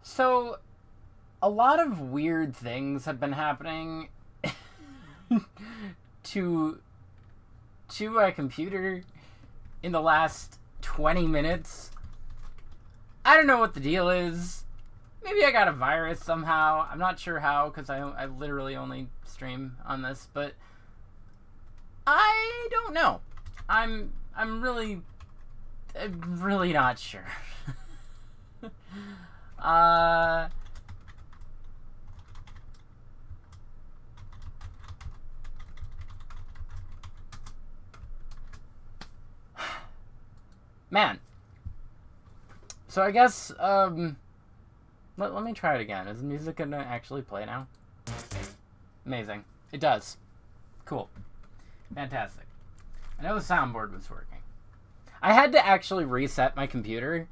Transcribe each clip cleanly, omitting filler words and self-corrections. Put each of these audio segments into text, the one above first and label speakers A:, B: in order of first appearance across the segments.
A: So, a lot of weird things have been happening to my computer in the last 20 minutes. I don't know what the deal is. Maybe I got a virus somehow. I'm not sure how, because I literally only stream on this, but I don't know. I'm really not sure. Man. So I guess, let me try it again. Is the music gonna actually play now? Amazing. It does. Cool. Fantastic. I know the soundboard was working. I had to actually reset my computer,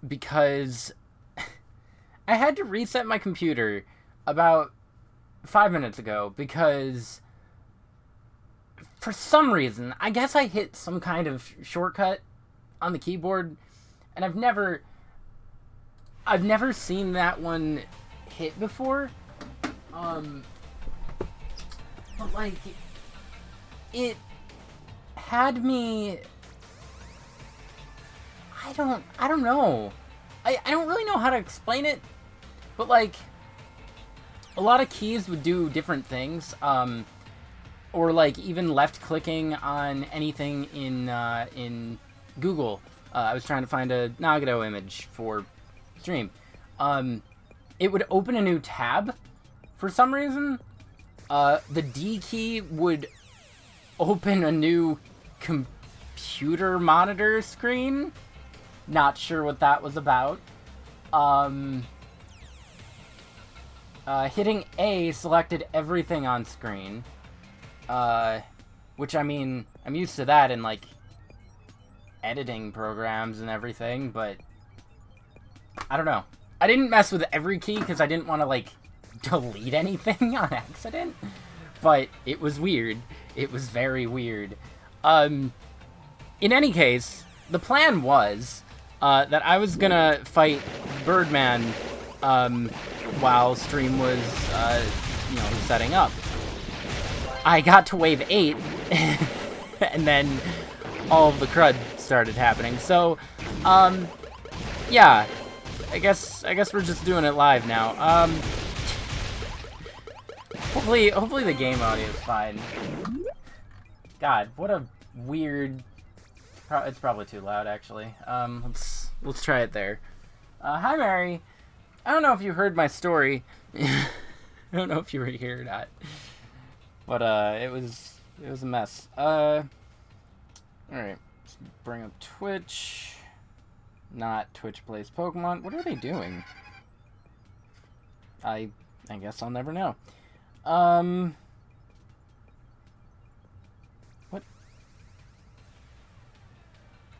A: because I had to reset my computer about 5 minutes ago because for some reason, I guess I hit some kind of shortcut on the keyboard, and I've never seen that one hit before. But like, it had me. I don't know. I don't really know how to explain it, but like, a lot of keys would do different things. Or like even left clicking on anything in Google. I was trying to find a Nagano image for stream. It would open a new tab for some reason. The D key would open a new computer monitor screen. Not sure what that was about. Hitting A selected everything on screen. Which, I mean, I'm used to that in, like, editing programs and everything, but I don't know. I didn't mess with every key because I didn't want to, like, delete anything on accident, but it was weird. It was very weird. In any case, the plan was, that I was gonna fight Birdman, while stream was, setting up. I got to wave 8, and then all of the crud started happening. So, yeah, I guess we're just doing it live now. Hopefully the game audio is fine. God, what a weird. It's probably too loud, actually. Let's try it there. Hi, Mary. I don't know if you heard my story. I don't know if you were here or not. But, it was a mess. Alright. Let's bring up Twitch. Not Twitch Plays Pokemon. What are they doing? I guess I'll never know. What?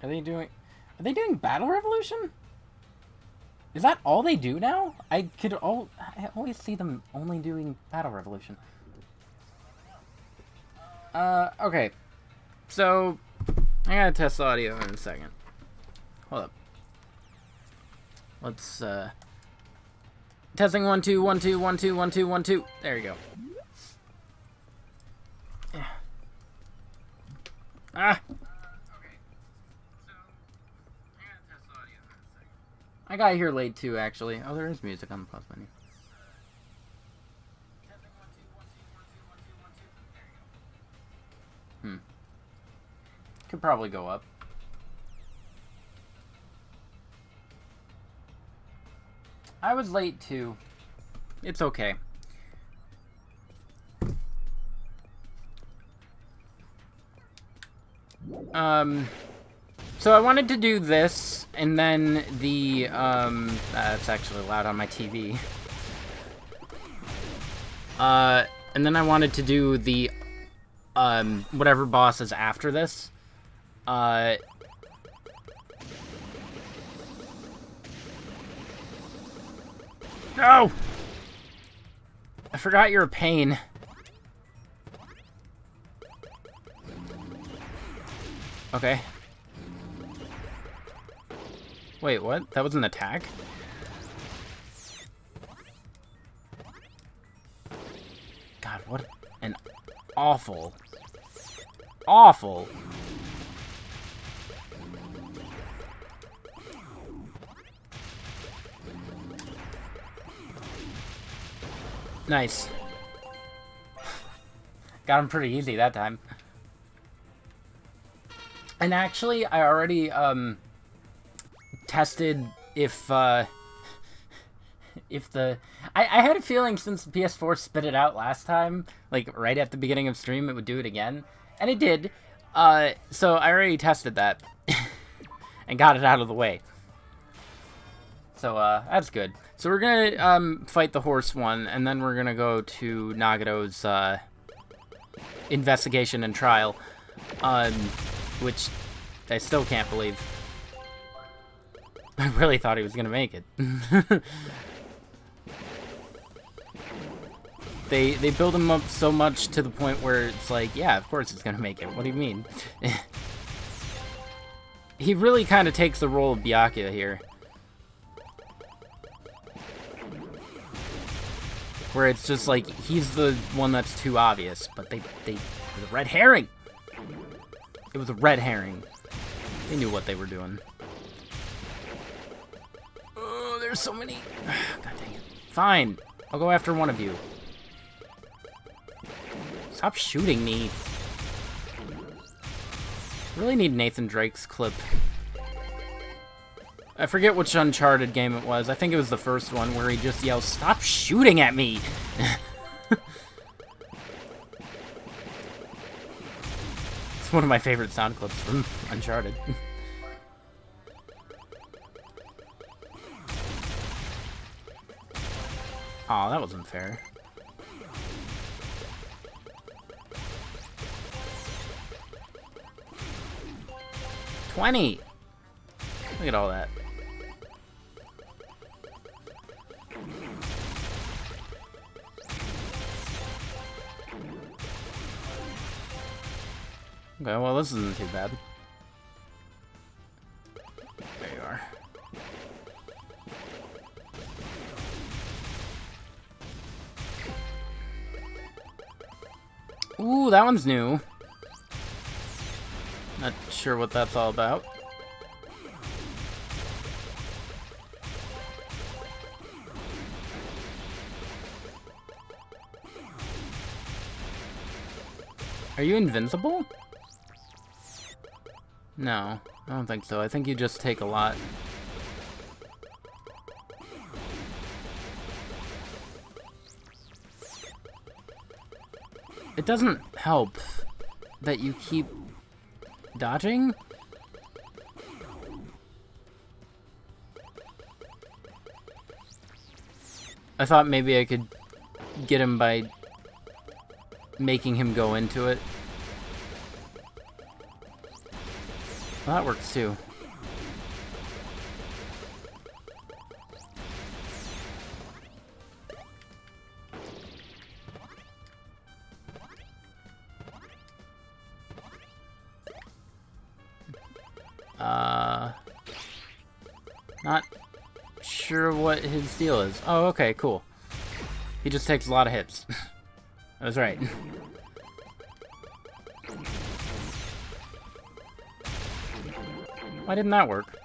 A: Are they doing Battle Revolution? Is that all they do now? I always see them only doing Battle Revolution. Okay. So, I gotta test the audio in a second. Hold up. Let's, testing 1 2 1 2 1 2 1 2 1 2. There you go. Yeah. Ah! I got here late too, actually. Oh, there is music on the plus menu. Could probably go up. I was late too. It's okay. So I wanted to do this, and then the, that's actually loud on my TV. And then I wanted to do the, whatever boss is after this. No! I forgot you're a pain. Okay. Wait, what? That was an attack? what an awful, awful. Nice. Got him pretty easy that time. And actually, I already, tested if the... I had a feeling since the PS4 spit it out last time, like, right at the beginning of stream, it would do it again. And it did. So I already tested that. And got it out of the way. So, that's good. So we're gonna, fight the horse one, and then we're gonna go to Nagato's, investigation and trial. Which I still can't believe. I really thought he was gonna make it. They build him up so much to the point where it's like, yeah, of course he's gonna make it. What do you mean? He really kind of takes the role of Byakuya here. Where it's just like, he's the one that's too obvious, but it was a red herring! It was a red herring. They knew what they were doing. Oh, there's so many. God dang it. Fine. I'll go after one of you. Stop shooting me. Really need Nathan Drake's clip. I forget which Uncharted game it was. I think it was the first one where he just yells, "Stop shooting at me!" It's one of my favorite sound clips from Uncharted. Aw, that wasn't fair. $20! Look at all that. Okay, well, this isn't too bad. There you are. Ooh, that one's new. Not sure what that's all about. Are you invincible? No, I don't think so. I think you just take a lot. It doesn't help that you keep dodging? I thought maybe I could get him by making him go into it. Well, that works too. Not sure what his deal is. Oh, okay, cool. He just takes a lot of hits. I was right. Why didn't that work?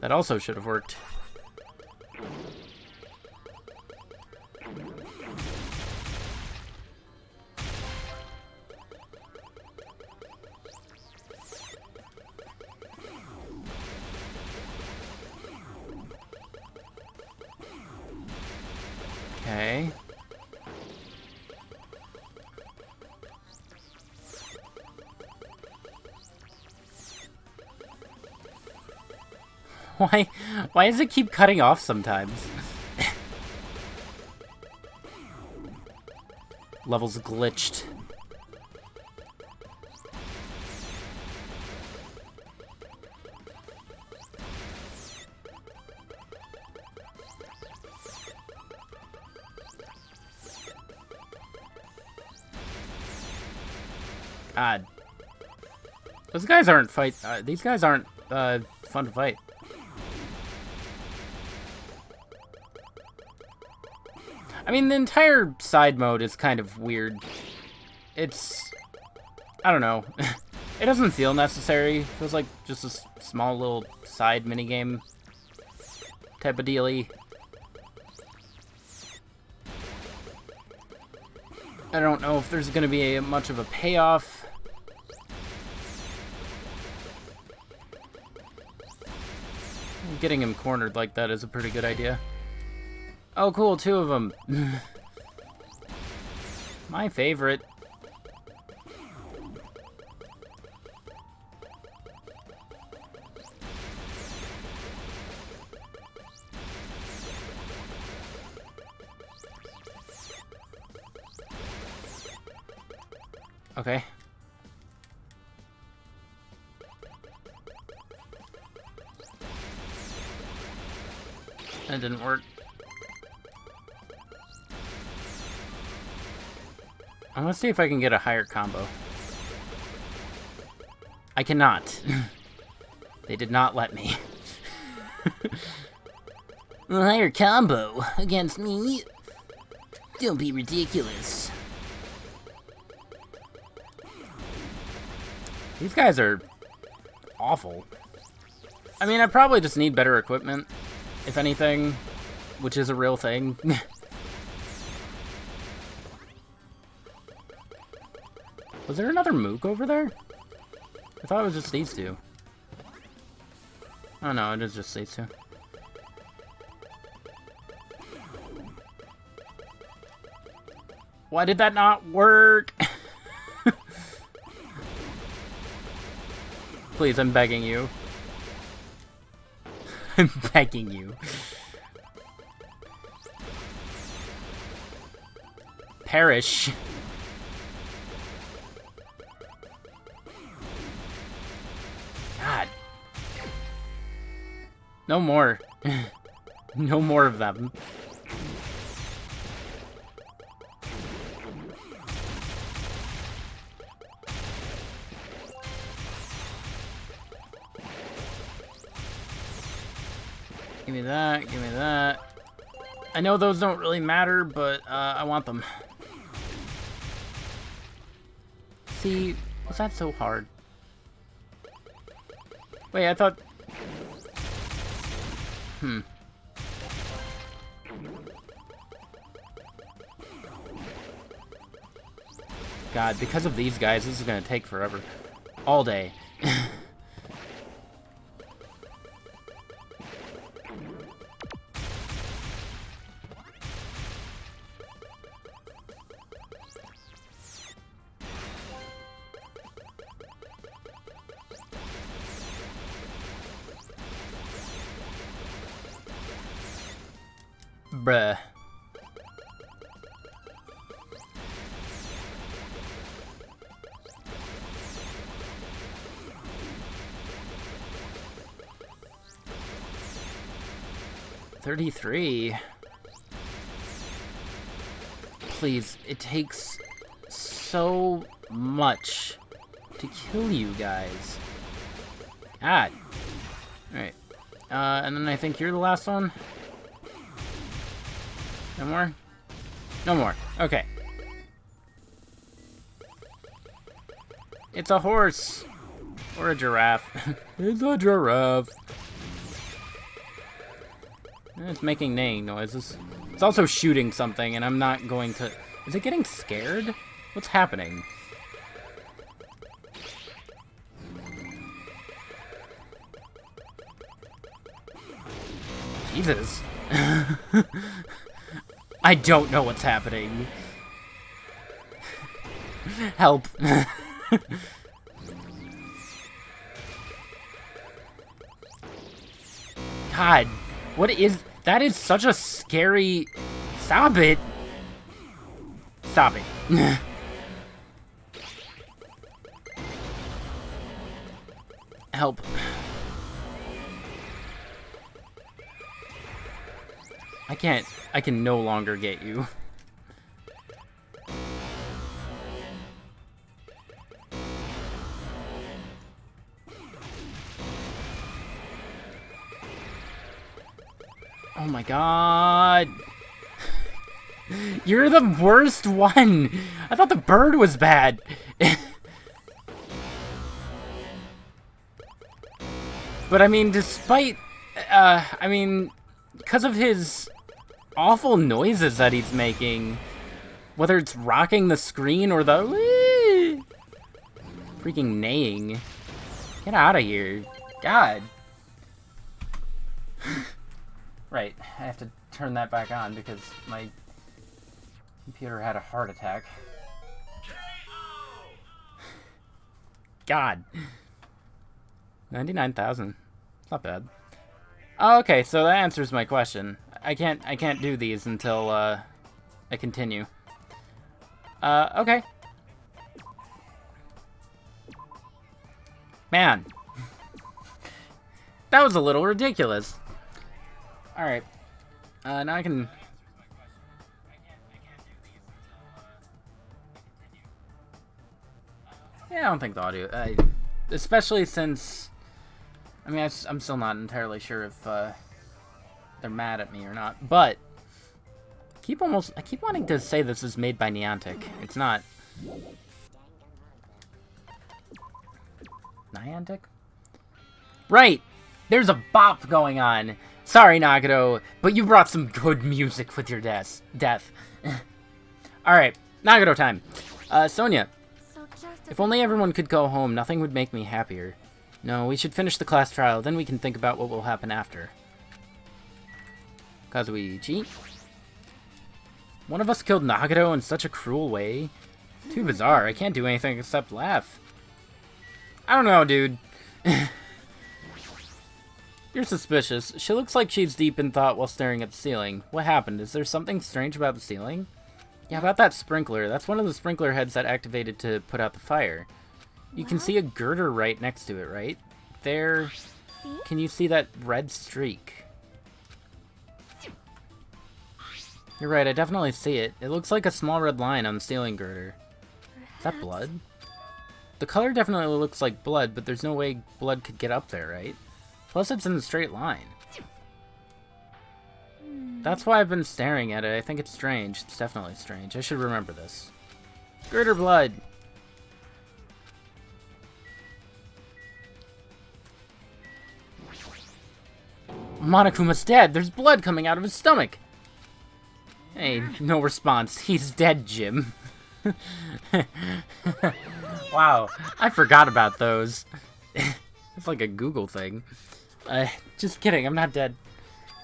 A: That also should have worked. Okay. Why does it keep cutting off sometimes? Levels glitched. God. Those guys aren't these guys aren't, fun to fight. I mean, the entire side mode is kind of weird. It's... I don't know. It doesn't feel necessary. It feels like just a small little side minigame type of dealy. I don't know if there's going to be much of a payoff. Getting him cornered like that is a pretty good idea. Oh, cool, 2 of them. My favorite. Okay. That didn't work. I want to see if I can get a higher combo. I cannot. They did not let me. A higher combo against me? Don't be ridiculous. These guys are awful. I mean, I probably just need better equipment, if anything, which is a real thing. Was there another Mook over there? I thought it was just these 2. Oh no, it is just these 2. Why did that not work? Please, I'm begging you. I'm begging you. Perish. God. No more. No more of them. Give me that, give me that. I know those don't really matter, but I want them. See, was that so hard? Wait, I thought... God, because of these guys, this is gonna take forever. All day. Bruh. $33. Please, it takes so much to kill you guys. God. Alright. And then I think you're the last one. No more? No more. Okay. It's a horse. Or a giraffe. It's a giraffe. It's making neighing noises. It's also shooting something, and I'm not going to... Is it getting scared? What's happening? Jesus. I don't know what's happening. Help. God, what is... That is such a scary... Stop it. Stop it. Help. I can no longer get you. Oh my god. You're the worst one! I thought the bird was bad! But I mean, despite... because of his awful noises that he's making, whether it's rocking the screen or the... freaking neighing. Get out of here. God. Right, I have to turn that back on because my computer had a heart attack. God. 99,000. Not bad. Oh, okay, so that answers my question. I can't do these until I continue. Okay. Man. That was a little ridiculous. Alright. Now I can... Yeah, I don't think the audio... especially since... I mean, I'm still not entirely sure if they're mad at me or not, but... I keep wanting to say this is made by Niantic. It's not. Niantic? Right! There's a bop going on! Sorry, Nagito, but you brought some good music with your death. Alright, Nagito time. Sonia. If only everyone could go home, nothing would make me happier. No, we should finish the class trial, then we can think about what will happen after. Kazuichi? One of us killed Nagito in such a cruel way? Too bizarre, I can't do anything except laugh. I don't know, dude. You're suspicious. She looks like she's deep in thought while staring at the ceiling. What happened? Is there something strange about the ceiling? Yeah, about that sprinkler. That's one of the sprinkler heads that activated to put out the fire. You can see a girder right next to it, right? There. Can you see that red streak? You're right, I definitely see it. It looks like a small red line on the ceiling girder. Is that blood? The color definitely looks like blood, but there's no way blood could get up there, right? Plus it's in a straight line. That's why I've been staring at it. I think it's strange. It's definitely strange. I should remember this. Girder blood! Monokuma's dead! There's blood coming out of his stomach! Hey, no response. He's dead, Jim. Wow, I forgot about those. It's like a Google thing. Just kidding, I'm not dead.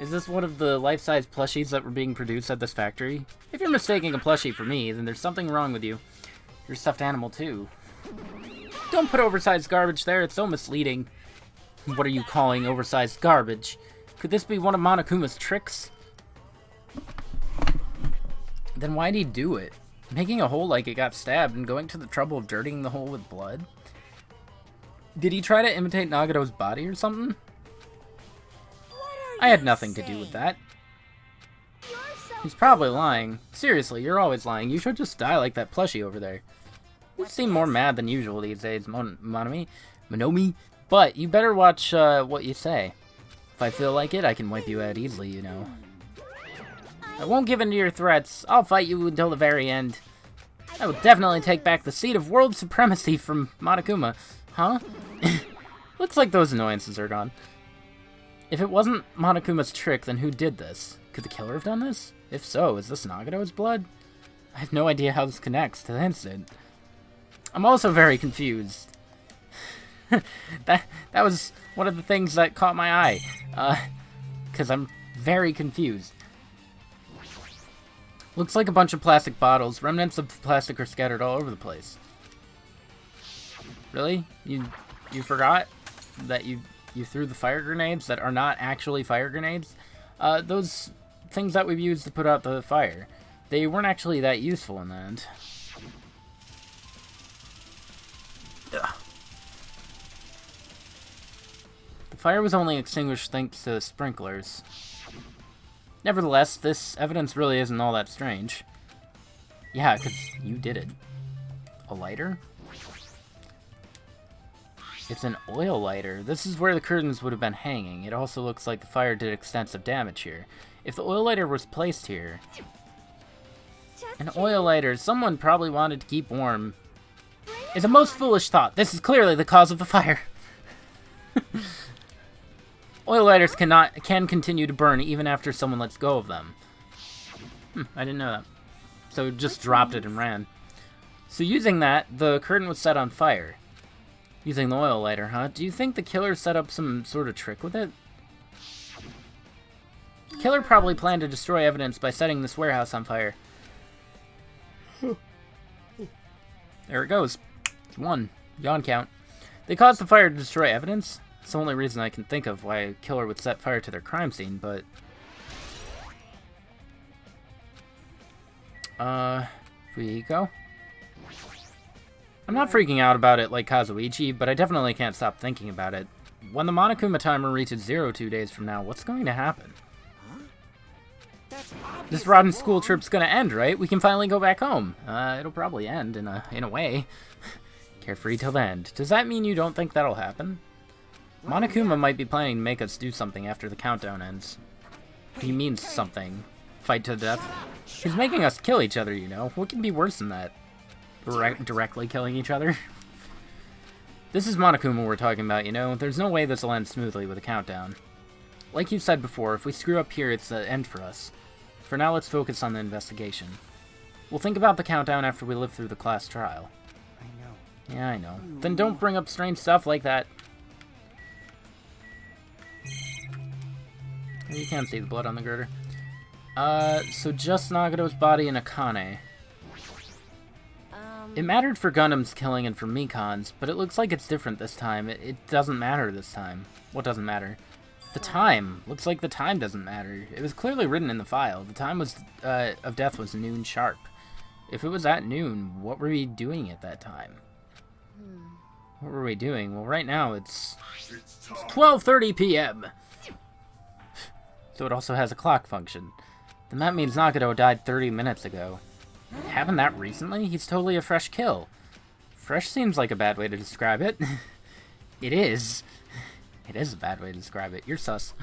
A: Is this one of the life-size plushies that were being produced at this factory? If you're mistaking a plushie for me, then there's something wrong with you. You're a stuffed animal, too. Don't put oversized garbage there, it's so misleading. What are you calling oversized garbage? Could this be one of Monokuma's tricks? Then why'd he do it? Making a hole like it got stabbed and going to the trouble of dirtying the hole with blood? Did he try to imitate Nagato's body or something? I had nothing to do with that. He's probably lying. Seriously, you're always lying. You should just die like that plushie over there. You seem more mad than usual these days, Monomi. But you better watch what you say. If I feel like it, I can wipe you out easily, you know. I won't give in to your threats. I'll fight you until the very end. I will definitely take back the seat of world supremacy from Monokuma. Huh? Looks like those annoyances are gone. If it wasn't Monokuma's trick, then who did this? Could the killer have done this? If so, is this Nagato's blood? I have no idea how this connects to the incident. I'm also very confused. That was one of the things that caught my eye. Because I'm very confused. Looks like a bunch of plastic bottles. Remnants of plastic are scattered all over the place. Really? You forgot that you threw the fire grenades that are not actually fire grenades? Those things that we've used to put out the fire. They weren't actually that useful in the end. Ugh. The fire was only extinguished thanks to the sprinklers. Nevertheless, this evidence really isn't all that strange. Yeah, because you did it. A lighter? It's an oil lighter. This is where the curtains would have been hanging. It also looks like the fire did extensive damage here. If the oil lighter was placed here... An oil lighter. Someone probably wanted to keep warm. It's a most foolish thought. This is clearly the cause of the fire. Oil lighters can continue to burn even after someone lets go of them. I didn't know that. So just dropped it and ran. So using that, the curtain was set on fire. Using the oil lighter, huh? Do you think the killer set up some sort of trick with it? The killer probably planned to destroy evidence by setting this warehouse on fire. There it goes. It's 1. Yawn count. They caused the fire to destroy evidence? It's the only reason I can think of why a killer would set fire to their crime scene, but... we go. I'm not freaking out about it like Kazuichi, but I definitely can't stop thinking about it. When the Monokuma timer reaches 0 2 days from now, what's going to happen? This rotten school trip's gonna end, right? We can finally go back home. It'll probably end in a way. Carefree till the end. Does that mean you don't think that'll happen? Monokuma might be planning to make us do something after the countdown ends. He means something. Fight to the death. He's making us kill each other, you know. What could be worse than that? Directly killing each other? This is Monokuma we're talking about, you know. There's no way this will end smoothly with a countdown. Like you said before, if we screw up here, it's the end for us. For now, let's focus on the investigation. We'll think about the countdown after we live through the class trial.
B: I know.
A: Yeah, I know. Then don't bring up strange stuff like that. You can't see the blood on the girder. So just Nagato's body and Akane. It mattered for Gundam's killing and for Mikan's, but it looks like it's different this time. It doesn't matter this time. What doesn't matter? The time. Looks like the time doesn't matter. It was clearly written in the file. The time was of death was noon sharp. If it was at noon, what were we doing at that time? What were we doing? Well, right now it's 12:30 p.m. So it also has a clock function. Then that means Nagato died 30 minutes ago. It happened that recently? He's totally a fresh kill. Fresh seems like a bad way to describe it. It is. It is a bad way to describe it. You're sus.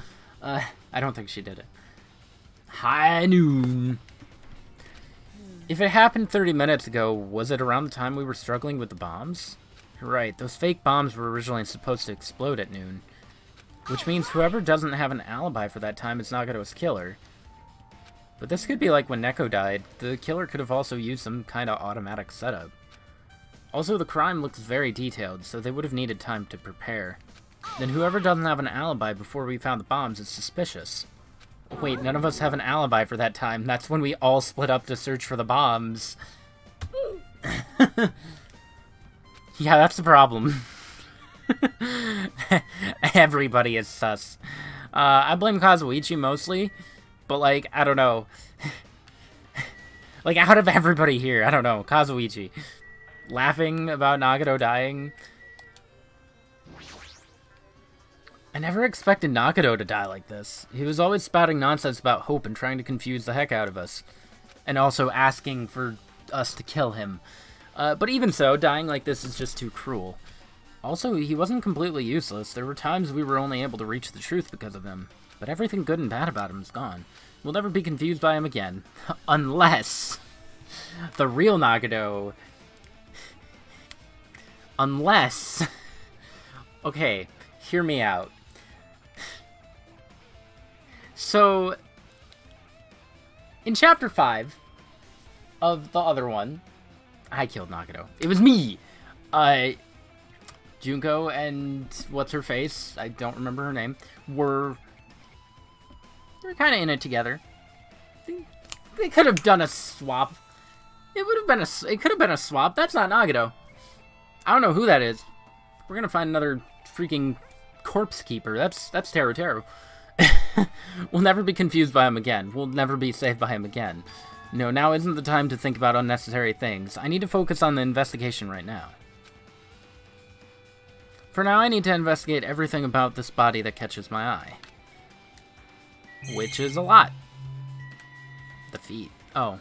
A: I don't think she did it. High noon. If it happened 30 minutes ago, was it around the time we were struggling with the bombs? Right, those fake bombs were originally supposed to explode at noon. Which means whoever doesn't have an alibi for that time is Nagato's killer. But this could be like when Neko died. The killer could have also used some kind of automatic setup. Also, the crime looks very detailed, so they would have needed time to prepare. Then whoever doesn't have an alibi before we found the bombs is suspicious. Wait, none of us have an alibi for that time. That's when we all split up to search for the bombs. Yeah, that's the problem. Everybody is sus. I blame Kazuichi mostly, but like, I don't know. Like, out of everybody here, I don't know, Kazuichi. Laughing about Nagato dying. I never expected Nagato to die like this. He was always spouting nonsense about hope and trying to confuse the heck out of us. And also asking for us to kill him. But even so, dying like this is just too cruel. Also, he wasn't completely useless. There were times we were only able to reach the truth because of him. But everything good and bad about him is gone. We'll never be confused by him again. Unless the real Nagato... Unless... Okay, hear me out. So, in Chapter 5 of the other one, I killed Nagato. It was me! Junko and what's-her-face, I don't remember her name, were kind of in it together. They could have done a swap. It could have been a swap. That's not Nagato. I don't know who that is. We're gonna find another freaking corpse keeper. That's Teru Teru. We'll never be confused by him again. We'll never be saved by him again. No, now isn't the time to think about unnecessary things. I need to focus on the investigation right now. For now, I need to investigate everything about this body that catches my eye. Which is a lot. The feet. Oh.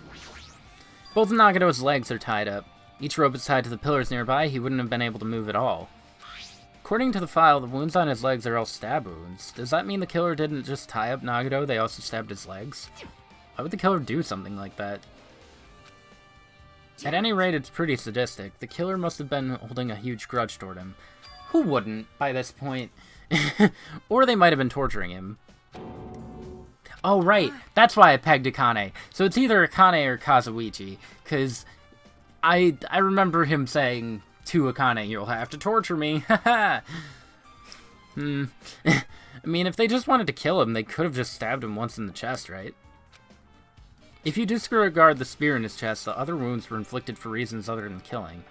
A: Both of Nagato's legs are tied up. Each rope is tied to the pillars nearby. He wouldn't have been able to move at all. According to the file, the wounds on his legs are all stab wounds. Does that mean the killer didn't just tie up Nagato, they also stabbed his legs? Why would the killer do something like that? At any rate, it's pretty sadistic. The killer must have been holding a huge grudge toward him. Who wouldn't, by this point? Or they might have been torturing him. Oh, right. That's why I pegged Akane. So it's either Akane or Kazuichi. Because I remember him saying to Akane, "You'll have to torture me." Haha. I mean, if they just wanted to kill him, they could have just stabbed him once in the chest, right? If you disregard the spear in his chest, the other wounds were inflicted for reasons other than killing.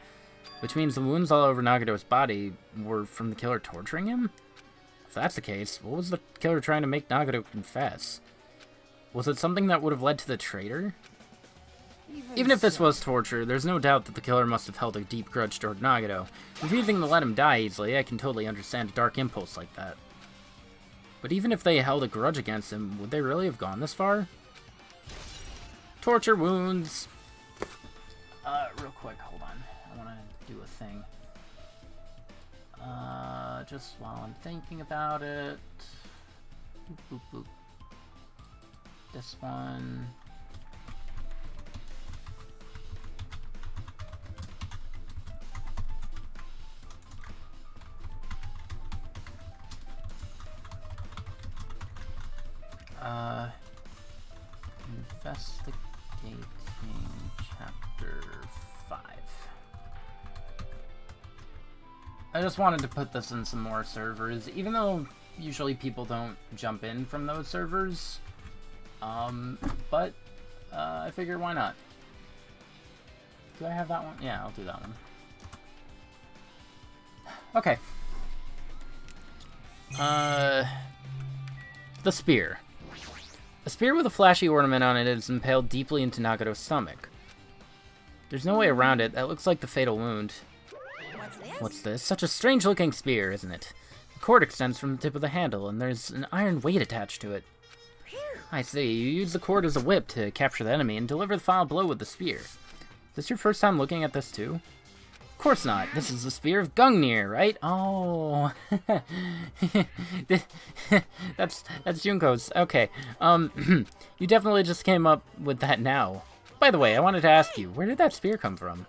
A: Which means the wounds all over Nagato's body were from the killer torturing him? If that's the case, what was the killer trying to make Nagato confess? Was it something that would have led to the traitor? Even if this was torture, there's no doubt that the killer must have held a deep grudge toward Nagato. Refusing to let him die easily, I can totally understand a dark impulse like that. But even if they held a grudge against him, would they really have gone this far? Torture wounds. Real quick, hold on. I want to do a thing. Just while I'm thinking about it. Boop, boop, boop. This one. Investigating Chapter 5. I just wanted to put this in some more servers, even though usually people don't jump in from those servers. But I figure why not? Do I have that one? Yeah, I'll do that one. Okay. The spear. A spear with a flashy ornament on it is impaled deeply into Nagato's stomach. There's no way around it. That looks like the fatal wound. What's this? Such a strange-looking spear, isn't it? The cord extends from the tip of the handle, and there's an iron weight attached to it. I see. You use the cord as a whip to capture the enemy and deliver the final blow with the spear. Is this your first time looking at this, too? Of course not. This is the spear of Gungnir, right? Oh. That's Junko's. Okay. You definitely just came up with that now. By the way, I wanted to ask you, where did that spear come from?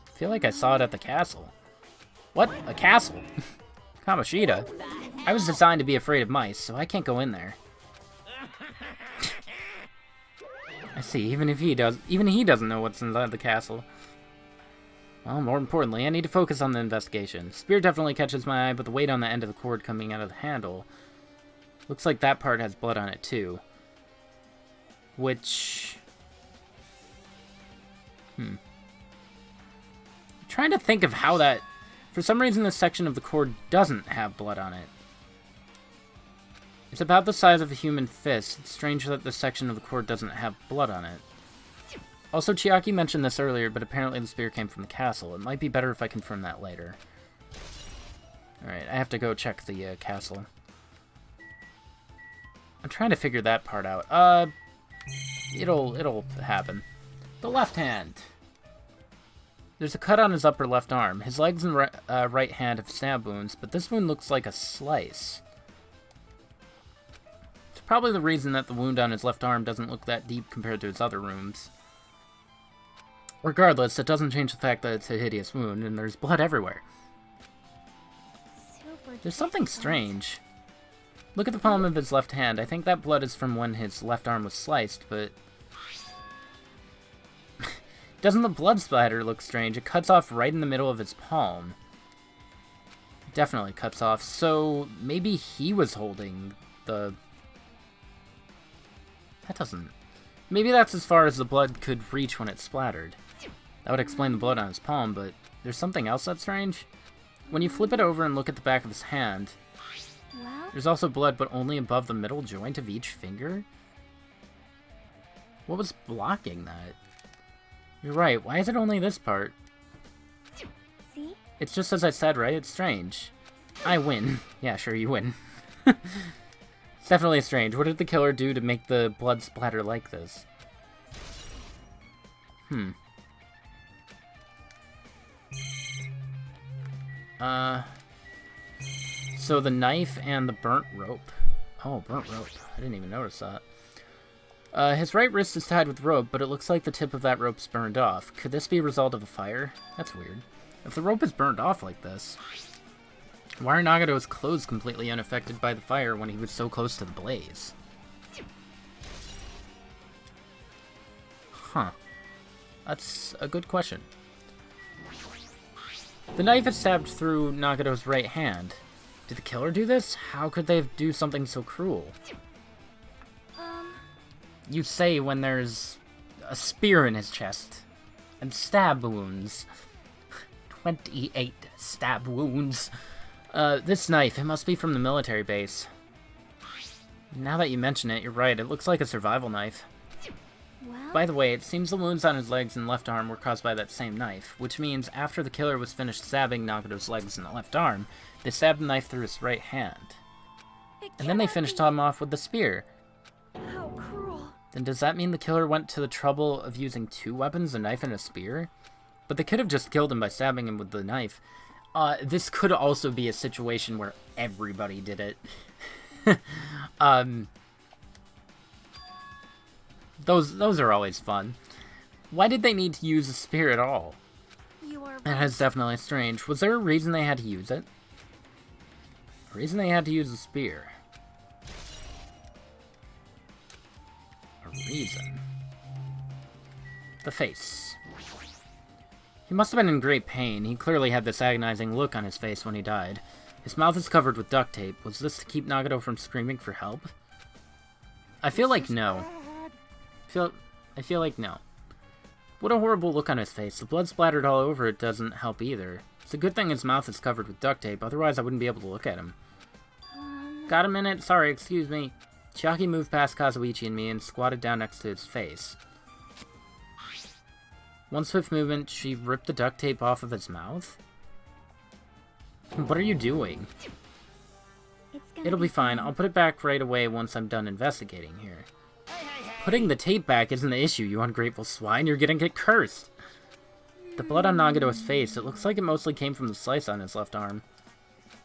A: I feel like I saw it at the castle. What? A castle? Kamoshida? I was designed to be afraid of mice, so I can't go in there. I see, even he doesn't know what's inside the castle. Well, more importantly, I need to focus on the investigation. Spear definitely catches my eye, but the weight on the end of the cord coming out of the handle looks like that part has blood on it too. Which... I'm trying to think of how that... For some reason, this section of the cord doesn't have blood on it. It's about the size of a human fist. It's strange that this section of the cord doesn't have blood on it. Also, Chiaki mentioned this earlier, but apparently the spear came from the castle. It might be better if I confirm that later. Alright, I have to go check the castle. I'm trying to figure that part out. It'll happen. The left hand. There's a cut on his upper left arm. His legs and right hand have stab wounds, but this wound looks like a slice. It's probably the reason that the wound on his left arm doesn't look that deep compared to his other wounds. Regardless, it doesn't change the fact that it's a hideous wound, and there's blood everywhere. There's something strange. Look at the palm of his left hand. I think that blood is from when his left arm was sliced, but... Doesn't the blood splatter look strange? It cuts off right in the middle of his palm. It definitely cuts off, so maybe he was holding the... That doesn't... Maybe that's as far as the blood could reach when it splattered. That would explain the blood on his palm, but there's something else that's strange. When you flip it over and look at the back of his hand, there's also blood, but only above the middle joint of each finger? What was blocking that? You're right, why is it only this part?
B: See?
A: It's just as I said, right? It's strange. I win. Yeah, sure, you win. It's definitely strange. What did the killer do to make the blood splatter like this? So the knife and the burnt rope. Oh, burnt rope. I didn't even notice that. His right wrist is tied with rope, but it looks like the tip of that rope's burned off. Could this be a result of a fire? That's weird. If the rope is burned off like this, why are Nagato's clothes completely unaffected by the fire when he was so close to the blaze? Huh. That's a good question. The knife is stabbed through Nagato's right hand. Did the killer do this? How could they do something so cruel? You say when there's a spear in his chest. And stab wounds. 28 stab wounds. This knife, it must be from the military base. Now that you mention it, you're right. It looks like a survival knife.
B: Well,
A: By the way, it seems the wounds on his legs and left arm were caused by that same knife, which means after the killer was finished stabbing Nagato's legs and left arm, they stabbed the knife through his right hand. And then they finished him off with the spear.
B: How cruel.
A: Then does that mean the killer went to the trouble of using 2 weapons, a knife and a spear? But they could have just killed him by stabbing him with the knife. This could also be a situation where everybody did it. Those are always fun. Why did they need to use a spear at all?
B: You are
A: That is definitely strange. Was there a reason they had to use it? A reason they had to use a spear? A reason. The face. He must have been in great pain. He clearly had this agonizing look on his face when he died. His mouth is covered with duct tape. Was this to keep Nagato from screaming for help? I feel like no. I feel like no. What a horrible look on his face. The blood splattered all over it doesn't help either. It's a good thing his mouth is covered with duct tape, otherwise I wouldn't be able to look at him. Got a minute? Sorry, excuse me. Chiaki moved past Kazuichi and me and squatted down next to his face. One swift movement, she ripped the duct tape off of his mouth? What are you doing? It'll be fine. I'll put it back right away once I'm done investigating here. Putting the tape back isn't the issue, you ungrateful swine. You're gonna get cursed. The blood on Nagato's face, it looks like it mostly came from the slice on his left arm.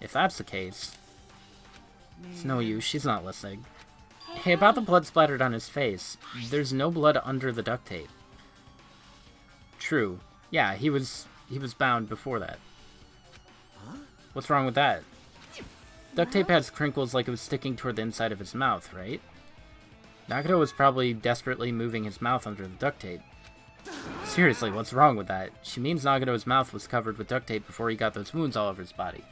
A: If that's the case... It's no use, she's not listening. Hey, about the blood splattered on his face, there's no blood under the duct tape. True. Yeah, he was bound before that. What's wrong with that? Duct tape has crinkles like it was sticking toward the inside of his mouth, right? Nagato was probably desperately moving his mouth under the duct tape. Seriously, what's wrong with that? She means Nagato's mouth was covered with duct tape before he got those wounds all over his body.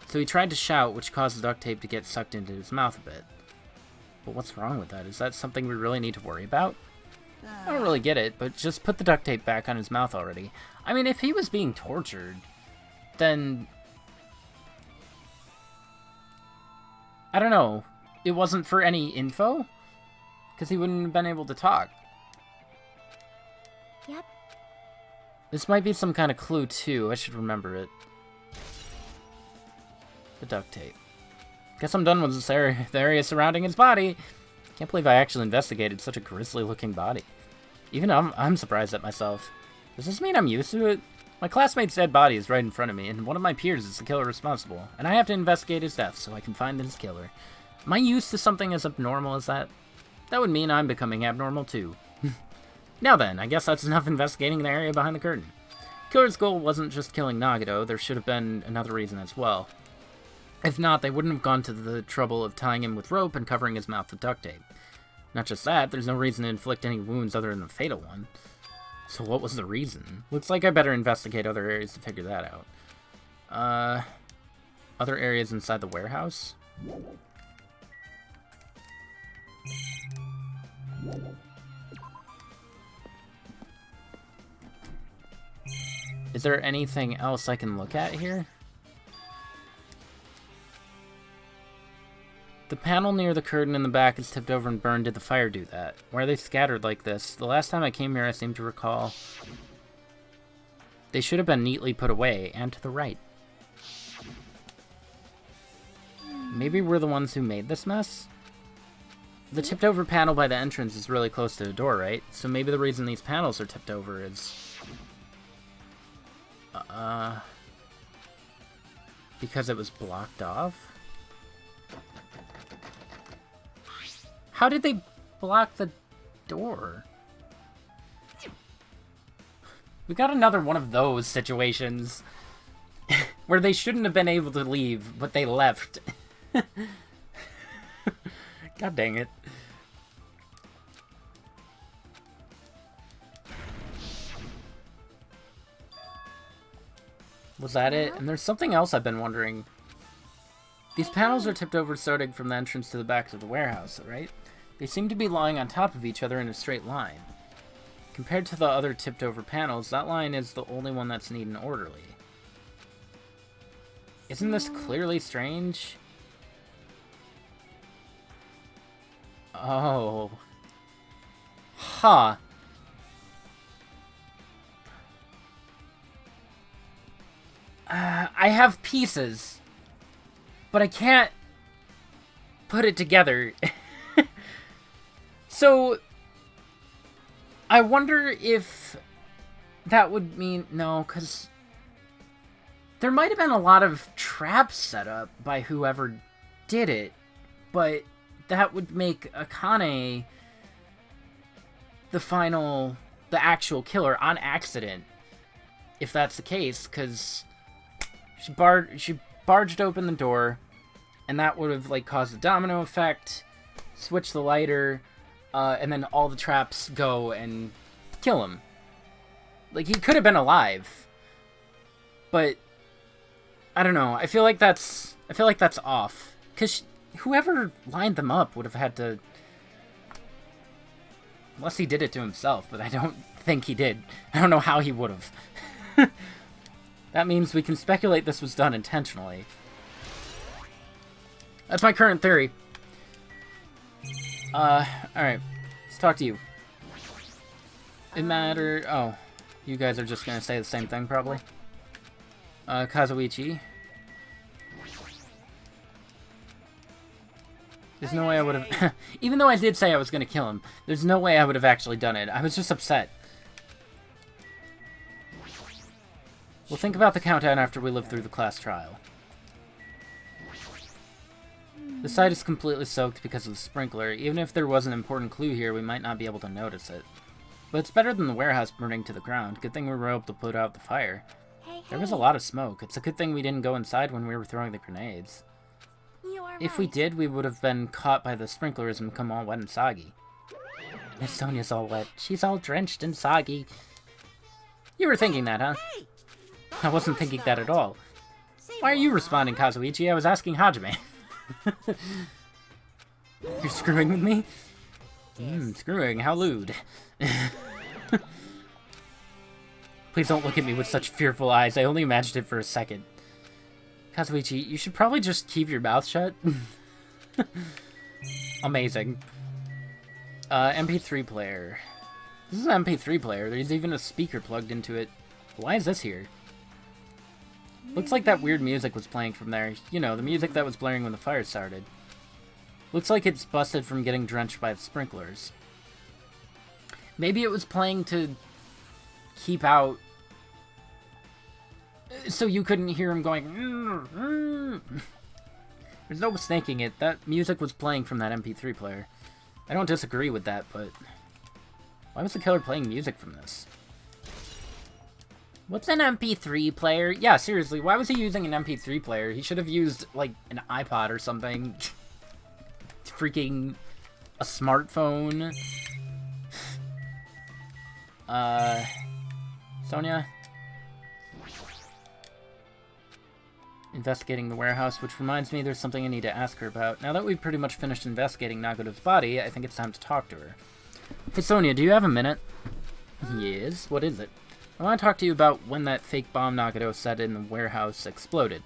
A: So he tried to shout, which caused the duct tape to get sucked into his mouth a bit. But what's wrong with that? Is that something we really need to worry about? I don't really get it, but just put the duct tape back on his mouth already. I mean, if he was being tortured, then... I don't know. It wasn't for any info? Because he wouldn't have been able to talk.
B: Yep.
A: This might be some kind of clue, too. I should remember it. The duct tape. Guess I'm done with this area, the area surrounding his body. Can't believe I actually investigated such a grisly-looking body. Even I'm surprised at myself. Does this mean I'm used to it? My classmate's dead body is right in front of me, and one of my peers is the killer responsible, and I have to investigate his death so I can find his killer. Am I used to something as abnormal as that? That would mean I'm becoming abnormal too. Now then, I guess that's enough investigating the area behind the curtain. Killer's goal wasn't just killing Nagato, there should have been another reason as well. If not, they wouldn't have gone to the trouble of tying him with rope and covering his mouth with duct tape. Not just that, there's no reason to inflict any wounds other than the fatal one. So what was the reason? Looks like I better investigate other areas to figure that out. Other areas inside the warehouse? Is there anything else I can look at here? The panel near the curtain in the back is tipped over and burned. Did the fire do that? Why are they scattered like this? The last time I came here, I seem to recall... They should have been neatly put away, and to the right. Maybe we're the ones who made this mess? The tipped over panel by the entrance is really close to the door, right? So maybe the reason these panels are tipped over is... because it was blocked off? How did they block the door? We got another one of those situations where they shouldn't have been able to leave, but they left. God dang it. Was that it? And there's something else I've been wondering. These panels are tipped over starting from the entrance to the back of the warehouse, right? They seem to be lying on top of each other in a straight line. Compared to the other tipped over panels, that line is the only one that's neat and orderly. Isn't this clearly strange? Oh. Huh. I have pieces, but I can't put it together. So, I wonder if that would mean... No, because there might have been a lot of traps set up by whoever did it, but that would make Akane the actual killer on accident, if that's the case, because she barged open the door, and that would have, like, caused a domino effect, switch the lighter, and then all the traps go and kill him. Like, he could have been alive, but I don't know. I feel like that's off, because whoever lined them up would have had to, unless he did it to himself, but I don't think he did. I don't know how he would have. That means we can speculate this was done intentionally. That's my current theory. Alright. Let's talk to you. It matter... Oh. You guys are just gonna say the same thing, probably. Kazuichi. There's no way I would have... Even though I did say I was gonna kill him, there's no way I would have actually done it. I was just upset. We'll think about the countdown after we live through the class trial. The site is completely soaked because of the sprinkler. Even if there was an important clue here, we might not be able to notice it. But it's better than the warehouse burning to the ground. Good thing we were able to put out the fire. There was a lot of smoke. It's a good thing we didn't go inside when we were throwing the grenades. If we did, we would have been caught by the sprinklers and become all wet and soggy. Miss Sonia's all wet. She's all drenched and soggy. You were thinking that, huh? I wasn't thinking that at all. Why are you responding, Kazuichi? I was asking Hajime. You're screwing with me? Screwing, how lewd. Please don't look at me with such fearful eyes. I only imagined it for a second. Kazuichi, you should probably just keep your mouth shut. Amazing. MP3 player. This is an MP3 player. There's even a speaker plugged into it. Why is this here? Looks like that weird music was playing from there. You know, the music that was blaring when the fire started. Looks like it's busted from getting drenched by the sprinklers. Maybe it was playing to keep out... so you couldn't hear him going... There's no mistaking it. That music was playing from that MP3 player. I don't disagree with that, but... why was the killer playing music from this? What's an MP3 player? Yeah, seriously, why was he using an MP3 player? He should have used, like, an iPod or something. Freaking... a smartphone. Sonia? Investigating the warehouse, which reminds me there's something I need to ask her about. Now that we've pretty much finished investigating Nagato's body, I think it's time to talk to her. Hey, Sonia, do you have a minute? Yes, what is it? I want to talk to you about when that fake bomb Nagato set in the warehouse exploded.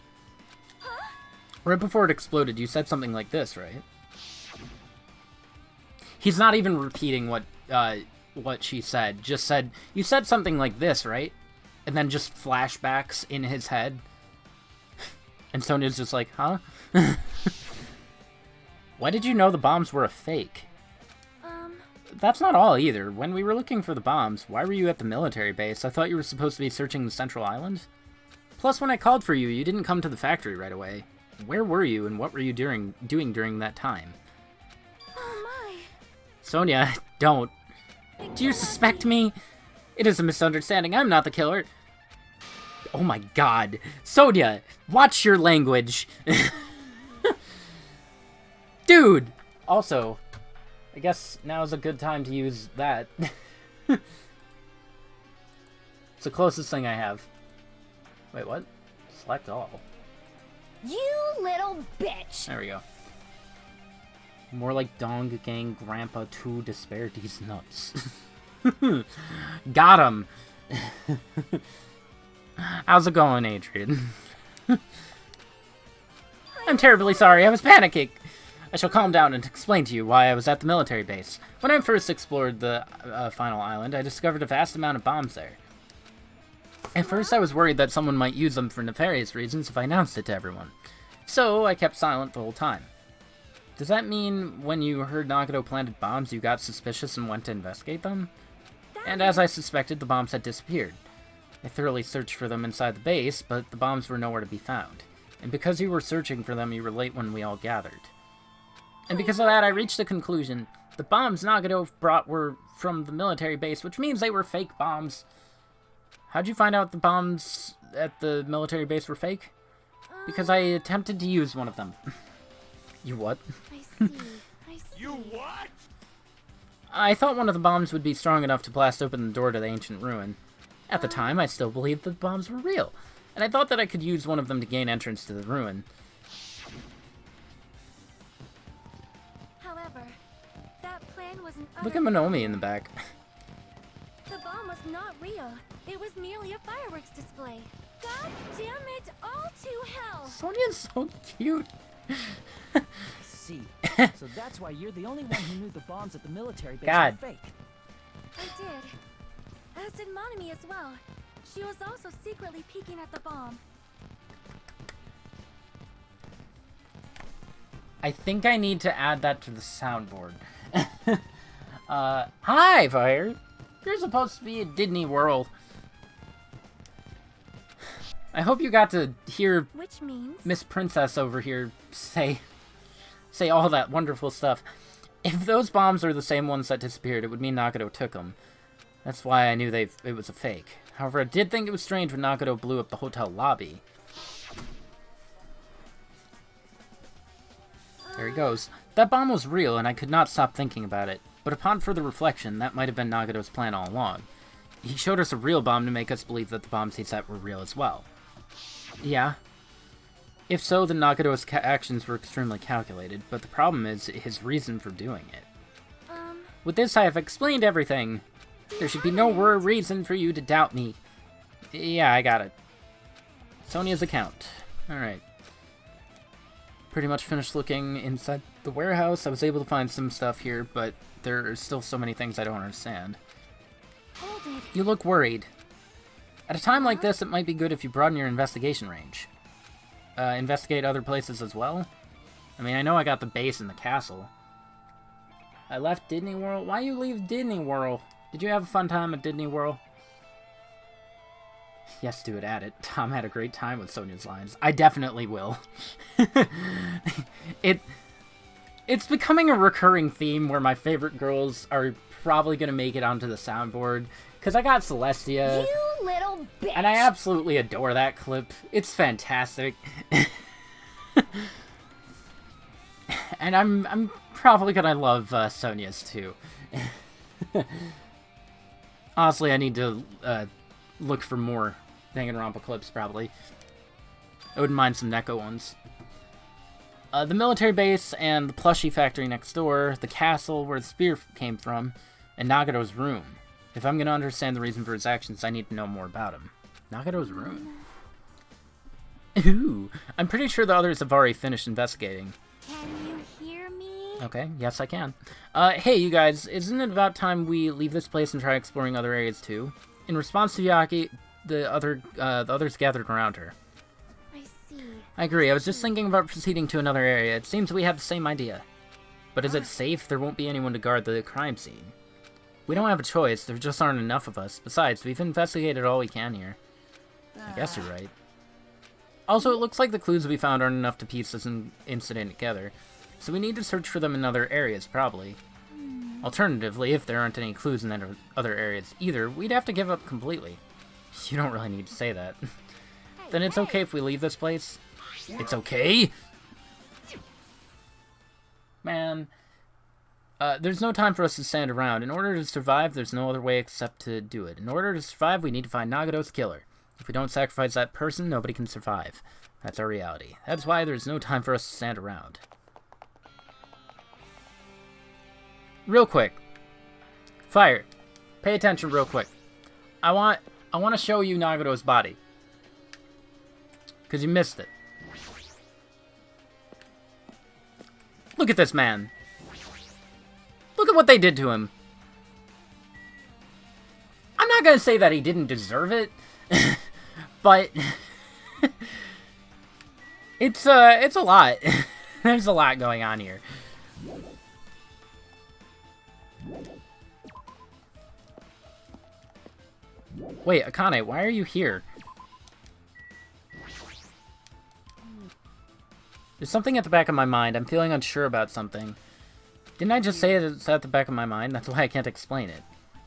A: Right before it exploded, you said something like this, right? He's not even repeating what she said. Just said, you said something like this, right? And then just flashbacks in his head. And Sonia's just like, huh? Why did you know the bombs were a fake? That's not all, either. When we were looking for the bombs, why were you at the military base? I thought you were supposed to be searching the central island. Plus, when I called for you, you didn't come to the factory right away. Where were you, and what were you doing during that time?
B: Oh my!
A: Sonia, don't. Do you suspect me? It is a misunderstanding. I'm not the killer. Oh my god. Sonia, watch your language. Dude! Also, I guess now's a good time to use that. It's the closest thing I have. Wait, what? Select all.
B: You little bitch!
A: There we go. More like Danganronpa Grandpa 2 Disparities Nuts. Got him! How's it going, Adrian? I'm terribly sorry, I was panicking. I shall calm down and explain to you why I was at the military base. When I first explored the final island, I discovered a vast amount of bombs there. At first, I was worried that someone might use them for nefarious reasons if I announced it to everyone. So, I kept silent the whole time. Does that mean when you heard Nagato planted bombs, you got suspicious and went to investigate them? And as I suspected, the bombs had disappeared. I thoroughly searched for them inside the base, but the bombs were nowhere to be found. And because you were searching for them, you were late when we all gathered. And because of that, I reached the conclusion the bombs Nagato brought were from the military base, which means they were fake bombs. How'd you find out the bombs at the military base were fake? Because I attempted to use one of them. You what?
B: I see.
C: You what?
A: I thought one of the bombs would be strong enough to blast open the door to the ancient ruin. At the time, I still believed the bombs were real, and I thought that I could use one of them to gain entrance to the ruin.
B: However, that plan was an
A: Look at Monomi in the back.
B: The bomb was not real. It was merely a fireworks display. God damn it, all to hell!
A: Sonia's so cute.
D: I see. So that's why you're the only one who knew the bombs at the military base
A: God.
D: were fake.
B: I did. As did Monami as well. She was also secretly peeking at the bomb.
A: I think I need to add that to the soundboard. Hi, Fire. You're supposed to be at Disney World. I hope you got to hear
B: Which means...
A: Miss Princess over here say all that wonderful stuff. If those bombs are the same ones that disappeared, it would mean Nagato took them. That's why I knew it was a fake. However, I did think it was strange when Nagato blew up the hotel lobby. There he goes. That bomb was real, and I could not stop thinking about it. But upon further reflection, that might have been Nagato's plan all along. He showed us a real bomb to make us believe that the bombs he set were real as well. Yeah. If so, then Nagato's actions were extremely calculated, but the problem is his reason for doing it. With this, I have explained everything. There should be no reason for you to doubt me. Yeah, I got it. Sonia's account. Alright. Pretty much finished looking inside the warehouse. I was able to find some stuff here, but there are still so many things I don't understand.
B: Hold it.
A: You look worried. At a time like this, it might be good if you broaden your investigation range. Investigate other places as well? I mean, I know I got the base and the castle. I left Disney World? Why you leave Disney World? Did you have a fun time at Disney World? Yes, do it, add it. Tom had a great time with Sonia's lines. I definitely will. It's becoming a recurring theme where my favorite girls are probably going to make it onto the soundboard. Because I got Celestia.
B: You little bitch!
A: And I absolutely adore that clip. It's fantastic. And I'm probably gonna love Sonia's too. Honestly, I need to look for more Danganronpa clips, probably. I wouldn't mind some Neko ones. The military base and the plushie factory next door, the castle where the spear came from, and Nagato's room. If I'm gonna understand the reason for his actions, I need to know more about him. Nagato's room. Ooh, I'm pretty sure the others have already finished investigating.
B: Can you hear me?
A: Okay, yes I can. Hey you guys, isn't it about time we leave this place and try exploring other areas too? In response to Yaki, the others gathered around her.
B: I see.
A: I agree, I was just thinking about proceeding to another area. It seems we have the same idea. But is it safe? There won't be anyone to guard the crime scene. We don't have a choice, there just aren't enough of us. Besides, we've investigated all we can here. I guess you're right. Also, it looks like the clues we found aren't enough to piece this incident together, so we need to search for them in other areas, probably. Alternatively, if there aren't any clues in other areas either, we'd have to give up completely. You don't really need to say that. Then it's okay if we leave this place? It's okay? Man. There's no time for us to stand around. In order to survive, there's no other way except to do it. In order to survive, we need to find Nagato's killer. If we don't sacrifice that person, nobody can survive. That's our reality. That's why there's no time for us to stand around. Real quick. Fire. Pay attention real quick. I want to show you Nagato's body. Because you missed it. Look at this man. Look at what they did to him. I'm not going to say that he didn't deserve it. But... it's a lot. There's a lot going on here. Wait, Akane, why are you here? There's something at the back of my mind. I'm feeling unsure about something. Didn't I just say it's at the back of my mind? That's why I can't explain it.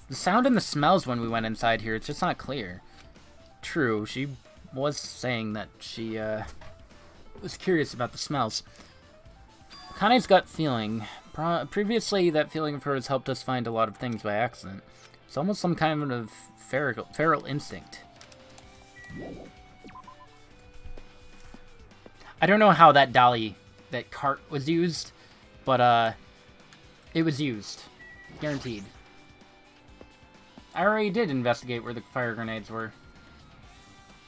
A: The sound and the smells when we went inside here, it's just not clear. True, she was saying that she, was curious about the smells. Akane's gut feeling. Previously, that feeling of hers helped us find a lot of things by accident. It's almost some kind of feral instinct. I don't know how that cart was used, but, it was used. Guaranteed. I already did investigate where the fire grenades were.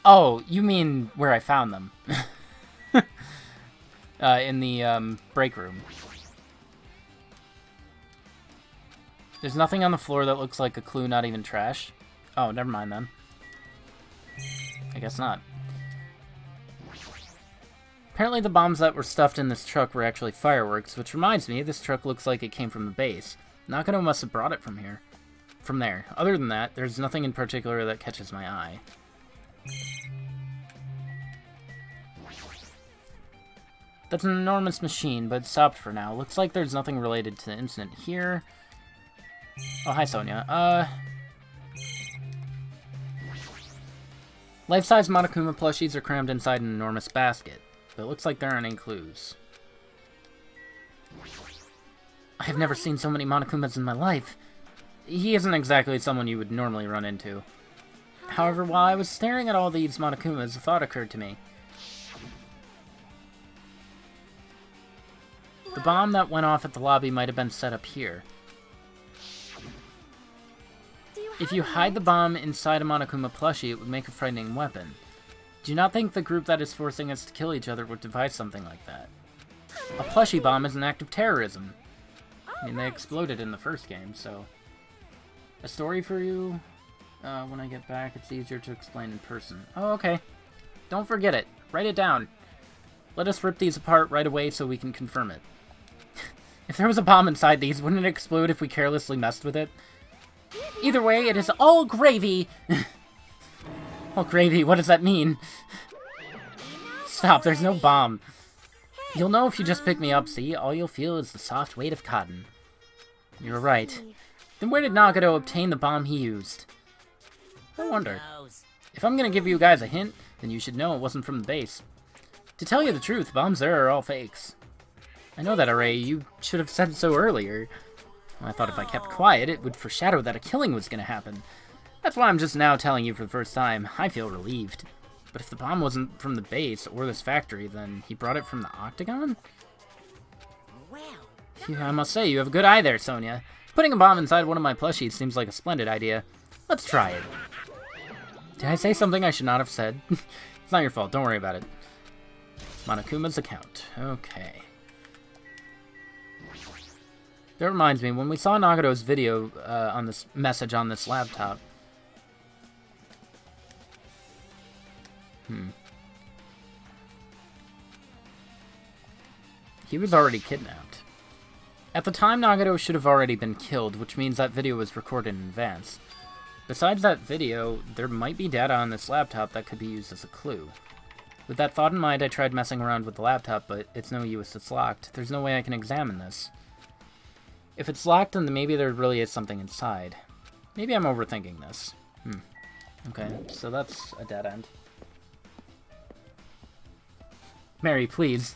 A: Oh, you mean where I found them. In the, break room. There's nothing on the floor that looks like a clue, not even trash. Oh, never mind then. I guess not. Apparently the bombs that were stuffed in this truck were actually fireworks, which reminds me, this truck looks like it came from the base. Nagano must have brought it from there. Other than that, there's nothing in particular that catches my eye. That's an enormous machine, but it stopped for now. Looks like there's nothing related to the incident here. Oh, hi, Sonia. Life-size Monokuma plushies are crammed inside an enormous basket, but it looks like there aren't any clues. I have never seen so many Monokumas in my life. He isn't exactly someone you would normally run into. However, while I was staring at all these Monokumas, a thought occurred to me. The bomb that went off at the lobby might have been set up here. If you hide the bomb inside a Monokuma plushie, it would make a frightening weapon. Do you not think the group that is forcing us to kill each other would devise something like that? A plushie bomb is an act of terrorism. I mean, they exploded in the first game, so... A story for you? When I get back, it's easier to explain in person. Oh, okay. Don't forget it. Write it down. Let us rip these apart right away so we can confirm it. If there was a bomb inside these, wouldn't it explode if we carelessly messed with it? Either way, it is all gravy! All gravy, what does that mean? Stop, there's no bomb. You'll know if you just pick me up, see? All you'll feel is the soft weight of cotton. You're right. Then where did Nagato obtain the bomb he used? I wonder. If I'm gonna give you guys a hint, then you should know it wasn't from the base. To tell you the truth, bombs there are all fakes. I know that already, you should have said so earlier. I thought if I kept quiet, it would foreshadow that a killing was gonna happen. That's why I'm just now telling you for the first time. I feel relieved. But if the bomb wasn't from the base or this factory, then he brought it from the Octagon? Yeah, I must say, you have a good eye there, Sonia. Putting a bomb inside one of my plushies seems like a splendid idea. Let's try it. Did I say something I should not have said? It's not your fault, don't worry about it. Monokuma's account. Okay. That reminds me, when we saw Nagato's video on this message on this laptop... He was already kidnapped. At the time, Nagato should have already been killed, which means that video was recorded in advance. Besides that video, there might be data on this laptop that could be used as a clue. With that thought in mind, I tried messing around with the laptop, but it's no use, it's locked. There's no way I can examine this. If it's locked, then maybe there really is something inside. Maybe I'm overthinking this. Okay, so that's a dead end. Mary, please.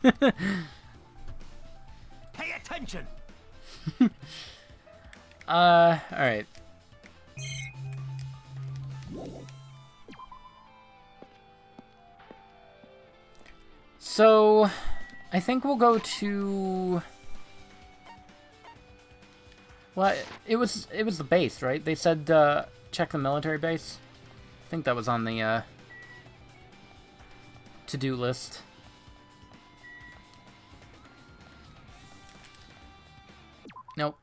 C: Pay attention.
A: Alright. So, I think we'll go to... Well, it was the base, right? They said, check the military base. I think that was on the, to-do list. Nope.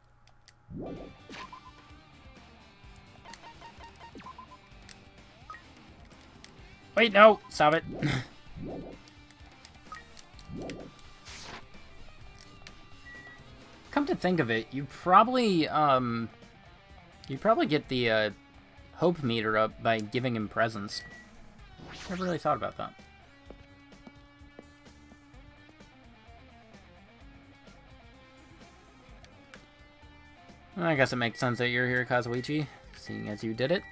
A: Wait, no! Stop it. Come to think of it, you probably get the, hope meter up by giving him presents. Never really thought about that. Well, I guess it makes sense that you're here, Kazuichi, seeing as you did it.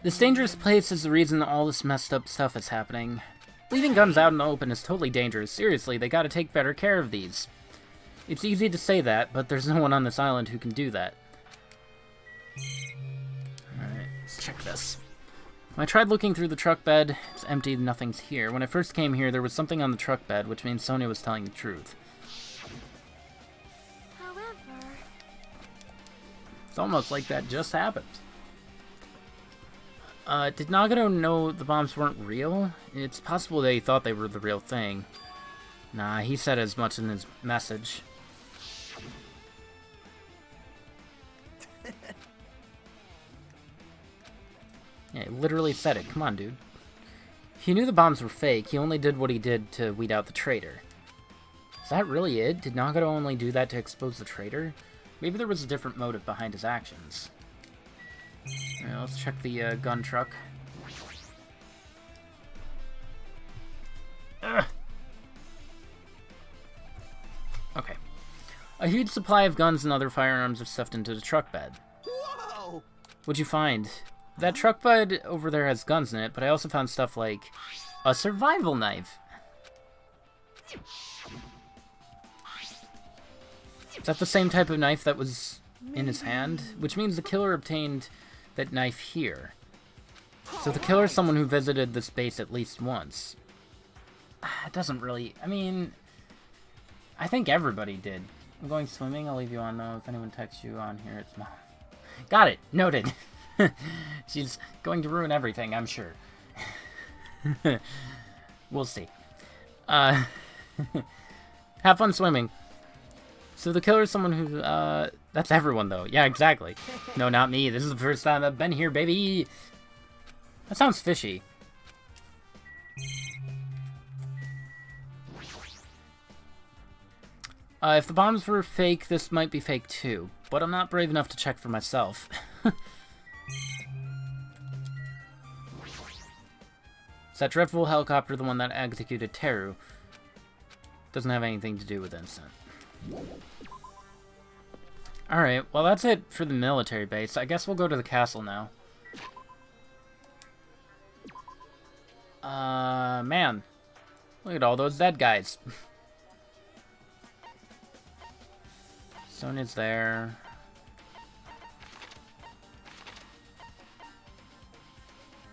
A: This dangerous place is the reason all this messed up stuff is happening. Leaving guns out in the open is totally dangerous. Seriously, they gotta take better care of these. It's easy to say that, but there's no one on this island who can do that. Alright, let's check this. When I tried looking through the truck bed, it's empty, nothing's here. When I first came here, there was something on the truck bed, which means Sonia was telling the truth.
B: However...
A: It's almost like that just happened. Did Nagano know the bombs weren't real? It's possible they thought they were the real thing. Nah, he said as much in his message. Yeah, he literally said it. Come on, dude. He knew the bombs were fake. He only did what he did to weed out the traitor. Is that really it? Did Nagano only do that to expose the traitor? Maybe there was a different motive behind his actions. Alright, let's check the gun truck. Ugh. Okay. A huge supply of guns and other firearms are stuffed into the truck bed.
C: Whoa!
A: What'd you find? That truck bed over there has guns in it, but I also found stuff like a survival knife. Is that the same type of knife that was in his hand? Which means the killer obtained that knife here. So the killer is someone who visited this base at least once. It doesn't really... I mean... I think everybody did. I'm going swimming. I'll leave you on if anyone texts you on here. It's Mom. Got it. Noted. She's going to ruin everything, I'm sure. We'll see. Have fun swimming. So the killer is someone who, that's everyone, though. Yeah, exactly. No, not me. This is the first time I've been here, baby. That sounds fishy. If the bombs were fake, this might be fake, too. But I'm not brave enough to check for myself. Is that dreadful helicopter the one that executed Teru? Doesn't have anything to do with Instant. Alright, well that's it for the military base. I guess we'll go to the castle now. Man. Look at all those dead guys. Sonia's there.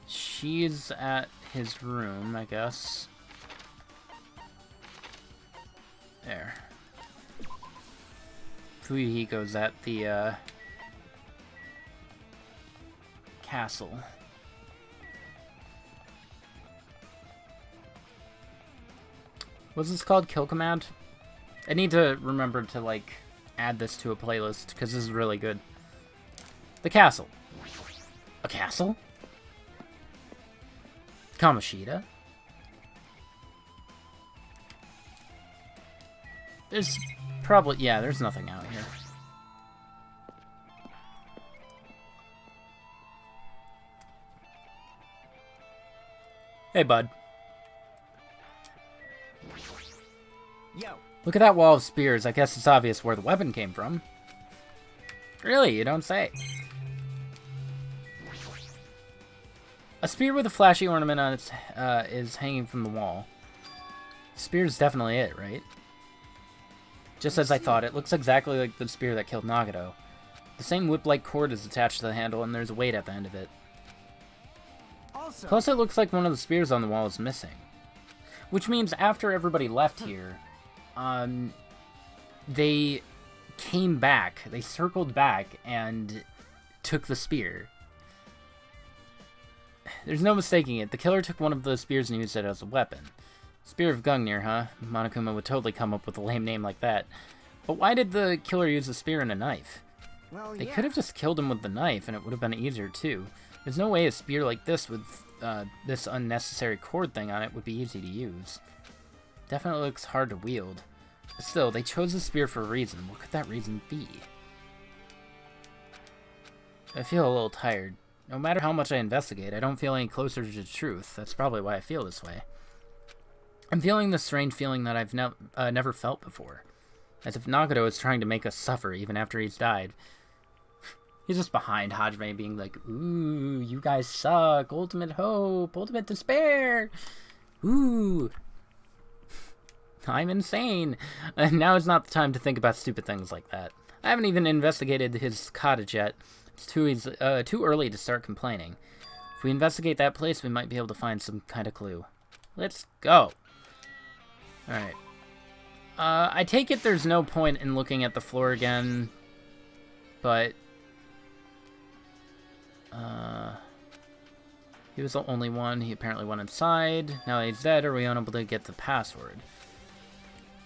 A: She's at his room, I guess. There. Fuyuhiko's at the, castle. What's this called? Kill Command? I need to remember to, like, add this to a playlist, because this is really good. The castle. A castle? Kamoshida? There's probably... yeah, there's nothing out here. Hey, bud.
D: Yo.
A: Look at that wall of spears. I guess it's obvious where the weapon came from. Really? You don't say. A spear with a flashy ornament on its is hanging from the wall. Spear's definitely it, right? Just as I thought, it looks exactly like the spear that killed Nagato. The same whip-like cord is attached to the handle, and there's a weight at the end of it. Plus, it looks like one of the spears on the wall is missing. Which means after everybody left here, they came back, they circled back, and took the spear. There's no mistaking it. The killer took one of the spears and used it as a weapon. Spear of Gungnir, huh? Monokuma would totally come up with a lame name like that. But why did the killer use a spear and a knife?
C: Well,
A: They
C: yeah.
A: could have just killed him with the knife, and it would have been easier, too. There's no way a spear like this with this unnecessary cord thing on it would be easy to use. Definitely looks hard to wield. But still, they chose the spear for a reason. What could that reason be? I feel a little tired. No matter how much I investigate, I don't feel any closer to the truth. That's probably why I feel this way. I'm feeling this strange feeling that I've never felt before. As if Nagato is trying to make us suffer even after he's died. He's just behind Hajime being like, ooh, you guys suck. Ultimate hope. Ultimate despair. Ooh. I'm insane. And now is not the time to think about stupid things like that. I haven't even investigated his cottage yet. It's too early to start complaining. If we investigate that place, we might be able to find some kind of clue. Let's go. Alright. I take it there's no point in looking at the floor again, but he was the only one. He apparently went inside. Now he's dead. Are we unable to get the password?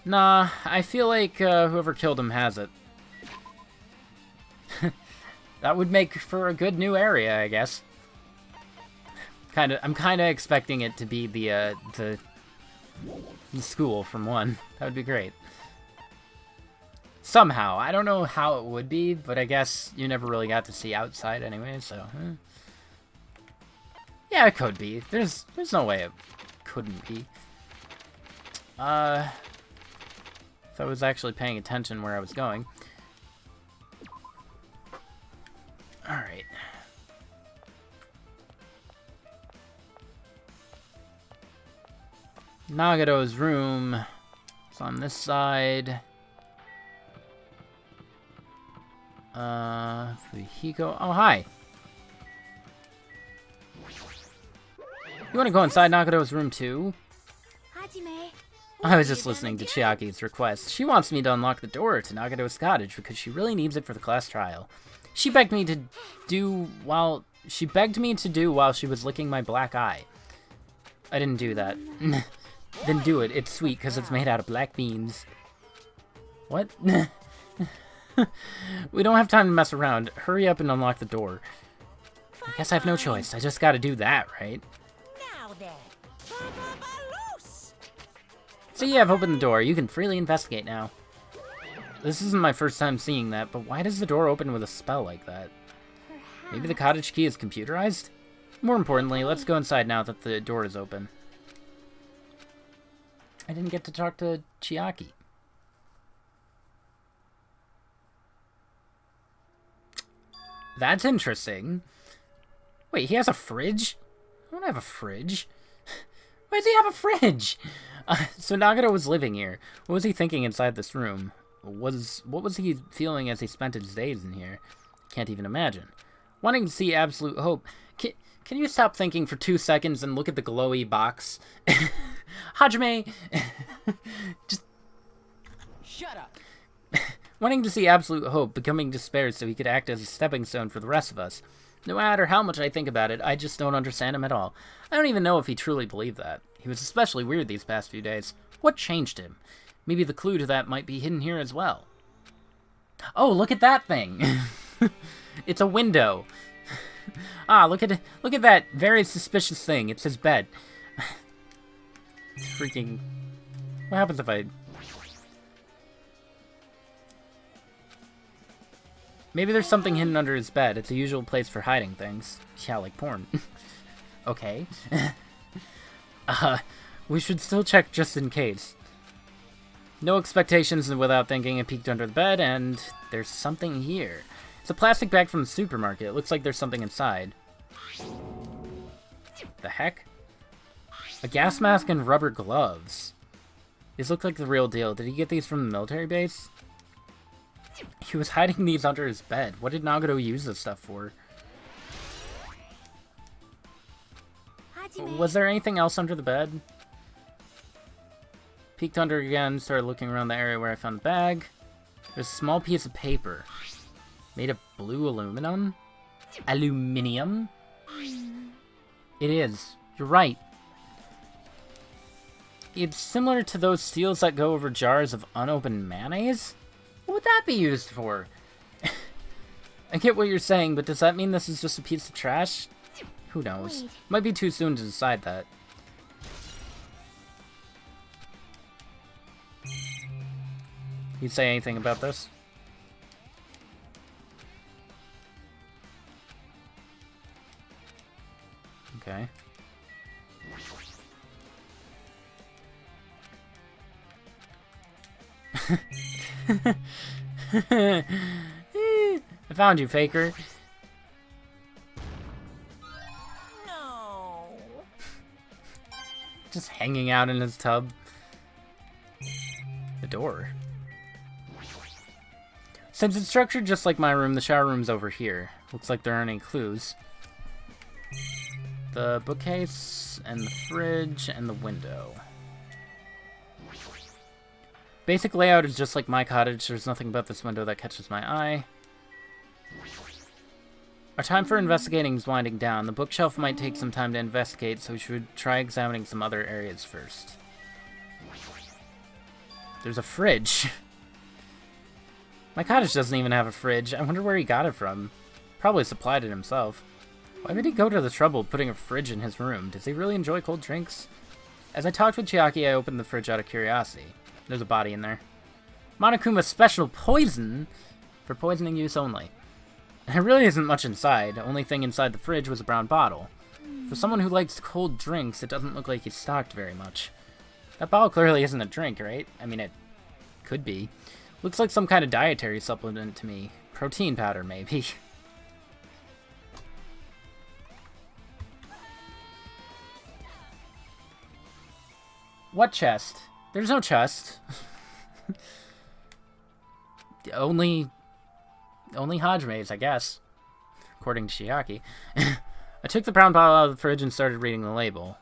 A: Nah, I feel like whoever killed him has it. That would make for a good new area, I guess. I'm kind of expecting it to be the school from 1. That would be great. Somehow. I don't know how it would be, but I guess you never really got to see outside anyway, so... Yeah, it could be. There's no way it couldn't be. If I was actually paying attention where I was going. Alright. Nagato's room is on this side. Fujihiko. Oh, hi. You want to go inside Nagato's room too?
B: Hajime.
A: I was just listening to Chiaki's request. She wants me to unlock the door to Nagato's cottage because she really needs it for the class trial. She begged me to do while she was licking my black eye. I didn't do that. Then do it. It's sweet because it's made out of black beans. What? We don't have time to mess around. Hurry up and unlock the door. I guess I have no choice. I just gotta do that, right?
C: Now then.
A: So you have opened the door. You can freely investigate now. This isn't my first time seeing that, but why does the door open with a spell like that? Maybe the cottage key is computerized? More importantly, let's go inside now that the door is open. I didn't get to talk to Chiaki. That's interesting. Wait, he has a fridge? I don't have a fridge. Why does he have a fridge? So Nagato was living here. What was he thinking inside this room? What was he feeling as he spent his days in here? Can't even imagine. Wanting to see absolute hope. Can you stop thinking for 2 seconds and look at the glowy box? Hajime! Just...
D: Shut up!
A: Wanting to see absolute hope, becoming despair so he could act as a stepping stone for the rest of us. No matter how much I think about it, I just don't understand him at all. I don't even know if he truly believed that. He was especially weird these past few days. What changed him? Maybe the clue to that might be hidden here as well. Oh, look at that thing! It's a window. Ah, look at that very suspicious thing. It's his bed. It's freaking... What happens if I... Maybe there's something hidden under his bed. It's a usual place for hiding things. Yeah, like porn. Okay. We should still check just in case. No expectations, and without thinking, I peeked under the bed, and there's something here. It's a plastic bag from the supermarket. It looks like there's something inside. The heck? A gas mask and rubber gloves. These look like the real deal. Did he get these from the military base? He was hiding these under his bed. What did Nagato use this stuff for? Was there anything else under the bed? Peeked under again, started looking around the area where I found the bag. There's a small piece of paper. Made of blue aluminum? Aluminium? It is. You're right. It's similar to those seals that go over jars of unopened mayonnaise? What would that be used for? I get what you're saying, but does that mean this is just a piece of trash? Who knows?
B: Wait.
A: Might be too soon to decide that. You say anything about this? Okay. I found you, Faker.
D: No.
A: Just hanging out in his tub. The door. Since it's structured just like my room, the shower room's over here. Looks like there aren't any clues. The bookcase, and the fridge, and the window. Basic layout is just like my cottage. There's nothing about this window that catches my eye. Our time for investigating is winding down. The bookshelf might take some time to investigate, so we should try examining some other areas first. There's a fridge. My cottage doesn't even have a fridge. I wonder where he got it from. Probably supplied it himself. Why would he go to the trouble of putting a fridge in his room? Does he really enjoy cold drinks? As I talked with Chiaki, I opened the fridge out of curiosity. There's a body in there. Monokuma's special poison for poisoning use only. There really isn't much inside. The only thing inside the fridge was a brown bottle. For someone who likes cold drinks, it doesn't look like he's stocked very much. That bottle clearly isn't a drink, right? I mean, it could be. Looks like some kind of dietary supplement to me. Protein powder, maybe. What chest? There's no chest. only Hajime's, I guess. According to Chiaki. I took the brown bottle out of the fridge and started reading the label.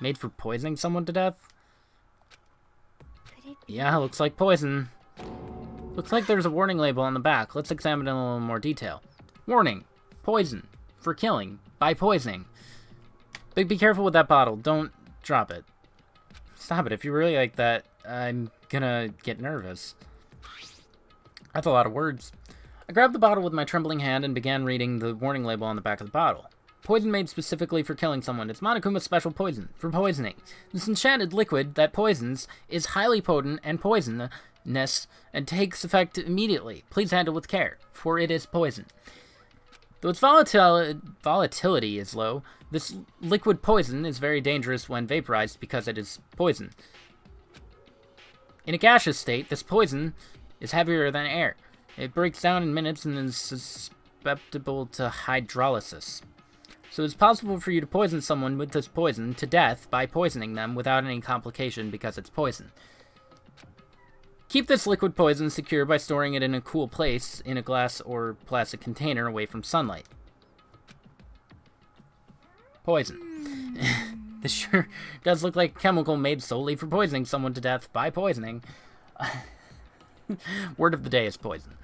A: Made for poisoning someone to death?
B: Could it be?
A: Yeah, looks like poison. Looks like there's a warning label on the back. Let's examine it in a little more detail. Warning. Poison. For killing. By poisoning. But be careful with that bottle. Don't drop it. Stop it. If you really like that, I'm gonna get nervous. That's a lot of words. I grabbed the bottle with my trembling hand and began reading the warning label on the back of the bottle. Poison made specifically for killing someone. It's Monokuma's special poison for poisoning. This enchanted liquid that poisons is highly potent and poisonous and takes effect immediately. Please handle with care, for it is poison. Though its volatility is low, this liquid poison is very dangerous when vaporized because it is poison. In a gaseous state, this poison is heavier than air. It breaks down in minutes and is susceptible to hydrolysis. So it's possible for you to poison someone with this poison to death by poisoning them without any complication because it's poison. Keep this liquid poison secure by storing it in a cool place in a glass or plastic container away from sunlight. Poison. This sure does look like a chemical made solely for poisoning someone to death by poisoning. Word of the day is poison.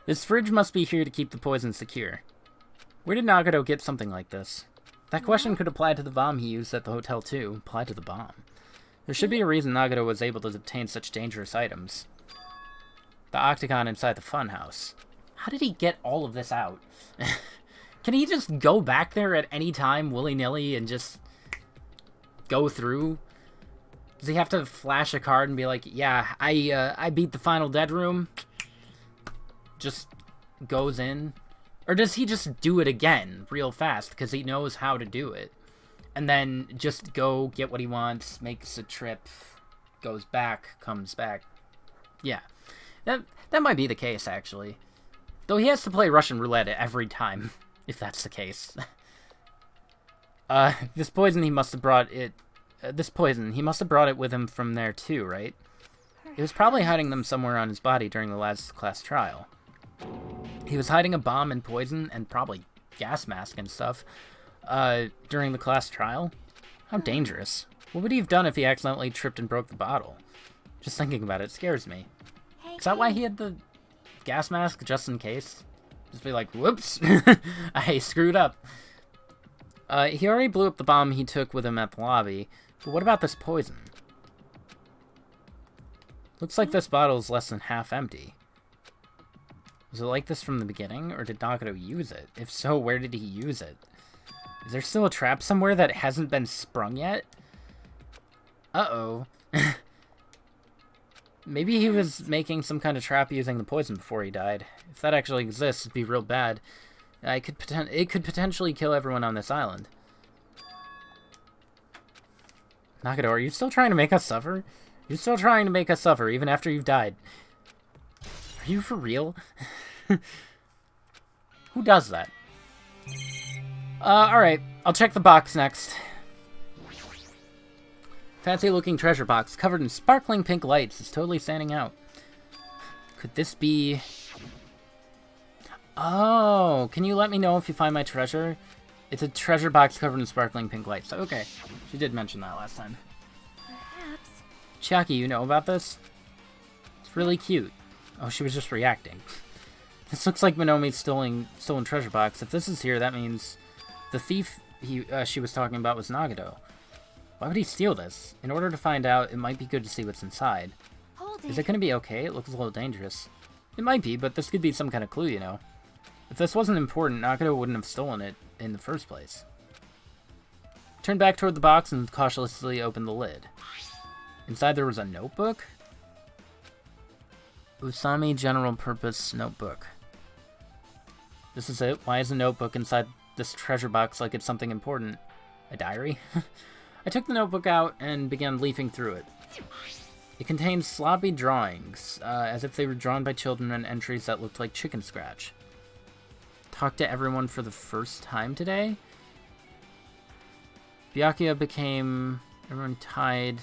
A: This fridge must be here to keep the poison secure. Where did Nagato get something like this? That question could apply to the bomb he used at the hotel too. Apply to the bomb. There should be a reason Nagato was able to obtain such dangerous items. The octagon inside the funhouse. How did he get all of this out? Can he just go back there at any time, willy-nilly, and just go through? Does he have to flash a card and be like, yeah, I beat the final dead room? Just goes in? Or does he just do it again real fast because he knows how to do it? And then just go get what he wants, makes a trip. goes back, comes back. Yeah. That might be the case, actually. Though he has to play Russian roulette every time, if that's the case. This poison, he must have brought it... he must have brought it with him from there too, right? He was probably hiding them somewhere on his body during the last class trial. He was hiding a bomb and poison, and probably gas mask and stuff, during the class trial? How dangerous. What would he have done if he accidentally tripped and broke the bottle? Just thinking about it scares me. Is that why he had the gas mask, just in case? Just be like, whoops, I screwed up. He already blew up the bomb he took with him at the lobby, but what about this poison? Looks like this bottle is less than half empty. Was it like this from the beginning, or did Nagato use it? If so, where did he use it? Is there still a trap somewhere that hasn't been sprung yet? Uh-oh. Maybe he was making some kind of trap using the poison before he died. If that actually exists, it'd be real bad. It could potentially kill everyone on this island. Nagato, are you still trying to make us suffer? You're still trying to make us suffer, even after you've died. Are you for real? Who does that? Alright. I'll check the box next. Fancy-looking treasure box covered in sparkling pink lights is totally standing out. Could this be... Oh, can you let me know if you find my treasure? It's a treasure box covered in sparkling pink lights. Okay, she did mention that last time.
B: Perhaps.
A: Chiaki, you know about this? It's really cute. Oh, she was just reacting. This looks like Monomi's stolen treasure box. If this is here, that means the thief she was talking about was Nagato. Why would he steal this? In order to find out, it might be good to see what's inside.
B: Hold it.
A: Is it going to be okay? It looks a little dangerous. It might be, but this could be some kind of clue, you know. If this wasn't important, Nagato wouldn't have stolen it in the first place. Turned back toward the box and cautiously opened the lid. Inside there was a notebook? Usami General Purpose Notebook. This is it? Why is a notebook inside this treasure box like it's something important? A diary? I took the notebook out and began leafing through it. It contains sloppy drawings, as if they were drawn by children, and entries that looked like chicken scratch. Talked to everyone for the first time today? Byakuya became... Everyone tied...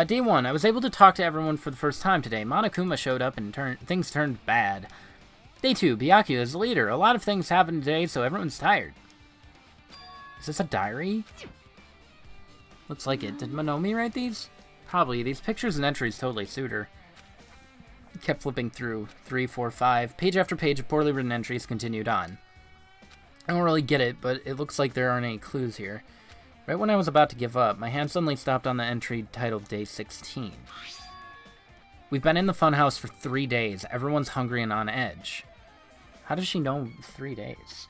A: Day 1. I was able to talk to everyone for the first time today. Monokuma showed up and things turned bad. Day 2. Byakuya is the leader. A lot of things happened today, so everyone's tired. Is this a diary? Looks like it. Did Monomi write these? Probably. These pictures and entries totally suit her. Kept flipping through. 3, 4, 5. Page after page of poorly written entries continued on. I don't really get it, but it looks like there aren't any clues here. Right when I was about to give up, my hand suddenly stopped on the entry titled Day 16. We've been in the funhouse for 3 days. Everyone's hungry and on edge. How does she know 3 days?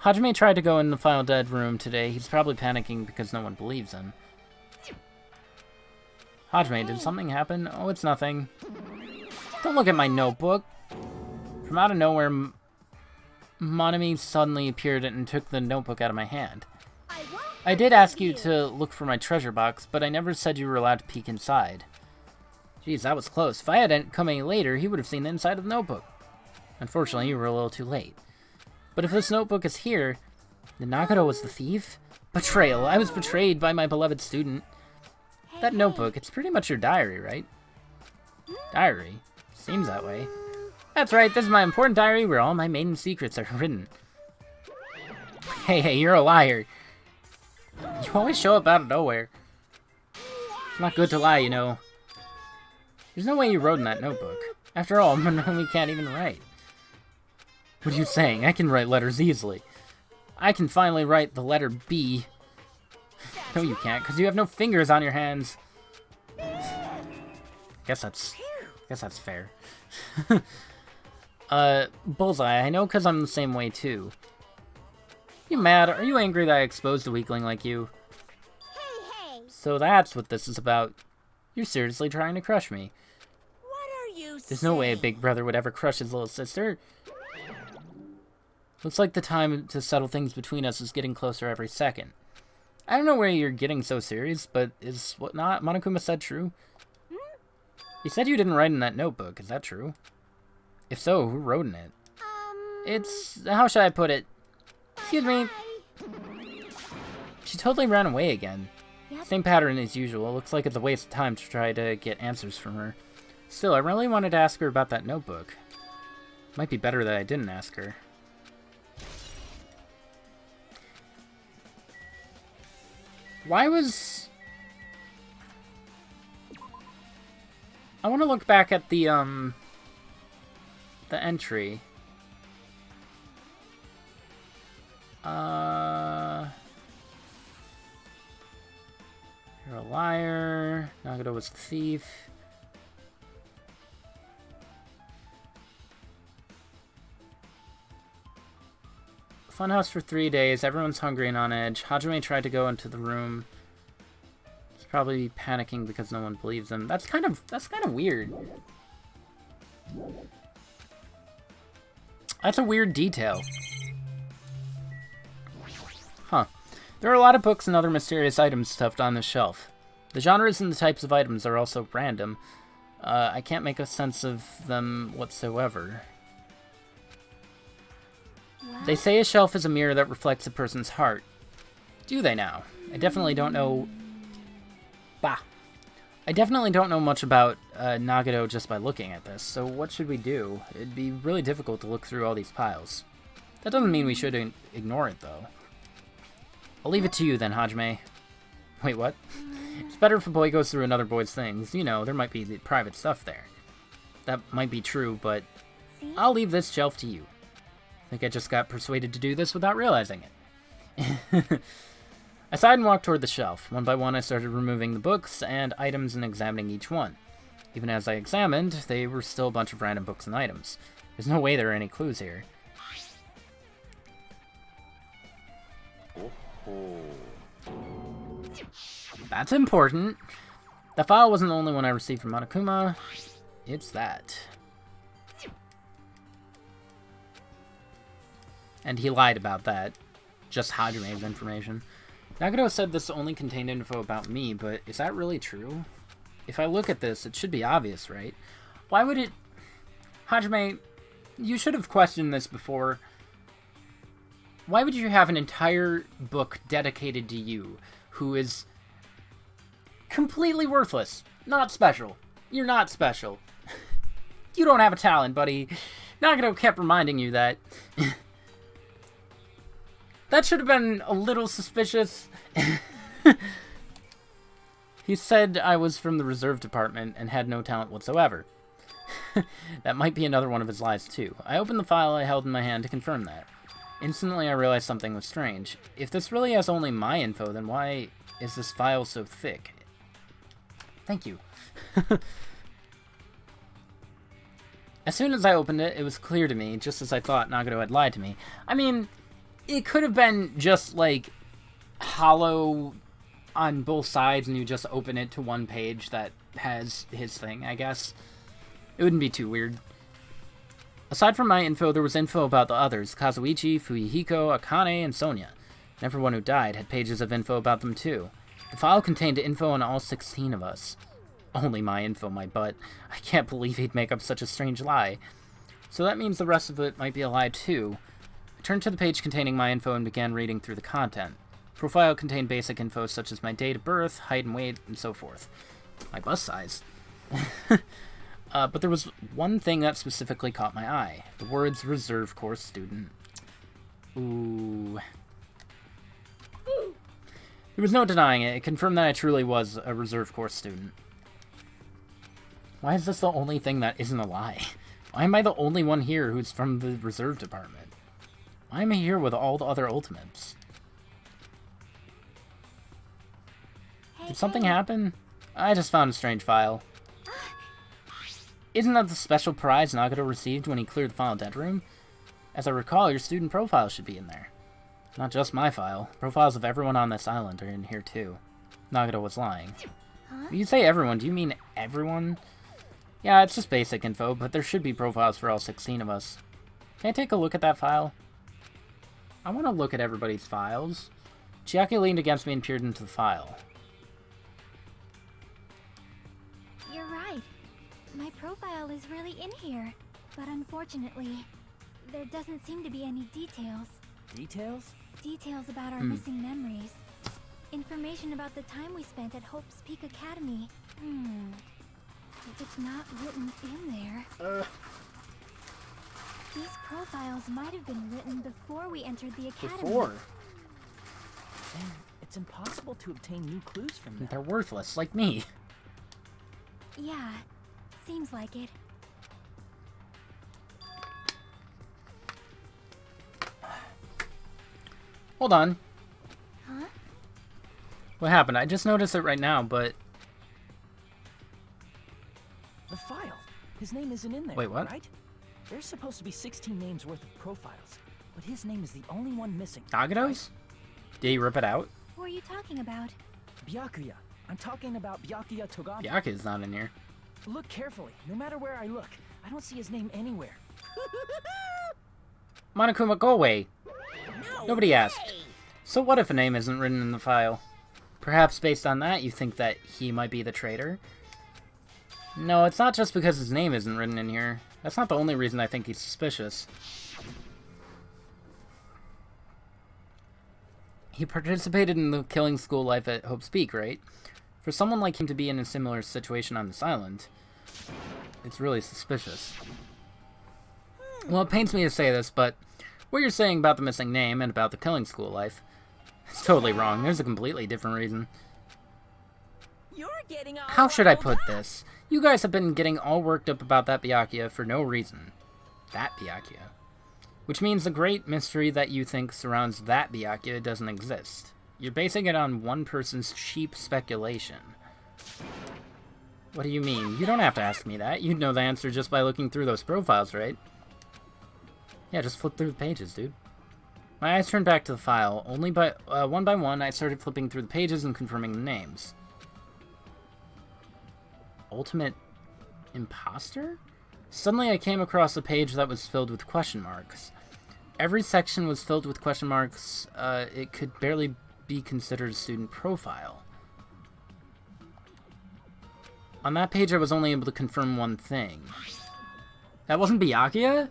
A: Hajime tried to go in the Final Dead room today. He's probably panicking because no one believes him. Hajime, did something happen? Oh, it's nothing. Don't look at my notebook. From out of nowhere, Monomi suddenly appeared and took the notebook out of my hand. I did ask you to look for my treasure box, but I never said you were allowed to peek inside. Jeez, that was close. If I hadn't come any later, he would have seen the inside of the notebook. Unfortunately, you were a little too late. But if this notebook is here, then Nagato was the thief? Betrayal. I was betrayed by my beloved student. That notebook, it's pretty much your diary, right? Diary? Seems that way. That's right, this is my important diary where all my maiden secrets are written. Hey, you're a liar. You always show up out of nowhere. It's not good to lie, you know. There's no way you wrote in that notebook. After all, Monomi can't even write. What are you saying? I can write letters easily. I can finally write the letter B. No, you can't, because you have no fingers on your hands. Guess that's fair. Bullseye, I know because I'm the same way too. You mad? Are you angry that I exposed a weakling like you?
B: Hey!
A: So that's what this is about. You're seriously trying to crush me.
B: What are you
A: There's no way a big brother would ever crush his little sister. Looks like the time to settle things between us is getting closer every second. I don't know where you're getting so serious, but is what not Monokuma said true? You said you didn't write in that notebook. Is that true? If so, who wrote in it? It's... how should I put it? Excuse me. She totally ran away again.
B: Yep.
A: Same pattern as usual. Looks like it's a waste of time to try to get answers from her. Still, I really wanted to ask her about that notebook. Might be better that I didn't ask her. Why was... I want to look back at the entry. You're a liar. Nagito was the thief. Funhouse for 3 days. Everyone's hungry and on edge. Hajime tried to go into the room. He's probably panicking because no one believes him. That's kind of weird. That's a weird detail. Huh. There are a lot of books and other mysterious items stuffed on this shelf. The genres and the types of items are also random. I can't make a sense of them whatsoever. They say a shelf is a mirror that reflects a person's heart. Do they now? I definitely don't know... Bah. I definitely don't know much about Nagito just by looking at this, so what should we do? It'd be really difficult to look through all these piles. That doesn't mean we shouldn't ignore it, though. I'll leave it to you then, Hajime. Wait, what? It's better if a boy goes through another boy's things. You know, there might be private stuff there. That might be true, but I'll leave this shelf to you. I think I just got persuaded to do this without realizing it. I sighed and walked toward the shelf. One by one, I started removing the books and items and examining each one. Even as I examined, they were still a bunch of random books and items. There's no way there are any clues here. That's important. The file wasn't the only one I received from Monokuma. It's that. And he lied about that. Just Hajime's information. Nagito said this only contained info about me, but is that really true? If I look at this, it should be obvious, right? Why would it... Hajime, you should have questioned this before. Why would you have an entire book dedicated to you, who is completely worthless? Not special. You're not special. You don't have a talent, buddy. Nagito kept reminding you that. That should have been a little suspicious. He said I was from the reserve department and had no talent whatsoever. That might be another one of his lies, too. I opened the file I held in my hand to confirm that. Instantly, I realized something was strange. If this really has only my info, then why is this file so thick? Thank you. As soon as I opened it, it was clear to me, just as I thought Nagito had lied to me. I mean, it could have been just, like, hollow on both sides, and you just open it to one page that has his thing, I guess. It wouldn't be too weird. Aside from my info, there was info about the others, Kazuichi, Fuyuhiko, Akane, and Sonia. And everyone who died had pages of info about them too. The file contained info on all 16 of us. Only my info, my butt. I can't believe he'd make up such a strange lie. So that means the rest of it might be a lie too. I turned to the page containing my info and began reading through the content. The profile contained basic info such as my date of birth, height and weight, and so forth. My bust size. But there was one thing that specifically caught my eye. The words reserve course student. Ooh. There was no denying it. It confirmed that I truly was a reserve course student. Why is this the only thing that isn't a lie? Why am I the only one here who's from the reserve department? Why am I here with all the other ultimates? Did something happen? I just found a strange file. Isn't that the special prize Nagito received when he cleared the final dead room? As I recall, your student profile should be in there. Not just my file. Profiles of everyone on this island are in here too. Nagito was lying. When you say everyone, do you mean everyone? Yeah, it's just basic info, but there should be profiles for all 16 of us. Can I take a look at that file? I want to look at everybody's files. Chiaki leaned against me and peered into the file.
B: You're right. My profile is really in here. But unfortunately, there doesn't seem to be any details.
D: Details?
B: Details about our missing memories. Information about the time we spent at Hope's Peak Academy. If it's not written in there... These profiles might have been written before we entered the academy.
A: Before?
D: Then it's impossible to obtain new clues from them.
A: They're worthless, like me.
B: Yeah, seems like it.
A: Hold on.
B: Huh?
A: What happened? I just noticed it right now, but...
D: The file. His name isn't in there.
A: Wait, what?
D: Right? There's supposed to be 16 names worth of profiles, but his name is the only one missing.
A: Nagatos? Did he rip it out?
B: Who are you talking about?
D: Byakuya. I'm talking about Byakuya Togami.
A: Byakuya's not in here.
D: Look carefully. No matter where I look, I don't see his name anywhere.
A: Monokuma, go away.
C: No
A: Nobody asked.
C: way.
A: So what if a name isn't written in the file? Perhaps based on that, you think that he might be the traitor? No, it's not just because his name isn't written in here. That's not the only reason I think he's suspicious. He participated in the killing school life at Hope's Peak, right? For someone like him to be in a similar situation on this island, it's really suspicious. Well, it pains me to say this, but what you're saying about the missing name and about the killing school life, it's totally wrong. There's a completely different reason.
C: You're getting all
A: How should I
C: riled
A: put
C: up.
A: this? You guys have been getting all worked up about that Byakuya for no reason. That Byakuya. Which means the great mystery that you think surrounds that Byakuya doesn't exist. You're basing it on one person's cheap speculation. What do you mean? You don't have to ask me that. You'd know the answer just by looking through those profiles, right? Yeah, just flip through the pages, dude. My eyes turned back to the file. Only by one, I started flipping through the pages and confirming the names. Ultimate imposter? Suddenly I came across a page that was filled with question marks. Every section was filled with question marks. It could barely be considered a student profile. On that page I was only able to confirm one thing. That wasn't Byakuya?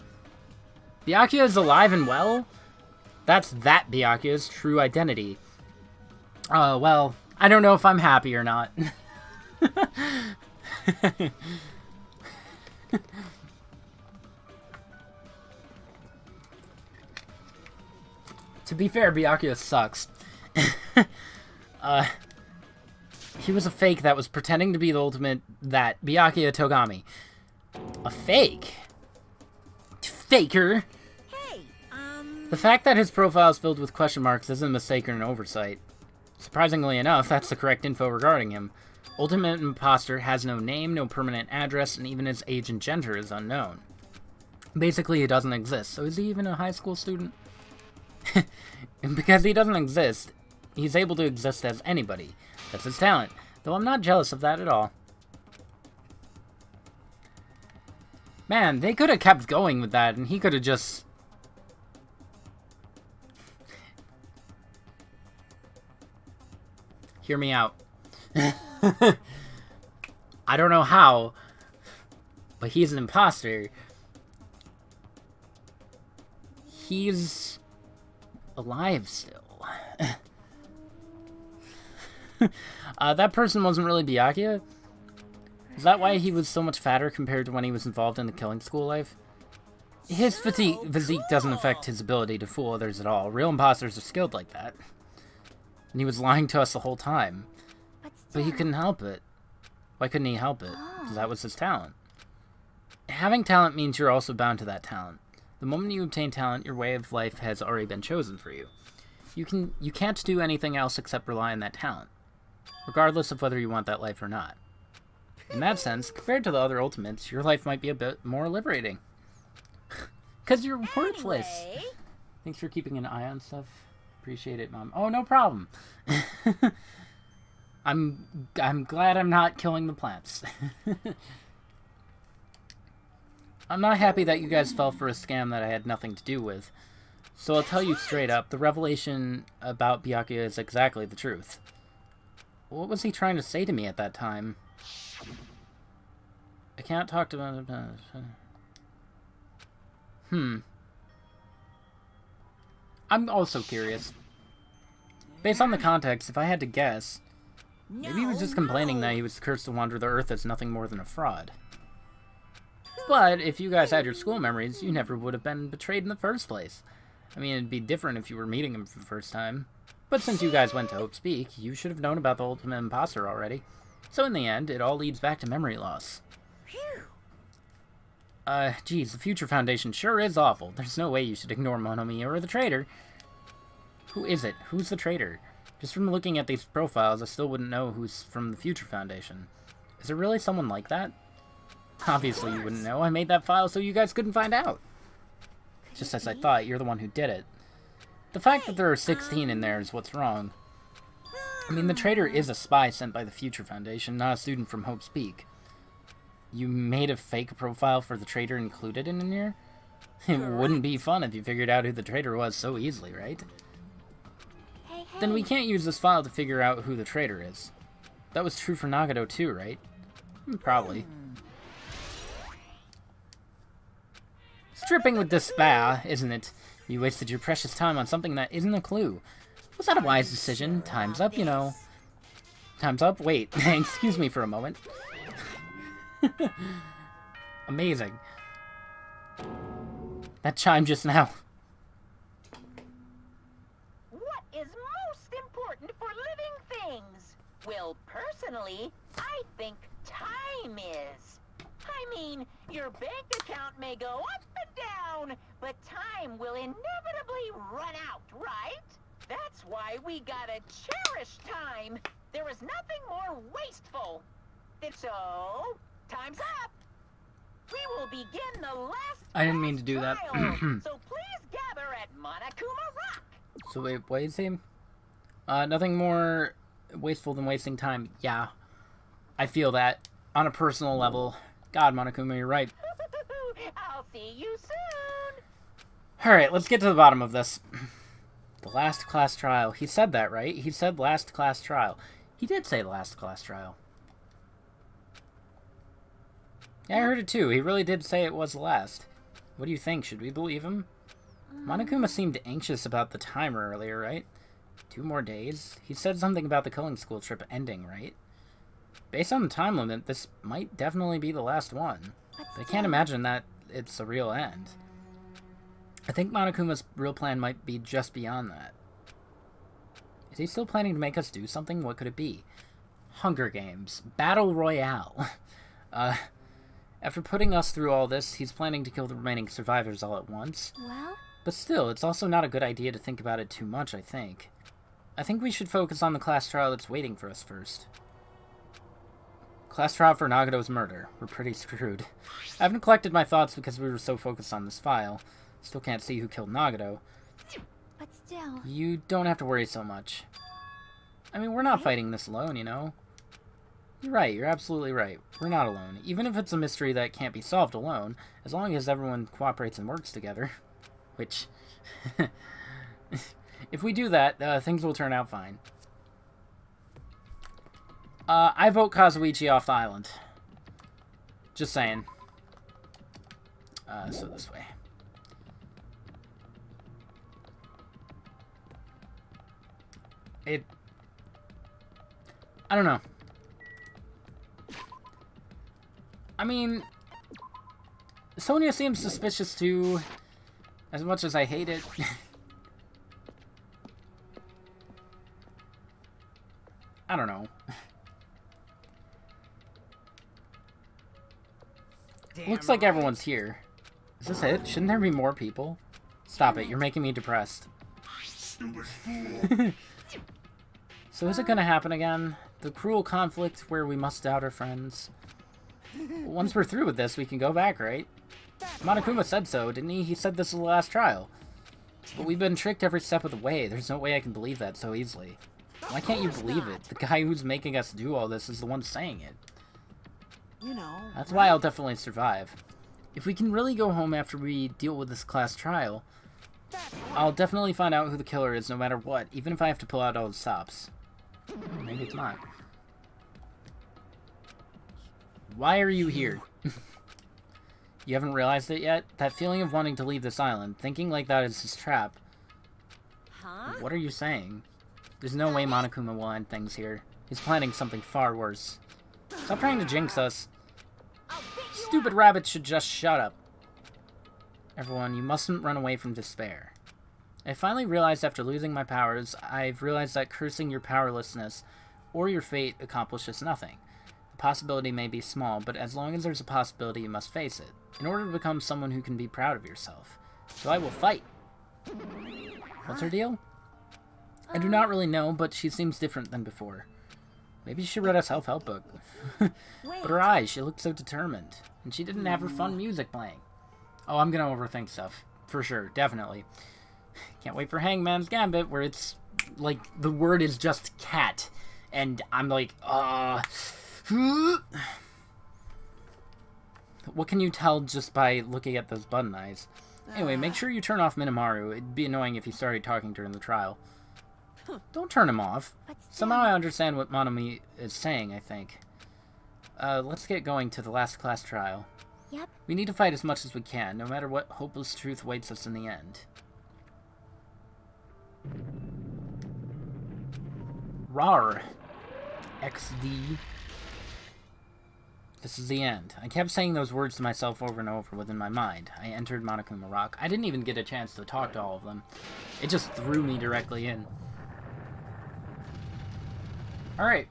A: Byakuya is alive and well? That's that Byakuya's true identity. Well, I don't know if I'm happy or not. To be fair, Byakuya sucks. He was a fake that was pretending to be the ultimate that Byakuya Togami. A fake? Faker!
C: Hey,
A: The fact that his profile is filled with question marks isn't a mistake or an oversight. Surprisingly enough, that's the correct info regarding him. Ultimate Imposter has no name, no permanent address, and even his age and gender is unknown. Basically, he doesn't exist, so is he even a high school student? And because he doesn't exist, he's able to exist as anybody. That's his talent, though I'm not jealous of that at all. Man, they could have kept going with that, and he could have just... Hear me out. I don't know how, but he's an imposter. He's alive still. That person wasn't really Byakuya? Is that why he was so much fatter compared to when he was involved in the killing school life? His physique doesn't affect his ability to fool others at all. Real imposters are skilled like that. And he was lying to us the whole time. But he couldn't help it. Why couldn't he help it? Because that was his talent. Having talent means you're also bound to that talent. The moment you obtain talent, your way of life has already been chosen for you. You can't do anything else except rely on that talent, regardless of whether you want that life or not. In that sense, compared to the other ultimates, your life might be a bit more liberating. Because you're worthless.
C: Anyway.
A: Thanks for keeping an eye on stuff. Appreciate it, Mom. Oh, no problem. I'm glad I'm not killing the plants. I'm not happy that you guys fell for a scam that I had nothing to do with. So I'll tell you straight up, the revelation about Byakuya is exactly the truth. What was he trying to say to me at that time? I can't talk to... I'm also curious. Based on the context, if I had to guess, maybe he was just complaining that he was cursed to wander the earth as nothing more than a fraud. But if you guys had your school memories, you never would have been betrayed in the first place. I mean, it'd be different if you were meeting him for the first time. But since you guys went to Hope's Peak, you should have known about the ultimate imposter already. So in the end, it all leads back to memory loss. Geez, the Future Foundation sure is awful. There's no way you should ignore Monomiya or the traitor. Who is it? Who's the traitor? Just from looking at these profiles, I still wouldn't know who's from the Future Foundation. Is there really someone like that? Obviously you wouldn't know. I made that file so you guys couldn't find out. Just as I thought, you're the one who did it. The fact that there are 16 in there is what's wrong. I mean, the traitor is a spy sent by the Future Foundation, not a student from Hope's Peak. You made a fake profile for the traitor included in here? It wouldn't be fun if you figured out who the traitor was so easily, right?
B: Hey, hey.
A: Then we can't use this file to figure out who the traitor is. That was true for Nagato too, right? Probably. Stripping with despair, isn't it? You wasted your precious time on something that isn't a clue. Was that a wise decision? Time's up, you know. Time's up? Wait, excuse me for a moment. Amazing. That chime just now.
C: What is most important for living things? Well, personally, I think time is. I mean, your bank account may go up and down, but time will inevitably run out, right? That's why we gotta cherish time. There is nothing more wasteful. So, time's up. We will begin the last
A: I didn't mean to do that.
C: trial. So please gather at Monokuma Rock.
A: So wait, what is he? Nothing more wasteful than wasting time. Yeah. I feel that. On a personal level. God, Monokuma, you're right.
C: I'll see you soon.
A: Alright, let's get to the bottom of this. The last class trial. He said that, right? He said last class trial. He did say last class trial. Yeah, I heard it too. He really did say it was the last. What do you think? Should we believe him? Monokuma seemed anxious about the timer earlier, right? 2 more days? He said something about the killing school trip ending, right? Based on the time limit, this might definitely be the last one. But I can't imagine that it's a real end. I think Monokuma's real plan might be just beyond that. Is he still planning to make us do something? What could it be? Hunger Games. Battle Royale. After putting us through all this, he's planning to kill the remaining survivors all at once.
B: Well?
A: But still, it's also not a good idea to think about it too much, I think. I think we should focus on the class trial that's waiting for us first. Class trial for Nagato's murder. We're pretty screwed. I haven't collected my thoughts because we were so focused on this file. Still can't see who killed Nagato.
B: But still...
A: You don't have to worry so much. I mean, we're not fighting this alone, you know? You're right, you're absolutely right. We're not alone. Even if it's a mystery that can't be solved alone, as long as everyone cooperates and works together. Which... if we do that, things will turn out fine. I vote Kazuichi off the island. Just saying. So this way. I don't know. I mean, Sonia seems suspicious too, as much as I hate it. I don't know. Looks like everyone's here. Is this it? Shouldn't there be more people? Stop it, you're making me depressed. So is it gonna happen again? The cruel conflict where we must doubt our friends? Once we're through with this, we can go back, right? Monokuma said so, didn't he? He said this is the last trial. But we've been tricked every step of the way. There's no way I can believe that so easily. Why can't you believe it? The guy who's making us do all this is the one saying it.
C: You know.
A: That's why I'll definitely survive. If we can really go home after we deal with this class trial, I'll definitely find out who the killer is no matter what, even if I have to pull out all the stops. Maybe it's not. Why are you here? You haven't realized it yet? That feeling of wanting to leave this island, thinking like that is his trap.
E: Huh?
A: What are you saying? There's no way Monokuma will end things here. He's planning something far worse. Stop trying to jinx us. Stupid rabbits should just shut up. Everyone, you mustn't run away from despair. I finally realized after losing my powers, I've realized that cursing your powerlessness or your fate accomplishes nothing. The possibility may be small, but as long as there's a possibility, you must face it, in order to become someone who can be proud of yourself. So I will fight. What's her deal? I do not really know, but she seems different than before. Maybe she read a self-help book. But her eyes, she looked so determined. And she didn't have her fun music playing. Oh, I'm gonna overthink stuff. For sure, definitely. Can't wait for Hangman's Gambit, where it's, like, the word is just cat. And I'm like, What can you tell just by looking at those button eyes? Anyway, make sure you turn off Minomaru. It'd be annoying if he started talking during the trial. Don't turn him off. Somehow I understand what Monomi is saying, I think. Let's get going to the last class trial.
B: Yep.
A: We need to fight as much as we can, no matter what hopeless truth waits us in the end. Rar. XD. This is the end. I kept saying those words to myself over and over within my mind. I entered Monokuma Rock. I didn't even get a chance to talk to all of them. It just threw me directly in. Alright.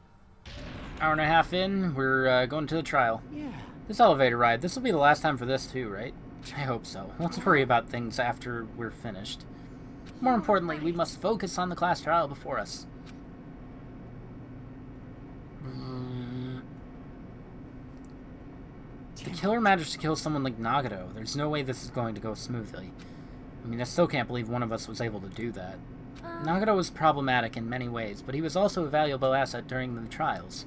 A: Hour and a half in, we're going to the trial.
D: Yeah.
A: This elevator ride, this will be the last time for this too, right? I hope so. Let's worry about things after we're finished. More importantly, we must focus on the class trial before us. The killer managed to kill someone like Nagato. There's no way this is going to go smoothly. I mean, I still can't believe one of us was able to do that. Nagato was problematic in many ways, but he was also a valuable asset during the trials.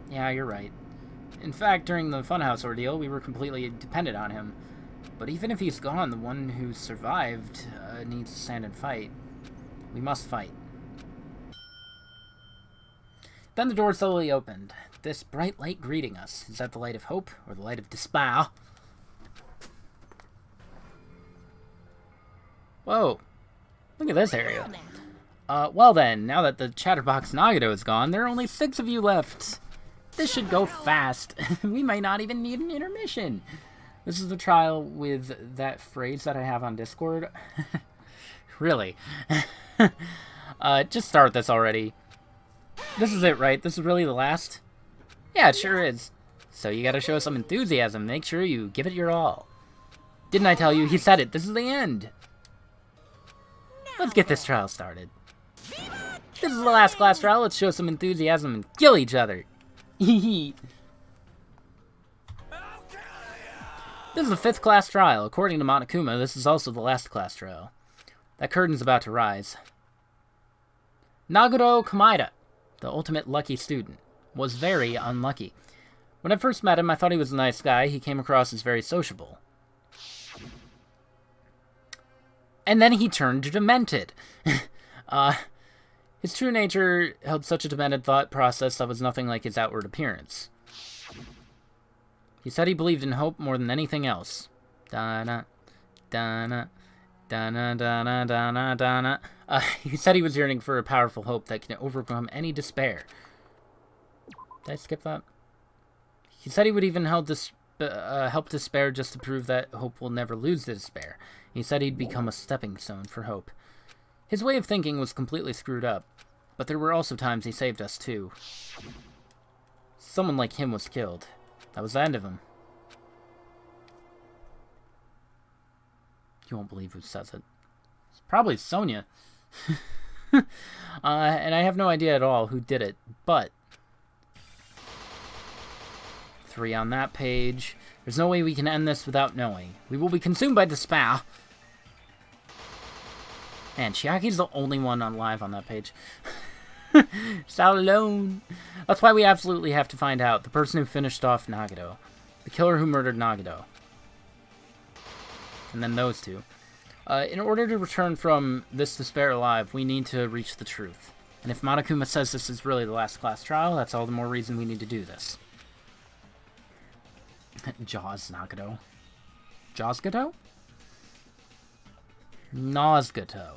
A: Yeah, you're right. In fact, during the Funhouse ordeal, we were completely dependent on him. But even if he's gone, the one who survived needs to stand and fight. We must fight. Then the door slowly opened. This bright light greeting us. Is that the light of hope or the light of despair? Whoa. Look at this area. Well then, now that the Chatterbox Nagato is gone, there are only 6 of you left. This should go fast. We might not even need an intermission. This is the trial with that phrase that I have on Discord. Really. Just start this already. This is it, right? This is really the last? Yeah, it sure is. So you gotta show some enthusiasm. Make sure you give it your all. Didn't I tell you? He said it. This is the end. Let's get this trial started. This is the last class trial. Let's show some enthusiasm and kill each other. This is the 5th class trial. According to Monokuma, this is also the last class trial. That curtain's about to rise. Nagoro Kamaida, the ultimate lucky student, was very unlucky. When I first met him, I thought he was a nice guy. He came across as very sociable. And then he turned demented. His true nature held such a demented thought process that was nothing like his outward appearance. He said he believed in hope more than anything else. Dana, dana, dana, dana, dana, dana. He said he was yearning for a powerful hope that can overcome any despair. Did I skip that? He said he would even help despair just to prove that hope will never lose the despair. He said he'd become a stepping stone for hope. His way of thinking was completely screwed up, but there were also times he saved us too. Someone like him was killed. That was the end of him. You won't believe who says it. It's probably Sonia. And I have no idea at all who did it, but 3 on that page. There's no way we can end this without knowing. We will be consumed by despair. Man, Chiaki's the only one on live on that page. Just out alone. That's why we absolutely have to find out. The person who finished off Nagato. The killer who murdered Nagato. And then those two. In order to return from this despair alive, we need to reach the truth. And if Monokuma says this is really the last class trial, that's all the more reason we need to do this. Jaws Nagato. Jawsgato? Nosgato.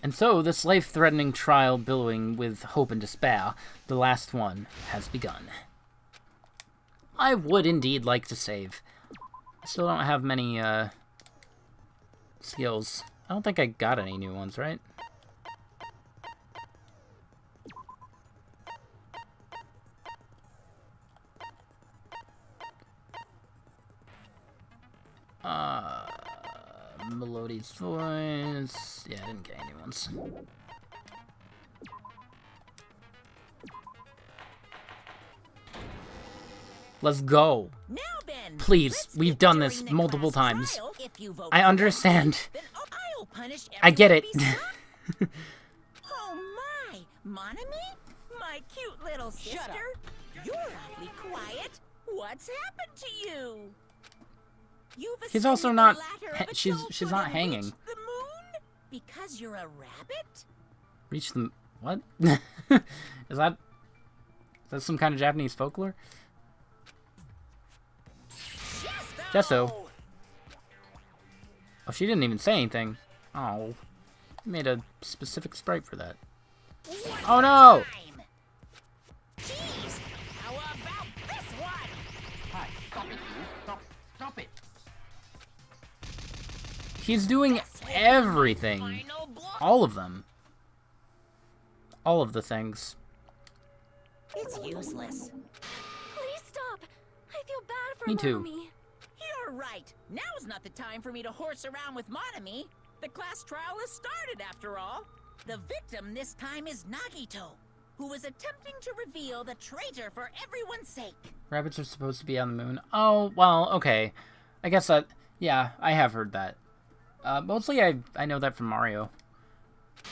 A: And so, this life-threatening trial billowing with hope and despair, the last one, has begun. I would indeed like to save. I still don't have many, skills. I don't think I got any new ones, right? Melody's voice. Yeah, I didn't get any ones. Let's go.
C: Now then,
A: Please, we've done this
C: during the
A: multiple
C: class
A: times.
C: trial. If you vote
A: I understand.
C: then I'll punish
A: I get it.
C: everyone beside- Oh my, Monami? My cute little sister?
D: Shut up.
C: You're awfully quiet. What's happened to you? You've
A: She's also
C: ascended
A: not
C: the ladder
A: ha-
C: of
A: she's
C: adulthood
A: not
C: and
A: hanging.
C: reached the moon? Because you're a rabbit?
A: Reach the... What? Is that some kind of Japanese folklore? Gesto. Oh, she didn't even say anything. Oh. I made a specific sprite for that. Oh no!
C: Time. Jeez, how about this one?
F: Hi, stop it, you. Stop it.
A: He's doing everything.
C: Final blow.
A: All of them. All of the things.
C: It's useless.
B: Please stop. I feel bad for
A: Me too.
B: Mommy.
C: You're right. Now's not the time for me to horse around with Monami. The class trial has started, after all. The victim this time is Nagito, who is attempting to reveal the traitor for everyone's sake.
A: Rabbits are supposed to be on the moon. Oh, well, okay. I guess that... Yeah, I have heard that. Mostly I know that from Mario.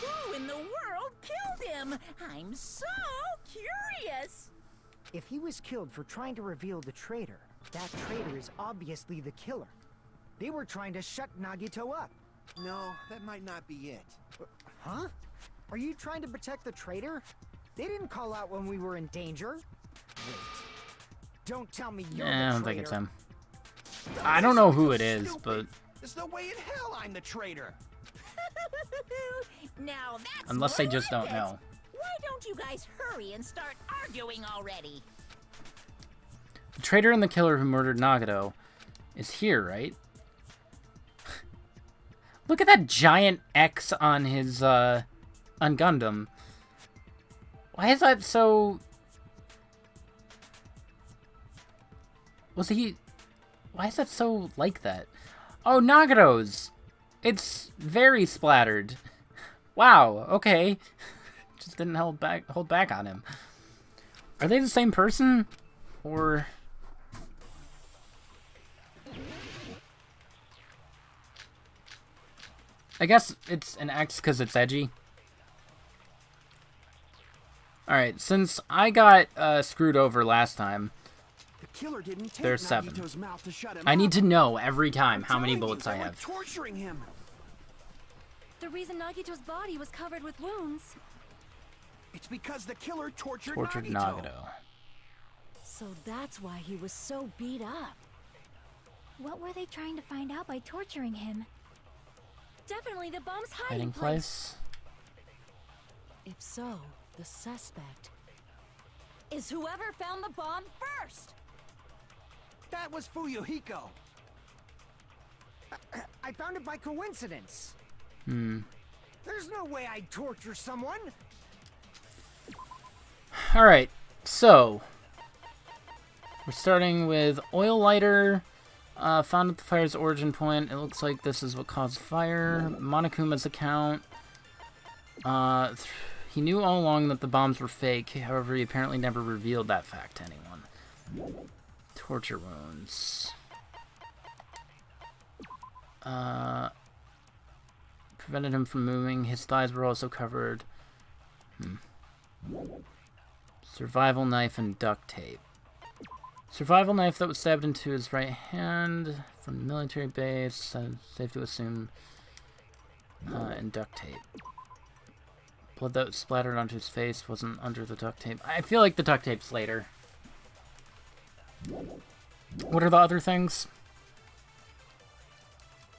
C: Who in the world killed him? I'm so curious.
G: If he was killed for trying to reveal the traitor, that traitor is obviously the killer. They were trying to shut Nagito up.
F: No, that might not be it.
G: Huh? Are you trying to protect the traitor? They didn't call out when we were in danger. Wait. Don't tell me you're
A: I
G: the
A: don't think it's
G: traitor.
A: him. I don't know who it is, but...
F: There's no way in hell I'm the traitor.
C: Now that's
A: Unless
C: more
A: they just
C: like
A: don't
C: it.
A: know.
C: Why don't you guys hurry and start arguing already?
A: The traitor and the killer who murdered Nagato is here, right? Look at that giant X on his, on Gundam. Why is that so... Was he... Why is that so like that? Oh, Nagato's! It's very splattered. Wow, okay. Just didn't hold back on him. Are they the same person? Or... I guess it's an X because it's edgy. Alright, since I got screwed over last time,
F: The killer didn't take
A: There's 7.
F: Nagito's mouth to shut him
A: I need
F: up.
A: to know every time how many
F: Telling you,
A: bullets I
F: they were
A: have.
F: torturing him.
B: The reason Nagito's body was covered with wounds.
F: It's because the killer tortured
A: Tortured
F: Nagito.
A: Nagato.
E: So that's why he was so beat up.
B: What were they trying to find out by torturing him? Definitely the bomb's hiding
A: Hiding
B: place.
A: place?
E: If so, the suspect is whoever found the bomb first.
F: That was Fuyuhiko.
G: I found it by coincidence.
A: Hmm.
G: There's no way I'd torture someone.
A: Alright, so... We're starting with oil lighter. Found at the fire's origin point. It looks like this is what caused fire. Monokuma's account. He knew all along that the bombs were fake. However, he apparently never revealed that fact to anyone. Torture wounds. Prevented him from moving. His thighs were also covered. Survival knife and duct tape. Survival knife that was stabbed into his right hand. from the military base. Safe to assume. And duct tape. Blood that was splattered onto his face wasn't under the duct tape. I feel like the duct tape's later. What are the other things?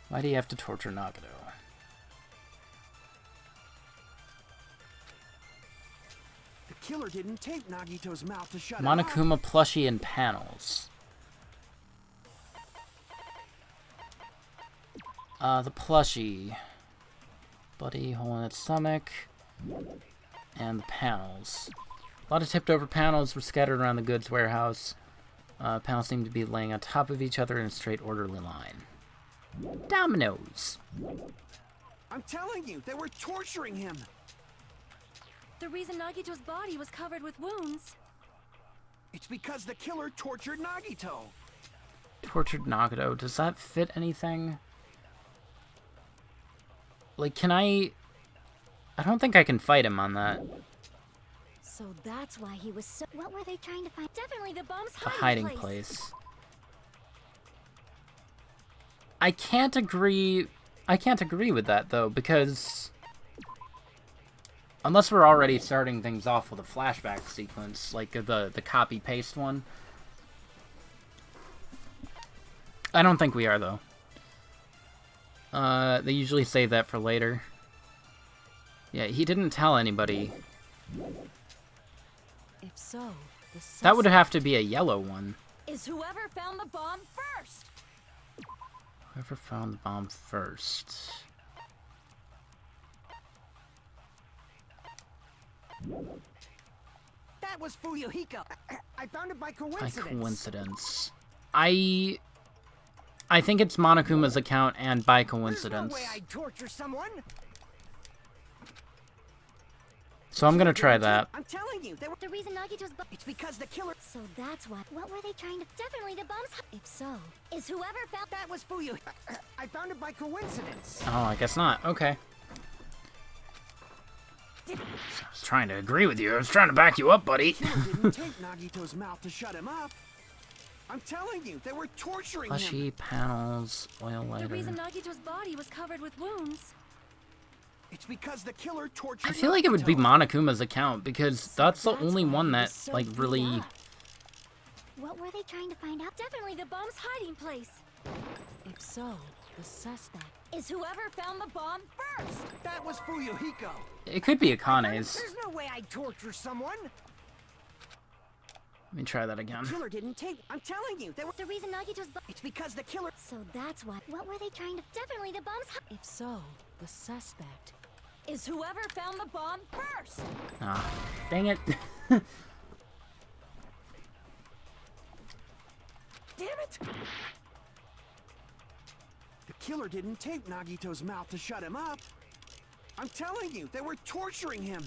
A: Why do you have to torture Nagato?
F: The killer didn't tape Nagito's mouth to shut him up.
A: Monokuma plushie and panels. The plushie. Bloody hole in its stomach. And the panels. A lot of tipped over panels were scattered around the goods warehouse. Panels seemed to be laying on top of each other in a straight orderly line. Dominoes.
F: I'm telling you, they were torturing him.
E: The reason Nagito's body was covered with wounds.
F: It's because the killer tortured Nagito.
A: Tortured Nagato. Does that fit anything? Like, can I don't think I can fight him on that.
B: So that's why he was so... What were they trying to find?
E: Definitely the bomb's
A: The hiding place. I can't agree with that, though, because... Unless we're already starting things off with a flashback sequence, like the copy-paste one. I don't think we are, though. They usually save that for later. Yeah, he didn't tell anybody.
E: If so,
A: That would have to be a yellow one.
E: is whoever found the bomb first.
A: Whoever found the bomb first.
G: That was Fuyuhiko. I found it by
A: By
G: coincidence.
A: coincidence. I think it's Monokuma's account and by coincidence.
G: There's no way I'd torture someone.
A: So I'm gonna try that.
F: I'm telling you, they were...
B: The reason Nagito's...
F: It's because the killer...
B: So that's why... What were they trying to... Definitely the bomb's... If so, is whoever found...
G: That was Fuyu. I found it by coincidence.
A: Oh, I guess not. Okay. I was trying to agree with you. I was trying to back you up, buddy.
F: The killer didn't tape Nagito's mouth to shut him up. I'm telling you, they were torturing him.
A: Plushy, panels, oil
E: The
A: lighter.
E: reason Nagito's body was covered with wounds.
F: It's because the killer tortured
A: I feel like it would be
F: Nagito.
A: Monokuma's account because that's the only
E: why
A: one
E: he
A: that,
E: was so
A: like, really...
E: beat up.
B: What were they trying to find out?
E: Definitely the bomb's hiding place. If so, the suspect is whoever found the bomb first.
F: That was Fuyuhiko.
A: It could be Akane's.
G: There's no way I'd torture someone.
A: Let me try that again.
F: The killer didn't tape... I'm telling you, they were...
B: The reason Nagito's...
F: It's because the killer...
B: So that's why... What were they trying to... Definitely the bomb's...
E: If so, the suspect is whoever found the bomb first.
A: Ah, dang it.
F: Damn it! The killer didn't tape Nagito's mouth to shut him up. I'm telling you, they were torturing him.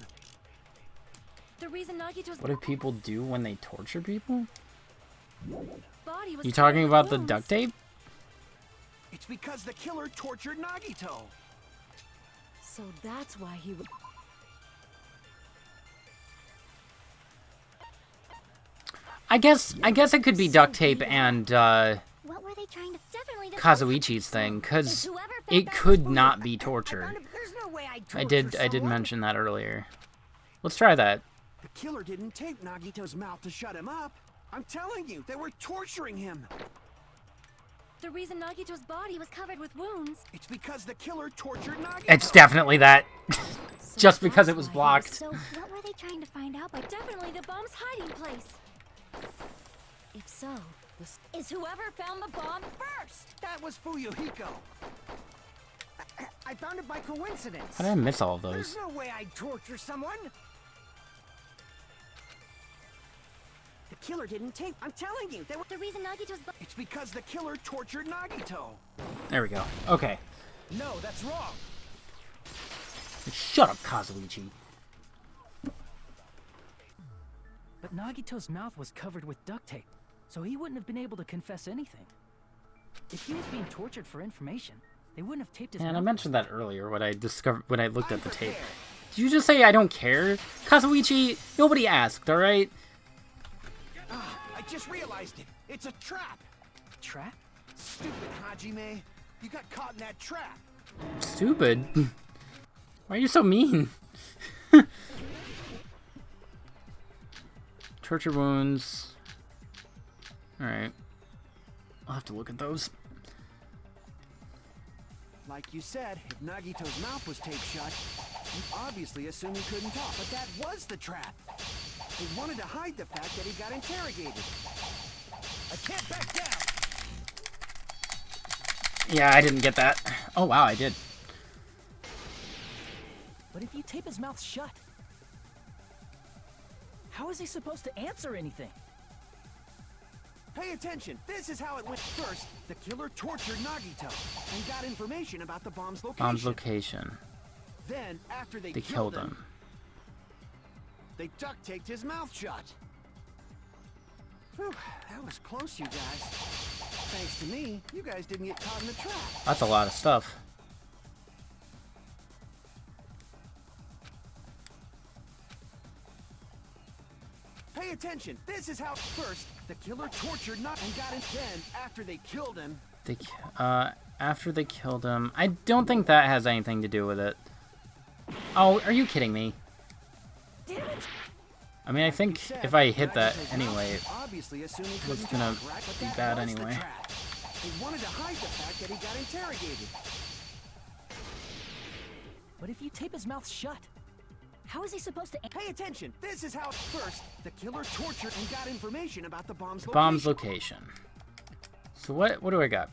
E: The reason Nagito's
A: What do people do when they torture people?
E: body was
A: You
E: covered
A: talking
E: with
A: about the
E: wounds.
A: duct tape?
F: It's because the killer tortured Nagito.
E: So that's why he would.
A: I guess it could be duct tape and
B: What were they trying to... Definitely the...
A: Kazuichi's thing, because
B: Is whoever found
A: it
B: that
A: could
B: was
A: not be
G: I
A: torture.
G: found it... There's no way I'd
A: I
G: torture
A: did
G: someone.
A: mention that earlier. Let's try that.
F: The killer didn't tape Nagito's mouth to shut him up. I'm telling you, they were torturing him.
E: The reason Nagito's body was covered with wounds.
F: It's because the killer tortured Nagito.
A: It's definitely that.
E: So
A: Just because
E: that's
A: it was
E: why he
A: blocked.
B: So what were they trying to find out by...
E: Definitely the bomb's hiding place. If so, this is whoever found the bomb first.
F: That was Fuyuhiko.
G: I found it by coincidence.
A: How did I miss all of
G: There's
A: those?
G: no way I'd torture someone.
F: The killer didn't tape. I'm telling you, they were...
B: The reason Nagito's...
F: It's because the killer tortured Nagito.
A: There we go. Okay.
F: No, that's wrong.
A: Shut up, Kazuichi.
D: But Nagito's mouth was covered with duct tape, so he wouldn't have been able to confess anything. If he was being tortured for information, they wouldn't have taped his
A: And I
D: mouth.
A: mentioned that earlier when I looked at the tape. Did you just say I don't care? Kazuichi, nobody asked, alright?
F: I just realized it. It's a trap.
D: Trap?
F: Stupid Hajime. You got caught in that trap.
A: Stupid. Why are you so mean? Torture wounds. Alright. I'll have to look at those.
F: Like you said, if Nagito's mouth was taped shut, you obviously assumed he couldn't talk, but that was the trap. He wanted to hide the fact that he got interrogated. I can't back down!
A: Yeah, I didn't get that. Oh wow, I did.
D: But if you tape his mouth shut, how is he supposed to answer anything?
F: Pay attention, this is how it went. First, the killer tortured Nagito and got information about the bomb's location.
A: Bomb's location.
F: Then, after they
A: killed him,
F: they duct taped his mouth shut. Whew, that was close, you guys. Thanks to me, you guys didn't get caught in the trap.
A: That's a lot of stuff.
F: Pay attention, this is how first the killer tortured and got in. Then, after they killed him,
A: After they killed him, I don't think that has anything to do with it. Oh, are you kidding me?
D: Damn it!
A: I mean, I think if I hit that anyway,
F: obviously
A: it's gonna be bad anyway.
F: They wanted to hide the fact that he got interrogated.
D: But if you tape his mouth shut, how is he supposed to?
F: Pay attention. This is how first the killer tortured and got information about the bomb's location.
A: Bomb's location. So what do I got?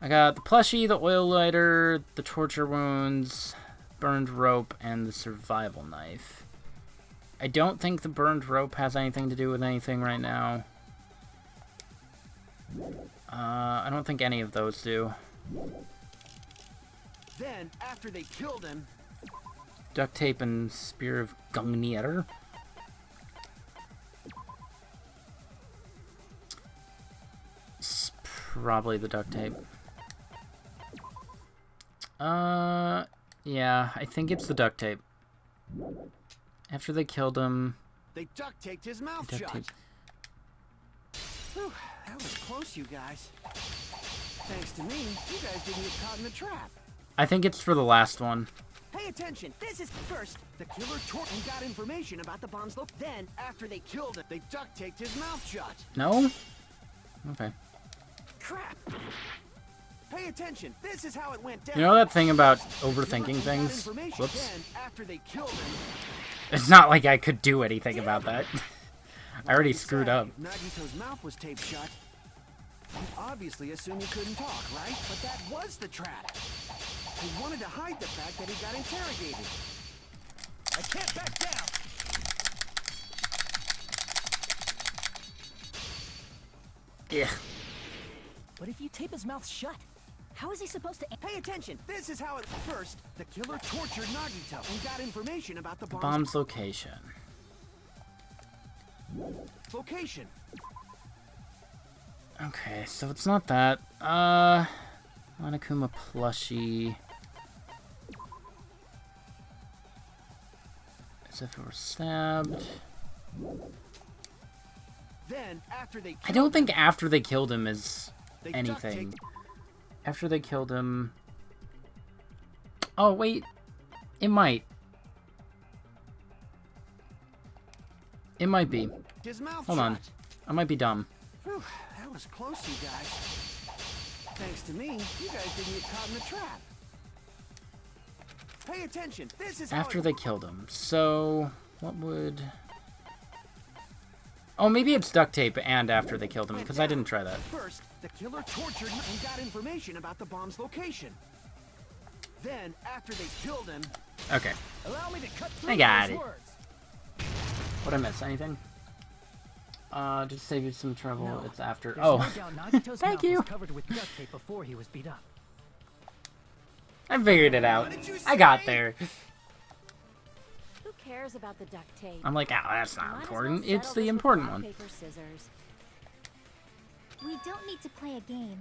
A: I got the plushie, the oil lighter, the torture wounds, burned rope, and the survival knife. I don't think the burned rope has anything to do with anything right now. I don't think any of those do.
F: Then, after they killed him,
A: Duct tape and spear of Gungnir. It's probably the duct tape. Yeah, I think it's the duct tape. After they killed him,
F: they duct taped his mouth
A: duct
F: shut.
A: tape.
F: Whew, that was close, you guys. Thanks to me, you guys didn't get caught in the trap.
A: I think it's for the last one.
F: Pay attention. This is first the killer tortured and got information about the bomb's location. Then, after they killed him, they duct taped his mouth shut.
A: No? Okay.
F: Crap. Pay attention. This is how it went down.
A: You know that thing about overthinking things? Whoops.
F: Then, after they killed him,
A: It's not like I could do anything about that. I already screwed up.
F: Nagito's mouth was taped shut. You obviously assumed he couldn't talk, right? But that was the trap. He wanted to hide the fact that he got interrogated. I can't back down.
A: Yeah.
D: But if you tape his mouth shut, how is he supposed to?
F: Pay attention. This is how it first the killer tortured Nagito and got information about the
A: Bomb's location.
F: Location.
A: Okay, so it's not that. Monokuma plushie. As if it were stabbed.
F: Then after they
A: I don't think after they killed him is
F: they
A: anything.
F: duct
A: After they killed him. Oh wait, it might. It might be.
F: taped his mouth
A: Hold on.
F: shut.
A: I might be dumb.
F: Whew, that was close, you guys. Thanks to me, you guys didn't get caught in the trap. Pay attention. This is
A: After
F: how
A: they killed him. So, what would... Oh, maybe it's duct tape and after they killed him, because I didn't try that.
F: First, the killer tortured and got information about the bomb's location. Then, after they killed him,
A: Okay.
D: Allow me to cut through
A: I got
D: those
A: it.
D: words.
A: Would I miss anything? Just save you some trouble.
D: No,
A: It's after...
D: There's
A: Oh,
D: no doubt Nagito's
A: Thank
D: mouth
A: you.
D: was covered with duct tape before he was beat up.
A: I figured it out.
F: did you
A: I got
F: say?
A: there.
E: Who cares about the duct tape?
A: I'm like, oh, that's not
E: Might as well
A: important.
E: settle
A: It's
E: this
A: the
E: with
A: important
E: rock,
A: one.
E: paper, scissors.
B: We don't need to play a game.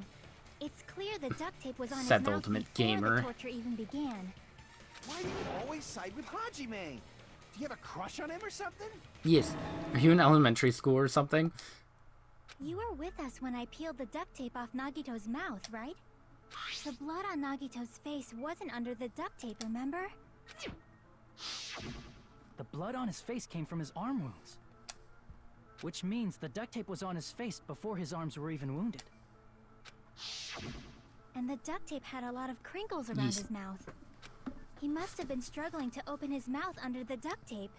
B: It's clear the duct tape was on his
A: Said the
B: mouth
A: ultimate
B: before
A: gamer.
B: the torture even began.
F: why do you always side with Hajime? Do you have a crush on him or something?
A: Yes. Are you in elementary school or something?
B: You were with us when I peeled the duct tape off Nagito's mouth, right? The blood on Nagito's face wasn't under the duct tape, remember?
D: The blood on his face came from his arm wounds. Which means the duct tape was on his face before his arms were even wounded.
B: And the duct tape had a lot of crinkles around his mouth. He must have been struggling to open his mouth under the duct tape.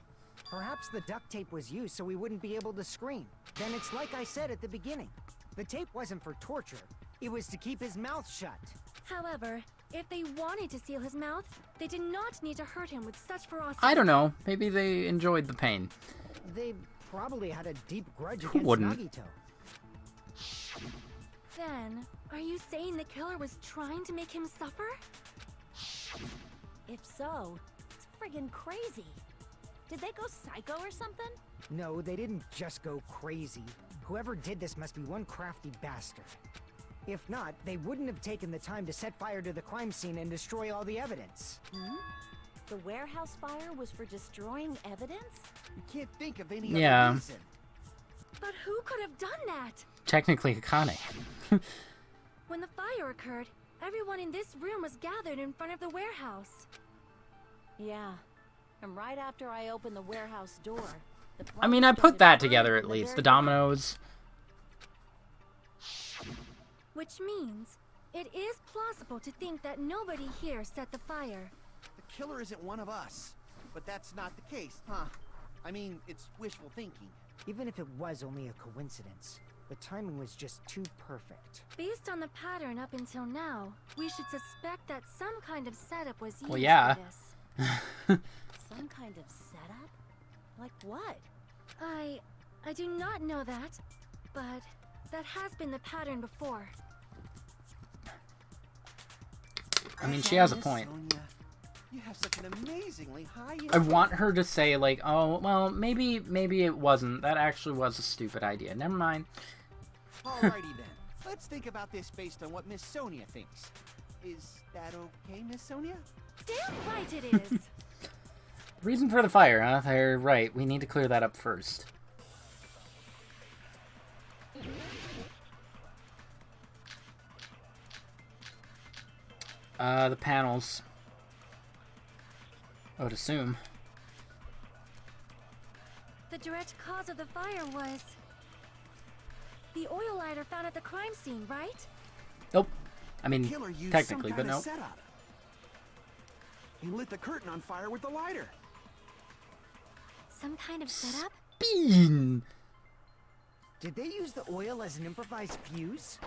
G: Perhaps the duct tape was used so we wouldn't be able to scream. Then it's like I said at the beginning. The tape wasn't for torture. It was to keep his mouth shut.
E: However, if they wanted to seal his mouth, they did not need to hurt him with such ferocity.
A: I don't know. Maybe they enjoyed the pain.
G: They probably had a deep grudge
A: Who
G: against
A: wouldn't?
G: Nagito.
E: Then, are you saying the killer was trying to make him suffer? If so, it's friggin' crazy. Did they go psycho or something?
G: No, they didn't just go crazy. Whoever did this must be one crafty bastard. If not, they wouldn't have taken the time to set fire to the crime scene and destroy all the evidence.
E: The warehouse fire was for destroying evidence?
F: You can't think of any
A: Yeah.
F: other reason.
E: But who could have done that?
A: Technically, Akane.
E: When the fire occurred, everyone in this room was gathered in front of the warehouse. Yeah. And right after I opened the warehouse door, the
A: I mean, I
E: flames
A: put
E: started
A: that
E: burning
A: together
E: from
A: at least.
E: very
A: The dominoes.
E: Which means, it is plausible to think that nobody here set the fire.
F: The killer isn't one of us. But that's not the case, huh? I mean, it's wishful thinking.
G: Even if it was only a coincidence, the timing was just too perfect.
E: Based on the pattern up until now, we should suspect that some kind of setup was used
A: Well, yeah.
E: for this. Some kind of setup? Like what? I do not know that, but that has been the pattern before.
A: I mean, she has a point.
F: Sonia, you have such an amazingly high.
A: I want her to say, like, oh, well, maybe it wasn't. That actually was a stupid idea. Never mind.
F: Alrighty then. Let's think about this based on what Miss Sonia thinks. Is that okay, Miss Sonia?
E: Damn right it is!
A: The reason for the fire, huh? They're right. We need to clear that up first. The panels. I would assume.
E: The direct cause of the fire was the oil lighter found at the crime scene, right?
A: Nope. I mean,
F: Killer used
A: technically,
F: some
A: but
F: kind
A: nope.
F: of setup. He lit the curtain on fire with the lighter.
B: Some kind of setup?
A: Bean!
G: Did they use the oil as an improvised fuse?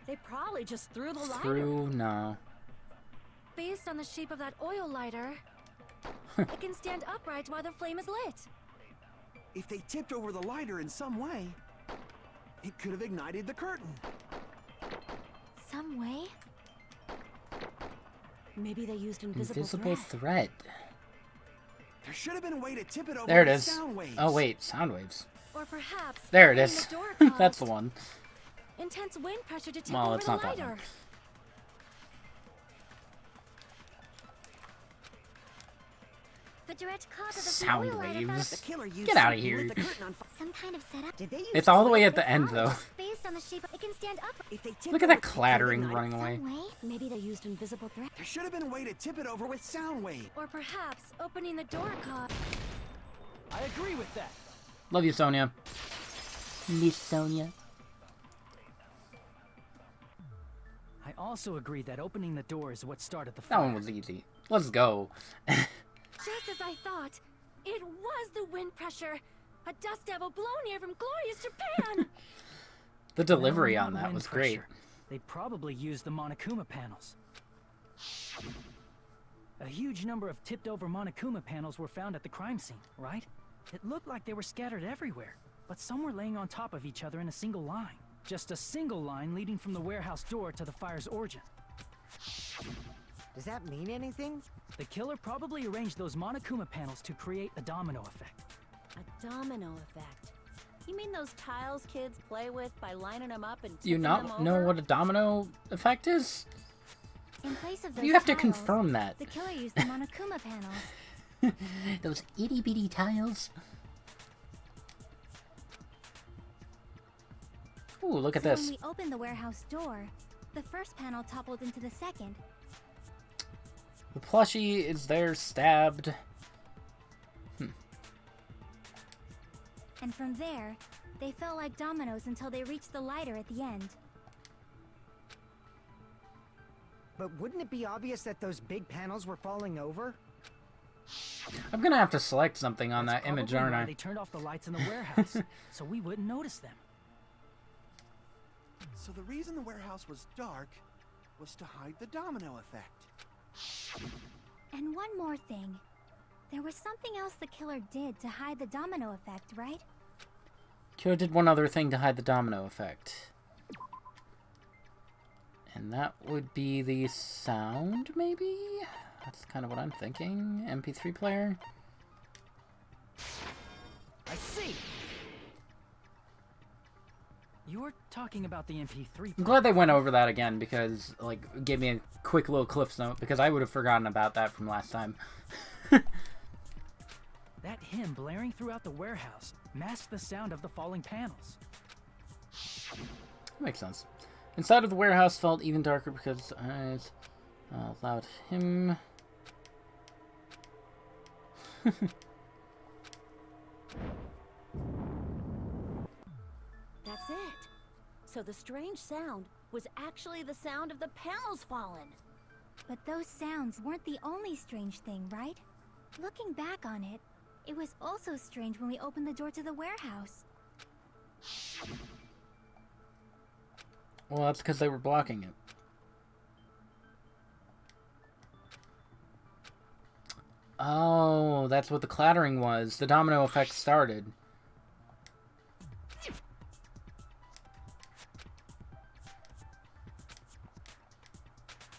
E: They probably just threw the lighter.
A: Through? No.
E: Based on the shape of that oil lighter, it can stand upright while the flame is lit.
F: If they tipped over the lighter in some way, it could have ignited the curtain.
B: Some way?
E: Maybe they used invisible
A: Invisible
E: thread.
A: thread.
F: There should have been a way to tip it over
A: There it
F: with
A: is.
F: sound waves.
A: Oh, wait. Sound waves.
E: Or perhaps
A: There it
E: opening
A: is.
E: the door
A: That's the
E: caused
A: one.
E: intense wind pressure to tip
A: Well,
E: over
A: it's
E: the
A: not that
E: lighter.
A: one.
B: The direct cause of the
A: Sound
B: oil lighter
A: waves.
F: The killer used
A: Get outta
F: something
A: here.
F: lit the curtain on fire.
B: Some kind of setup?
G: Did they use
A: It's all the way
G: oil
A: at the end, though.
B: Based on the shape, it can stand up
F: If they tipped
A: Look at
F: it
A: that
F: over, it could
A: clattering
F: ignite.
A: running away.
B: some way.
E: Maybe they used invisible thread.
F: There should have been a way to tip it over with sound wave.
E: Or perhaps opening the door caused.
D: I agree with that.
A: Love you, Sonia. Miss Sonia.
D: I also agree that opening the door is what started the
A: That
D: fire.
A: one was easy. Let's go.
E: Just as I thought, it was the wind pressure. A dust devil blown here from glorious Japan.
A: The delivery
D: No,
A: on
D: not
A: that
D: wind
A: was great.
D: pressure. They probably used the Monokuma panels. A huge number of tipped-over Monokuma panels were found at the crime scene, right? It looked like they were scattered everywhere, but some were laying on top of each other in a single line. Just a single line leading from the warehouse door to the fire's origin.
G: Does that mean anything?
D: The killer probably arranged those Monokuma panels to create a domino effect.
E: A domino effect. You mean those tiles kids play with by lining them up and
A: Do you
E: tipping
A: not
E: them
A: know
E: over?
A: what a domino effect is?
B: In place of those
A: You have to
B: tiles,
A: confirm that.
B: The killer used the Monokuma panels.
A: Those itty bitty tiles. Ooh, look at
B: So
A: this.
B: when we opened the warehouse door, the first panel toppled into the second.
A: The plushie is there, stabbed.
B: And from there, they fell like dominoes until they reached the lighter at the end.
G: But wouldn't it be obvious that those big panels were falling over?
A: I'm gonna have to select something on
D: That's
A: that image,
D: probably
A: aren't
D: why
A: I?
D: They turned off the lights in the warehouse, so we wouldn't notice them.
F: So the reason the warehouse was dark was to hide the domino effect.
B: And one more thing. There was something else the killer did to hide the domino effect, right?
A: Killer did one other thing to hide the domino effect. And that would be the sound, maybe? That's kind of what I'm thinking. MP3 player?
D: I see. You're talking about the MP3.
A: I'm glad they went over that again because, like, it gave me a quick little Cliff's Note because I would have forgotten about that from last time.
D: That hymn blaring throughout the warehouse masked the sound of the falling panels.
A: Makes sense. Inside of the warehouse felt even darker because eyes allowed him.
E: That's it. So the strange sound was actually the sound of the panels falling.
B: But those sounds weren't the only strange thing, right? Looking back on it, it was also strange when we opened the door to the warehouse.
A: Well, that's because they were blocking it. Oh, that's what the clattering was. The domino effect started.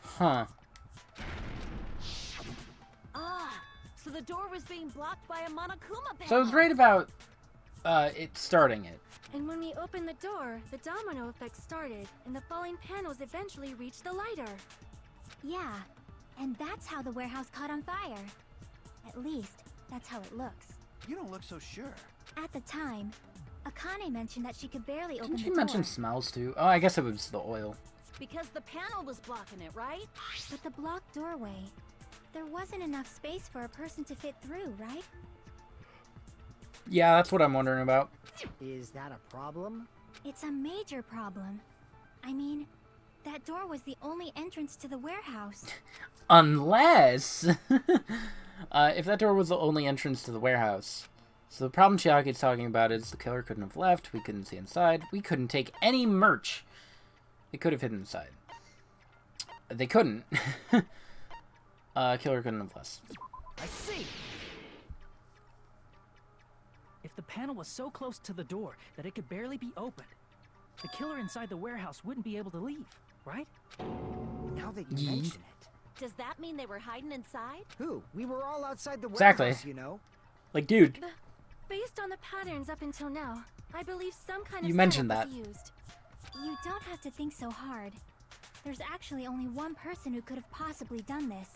A: Huh.
E: Ah, so the door was being blocked by a Monokuma panel.
A: So I was right about it starting it.
B: And when we opened the door, the domino effect started, and the falling panels eventually reached the lighter. Yeah, and that's how the warehouse caught on fire. At least, that's how it looks.
F: You don't look so sure.
B: At the time, Akane mentioned that she could barely open
A: Didn't
B: the
A: she
B: door.
A: mention smells too? Oh, I guess it was the oil.
E: Because the panel was blocking it, right?
B: But the blocked doorway, there wasn't enough space for a person to fit through, right?
A: Yeah, that's what I'm wondering about.
G: Is that a problem?
B: It's a major problem. I mean, that door was the only entrance to the warehouse.
A: Unless... if that door was the only entrance to the warehouse. So the problem Chiaki's talking about is the killer couldn't have left, we couldn't see inside, we couldn't take any merch. They could have hidden inside. They couldn't. Killer couldn't have left.
D: I see. If the panel was so close to the door that it could barely be opened, the killer inside the warehouse wouldn't be able to leave, right?
G: Now that you mention it.
E: Does that mean they were hiding inside?
G: Who? We were all outside the
A: Exactly.
G: warehouse, you know.
A: Like, dude,
B: Based on the patterns up until now, I believe some kind of
A: You mentioned
B: setup
A: that.
B: was used. You don't have to think so hard. There's actually only one person who could have possibly done this.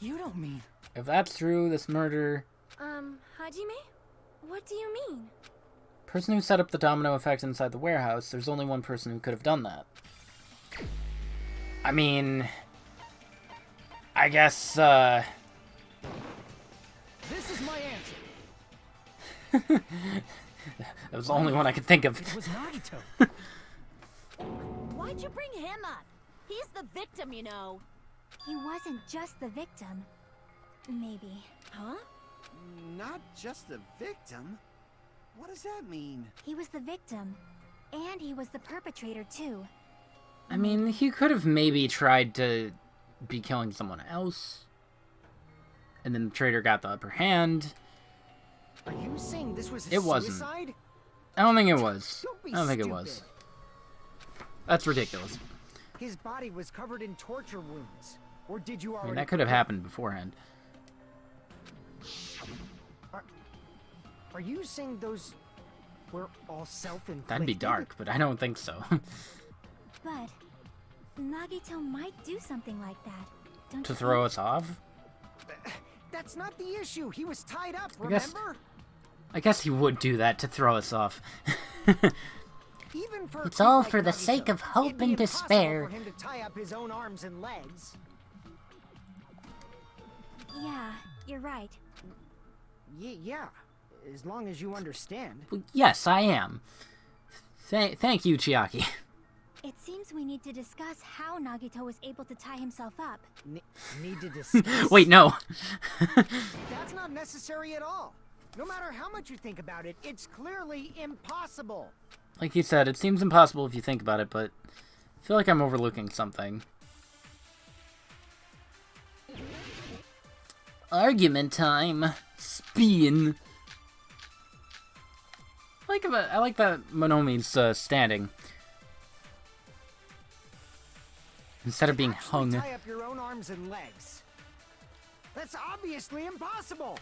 D: You don't mean...
A: if that's true, this murder...
B: Hajime? What do you mean?
A: person who set up the domino effect inside the warehouse, there's only one person who could have done that. I mean... I guess,
D: This is my answer.
A: that was the only one I could think of.
D: It was Nagito.
E: Why'd you bring him up? He's the victim, you know.
B: He wasn't just the victim. Maybe.
E: Huh?
F: Not just the victim? What does that mean?
B: He was the victim. And he was the perpetrator, too.
A: I mean, he could have maybe tried to be killing someone else. And then the traitor got the upper hand.
G: Are you saying this was a
A: It wasn't.
G: suicide?
A: I don't think it was.
G: Don't be
A: I don't think it
G: stupid.
A: was. That's ridiculous.
G: His body was covered in torture wounds. Or did you
A: I
G: already...
A: mean, that could have happened beforehand.
G: Are you saying those were all self-inflicted?
A: That'd be dark, but I don't think so.
B: But Nagito might do something like that. Don't
A: To
B: you
A: throw
B: think?
A: us off?
G: That's not the issue. He was tied up,
A: I guess-
G: remember?
A: I guess he would do that to throw us off.
G: Even Even for a
A: It's
G: creep
A: all
G: like
A: for the
G: Nagito,
A: sake of hope
G: it'd be
A: and
G: impossible
A: despair.
G: for him to tie up his own arms and legs.
B: Yeah, you're right.
G: Yeah, as long as you understand.
A: Well, yes, I am. Thank you, Chiaki.
B: It seems we need to discuss how Nagito was able to tie himself up.
G: Need to discuss.
A: Wait, no.
G: That's not necessary at all. No matter how much you think about it, it's clearly impossible.
A: Like you said, it seems impossible if you think about it, but I feel like I'm overlooking something. Argument time. Spin. I like that Monomi's standing instead of being hung.
G: Tie up your own arms and legs. That's obviously impossible.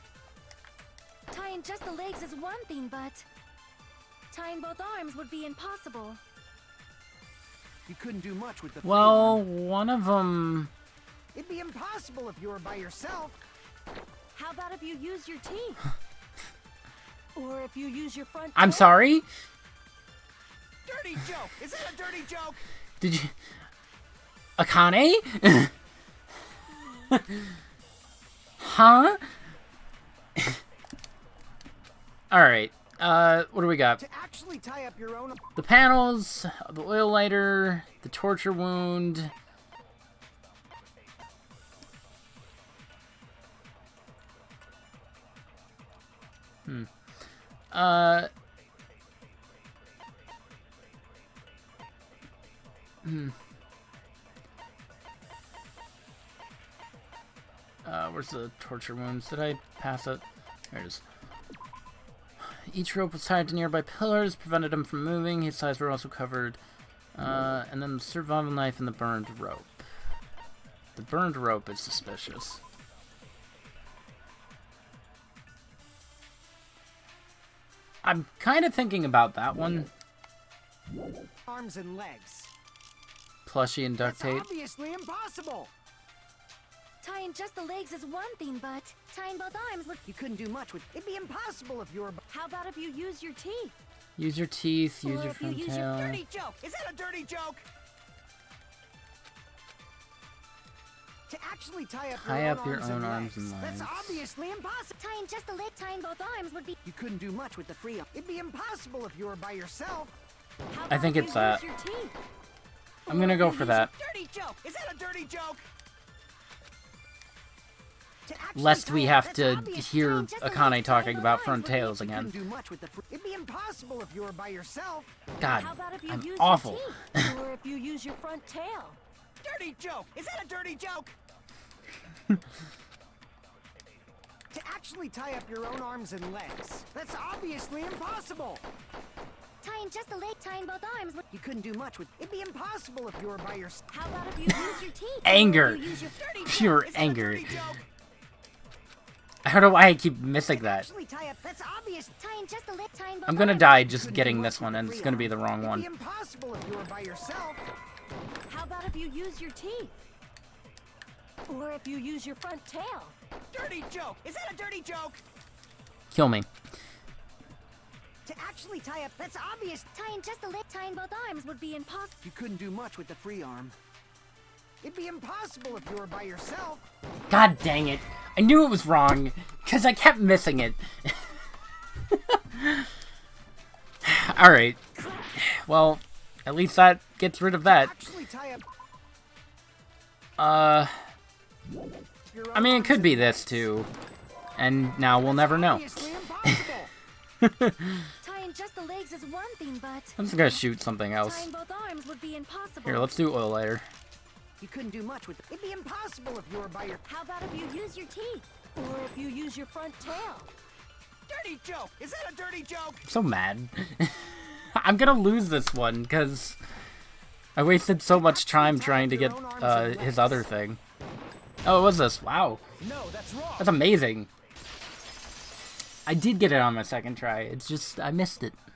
E: Tying just the legs is one thing, but tying both arms would be impossible.
F: You couldn't do much with the
A: Well, one of them.
G: It'd be impossible if you were by yourself.
E: How about if you use your teeth? Or if you use your front
A: I'm
E: tail?
A: sorry?
F: Dirty joke! Is that a dirty joke?
A: Did you... Akane? Huh? Alright, what do we got?
G: To actually tie up your own...
A: The panels, the oil lighter, the torture wound... Where's the torture wounds? Did I pass it? There it is. Each rope was tied to nearby pillars, prevented him from moving. His sides were also covered. And then the survival knife and the burned rope. The burned rope is suspicious. I'm kind of thinking about that one.
G: Arms and legs.
A: Plushie and duct
G: That's
A: tape.
G: obviously impossible.
E: Tying just the legs is one thing, but tying both arms would...
F: You couldn't do much with...
G: It'd be impossible if you were...
E: How about if you use your teeth?
A: Use your teeth, use
E: Or
A: your
E: if you
A: front
E: use your
A: tail.
F: Dirty joke! Is that a dirty joke?
G: To actually tie up
A: Your own arms and
G: That's
A: legs.
G: obviously impossible.
E: Tying just the leg, tying both arms would be...
F: You couldn't do much with the free...
G: It'd be impossible if you were by yourself.
E: How
A: I
E: about
A: think
E: if
A: it's
E: you
A: that.
E: use your teeth?
A: I'm
E: Or
A: gonna
E: if
A: go
E: you
A: for
E: use
A: that.
F: Dirty joke! Is that a dirty joke?
G: To actually
A: Lest we
G: tie up-
A: have
G: that's
A: to
G: obvious.
A: hear
E: Tying just the
A: Akane
E: legs,
A: talking
E: tying
A: about
E: both
A: front
E: arms would be-
A: tails
F: You
A: again.
F: couldn't do much with the free...
G: It'd be impossible if you were by yourself.
A: God,
E: How about if you
A: I'm
E: use
A: awful.
E: your teeth? Or if you use your front tail?
F: Dirty joke! Is that a dirty joke?
G: To actually tie up your own arms and legs. That's obviously impossible.
E: Tying just the leg, tying both arms would...
F: You couldn't do much with...
G: It'd be impossible if you were by yourself.
E: How about if you use your teeth?
A: Anger.
E: Or if you use your...
F: Dirty joke!
A: Pure
F: Is that a
A: anger.
F: dirty joke?
A: I don't know why I keep missing that.
G: Actually tie up. That's obvious.
E: Tying just the leg, tying both
A: I'm gonna
E: arms.
A: die just getting this one, and it's gonna be the wrong
G: It'd be
A: one.
G: impossible if you were by yourself.
E: How about if you use your teeth? Or if you use your front tail?
F: Dirty joke! Is that a dirty joke?
A: Kill me.
G: To actually tie up. That's obvious.
E: Tying just the leg, tying both arms would be impossible.
F: You couldn't do much with the free arm.
G: It'd be impossible if you were by yourself.
A: God dang it. I knew it was wrong, because I kept missing it. Alright. Well, at least that gets rid of that.
G: Actually tie up. your
A: I mean, it
G: arms
A: could
G: and
A: be this
G: legs.
A: too. And now we'll never know.
G: Obviously impossible.
E: Tying just the legs is one thing, but
A: I'm just gonna shoot something else.
E: tying both arms would be impossible.
A: Here, let's do oil lighter.
F: You couldn't do much with...
G: It'd be impossible if you were by your...
E: How about if you use your teeth? Or if you use your front tail?
F: Dirty joke! Is that a dirty joke?
A: I'm so mad. I'm gonna lose this one, because I wasted so much time trying to get his other thing. Oh, what was this? Wow.
F: No, that's wrong.
A: That's amazing. I did get it on my second try. It's just, I missed it. I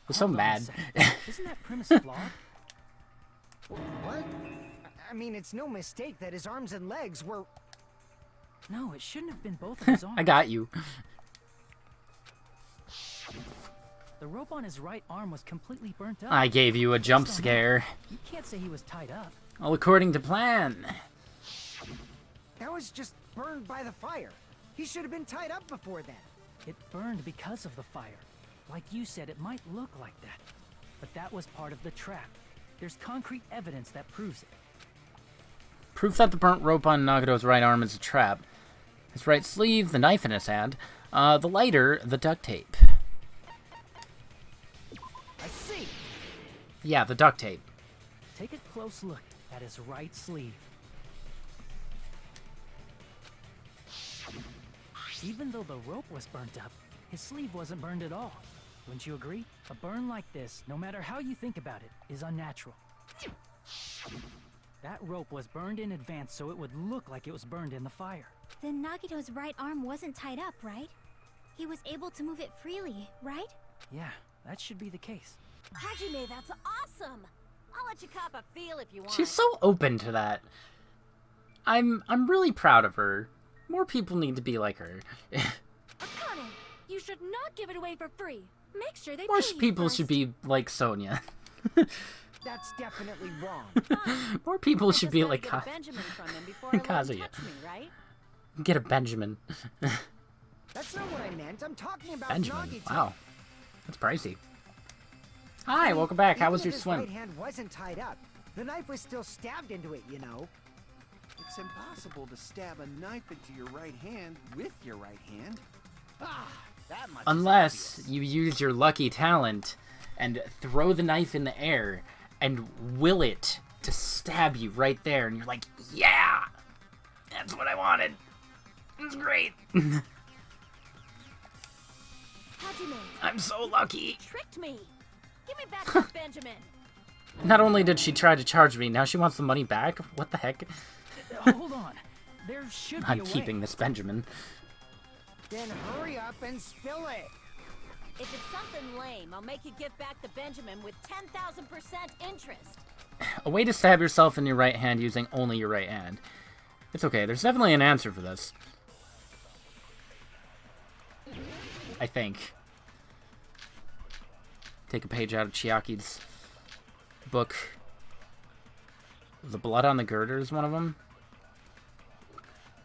A: was so
D: Hold on a
A: mad.
D: second. Isn't that premise flawed?
G: What? I mean, it's no mistake that his arms and legs were...
D: No, it shouldn't have been both of his arms.
A: I got you.
D: The rope on his right arm was completely burnt up.
A: I gave you a jump
D: Based on
A: scare.
D: You can't say he was tied up.
A: All according to plan.
G: That was just burned by the fire. He should have been tied up before then.
D: It burned because of the fire. Like you said, it might look like that. But that was part of the trap. There's concrete evidence that proves it.
A: Proof that the burnt rope on Nagato's right arm is a trap. His right sleeve, the knife in his hand. The lighter, the duct tape.
G: I see.
A: Yeah, the duct tape.
D: Take a close look at his right sleeve. Even though the rope was burnt up, his sleeve wasn't burned at all. Wouldn't you agree? A burn like this, no matter how you think about it, is unnatural. That rope was burned in advance so it would look like it was burned in the fire.
B: Then Nagito's right arm wasn't tied up, right? He was able to move it freely, right?
D: Yeah, that should be the case.
E: Hajime, that's awesome! I'll let you cop a feel if you want.
A: She's so open to that. I'm really proud of her. More people need to be like her.
E: Akane, you should not give it away for free. Make sure they
A: More
E: pay you
A: people
E: first.
A: should be like Sonia.
G: That's definitely wrong.
A: More people
E: I
A: should
E: just
A: be
E: gotta
A: like
E: get a Benjamin from him before I let him
A: Kazuya.
E: touch me, right?
A: Get a Benjamin.
G: That's not what I meant. I'm talking about
A: Benjamin.
G: Nagito.
A: Wow. That's pricey. Hi, welcome back. How
G: Even
A: was
G: if
A: your
G: his
A: swim?
G: right hand wasn't tied up. The knife was still stabbed into it, you know.
F: It's impossible to stab a knife into your right hand with your right hand.
G: Ah, that much is
A: Unless
G: obvious.
A: you use your lucky talent and throw the knife in the air and will it to stab you right there, and you're like, yeah! That's what I wanted. It's great.
E: Hajime,
A: I'm so lucky.
E: you tricked me. Give me back that Benjamin.
A: Not only did she try to charge me, now she wants the money back? What the heck?
D: Hold on. There should be
A: I'm
D: a
A: keeping
D: way.
A: this Benjamin.
G: Then hurry up and spill it.
E: If it's something lame, I'll make you give back the Benjamin with 10,000% interest.
A: A way to stab yourself in your right hand using only your right hand. It's okay, there's definitely an answer for this. I think. Take a page out of Chiaki's book. The blood on the girder is one of them.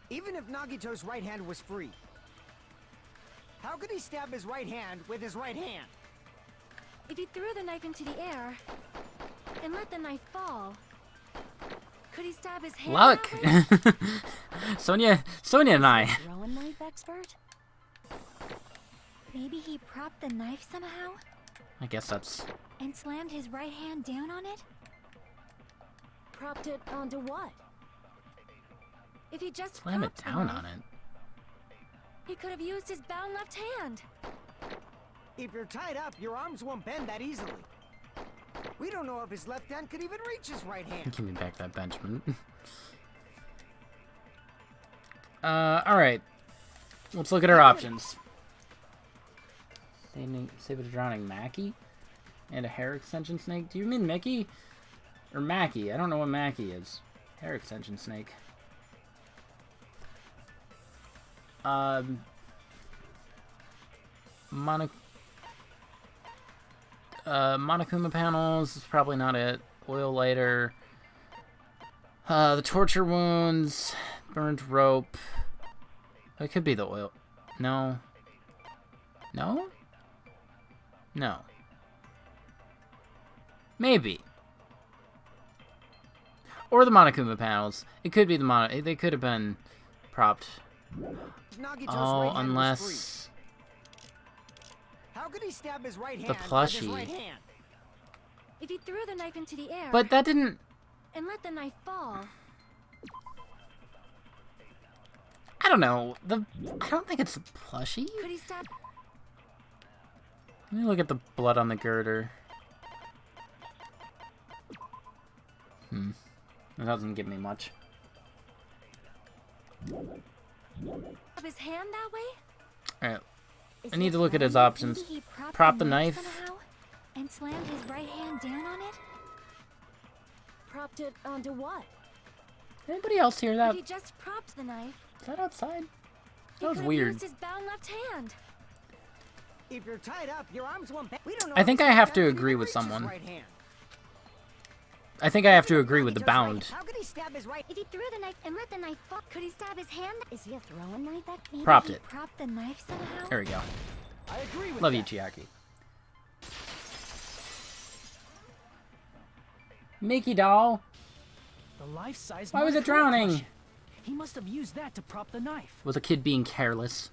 G: Even if Nagito's right hand was free, how could he stab his right hand with his right hand?
E: If he threw the knife into the air and let the knife fall, could he stab his hand
A: Luck!
E: that way?
A: Sonia and I.
E: Throwing knife expert?
B: Maybe he propped the knife somehow
A: I guess that's...
B: and slammed his right hand down on it?
E: Propped it onto what? If he just
A: Slam it
E: propped the
A: down
E: knife,
A: on it.
E: he could have used his bound left hand.
G: If you're tied up, your arms won't bend that easily. We don't know if his left hand could even reach his right hand.
A: Give me back that Benjamin. Alright. Let's look at our options. Save a drowning Mackie? And a hair extension snake? Do you mean Mickey? Or Mackie? I don't know what Mackie is. Hair extension snake. Monokuma panels is probably not it. Oil lighter. The torture wounds. Burned rope. It could be the oil. No. No? No. Maybe. Or the Monokuma panels. It could be the they could have been propped.
G: Nagito's
A: Oh,
G: right hand was
A: unless...
G: free. How could he stab his right hand
A: The
G: with his
A: plushie.
G: right hand?
E: If he threw the knife into the air
A: But that didn't...
E: and let the knife fall,
A: I don't know. I don't think it's a plushie.
E: could he stab...
A: Let me look at the blood on the girder. It doesn't give me much.
E: his hand that way?
A: Alright.
B: Is
A: I need
B: it
A: to look at his
B: then
A: options.
B: maybe he propped
A: Prop the knife.
B: somehow and slammed his right hand down on it?
E: Propped it onto what?
A: Anybody else hear that?
E: If he just propped the knife,
A: Is that outside?
E: he
A: That was
E: could have
A: weird.
E: used his bound left hand.
G: If you're tied up, your arms won't bend. We don't know
A: I
G: if
A: think
G: he's
A: I have to
G: got
A: agree with
G: reach his
A: someone.
G: right hand.
A: I think I have to agree with the
G: Nagito's
A: bound.
G: right. How could he stab his right?
B: If he threw the knife and let the knife fall, could he stab his hand? Is he a throwing knife? Maybe
A: Propped
B: he
A: it.
B: propped the knife somehow?
A: There we go.
F: I agree with
A: Love you,
F: that.
A: Chiaki. Mickey doll.
D: The life-size.
A: Why was it
D: Monokuma
A: drowning?
D: plushie. He must have used that to prop the knife.
A: Was a kid being careless?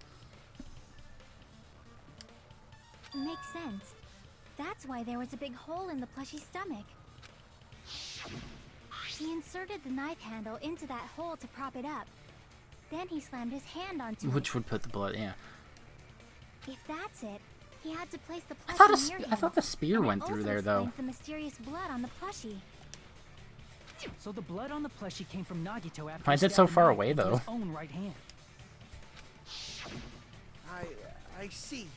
B: Makes sense. That's why there was a big hole in the plushie's stomach. He inserted the knife handle into that hole to prop it up. Then he slammed his hand onto
A: Which
B: it.
A: would put the blood, yeah.
B: If that's it, he had to place the
A: I
B: plushie near him.
A: thought the spear
B: And it
A: went through
B: also
A: there, though.
B: explains the mysterious blood on the plushie.
D: So the blood on the plushie came from Nagito after.
A: Why is
D: he
A: it so
D: stabbed the
A: far
D: knife
A: away,
D: into
A: though?
D: His own right hand.
F: I see.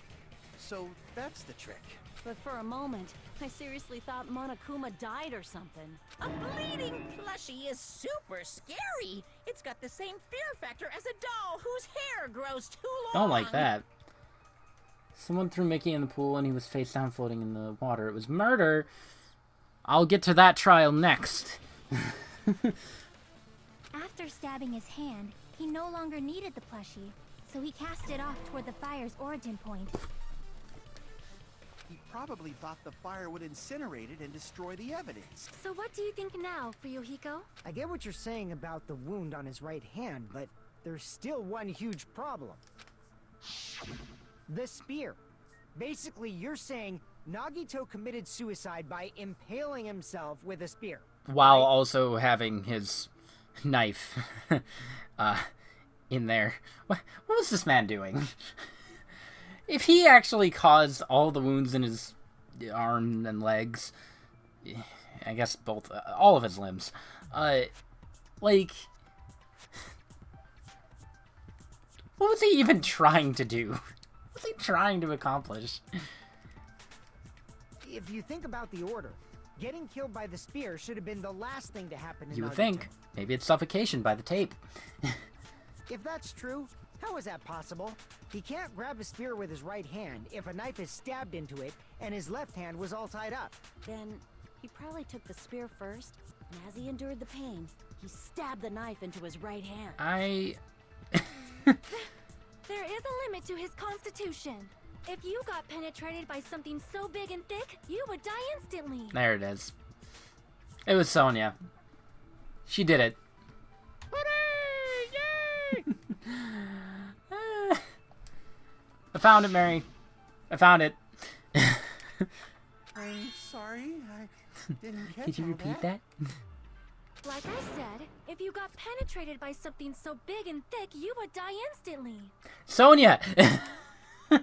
F: So that's the trick.
E: But for a moment, I seriously thought Monokuma died or something.
C: A bleeding plushie is super scary. It's got the same fear factor as a doll whose hair grows too long.
A: Don't like that. Someone threw Mickey in the pool and he was face down floating in the water. It was murder. I'll get to that trial next.
B: After stabbing his hand, he no longer needed the plushie, so he cast it off toward the fire's origin point.
F: He probably thought the fire would incinerate it and destroy the evidence.
E: So what do you think now, Fuyuhiko?
G: I get what you're saying about the wound on his right hand, but there's still one huge problem. The spear. Basically, you're saying Nagito committed suicide by impaling himself with a spear.
A: While also having his knife in there. What was this man doing? If he actually caused all the wounds in his arm and legs, I guess both, all of his limbs, like, what was he even trying to do? What was he trying to accomplish?
G: If you think about the order, getting killed by the spear should have been the last thing to happen to
A: You would
G: Nagito.
A: think. Maybe it's suffocation by the tape.
G: If that's true, how is that possible? He can't grab a spear with his right hand if a knife is stabbed into it and his left hand was all tied up.
E: Then he probably took the spear first, and as he endured the pain, he stabbed the knife into his right hand.
B: There is a limit to his constitution. If you got penetrated by something so big and thick, you would die instantly.
A: There it is. It was Sonia. She did it. I found it, Mary. I found it.
F: I'm sorry, I didn't catch
A: Did you
F: all
A: repeat that?
B: Like I said, if you got penetrated by something so big and thick, you would die instantly.
A: Sonia!
F: Say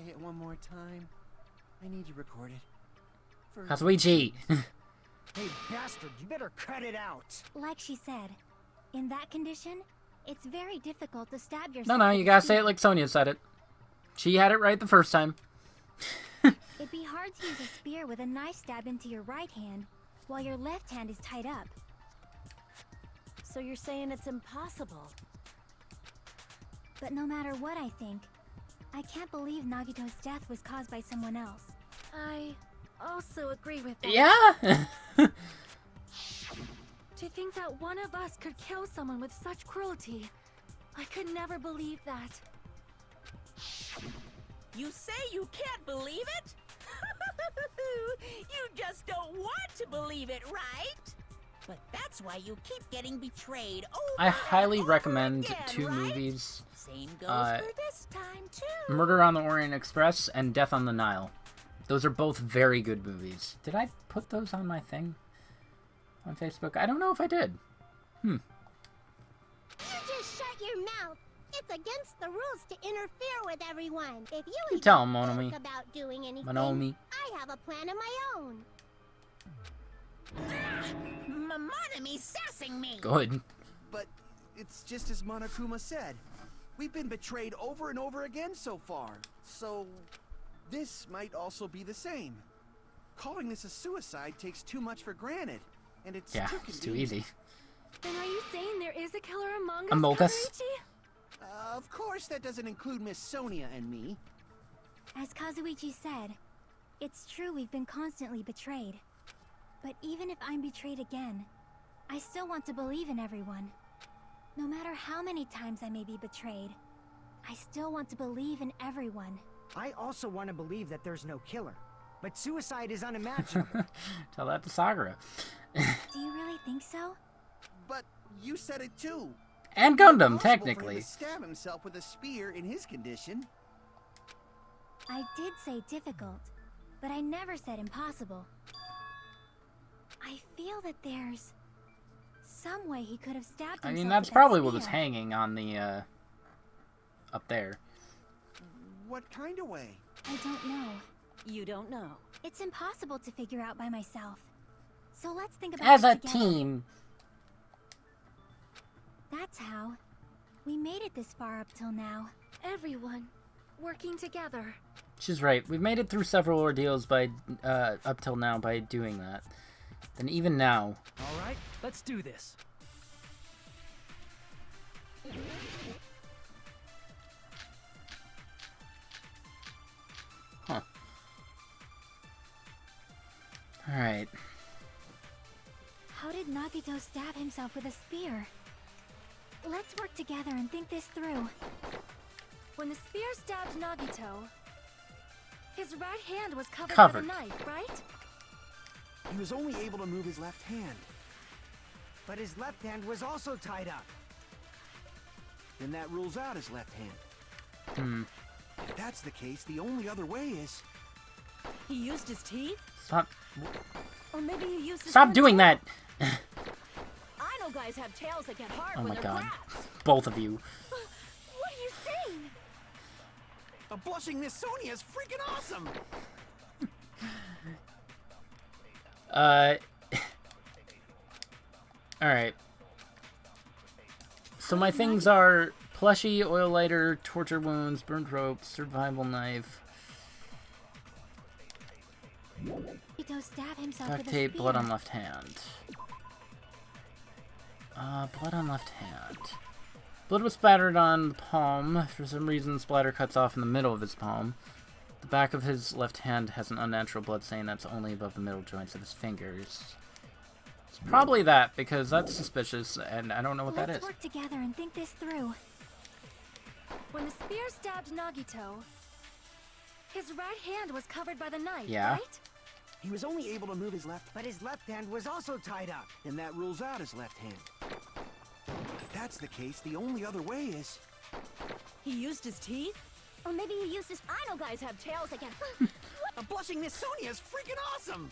F: it one more time. I need you recorded. For
A: Kazuichi!
G: Hey, bastard, you better cut it out.
B: Like she said, in that condition, it's very difficult to stab yourself.
A: No,
B: with
A: you
B: a
A: gotta say
B: spear.
A: it like Sonia said it. She had it right the first time.
B: It'd be hard to use a spear with a knife stab into your right hand, while your left hand is tied up.
E: So you're saying it's impossible?
B: But no matter what I think, I can't believe Nagito's death was caused by someone else.
E: I also agree with that.
A: Yeah?
E: To think that one of us could kill someone with such cruelty, I could never believe that.
C: You say you can't believe it? You just don't want to believe it, right? But that's why you keep getting betrayed over
A: I highly
C: and over
A: recommend
C: again,
A: two
C: right?
A: movies.
C: Same goes
A: uh,
C: for this time, too.
A: Murder on the Orient Express and Death on the Nile. Those are both very good movies. Did I put those on my thing? On Facebook? I don't know if I did.
H: You just shut your mouth. It's against the rules to interfere with everyone. If you
A: You
H: even
A: tell 'em,
H: think
A: Monomi.
H: about doing anything,
A: Monomi.
H: I have a plan of my own.
C: Monomi's sassing me.
A: Good.
F: But it's just as Monokuma said. We've been betrayed over and over again so far. So this might also be the same. Calling this a suicide takes too much for granted. And it's
A: Yeah,
F: too
A: it's too
F: convenient.
A: easy.
E: Then are you saying there is a killer among us,
A: Among us?
E: Kazuichi?
F: Of course that doesn't include Miss Sonia and me.
B: As Kazuichi said, it's true we've been constantly betrayed. But even if I'm betrayed again, I still want to believe in everyone. No matter how many times I may be betrayed, I still want to believe in everyone.
G: I also want to believe that there's no killer. But suicide is unimaginable.
A: Tell that to Sakura.
B: Do you really think so?
F: But you said it too.
A: And Gundam,
F: Impossible for him
A: technically.
F: to stab himself with a spear in his condition.
B: I did say difficult, but I never said impossible. I feel that there's some way he could have stabbed himself.
A: I mean,
B: with
A: that's
B: that
A: probably what was
B: spear.
A: hanging on the, up there.
F: What kind of way?
B: I don't know.
E: You don't know.
B: It's impossible to figure out by myself. So let's think about
A: As
B: it
A: a
B: together.
A: team.
B: That's how. We made it this far up till now.
E: Everyone working together.
A: She's right. We've made it through several ordeals by, up till now by doing that. And even now.
D: All right, let's do this.
A: Huh. Alright.
B: How did Nagito stab himself with a spear? Let's work together and think this through.
E: When the spear stabbed Nagito, his right hand was covered,
A: Covered.
E: by the knife, right?
F: He was only able to move his left hand.
G: But his left hand was also tied up.
F: Then that rules out his left hand. If that's the case, the only other way is...
E: He used his teeth?
A: Stop.
E: Or maybe he used his
A: Stop
E: front
A: doing
E: tail?
A: that!
E: I know guys have tails that get hard
A: Oh
E: when
A: my
E: they're
A: god.
E: grabbed.
A: Both of you.
E: What are you saying?
F: A blushing Miss Sonia is freaking awesome!
A: Alright. So my things are plushie, oil lighter, torture wounds, burnt rope, survival knife,
B: Nagito stabbed himself
A: duct
B: with a
A: tape,
B: spear.
A: blood on left hand. Blood on left hand. Blood was splattered on the palm. For some reason, splatter cuts off in the middle of his palm. The back of his left hand has an unnatural blood stain that's only above the middle joints of his fingers. It's probably that, because that's suspicious, and I don't know what that
B: Let's
A: is.
B: work together and think this through.
E: When the spear stabbed Nagito, his right hand was covered by the knife,
A: Yeah.
E: right?
F: He was only able to move his left...
G: But his left hand was also tied up.
F: Then that rules out his left hand. If that's the case, the only other way is...
E: He used his teeth?
H: Or maybe you use this. I know guys have tails that get.
F: A blushing Miss Sonia is freaking awesome!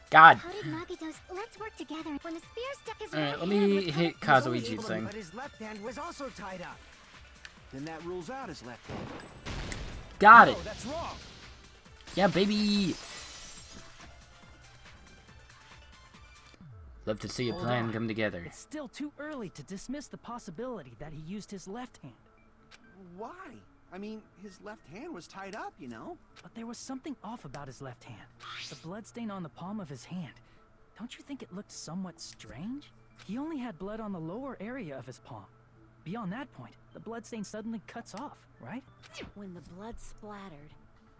A: God.
H: How did Nagito's? Let's work together. When the spear stuck his
A: Alright,
H: right
A: let
H: hand
A: me
H: was
A: hit
H: covered-
A: Kazuichi's thing.
G: But his left hand was also tied up.
F: Then that rules out his left hand.
A: Got it.
D: Oh, that's wrong.
A: Yeah, baby. Love to see a
D: Hold
A: plan
D: on.
A: come together.
D: It's still too early to dismiss the possibility that he used his left hand.
F: Why? I mean, his left hand was tied up, you know?
D: But there was something off about his left hand. The bloodstain on the palm of his hand. Don't you think it looked somewhat strange? He only had blood on the lower area of his palm. Beyond that point, the bloodstain suddenly cuts off, right?
E: When the blood splattered,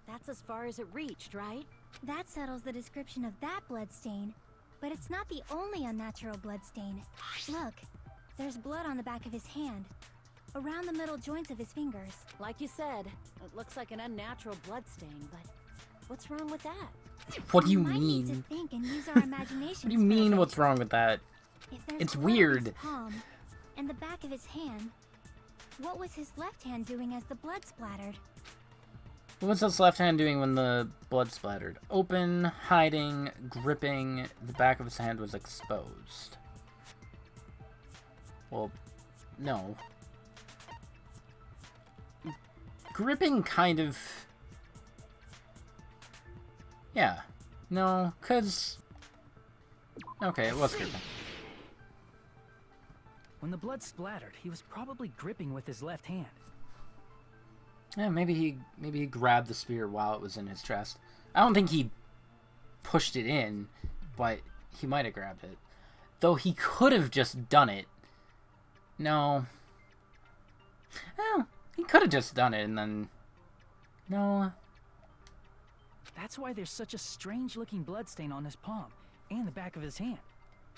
E: that's as far as it reached, right?
B: That settles the description of that bloodstain. But it's not the only unnatural bloodstain. Look, there's blood on the back of his hand, around the middle joints of his fingers.
E: Like you said, it looks like an unnatural bloodstain, but what's wrong with that?
A: What do
B: We
A: you
B: might need to
A: mean?
B: think and use our imaginations.
A: What do you mean?
B: for a
A: What's
B: bit.
A: wrong with that?
B: If there's
A: It's
B: blood on
A: weird.
B: his palm and the back of his hand, what was his left hand doing as the blood splattered?
A: What was his left hand doing when the blood splattered? Open, hiding, gripping. The back of his hand was exposed. Well, no. Gripping kind of... Yeah. No, because... Okay, it was gripping.
D: When the blood splattered, he was probably gripping with his left hand.
A: Yeah, maybe he grabbed the spear while it was in his chest. I don't think he pushed it in, but he might have grabbed it. Though he could have just done it. No. Well, he could have just done it and then No.
D: That's why there's such a strange-looking bloodstain on his palm and the back of his hand.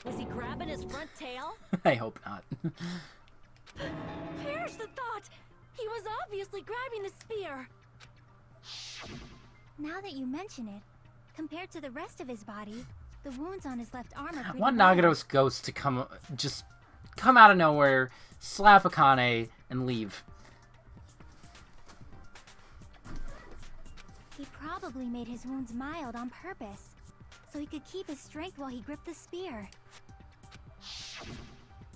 E: Was he grabbing his front tail?
A: I hope not.
E: Perish the thought! He was obviously grabbing the spear.
B: Now that you mention it, compared to the rest of his body, the wounds on his left arm are
A: I
B: pretty
A: want
B: mild.
A: Nagato's ghost to come out of nowhere, slap Akane, and leave.
B: He probably made his wounds mild on purpose, so he could keep his strength while he gripped the spear.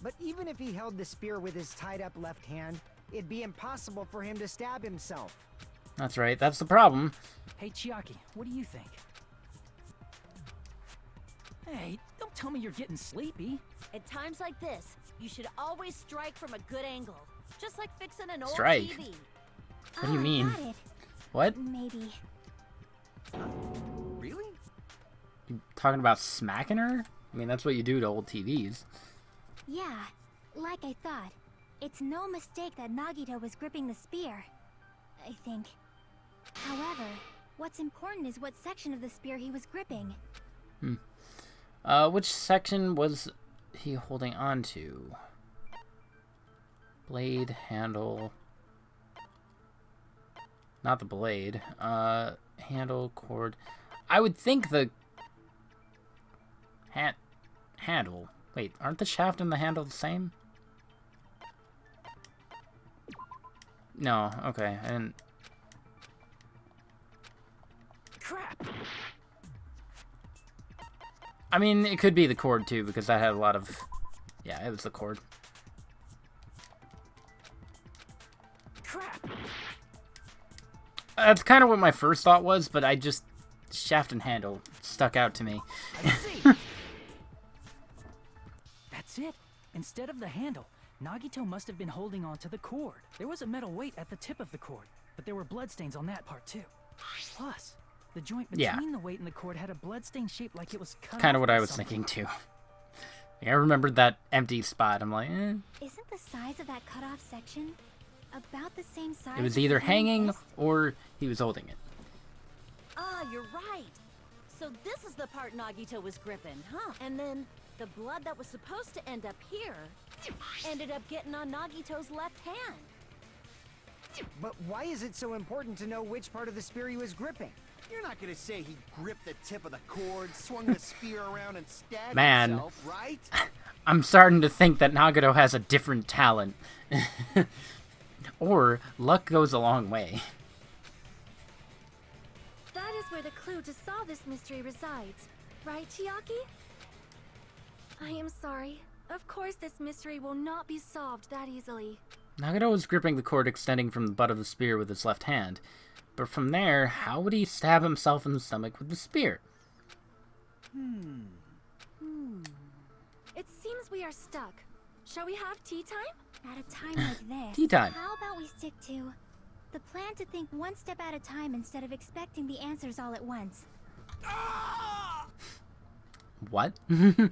G: But even if he held the spear with his tied-up left hand, it'd be impossible for him to stab himself.
A: That's right, that's the problem.
D: Hey, Chiaki, what do you think? Hey, don't tell me you're getting sleepy.
E: At times like this, you should always strike from a good angle. Just like fixing an old
A: Strike?
E: TV.
A: What do you
B: Oh, I
A: mean?
B: got it.
A: What?
B: Maybe.
F: Really?
A: You talking about smacking her? I mean, that's what you do to old TVs.
B: Yeah, like I thought. It's no mistake that Nagito was gripping the spear, I think. However, what's important is what section of the spear he was gripping.
A: Which section was he holding on to? Blade, handle... Not the blade. Handle, cord... I would think the... handle. Wait, aren't the shaft and the handle the same? No, okay, and...
D: Crap!
A: I mean, it could be the cord, too, because that had a lot of... Yeah, it was the cord.
D: Crap!
A: That's kind of what my first thought was, but I just... Shaft and handle stuck out to me.
D: I see! That's it. Instead of the handle, Nagito must have been holding on to the cord. There was a metal weight at the tip of the cord, but there were bloodstains on that part too. Plus, the joint
A: Yeah.
D: between the weight and the cord had a bloodstain shaped like it was cut
A: Kind of
D: off
A: what
D: by
A: I was
D: something.
A: thinking, too. Like, I remembered that empty spot. I'm like, eh.
B: Isn't the size of that cut-off section about the same size?
A: It was
B: as
A: either
B: the human
A: hanging
B: fist?
A: or he was holding it.
E: Ah, you're right. So this is the part Nagito was gripping, huh? And then the blood that was supposed to end up here ended up getting on Nagito's left hand.
G: But why is it so important to know which part of the spear he was gripping?
F: You're not gonna say he gripped the tip of the cord, swung the spear around, and stabbed
A: Man.
F: himself, right?
A: I'm starting to think that Nagato has a different talent. Or luck goes a long way.
E: That is where the clue to solve this mystery resides. Right, Chiaki? I am sorry. Of course this mystery will not be solved that easily.
A: Nagato was gripping the cord extending from the butt of the spear with his left hand. But from there, how would he stab himself in the stomach with the spear?
E: It seems we are stuck. Shall we have tea time?
B: At a time like this,
A: Tea time.
B: how about we stick to the plan to think one step at a time instead of expecting the answers all at once?
A: What?
E: That's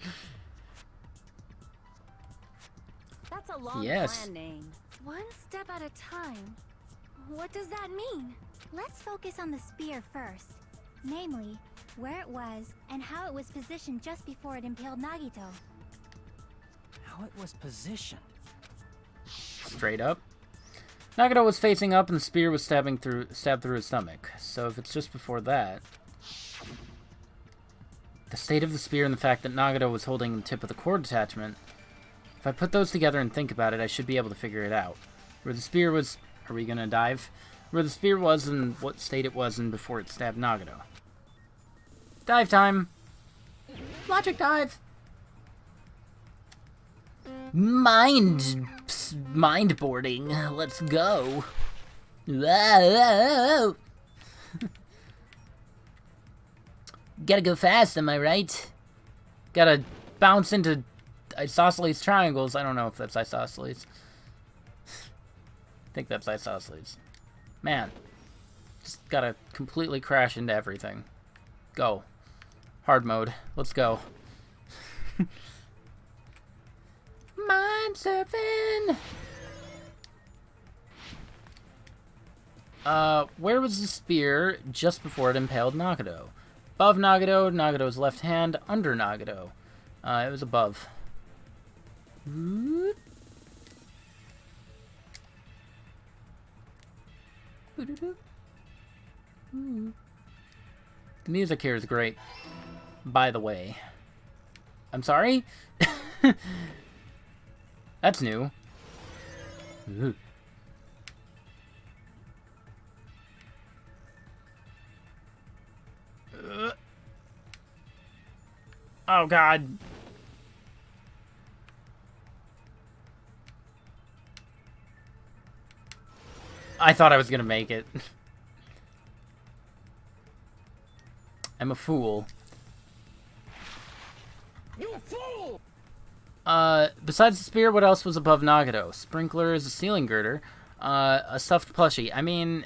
E: a long
A: Yes.
E: plan name. One step at a time. What does that mean?
B: Let's focus on the spear first. Namely, where it was and how it was positioned just before it impaled Nagito.
D: How it was positioned.
A: Straight up. Nagato was facing up and the spear was stabbed through his stomach. So if it's just before that... The state of the spear and the fact that Nagato was holding the tip of the cord attachment... If I put those together and think about it, I should be able to figure it out. Where the spear was... Are we gonna dive? Where the spear was and what state it was in before it stabbed Nagato. Dive time! Logic dive! Mind-boarding. Let's go. Whoa. Gotta go fast, am I right? Gotta bounce into isosceles triangles. I don't know if that's isosceles. I think that's isosceles. Man. Just gotta completely crash into everything. Go. Hard mode. Let's go. Mind surfing. Where was the spear just before it impaled Nagato? Above Nagato, Nagato's left hand, under Nagato. It was above. The music here is great, by the way. I'm sorry? That's new. Oh, God. I thought I was gonna make it. I'm a fool.
F: You fool!
A: Besides the spear, what else was above Nagato? Sprinkler is a ceiling girder. A stuffed plushie. I mean,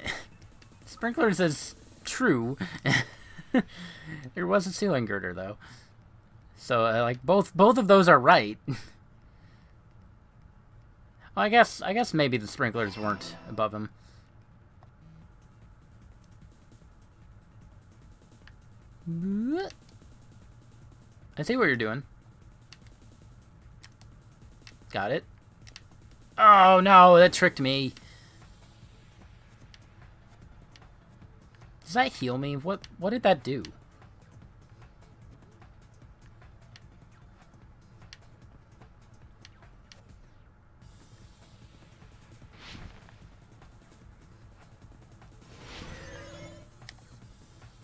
A: sprinklers is true. There was a ceiling girder, though. So, like, both of those are right. Well, I guess maybe the sprinklers weren't above him. I see what you're doing. Got it. Oh, no, that tricked me. Does that heal me? What did that do?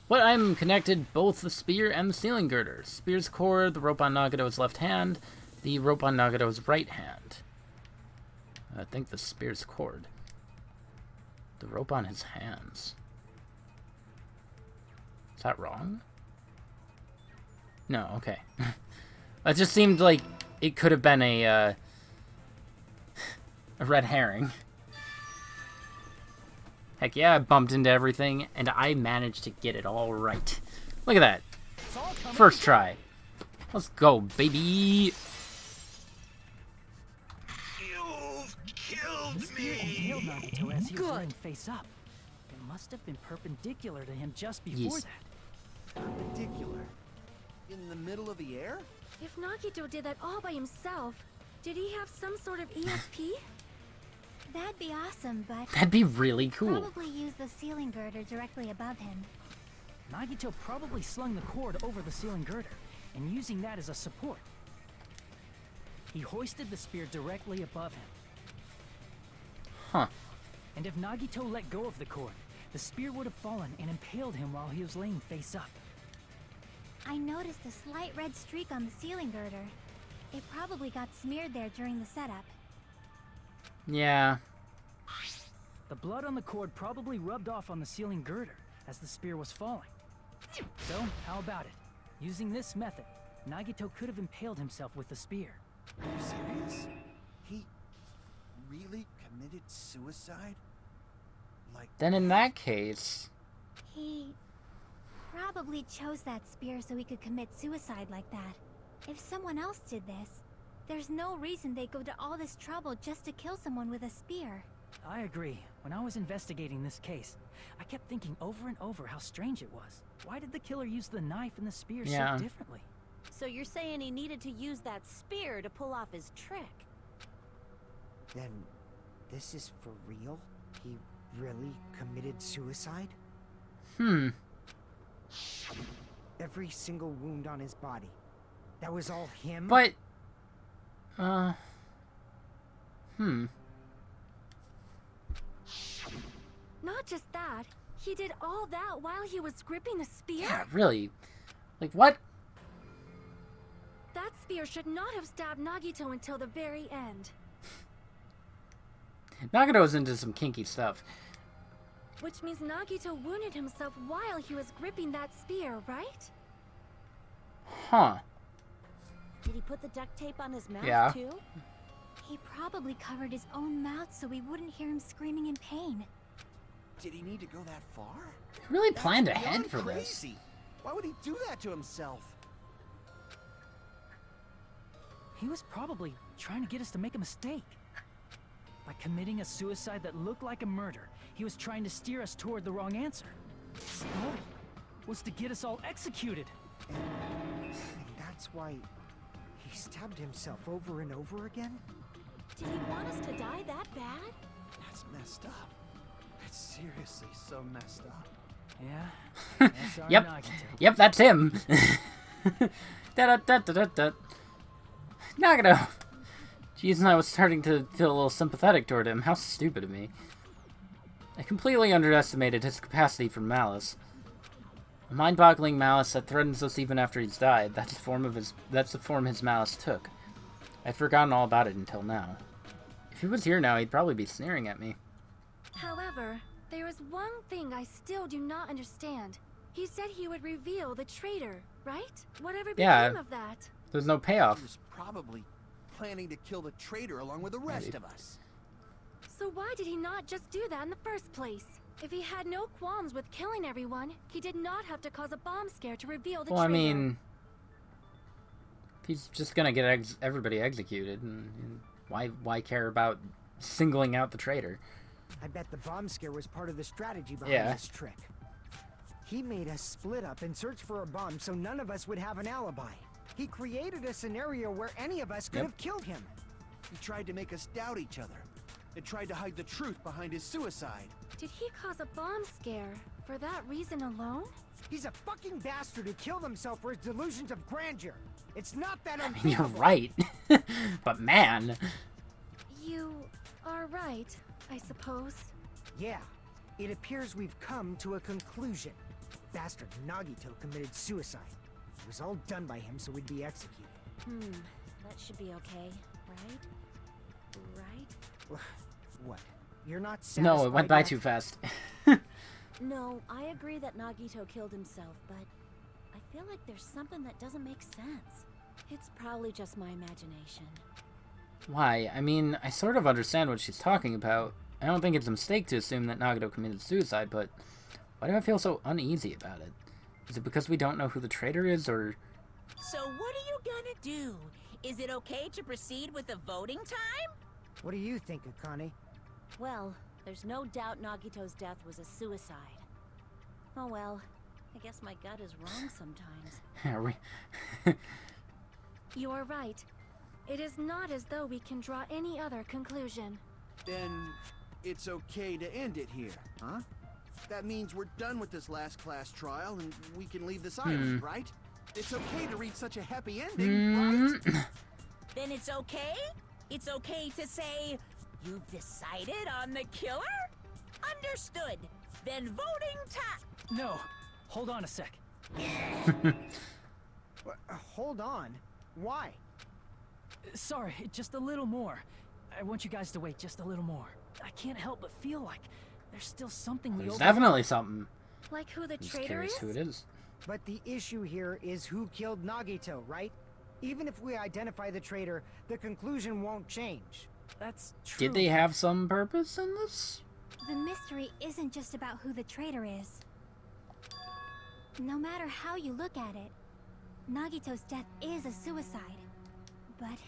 A: What item connected both the spear and the ceiling girder? Spear's cord, the rope on Nagato's left hand, the rope on Nagato's right hand. I think the spear's cord. The rope on his hands. Is that wrong? No, okay. It just seemed like it could have been a red herring. Heck yeah, I bumped into everything, and I managed to get it all right. Look at that. First try. Let's go, baby.
F: You've killed
D: The spear impaled Nagito as he was
E: Good.
D: laying face up. It must have been perpendicular to him just before
A: Yes.
D: that.
F: Perpendicular. In the middle of the air?
E: If Nagito did that all by himself, did he have some sort of ESP?
B: That'd be awesome, but
A: That'd be really cool.
B: probably use the ceiling girder directly above him.
D: Nagito probably slung the cord over the ceiling girder, and using that as a support. He hoisted the spear directly above him.
A: Huh.
D: And if Nagito let go of the cord, the spear would have fallen and impaled him while he was laying face up.
B: I noticed a slight red streak on the ceiling girder. It probably got smeared there during the setup.
A: Yeah.
D: The blood on the cord probably rubbed off on the ceiling girder as the spear was falling. So, how about it? Using this method, Nagito could have impaled himself with the spear.
F: Are you serious? He really committed suicide? Like,
A: Then in that case...
B: He probably chose that spear so he could commit suicide like that. If someone else did this, there's no reason they'd go to all this trouble just to kill someone with a spear.
D: I agree. When I was investigating this case, I kept thinking over and over how strange it was. Why did the killer use the knife and the spear
A: Yeah.
D: so differently?
E: So you're saying he needed to use that spear to pull off his trick?
G: Then, this is for real? He really committed suicide? Every single wound on his body. That was all him?
A: But...
E: Not just that, he did all that while he was gripping the spear?
A: Yeah, really. Like, what?
E: That spear should not have stabbed Nagito until the very end.
A: Nagato's into some kinky stuff.
E: Which means Nagito wounded himself while he was gripping that spear, right?
A: Huh.
E: Did he put the duct tape on his mouth
A: Yeah.
E: too?
B: He probably covered his own mouth so we wouldn't hear him screaming in pain.
F: did he need to go that far?
A: He really
F: That's
A: planned
F: beyond
A: ahead for this.
F: crazy. Why would he do that to himself?
D: He was probably trying to get us to make a mistake. By committing a suicide that looked like a murder, he was trying to steer us toward the wrong answer. His goal was to get us all executed.
G: And that's why he stabbed himself over and over again?
E: Did he want us to die that bad?
F: That's messed up. That's seriously so messed up.
D: Yeah. That's our
A: Yep.
D: Nagito.
A: Yep, that's him. Da-da-da-da-da-da. Nagito. Jeez, and I was starting to feel a little sympathetic toward him. How stupid of me. I completely underestimated his capacity for malice. A mind-boggling malice that threatens us even after he's died. That's the form his malice took. I'd forgotten all about it until now. If he was here now, he'd probably be sneering at me.
E: However, there is one thing I still do not understand. He said he would reveal the traitor, right? Whatever became of that?
A: There's no payoff.
F: He was probably planning to kill the traitor along with the rest of us.
E: So why did he not just do that in the first place? If he had no qualms with killing everyone, he did not have to cause a bomb scare to reveal the
A: Well, I
E: traitor.
A: mean, he's just gonna get everybody executed, and why care about singling out the traitor?
G: I bet the bomb scare was part of the strategy behind this trick. He made us split up and search for a bomb so none of us would have an alibi. He created a scenario where any of us could have killed him.
F: He tried to make us doubt each other. And tried to hide the truth behind his suicide.
E: Did he cause a bomb scare for that reason alone?
G: He's a fucking bastard who killed himself for his delusions of grandeur. It's not that
A: I mean,
G: unthinkable.
A: you're right. But man.
E: You are right, I suppose.
G: Yeah, it appears we've come to a conclusion. Bastard Nagito committed suicide. It was all done by him so we'd be executed.
E: That should be okay, right? Right?
G: What? You're not satisfied
A: No, it went by
G: yet?
A: too fast.
E: No, I agree that Nagito killed himself, but I feel like there's something that doesn't make sense. It's probably just my imagination.
A: Why? I mean, I sort of understand what she's talking about. I don't think it's a mistake to assume that Nagito committed suicide, but why do I feel so uneasy about it? Is it because we don't know who the traitor is, or...
C: So what are you gonna do? Is it okay to proceed with the voting time?
G: What do you think, Akane?
E: Well, there's no doubt Nagito's death was a suicide. Oh well, I guess my gut is wrong sometimes.
A: Are we...
E: You are right. It is not as though we can draw any other conclusion.
F: Then it's okay to end it here, huh? That means we're done with this last class trial and we can leave this island, right? It's okay to reach such a happy ending, right?
C: Then it's okay? It's okay to say, you've decided on the killer? Understood. Then voting time.
D: No, hold on a sec.
G: Hold on. Why?
D: Sorry, just a little more. I want you guys to wait just a little more. I can't help but feel like there's still something we
A: There's
D: overlooked.
A: definitely something.
E: Like who the
A: I'm just
E: traitor
A: curious
E: is?
A: who it is.
G: But the issue here is who killed Nagito, right? Even if we identify the traitor, the conclusion won't change.
D: That's true.
A: Did they have some purpose in this?
B: The mystery isn't just about who the traitor is. No matter how you look at it, Nagito's death is a suicide. But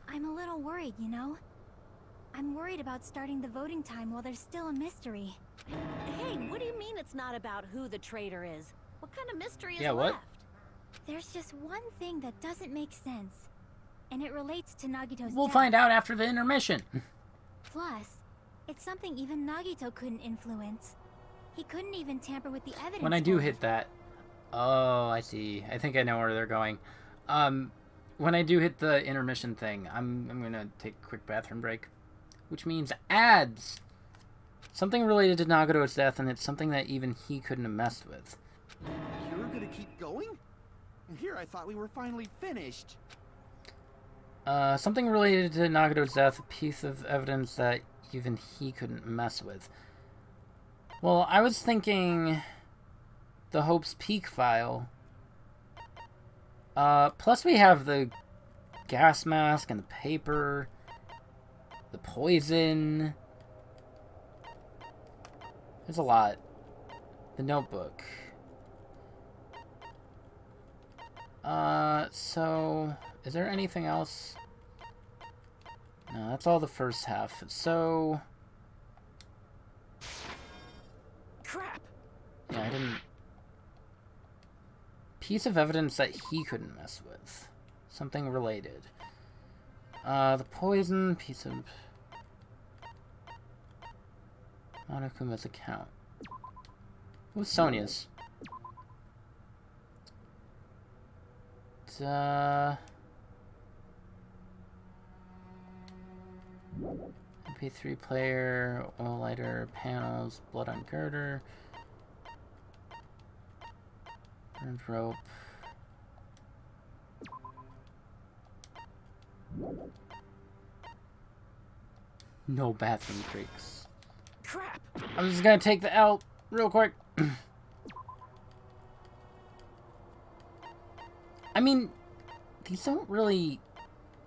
B: I'm a little worried, you know? I'm worried about starting the voting time while there's still a mystery.
E: Hey, what do you mean it's not about who the traitor is? What kind of mystery is
A: Yeah, what?
E: left?
B: There's just one thing that doesn't make sense. And it relates to Nagito's
A: We'll
B: death.
A: find out after the intermission.
B: Plus, it's something even Nagito couldn't influence. He couldn't even tamper with the evidence.
A: When I do
B: for
A: hit
B: it.
A: that... Oh, I see. I think I know where they're going. When I do hit the intermission thing, I'm gonna take a quick bathroom break. Which means ads! Something related to Nagito's death, and it's something that even he couldn't have messed with.
F: You're gonna keep going? Here I thought we were finally finished.
A: Something related to Nagito's death, a piece of evidence that even he couldn't mess with. Well, I was thinking the Hope's Peak file. Plus we have the gas mask and the paper, the poison. There's a lot. The notebook. So, is there anything else? No, that's all the first half. So, piece of evidence that he couldn't mess with. Something related. The poison, piece of Monokuma's account. Who's Sonya's? MP3 player, oil lighter, panels, blood on girder, burned rope. No bathroom creaks.
D: Crap!
A: I'm just gonna take the L real quick. I mean, these don't really...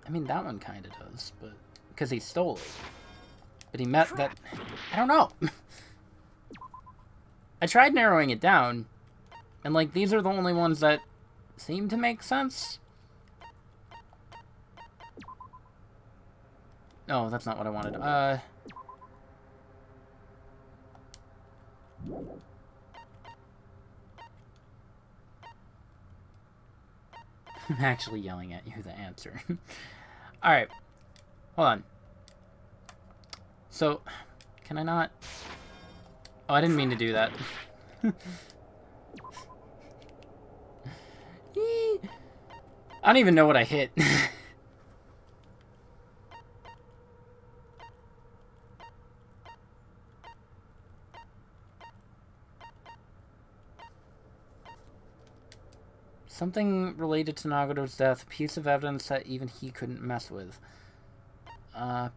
A: I mean, that one kind of does, but... Because he stole it. But he met that... I don't know. I tried narrowing it down, and, like, these are the only ones that seem to make sense. No, that's not what I wanted. I'm actually yelling at you the answer. Alright. Hold on. So, can I not? Oh, I didn't mean to do that. I don't even know what I hit. Something related to Nagato's death. Piece of evidence that even he couldn't mess with.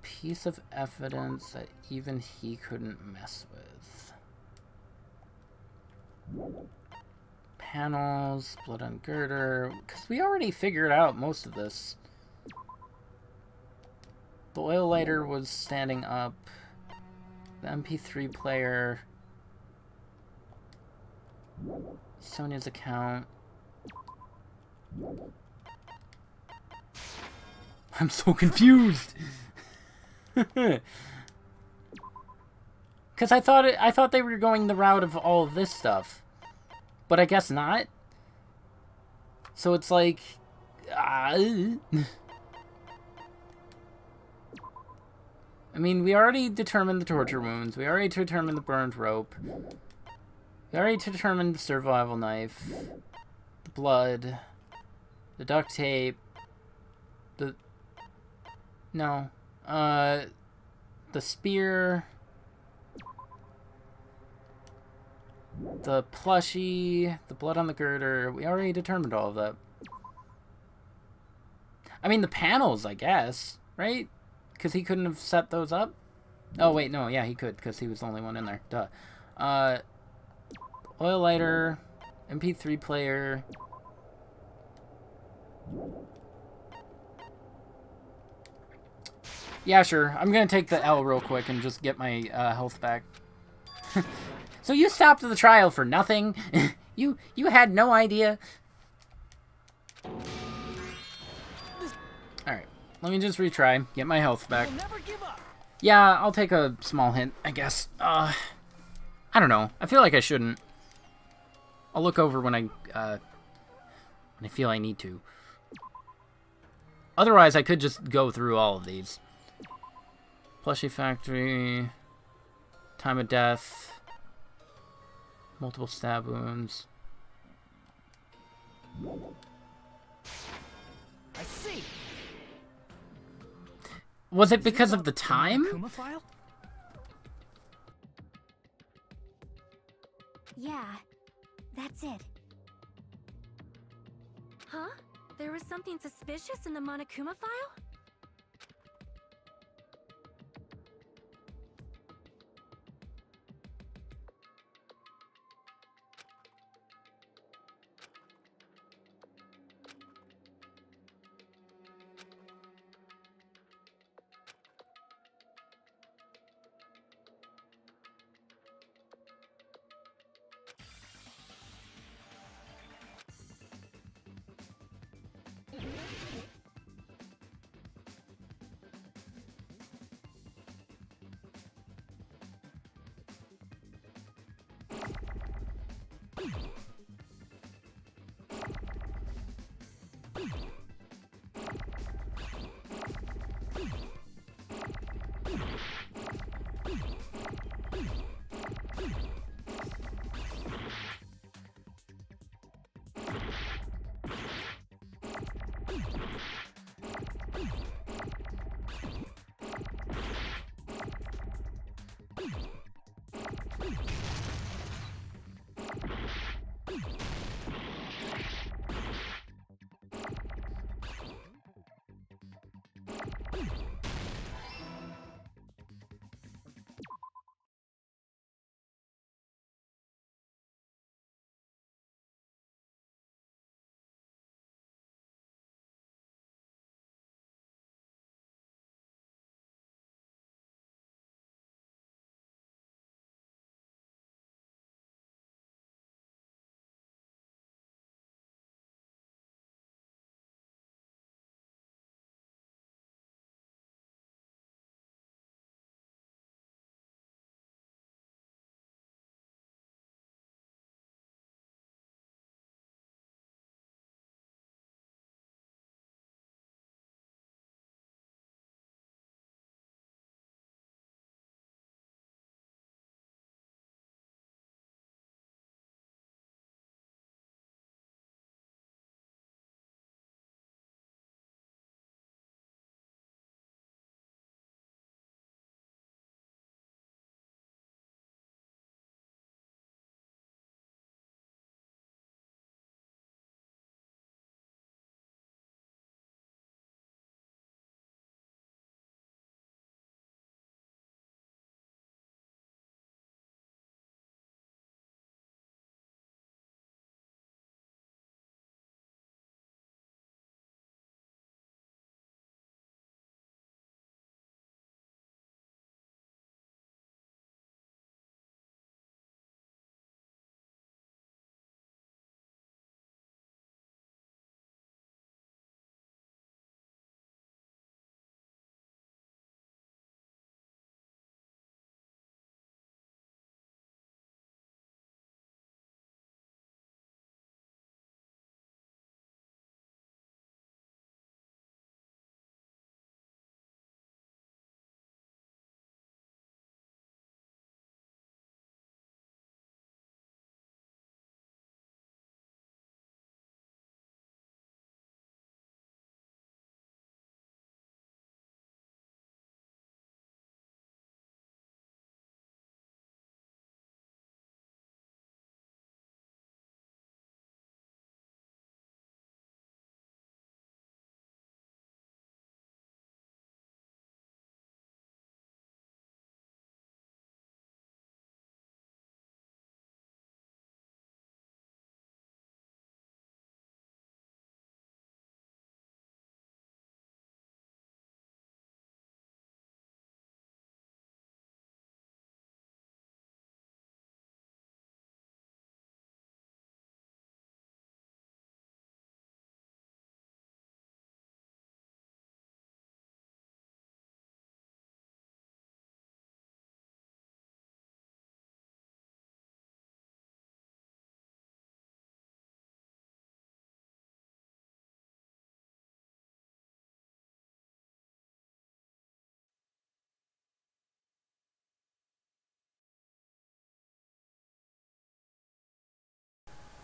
A: Piece of evidence that even he couldn't mess with. Panels, blood on girder. Because we already figured out most of this. The oil lighter was standing up. The MP3 player. Sonya's account. I'm so confused. Because I thought they were going the route of all of this stuff, but I guess not. So it's like, I mean, we already determined the torture wounds. We already determined the burned rope. We already determined the survival knife, the blood, the duct tape, the spear, the plushie, the blood on the girder. We already determined all of that. I mean, the panels, I guess, right? Because he couldn't have set those up? Oh, wait, no, yeah, he could, because he was the only one in there. Duh. Oil lighter, MP3 player. Yeah, sure. I'm gonna take the L real quick and just get my health back. So you stopped the trial for nothing? You had no idea? Alright. Let me just retry. Get my health back. Yeah, I'll take a small hint, I guess. I don't know. I feel like I shouldn't. I'll look over when I feel I need to. Otherwise, I could just go through all of these. Plushie factory. Time of death. Multiple stab wounds.
D: I see.
A: Was it because of the time?
B: Yeah, that's it.
E: Huh? There was something suspicious in the Monokuma file?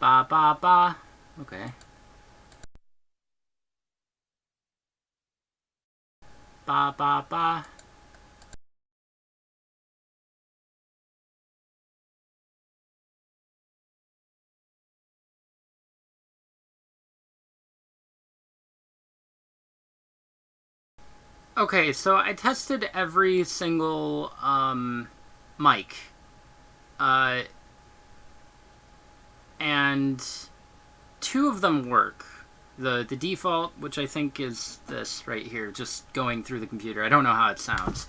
A: Ba ba ba. Okay. Ba ba ba. Okay, so I tested every single mic. And 2 of them work. The default, which I think is this right here, just going through the computer. I don't know how it sounds.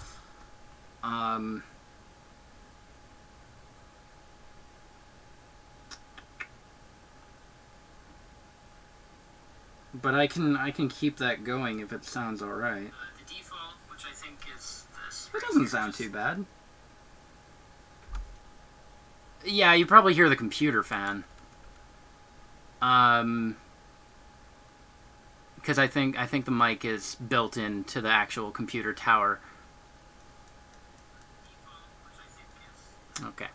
A: But I can keep that going if it sounds alright. The default, which I think is this. It doesn't sound too bad. Yeah, you probably hear the computer fan. Because I think the mic is built into the actual computer tower. Okay.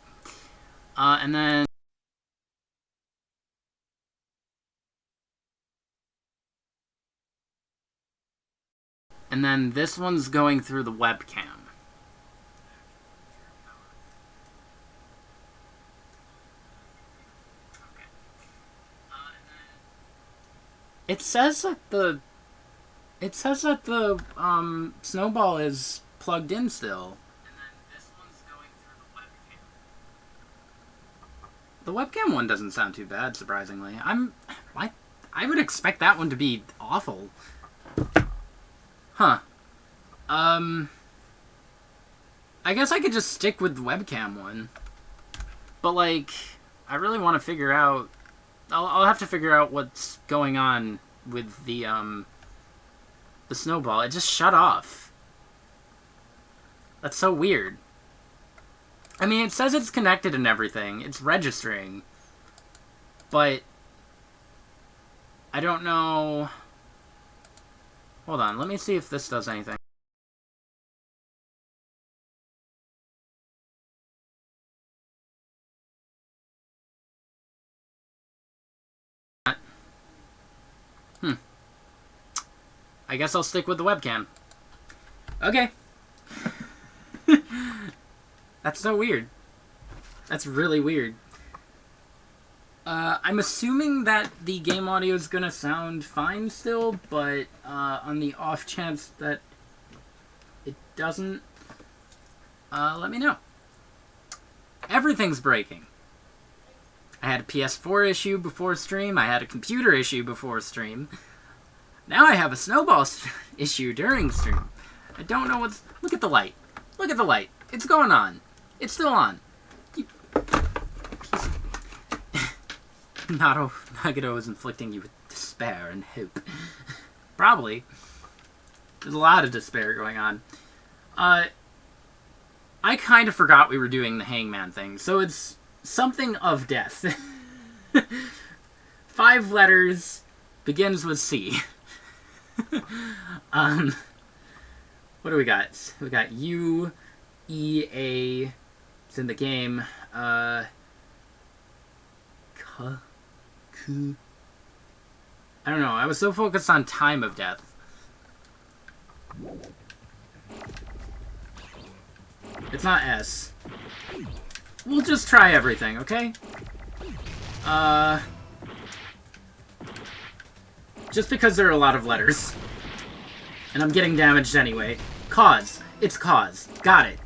A: And then this one's going through the webcam. It says that the snowball is plugged in still. And then this one's going through the webcam. The webcam one doesn't sound too bad, surprisingly. I would expect that one to be awful. Huh. I guess I could just stick with the webcam one. But, like, I really want to figure out... I'll have to figure out what's going on with the snowball. It just shut off. That's so weird. I mean, it says it's connected and everything. It's registering. But... I don't know... Hold on, let me see if this does anything. I guess I'll stick with the webcam. Okay. That's so weird. That's really weird. I'm assuming that the game audio is gonna sound fine still, but on the off chance that it doesn't, let me know. Everything's breaking. I had a PS4 issue before stream, I had a computer issue before stream. Now I have a snowball issue during stream. I don't know what's... Look at the light. Look at the light. It's going on. It's still on. Nagito is inflicting you with despair and hope. Probably. There's a lot of despair going on. I kind of forgot we were doing the hangman thing, so it's something of death. 5 letters, begins with C. What do we got? We got U, E, A. It's in the game. K, K. I don't know. I was so focused on time of death. It's not S. We'll just try everything, okay? Just because there are a lot of letters. And I'm getting damaged anyway. Cause. It's cause. Got it.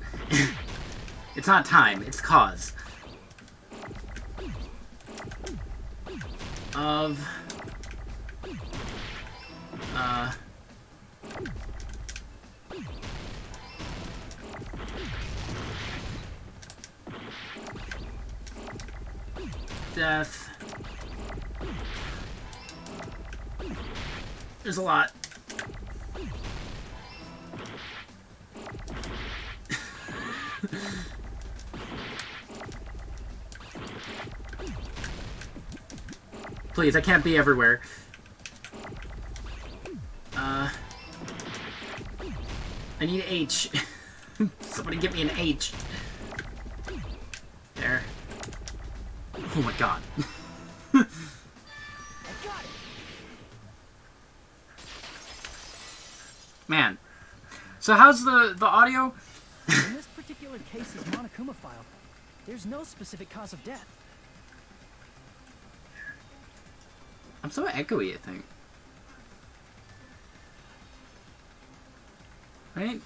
A: It's not time. It's cause. Of... death. There's a lot. Please, I can't be everywhere. I need H. Somebody give me an H. There. Oh my god. Man. So how's the audio?
D: In this particular case's Monokuma file, there's no specific cause of death.
A: I'm so echoey, I think. Right?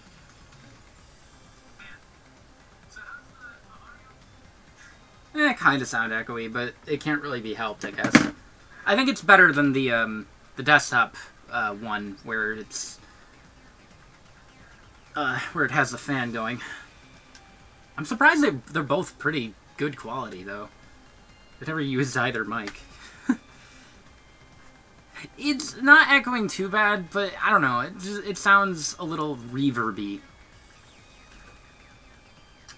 A: Kind of sound echoey, but it can't really be helped, I guess. I think it's better than the desktop one, where it's where it has the fan going. I'm surprised they're both pretty good quality, though. I've never used either mic. It's not echoing too bad, but I don't know. It sounds a little reverby.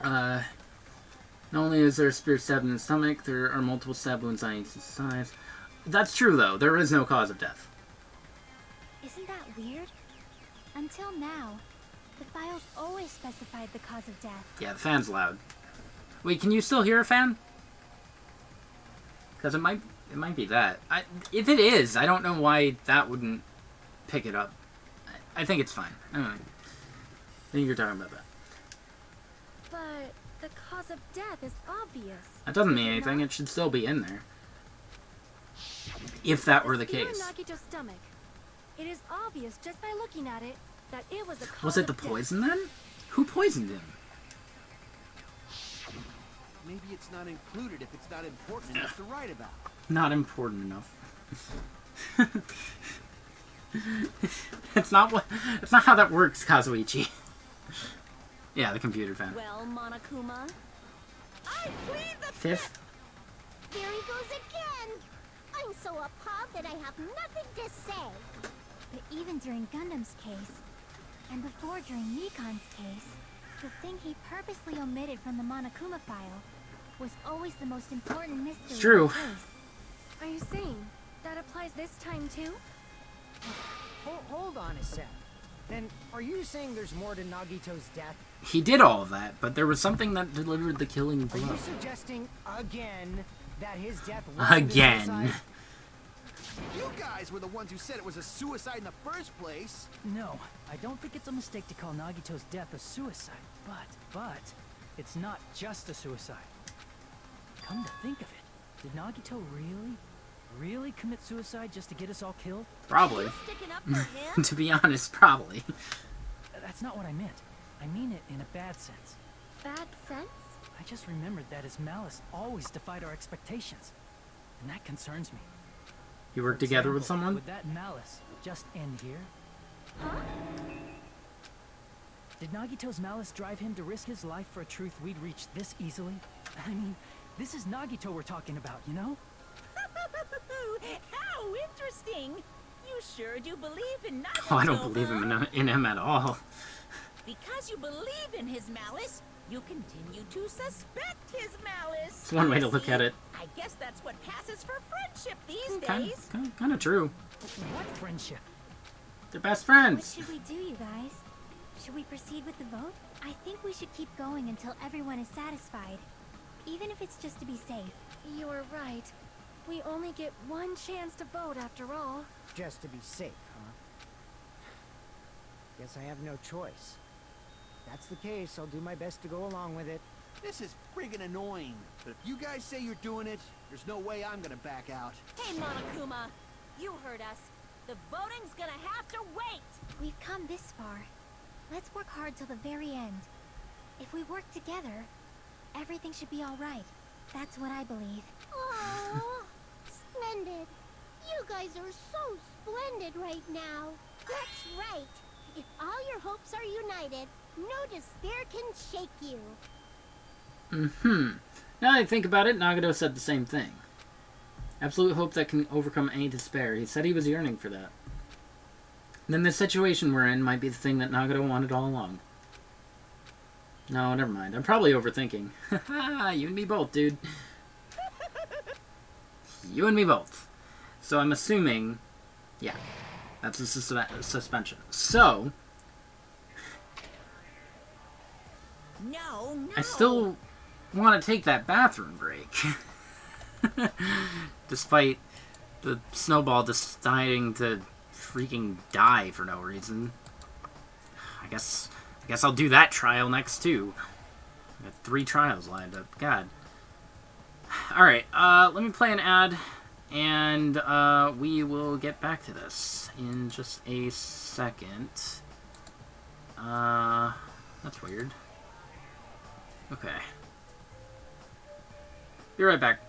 A: Not only is there a spear stabbed in the stomach, there are multiple stab wounds on each side. That's true, though. There is no cause of death.
B: Isn't that weird? Until now, the files always specified the cause of death.
A: Yeah, the fan's loud. Wait, can you still hear a fan? Because it might be that. If it is, I don't know why that wouldn't pick it up. I think it's fine. I don't know. I think you're talking about that.
E: But the cause of death is obvious.
A: That doesn't mean anything. It should still be in there. If that were the
E: Spear in
A: case.
E: Nagito's stomach. It is obvious just by looking at it that it was a cause
A: Was it the
E: of death.
A: poison then? Who poisoned him?
F: Maybe it's not included if it's not important enough to write about.
A: Not important enough. It's not how that works, Kazuichi. Yeah, the computer fan.
E: Well, Monokuma, I plead the
A: Fifth?
H: There he goes again! I'm so appalled that I have nothing to say.
B: But even during Gundam's case, and before during Nikon's case, the thing he purposely omitted from the Monokuma file was always the most important mystery.
A: It's true.
B: of the case.
E: Are you saying that applies this time too?
G: Hold on a sec. Then, are you saying there's more to Nagito's death?
A: He did all of that, but there was something that delivered the killing
G: Are
A: blow.
G: you suggesting, again, that his death wasn't a
A: Again.
G: suicide?
F: You guys were the ones who said it was a suicide in the first place.
D: No, I don't think it's a mistake to call Nagito's death a suicide. But, it's not just a suicide. Come to think of it, did Nagito really commit suicide just to get us all killed?
A: Probably.
E: Sticking up for him?
A: To be honest, probably.
D: That's not what I meant. I mean it in a bad sense.
E: Bad sense?
D: I just remembered that his malice always defied our expectations. And that concerns me.
A: You work
D: For
A: together with
D: example,
A: someone?
D: Would that malice just end here?
E: Huh?
D: Did Nagito's malice drive him to risk his life for a truth we'd reach this easily? I mean, this is Nagito we're talking about, you know?
C: How interesting! You sure do believe in Nagito,
A: Oh, I don't believe
C: huh?
A: in him at all.
C: Because you believe in his malice, you continue to suspect his malice.
A: It's one way to look at it.
C: I guess that's what passes for friendship these
A: Kind
C: days.
A: of true.
D: What friendship?
A: They're best
B: What
A: friends.
B: should we do, you guys? Should we proceed with the vote? I think we should keep going until everyone is satisfied. Even if it's just to be safe.
E: You're right. We only get one chance to vote after all.
G: Just to be safe, huh? Guess I have no choice. If that's the case, I'll do my best to go along with it.
F: This is friggin' annoying. But if you guys say you're doing it, there's no way I'm gonna back out.
C: Hey, Monokuma, you heard us. The voting's gonna have to wait.
B: We've come this far. Let's work hard till the very end. If we work together, everything should be all right. That's what I believe.
H: Oh, splendid. You guys are so splendid right now. That's right. If all your hopes are united, no despair can shake you.
A: Now that I think about it, Nagito said the same thing. Absolute hope that can overcome any despair. He said he was yearning for that. Then the situation we're in might be the thing that Nagito wanted all along. No, never mind. I'm probably overthinking. You and me both, dude. You and me both. So I'm assuming... Yeah. That's a suspension. So...
C: No.
A: I still want to take that bathroom break. Despite the snowball deciding to freaking die for no reason. I guess I'll do that trial next, too. I got 3 trials lined up. God. Alright, let me play an ad, and we will get back to this in just a second. That's weird. Okay. Be right back.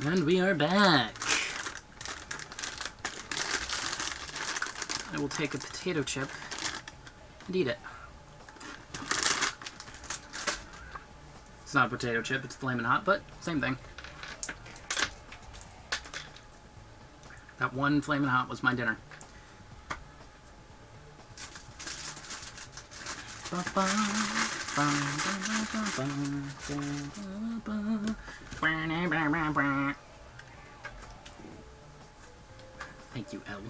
A: And we are back. I will take a potato chip and eat it. It's not a potato chip, it's flaming hot, but same thing. That one flaming hot was my dinner. Thank you, L.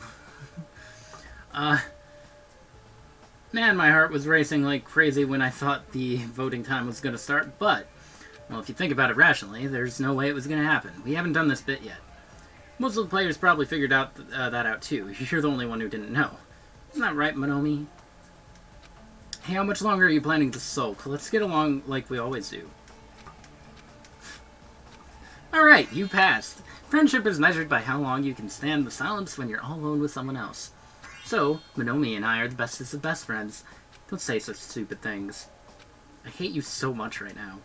A: Man, my heart was racing like crazy when I thought the voting time was going to start, but, well, if you think about it rationally, there's no way it was going to happen. We haven't done this bit yet. Most of the players probably figured out that out too. You're the only one who didn't know. Isn't that right, Monomi? Hey, how much longer are you planning to sulk? Let's get along like we always do. Alright, you passed. Friendship is measured by how long you can stand the silence when you're all alone with someone else. So, Monomi and I are the bestest of best friends. Don't say such stupid things. I hate you so much right now.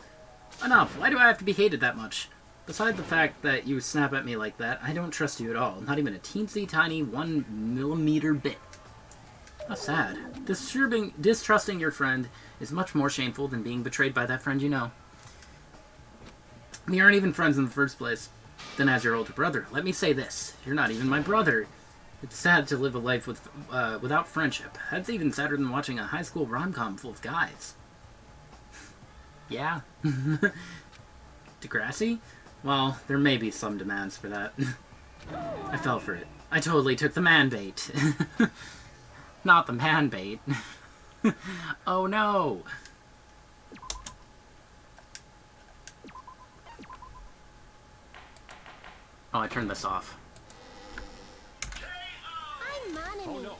A: Enough! Why do I have to be hated that much? Besides the fact that you snap at me like that, I don't trust you at all. Not even a teensy tiny 1 millimeter bit. How sad. Distrusting your friend is much more shameful than being betrayed by that friend you know. We aren't even friends in the first place. Then as your older brother, let me say this. You're not even my brother. It's sad to live a life without friendship. That's even sadder than watching a high school rom-com full of guys. Yeah. Degrassi? Well, there may be some demands for that. I fell for it. I totally took the man bait. Not the man bait. Oh no! Oh, I turned this off.
H: I'm Monami. Oh, no.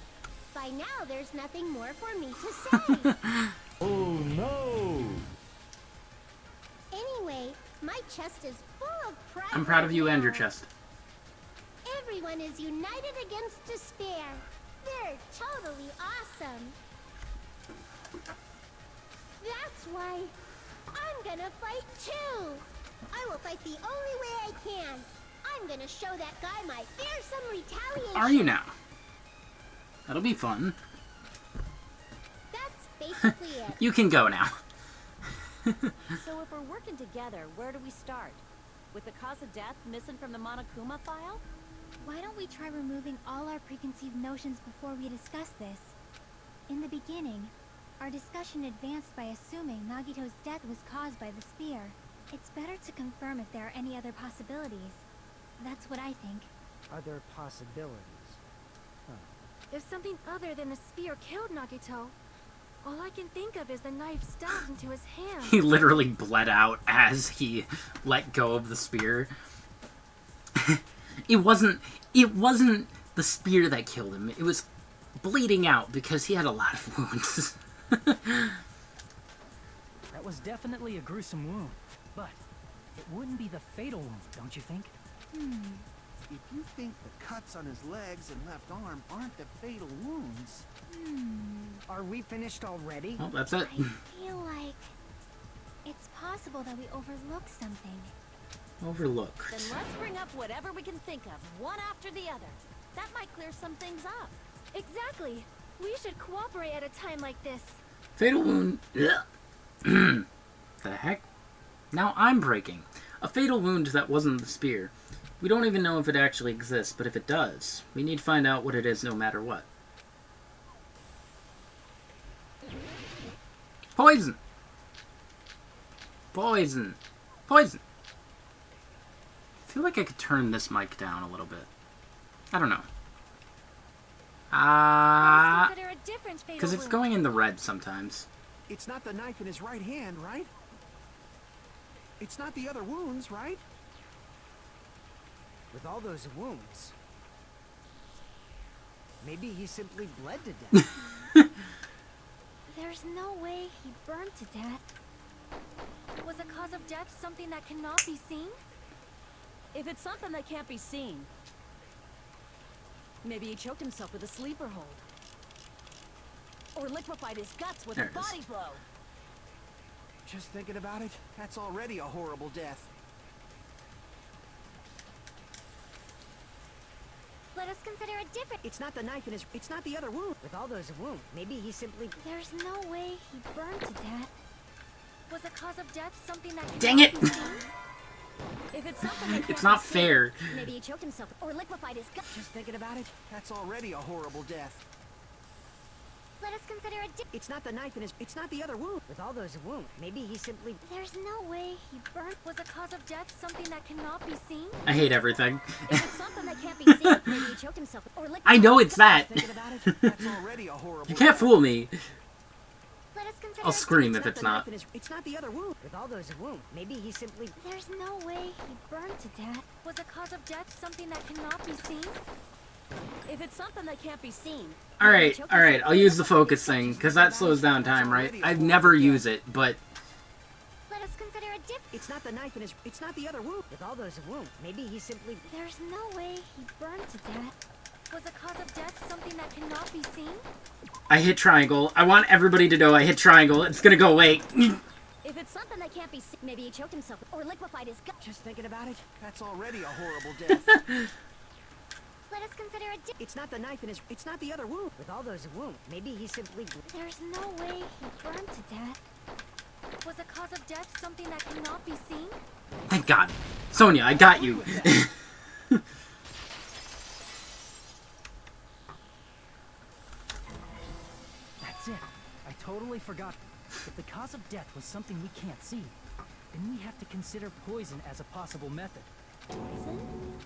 H: By now, there's nothing more for me to say.
I: Oh no!
H: Anyway, my chest is full of pride.
A: I'm proud of you
H: right
A: and your
H: now.
A: chest.
H: Everyone is united against despair. They're totally awesome. That's why I'm gonna fight too. I will fight the only way I can. I'm gonna show that guy my fearsome retaliation.
A: Are you now? That'll be fun.
H: That's basically it.
A: You can go now.
E: So if we're working together, where do we start? With the cause of death missing from the Monokuma file?
B: Why don't we try removing all our preconceived notions before we discuss this? In the beginning, our discussion advanced by assuming Nagito's death was caused by the spear. It's better to confirm if there are any other possibilities. That's what I think.
G: Other possibilities.
E: If something other than the spear killed Nagito, all I can think of is the knife stabbed into his hand.
A: He literally bled out as he let go of the spear. It wasn't the spear that killed him. It was bleeding out because he had a lot of wounds.
D: That was definitely a gruesome wound, but it wouldn't be the fatal wound, don't you think?
F: If you think the cuts on his legs and left arm aren't the fatal wounds...
G: Are we finished already?
A: Well, that's it.
B: I feel like it's possible that we overlooked something.
A: Overlooked.
E: Then let's bring up whatever we can think of, one after the other. That might clear some things up.
B: Exactly. We should cooperate at a time like this.
A: Fatal wound. The heck? Now I'm breaking. A fatal wound that wasn't the spear. We don't even know if it actually exists, but if it does, we need to find out what it is no matter what. Poison! Poison! Poison! I feel like I could turn this mic down a little bit. I don't know.
B: Consider a different fatal
A: Because it's
B: wound.
A: going in the red sometimes.
F: It's not the knife in his right hand, right? It's not the other wounds, right?
G: With all those wounds. Maybe he simply bled to death.
B: There's no way he burned to death.
E: Was the cause of death something that cannot be seen? If it's something that can't be seen, maybe he choked himself with a sleeper hold. Or liquefied his guts with
A: There
E: a
A: it is.
E: body blow.
F: Just thinking about it, that's already a horrible death.
B: Let us consider a different...
F: It's not the knife in his... It's not the other wound.
G: With all those wounds, maybe he simply...
B: There's no way he burned to death.
E: Was the cause of death something that
A: Dang
E: cannot
A: it!
E: be seen? If it's something that
A: It's
E: can't
A: not
E: be seen,
A: fair.
E: maybe he choked himself or liquefied his guts.
F: Just thinking about it, that's already a horrible death.
B: Let us consider a different...
F: It's not the knife in his... It's not the other wound.
G: With all those wounds, maybe he simply...
B: There's no way he burned...
E: Was the cause of death something that cannot be seen?
A: I hate everything.
E: If it's something that can't be seen, maybe he choked himself or liquefied.
A: I know it's that.
F: Thinking about it, that's already a horrible
A: You can't
F: death.
A: fool me.
B: Let us consider
A: I'll
B: a
A: scream if
F: the
A: it's
F: knife
A: not.
F: in his... It's not the other wound.
G: With all those wounds, maybe he simply...
B: There's no way he burned to death.
E: Was the cause of death something that cannot be seen? If it's something that can't be seen.
A: Alright, I'll use the focus thing, because that slows down time, right? I'd never use it, but...
B: Let us consider a different...
F: It's not the knife in his... It's not the other wound.
G: With all those wounds, maybe he simply...
B: There's no way he burned to death.
E: Was the cause of death something that cannot be seen?
A: I hit triangle. I want everybody to know I hit triangle. It's gonna go away.
E: If it's something that can't be seen, maybe he choked himself or liquefied his guts.
F: Just thinking about it, that's already a horrible death.
B: Let us consider a different...
F: It's not the knife in his... It's not the other wound.
G: With all those wounds, maybe he simply...
B: There's no way he burned to death.
E: Was the cause of death something that cannot be seen?
A: Thank God. Sonia, I got you.
D: That's it. I totally forgot. If the cause of death was something we can't see, then we have to consider poison as a possible method.
E: Poison?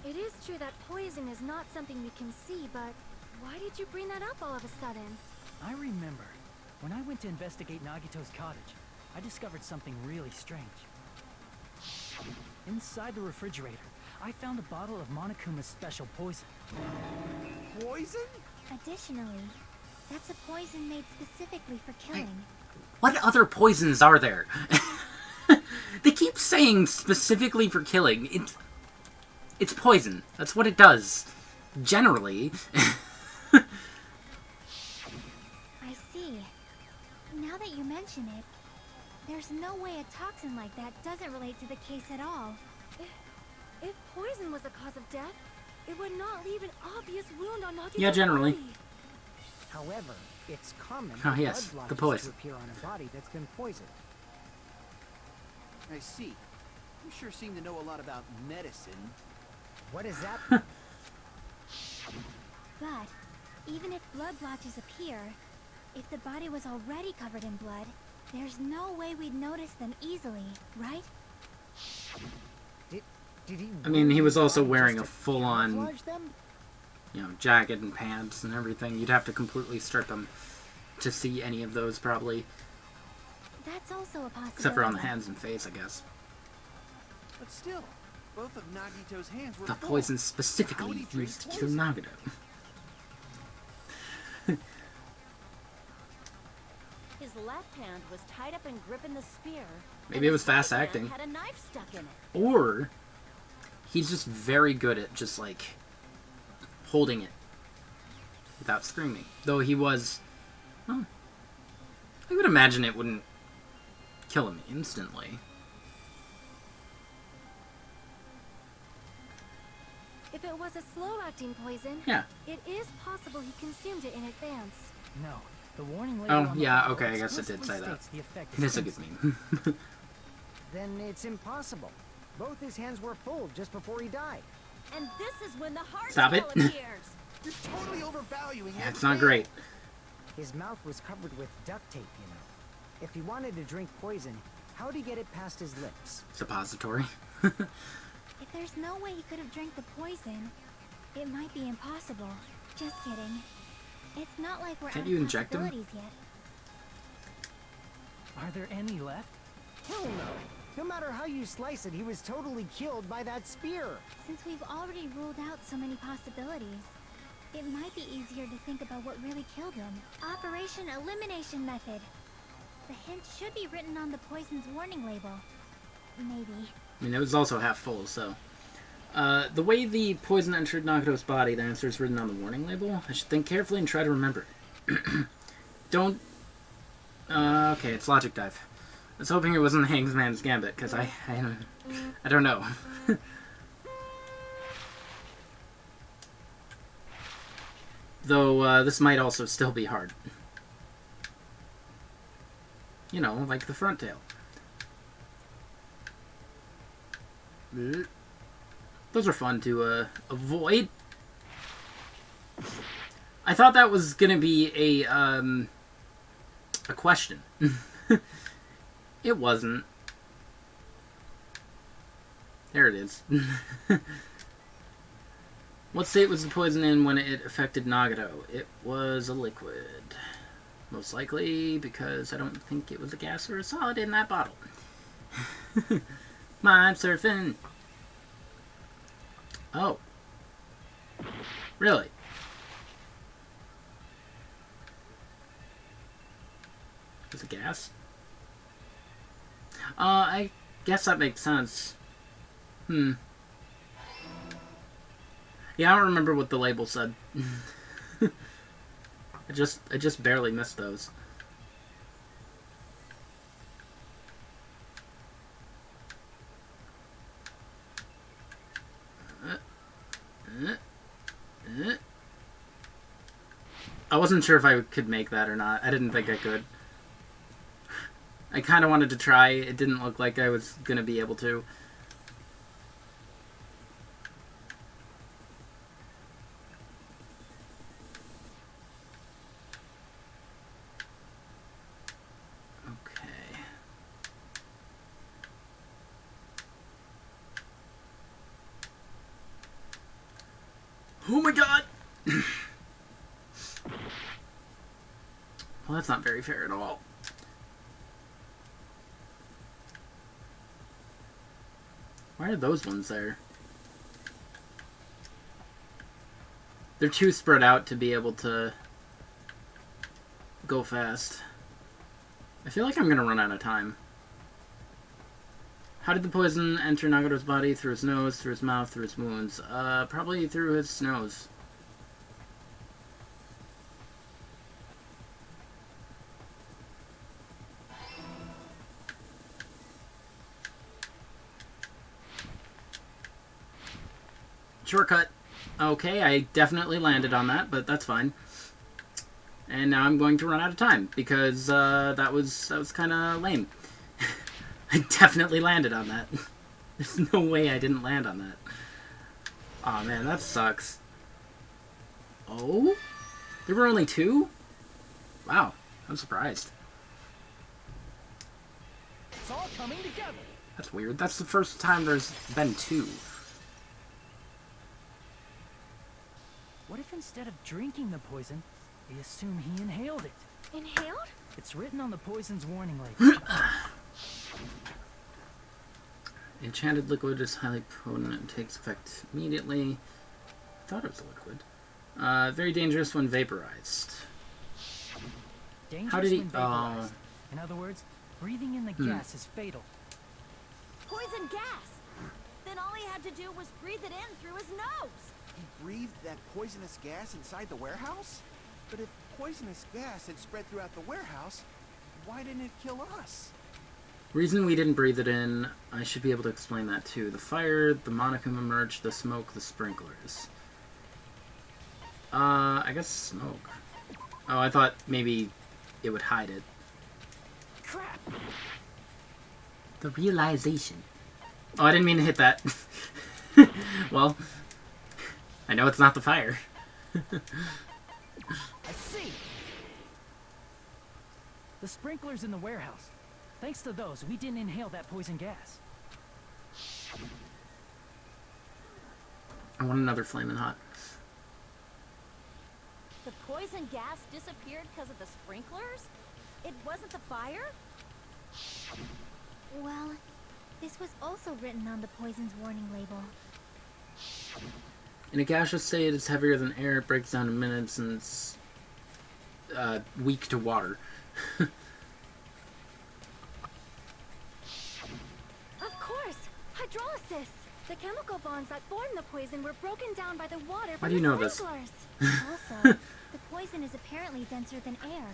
E: It is true that poison is not something we can see, but why did you bring that up all of a sudden?
D: I remember, when I went to investigate Nagito's cottage, I discovered something really strange. Inside the refrigerator, I found a bottle of Monokuma's special poison.
F: Poison?
B: Additionally, that's a poison made specifically for killing.
A: What other poisons are there? They keep saying specifically for killing. It's poison. That's what it does. Generally.
B: I see. Now that you mention it, there's no way a toxin like that doesn't relate to the case at all.
E: If poison was the cause of death, it would not leave an obvious wound on Nagito's
A: Yeah, generally.
E: body.
G: However, it's common
A: Oh,
G: for
A: yes,
G: blood
A: the
G: blotches
A: poison.
G: to appear on a body that's been poisoned.
F: I see. You sure seem to know a lot about medicine.
G: What does that mean?
B: But even if blood blotches appear, if the body was already covered in blood, there's no way we'd notice them easily, right?
G: Did he
A: I mean, he was also
G: try
A: wearing
G: just
A: a
G: to
A: full-on,
G: camouflage them?
A: you know, jacket and pants and everything. You'd have to completely strip him to see any of those, probably.
B: That's also a possibility.
A: Except for on the hands and face, I guess.
F: But still, both of Nagito's hands were
A: The
F: full.
A: poison
F: How would
A: specifically
F: he drink
A: used to kill
F: poison?
A: Nagito.
E: His left hand was tied up and gripping the spear.
A: Maybe it was fast
E: His right
A: acting.
E: hand had a knife stuck in it.
A: Or he's just very good at just, like, holding it without screaming. Though he was... Well, I would imagine it wouldn't kill him instantly.
E: If it was a slow-acting poison,
A: Yeah.
E: it is possible he consumed it in advance.
D: No, the warning label
A: Oh,
D: on the
A: yeah,
D: bottle
A: okay, I guess it did
D: explicitly
A: say that.
D: states the effect
A: It is a good
D: instant.
A: meme.
G: Then it's impossible. Both his hands were full just before he died.
E: And this is when the hard
A: Stop it.
E: spell appears.
F: You're totally overvaluing
A: Yeah,
F: it.
A: it's not great.
G: His mouth was covered with duct tape, you know. If he wanted to drink poison, how'd he get it past his lips?
A: Suppository.
B: If there's no way he could have drank the poison, it might be impossible. Just kidding. It's not like we're
A: Can't
B: out
A: you
B: of
A: inject him?
B: possibilities yet.
D: Are there any left?
G: Hell no! No matter how you slice it, he was totally killed by that spear.
B: Since we've already ruled out so many possibilities, it might be easier to think about what really killed him. Operation Elimination Method. The hint should be written on the poison's warning label. Maybe.
A: I mean, it was also half full, so... the way the poison entered Nagito's body, the answer is written on the warning label. I should think carefully and try to remember it. Don't... okay, it's Logic Dive. I was hoping it wasn't Hangman's Gambit, because I don't know. Though, this might also still be hard. You know, like the front tail. Those are fun to avoid. I thought that was gonna be a question. It wasn't. There it is. What state was the poison in when it affected Nagito? It was a liquid. Most likely because I don't think it was a gas or a solid in that bottle. Mind surfing. Oh. Really? Is it gas? I guess that makes sense. Yeah, I don't remember what the label said. I just barely missed those. I wasn't sure if I could make that or not. I didn't think I could. I kind of wanted to try. It didn't look like I was going to be able to. Okay. Oh my god! Well, that's not very fair at all. Why are those ones there? They're too spread out to be able to go fast. I feel like I'm gonna run out of time. How did the poison enter Nagato's body? Through his nose, through his mouth, through his wounds? Probably through his nose. Shortcut. Okay, I definitely landed on that, but that's fine. And now I'm going to run out of time, because that was kind of lame. I definitely landed on that. There's no way I didn't land on that. Aw, man, that sucks. Oh? There were only 2? Wow, I'm surprised.
D: It's all coming together.
A: That's weird. That's the first time there's been 2.
D: What if instead of drinking the poison, we assume he inhaled it?
E: Inhaled?
D: It's written on the poison's warning label.
A: Enchanted liquid is highly potent and takes effect immediately. I thought it was a liquid. Very dangerous when vaporized.
D: Dangerous
A: How did he...
D: when vaporized. In other words, breathing in the gas is fatal.
E: Poison gas! Then all he had to do was breathe it in through his nose!
F: He breathed that poisonous gas inside the warehouse? But if poisonous gas had spread throughout the warehouse, why didn't it kill us?
A: Reason we didn't breathe it in, I should be able to explain that too. The fire, the Monokuma merch, the smoke, the sprinklers. I guess smoke. Oh, I thought maybe it would hide it.
D: Crap!
A: The realization. Oh, I didn't mean to hit that. Well, I know it's not the fire.
D: I see! The sprinklers in the warehouse. Thanks to those, we didn't inhale that poison gas.
A: I want another flaming hot.
E: The poison gas disappeared because of the sprinklers? It wasn't the fire?
B: Well, this was also written on the poison's warning label.
A: In a gaseous state, it's heavier than air, it breaks down in minutes, and it's weak to water.
E: Of course! Hydrolysis! The chemical bonds that form the poison were broken down by the water
A: How
E: from
A: do you
E: the
A: know this?
E: sprinklers.
B: Also, the poison is apparently denser than air.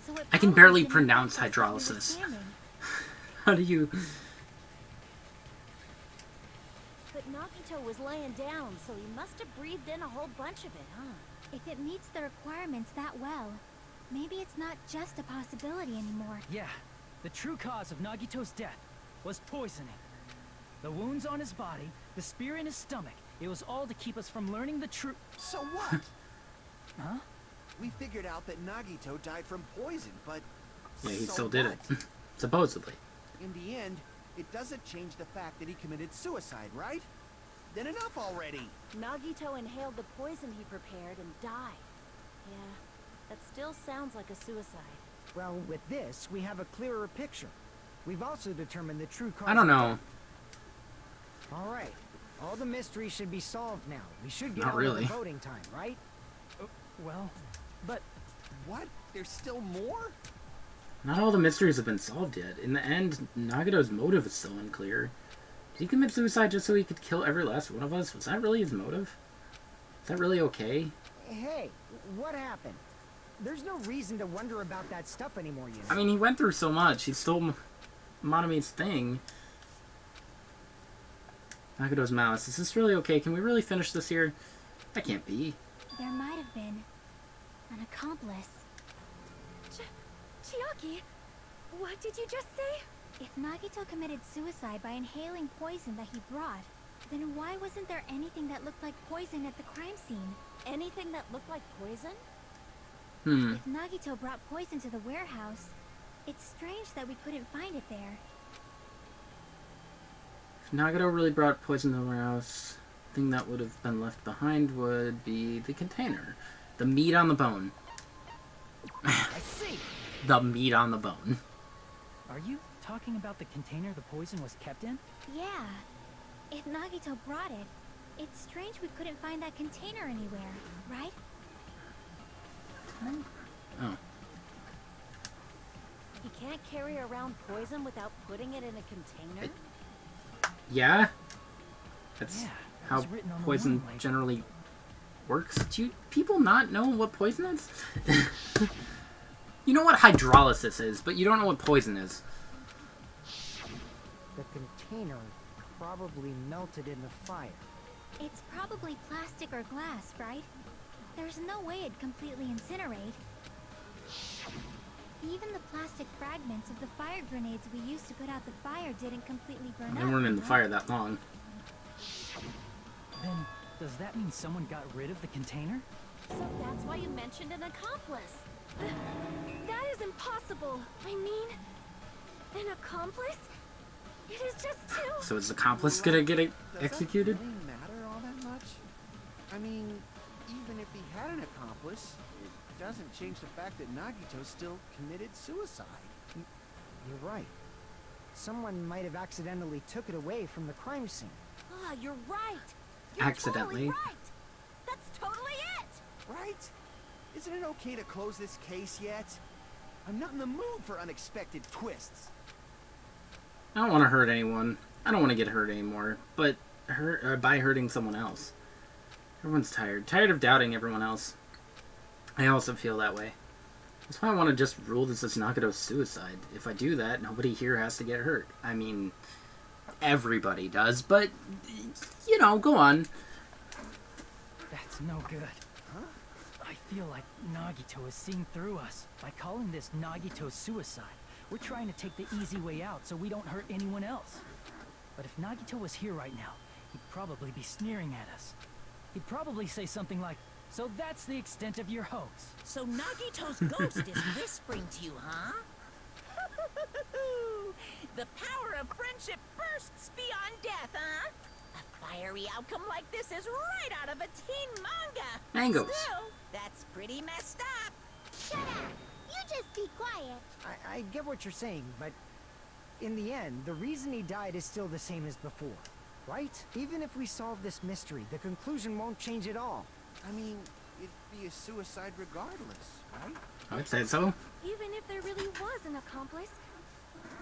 B: So it
A: I can
B: probably
A: barely
B: didn't
A: pronounce
B: affect us as we were
A: hydrolysis.
B: standing.
A: How do you...
E: But Nagito was laying down, so he must have breathed in a whole bunch of it, huh?
B: If it meets the requirements that well, maybe it's not just a possibility anymore.
D: Yeah, the true cause of Nagito's death was poisoning. The wounds on his body, the spear in his stomach, it was all to keep us from learning the truth.
F: So what?
D: Huh?
F: We figured out that Nagito died from poison, but
A: Yeah, he
F: so
A: still did
F: what?
A: it. Supposedly.
F: In the end, it doesn't change the fact that he committed suicide, right? Then enough already!
E: Nagito inhaled the poison he prepared and died. Yeah, that still sounds like a suicide.
G: Well, with this, we have a clearer picture. We've also determined the true cause.
A: I don't
G: of
A: know.
G: death. All right. All the mysteries should be solved now. We should get
A: Not
G: on
A: really.
G: to the voting time, right?
D: Well, but
F: What? There's still more?
A: Not all the mysteries have been solved yet. In the end, Nagato's motive is still unclear. Did he commit suicide just so he could kill every last one of us? Was that really his motive? Is that really okay?
G: Hey, what happened? There's no reason to wonder about that stuff anymore, you know.
A: I mean, he went through so much. He stole Monomi's thing. Nagato's mouse. Is this really okay? Can we really finish this here? That can't be.
B: There might have been an accomplice.
E: Chiaki, what did you just say?
B: If Nagito committed suicide by inhaling poison that he brought, then why wasn't there anything that looked like poison at the crime scene?
E: Anything that looked like poison?
A: Hmm.
B: If Nagito brought poison to the warehouse, it's strange that we couldn't find it there.
A: If Nagato really brought poison to the warehouse, thing that would have been left behind would be the container. The meat on the bone.
D: I see.
A: The meat on the bone.
D: Are you talking about the container the poison was kept in?
B: Yeah. If Nagito brought it, it's strange we couldn't find that container anywhere, right?
A: Oh.
E: He can't carry around poison without putting it in a container?
A: Yeah? That's
D: Yeah,
A: how
D: it's written on the
A: poison
D: warning label.
A: generally works. Do you people not know what poison is? You know what hydrolysis is, but you don't know what poison is.
G: The container probably melted in the fire.
B: It's probably plastic or glass, right? There's no way it'd completely incinerate. Even the plastic fragments of the fire grenades we used to put out the fire didn't completely burn
A: They
B: up.
A: weren't in the
B: right?
A: fire that long.
D: Then, does that mean someone got rid of the container?
E: So that's why you mentioned an accomplice.
B: That is impossible. I mean, an accomplice? It is just too...
A: So is the accomplice gonna get executed?
F: Does that really matter all that much? I mean, even if he had an accomplice, it doesn't change the fact that Nagito still committed suicide.
G: You're right. Someone might have accidentally took it away from the crime scene.
E: Ah, you're right. You're
A: Accidentally.
E: Totally right. That's totally it.
F: Right? Isn't it okay to close this case yet? I'm not in the mood for unexpected twists.
A: I don't want to hurt anyone. I don't want to get hurt anymore. But by hurting someone else. Everyone's tired. Tired of doubting everyone else. I also feel that way. That's why I want to just rule this as Nagito's suicide. If I do that, nobody here has to get hurt. I mean, everybody does, but, you know, go on.
D: That's no good.
F: Huh?
D: I feel like Nagito is seeing through us. By calling this Nagito's suicide, we're trying to take the easy way out so we don't hurt anyone else. But if Nagito was here right now, he'd probably be sneering at us. He'd probably say something like, "So that's the extent of your hoax."
J: So Nagito's ghost is whispering to you, huh? The power of friendship bursts beyond death, huh? A fiery outcome like this is right out of a teen manga.
A: Mangoes.
J: Still, that's pretty messed up.
H: Shut up! You just be quiet.
G: I get what you're saying, but in the end, the reason he died is still the same as before, right? Even if we solve this mystery, the conclusion won't change at all.
F: I mean, it'd be a suicide regardless, right?
A: I would say so.
B: Even if there really was an accomplice,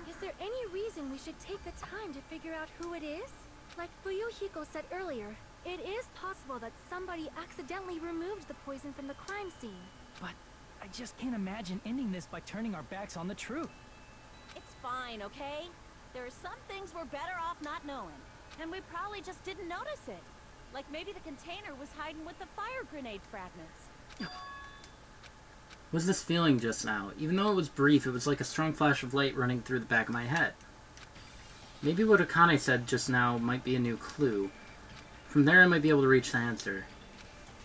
B: is there any reason we should take the time to figure out who it is? Like Fuyuhiko said earlier, it is possible that somebody accidentally removed the poison from the crime scene.
D: But I just can't imagine ending this by turning our backs on the truth.
E: It's fine, okay? There are some things we're better off not knowing. And we probably just didn't notice it. Like maybe the container was hiding with the fire grenade fragments.
A: What was this feeling just now? Even though it was brief, it was like a strong flash of light running through the back of my head. Maybe what Akane said just now might be a new clue. From there I might be able to reach the answer.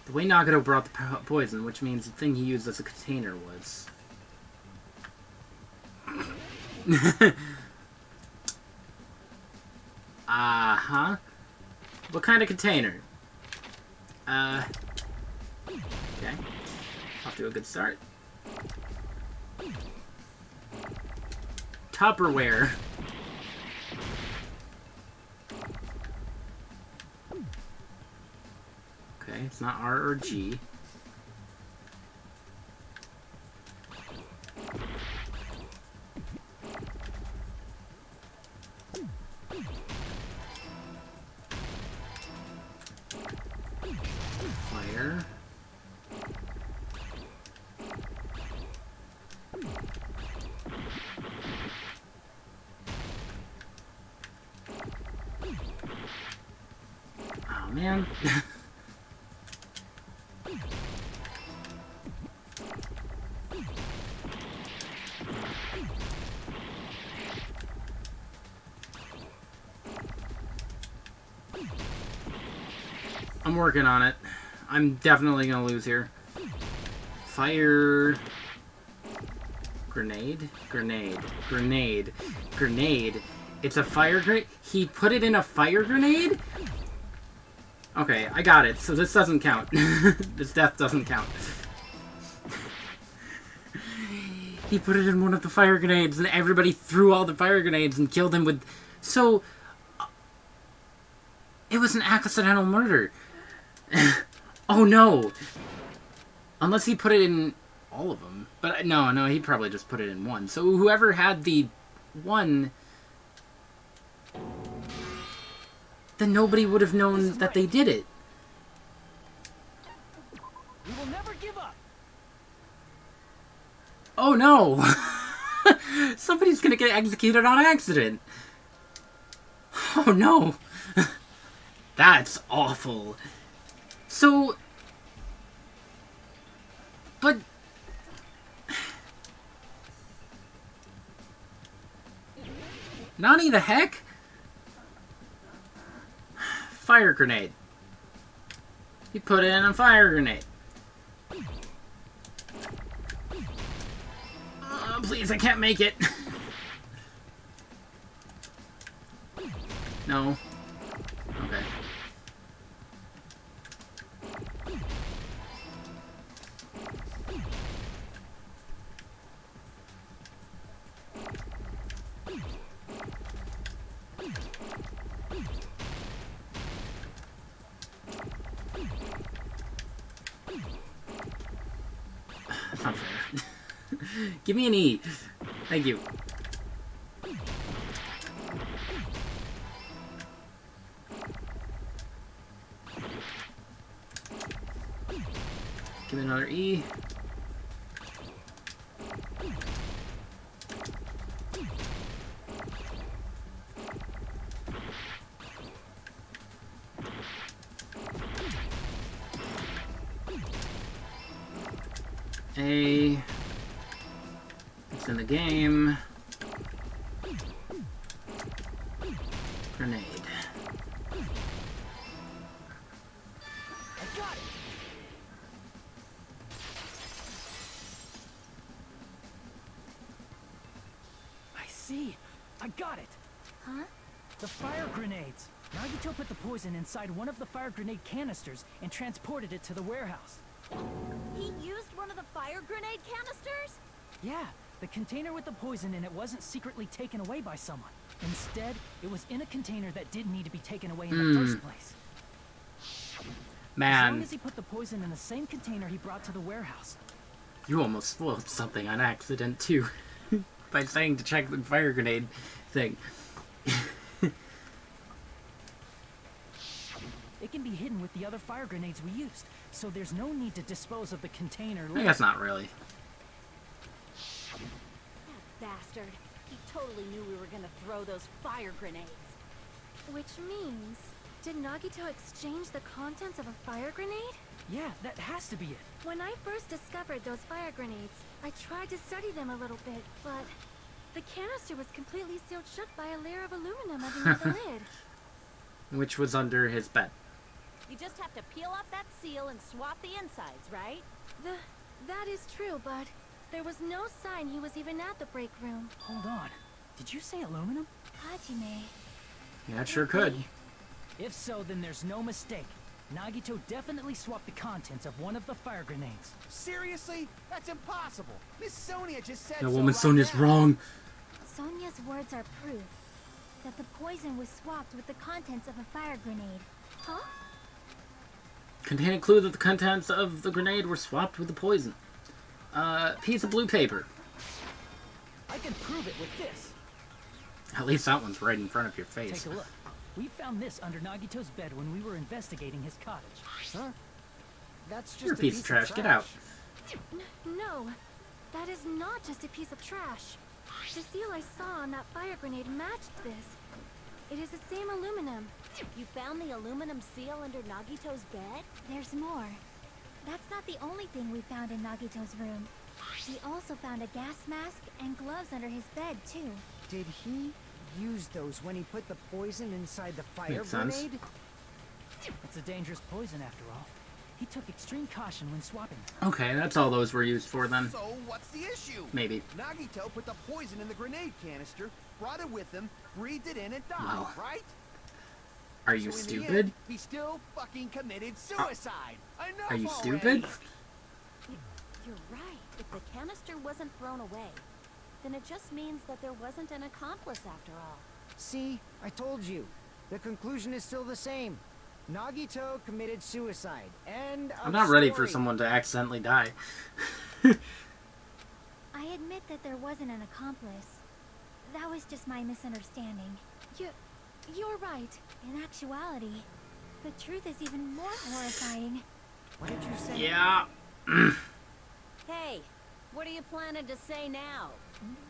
A: The way Nagito brought the poison, which means the thing he used as a container was... Uh-huh. What kind of container? Okay. Off to a good start. Tupperware. Okay, it's not R or G. Fire. Oh man. I'm working on it. I'm definitely gonna lose here. Fire... Grenade? Grenade. Grenade. Grenade. It's a fire grenade? He put it in a fire grenade? Okay, I got it. So this doesn't count. This death doesn't count. He put it in one of the fire grenades, and everybody threw all the fire grenades and killed him with... So... It was an accidental murder. Oh, no. Unless he put it in all of them. But no, he probably just put it in one. So whoever had the one... Then nobody would have known that they did it.
D: We will never give up.
A: Oh no! Somebody's gonna get executed on accident. Oh no! That's awful. So... But... Nani the heck? Fire grenade. He put it in a fire grenade. Oh, please, I can't make it. No. Okay. That's not fair. Give me an E. Thank you. Give me another E. A. It's in the game. Grenade.
D: I got it. I see. I got it.
B: Huh?
D: The fire grenades. Nagito put the poison inside one of the fire grenade canisters and transported it to the warehouse.
E: He used one of the fire grenade canisters?
D: Yeah, the container with the poison in it wasn't secretly taken away by someone. Instead, it was in a container that didn't need to be taken away in the first place. As long
A: Man,
D: as he put the poison in the same container he brought to the warehouse.
A: you almost spoiled something on accident, too. By saying to check the fire grenade thing.
D: It can be hidden with the other fire grenades we used, so there's no need to dispose of the container
A: I
D: later.
A: guess not really.
E: That bastard. He totally knew we were gonna throw those fire grenades.
B: Which means, did Nagito exchange the contents of a fire grenade?
D: Yeah, that has to be it.
B: When I first discovered those fire grenades, I tried to study them a little bit, but the canister was completely sealed shut by a layer of aluminum underneath the lid.
A: Which was under his bed.
E: You just have to peel off that seal and swap the insides, right?
B: That is true, but there was no sign he was even at the break room.
D: Hold on. Did you say aluminum?
B: Hajime.
A: Yeah, it sure could.
D: If so, then there's no mistake. Nagito definitely swapped the contents of one of the fire grenades.
F: Seriously? That's impossible. Miss Sonia just said
A: No,
F: so
A: woman
F: right
A: Sonia's
F: now.
A: wrong.
B: Sonia's words are proof that the poison was swapped with the contents of a fire grenade. Huh?
A: Contain a clue that the contents of the grenade were swapped with the poison. Piece of blue paper.
D: I can prove it with this.
A: At least that one's right in front of your face.
D: Take a look. We found this under Nagito's bed when we were investigating his cottage.
G: Huh? That's just
A: You're a piece of trash. Get out.
B: No, that is not just a piece of trash. The seal I saw on that fire grenade matched this. It is the same aluminum.
E: You found the aluminum seal under Nagito's bed?
B: There's more. That's not the only thing we found in Nagito's room. We also found a gas mask and gloves under his bed, too.
G: Did he use those when he put the poison inside the fire
A: Makes sense.
G: grenade?
D: It's a dangerous poison after all. He took extreme caution when swapping them.
A: Okay, that's all those were used for then.
F: So what's the issue?
A: Maybe.
F: Nagito put the poison in the grenade canister, brought it with him, breathed it in, and died,
A: Wow.
F: right?
A: Are you
F: So in the
A: stupid?
F: end, he still fucking committed suicide. Enough
A: Are you
F: already.
A: stupid?
E: You're right. If the canister wasn't thrown away, then it just means that there wasn't an accomplice after all.
G: See, I told you. The conclusion is still the same. Nagito committed suicide. End of
A: I'm not ready for
G: story.
A: someone to accidentally die.
B: I admit that there wasn't an accomplice. That was just my misunderstanding.
E: You're right.
B: In actuality, the truth is even more horrifying.
G: What did you say?
A: Yeah.
E: Hey, what are you planning to say now?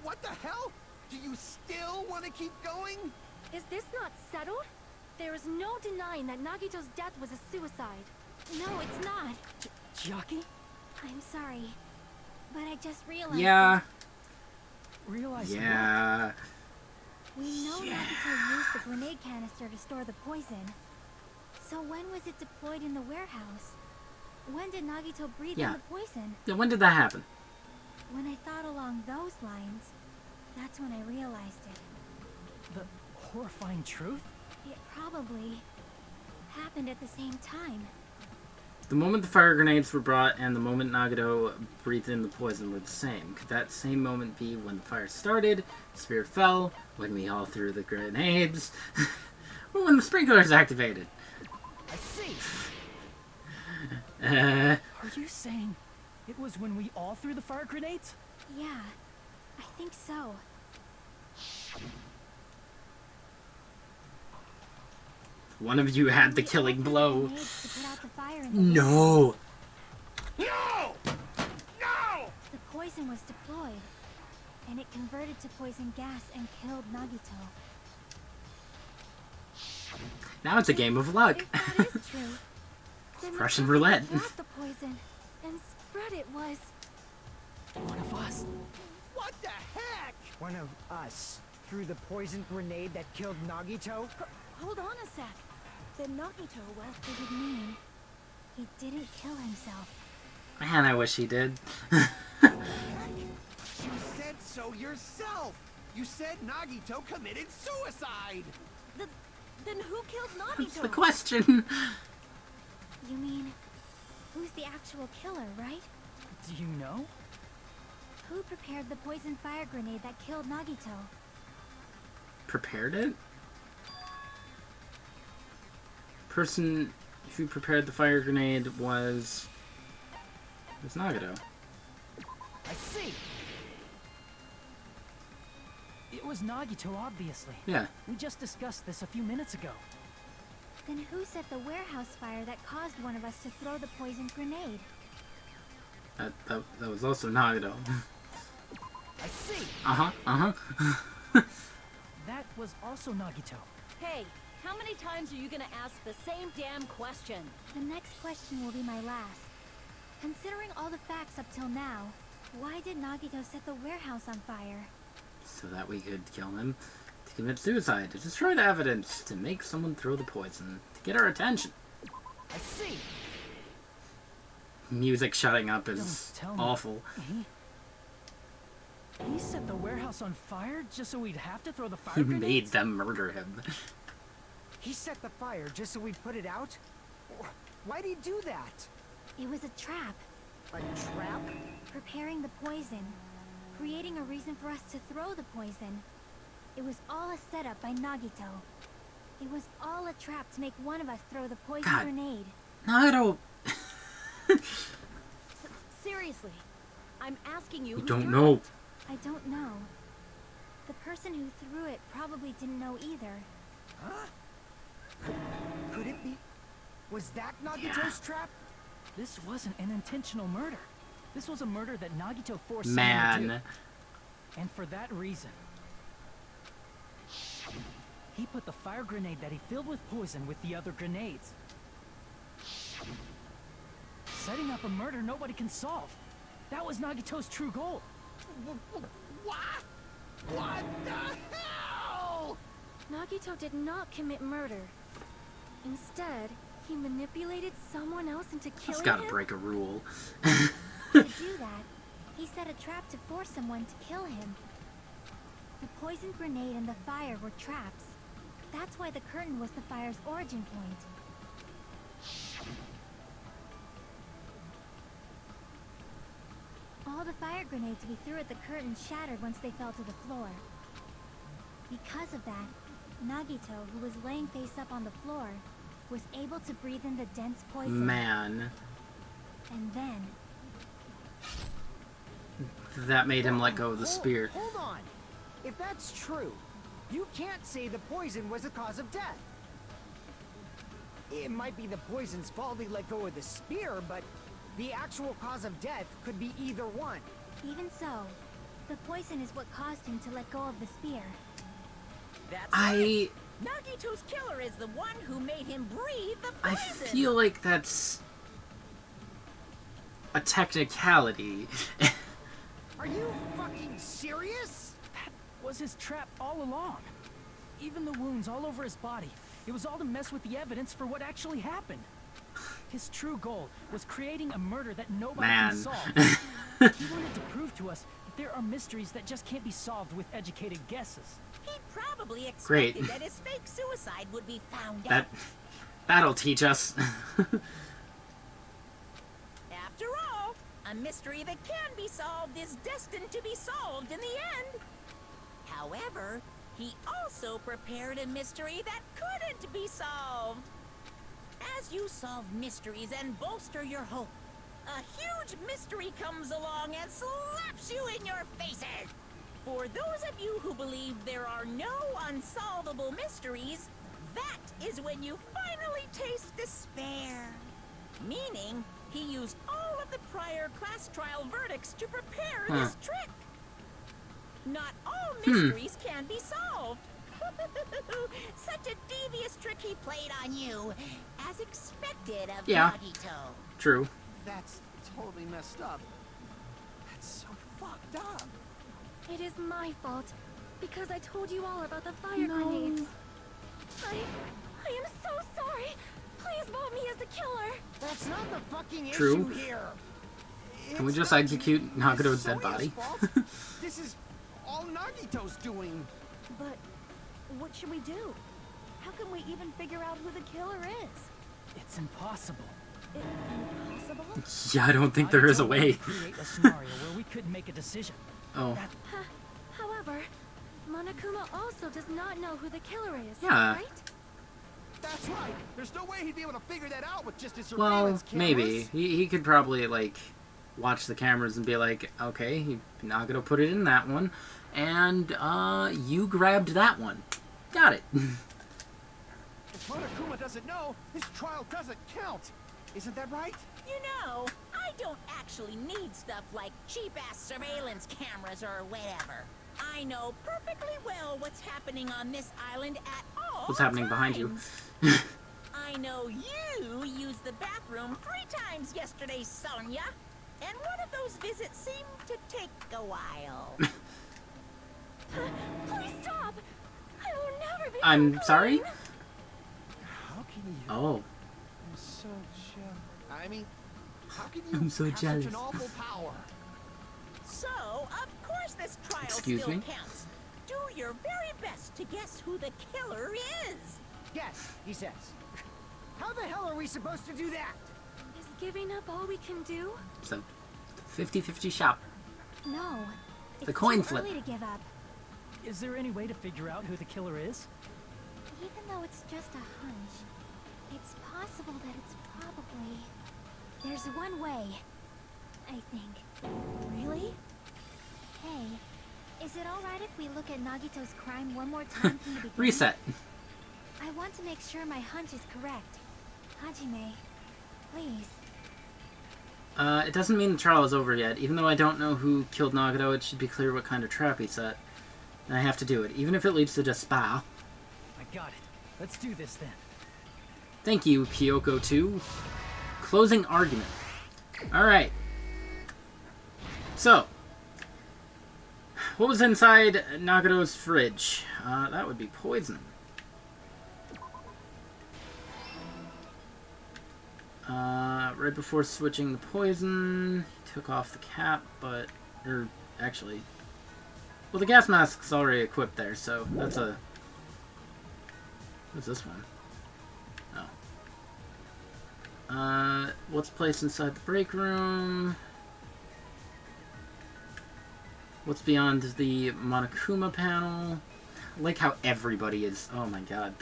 F: What the hell? Do you still want to keep going?
E: Is this not settled? There is no denying that Nagito's death was a suicide.
B: No, it's not.
D: Chiaki?
B: I'm sorry. But I just realized
A: Yeah.
D: Realize
A: Yeah.
B: we know Nagito used the grenade canister to store the poison. So when was it deployed in the warehouse? When did Nagito breathe in the poison?
A: Yeah, when did that happen?
B: When I thought along those lines, that's when I realized it.
D: The horrifying truth?
B: It probably happened at the same time.
A: The moment the fire grenades were brought and the moment Nagito breathed in the poison were the same. Could that same moment be when the fire started, the spear fell, when we all threw the grenades, or when the sprinklers activated?
D: I see.
A: Uh,
D: Are you saying it was when we all threw the fire grenades?
B: Yeah, I think so.
A: one of you had the killing blow.
B: Grenades to put out the fire in the
A: No!
F: No! No!
B: The poison was deployed, and it converted to poison gas and killed Nagito.
A: Now it's a game of luck.
B: If that is true, then the
A: Russian
B: person
A: roulette.
B: who brought the poison and spread it was...
D: One of us.
F: What the heck?
G: One of us threw the poison grenade that killed Nagito?
E: Hold on a sec. Then Nagito was...
B: It would mean he didn't kill himself.
A: Man, I wish he did.
F: You said so yourself. You said Nagito committed suicide.
E: Then who killed
A: That's
E: Nagito?
A: the question.
B: You mean, who's the actual killer, right?
D: Do you know?
B: Who prepared the poison fire grenade that killed Nagito?
A: Prepared it? Person who prepared the fire grenade was Nagito.
D: I see. It was Nagito, obviously.
A: Yeah.
D: We just discussed this a few minutes ago.
B: Then who set the warehouse fire that caused one of us to throw the poison grenade?
A: That was also Nagito.
D: I see.
A: Uh-huh.
D: That was also Nagito.
E: Hey, how many times are you gonna ask the same damn question?
B: The next question will be my last. Considering all the facts up till now, why did Nagito set the warehouse on fire?
A: So that we could kill him, to commit suicide, to destroy the evidence, to make someone throw the poison, to get our attention.
D: I see.
A: Music shutting up is
D: Don't tell me.
A: awful.
D: He set the warehouse on fire just so we'd have to throw the fire
A: He
D: grenades?
A: made them murder him.
G: He set the fire just so we'd put it out? Why'd he do that?
B: It was a trap.
G: A trap?
B: Preparing the poison. Creating a reason for us to throw the poison. It was all a setup by Nagito. It was all a trap to make one of us throw the poison
A: God.
B: grenade.
A: Nagito!
E: Seriously, I'm asking you.
A: You
E: who
A: don't
E: threw
A: know.
E: it.
B: I don't know. The person who threw it probably didn't know either.
G: Huh? Could it be? Was that Nagito's trap?
D: This wasn't an intentional murder. This was a murder that Nagito forced someone to do.
A: Man.
D: And for that reason, he put the fire grenade that he filled with poison with the other grenades. Setting up a murder nobody can solve. That was Nagito's true goal.
F: What? What the hell?
E: Nagito did not commit murder. Instead, he manipulated someone else into
A: He's
E: killing
A: gotta
E: him.
A: break a rule.
B: To do that, he set a trap to force someone to kill him. The poison grenade and the fire were traps. That's why the curtain was the fire's origin point. All the fire grenades we threw at the curtain shattered once they fell to the floor. Because of that, Nagito, who was laying face up on the floor, was able to breathe in the dense poison.
A: Man.
B: And then...
A: That made him let go of the spear.
G: Hold on. If that's true, you can't say the poison was the cause of death. It might be the poison's fault he let go of the spear, but the actual cause of death could be either one.
B: Even so, the poison is what caused him to let go of the spear.
J: That's right. Nagito's killer is the one who made him breathe the
A: I
J: poison.
A: feel like that's a technicality.
G: Are you fucking serious?
D: That was his trap all along. Even the wounds all over his body. It was all to mess with the evidence for what actually happened. His true goal was creating a murder that nobody can solve. He wanted to prove to us that there are mysteries that just can't be solved with educated guesses.
J: He probably expected that his fake suicide would be found out.
A: That'll teach us.
J: After all, a mystery that can be solved is destined to be solved in the end. However, he also prepared a mystery that couldn't be solved. As you solve mysteries and bolster your hope, a huge mystery comes along and slaps you in your faces. For those of you who believe there are no unsolvable mysteries, that is when you finally taste despair. Meaning, he used all of the prior class trial verdicts to prepare this trick. Not all mysteries can be solved. Such a devious trick he played on you, as expected of Nagito.
A: True.
F: That's totally messed up. That's so fucked up.
E: It is my fault, because I told you all about the fire grenades. I am so sorry. Please vote me as the killer.
G: That's not the fucking
A: True.
G: issue here.
A: Can we just execute Nagito's dead body?
F: This is all Nagito's doing.
E: But what should we do? How can we even figure out who the killer is?
D: It's impossible.
E: Impossible?
A: Yeah, I don't think there is a way.
D: Create a scenario where we couldn't make a decision.
A: Oh.
E: However, Monokuma also does not know who the killer is,
A: Yeah.
E: right?
F: That's right. There's no way he'd be able to figure that out with just his
A: Well,
F: surveillance cameras.
A: maybe. He could probably, like, watch the cameras and be like, okay, Nagito put it in that one, and, you grabbed that one. Got it.
F: If Monokuma doesn't know, his trial doesn't count. Isn't that right?
J: You know, I don't actually need stuff like cheap-ass surveillance cameras or whatever. I know perfectly well what's happening on this island at all
A: What's happening behind you?
J: times. I know you used the bathroom 3 times yesterday, Sonia. And one of those visits seemed to take a while.
E: Please stop! I will never be
A: I'm sorry?
F: How can you?
A: Oh.
F: I'm so jealous. I mean, how can you
A: I'm so
F: have
A: jealous.
F: such an awful power?
J: So, of course this trial
A: Excuse
J: still
A: me?
J: counts. Do your very best to guess who the killer is.
G: Yes, he says. How the hell are we supposed to do that?
E: Is giving up all we can do?
A: It's a 50-50 shot.
B: No. It's
A: The coin
B: too
A: flip.
B: early to give up.
D: Is there any way to figure out who the killer is?
B: Even though it's just a hunch, it's possible that it's probably... There's one way, I think.
E: Really?
B: Hey, is it alright if we look at Nagito's crime one more time from the beginning?
A: Reset.
B: I want to make sure my hunch is correct. Hajime, please.
A: It doesn't mean the trial is over yet. Even though I don't know who killed Nagito, it should be clear what kind of trap he set. And I have to do it, even if it leads to despair.
D: I got it. Let's do this then.
A: Thank you, Kyoko 2. Closing argument. Alright. So, what was inside Nagito's fridge? That would be poison. Right before switching the poison, took off the cap, but... actually... Well, the gas mask's already equipped there, so that's a What's this one? Oh. What's placed inside the break room? What's beyond the Monokuma panel? I like how everybody is... Oh my god.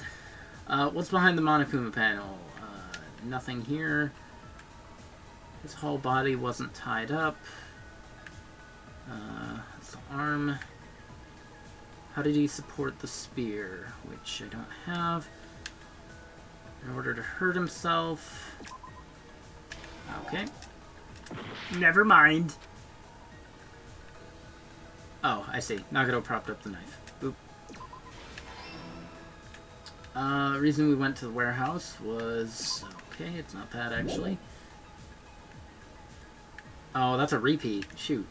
A: What's behind the Monokuma panel? Nothing here. His whole body wasn't tied up. It's the arm. How did he support the spear? Which I don't have. In order to hurt himself. Okay. Never mind. Oh, I see. Nagato propped up the knife. Boop. Reason we went to the warehouse was... Okay, it's not that, actually. Oh, that's a repeat. Shoot.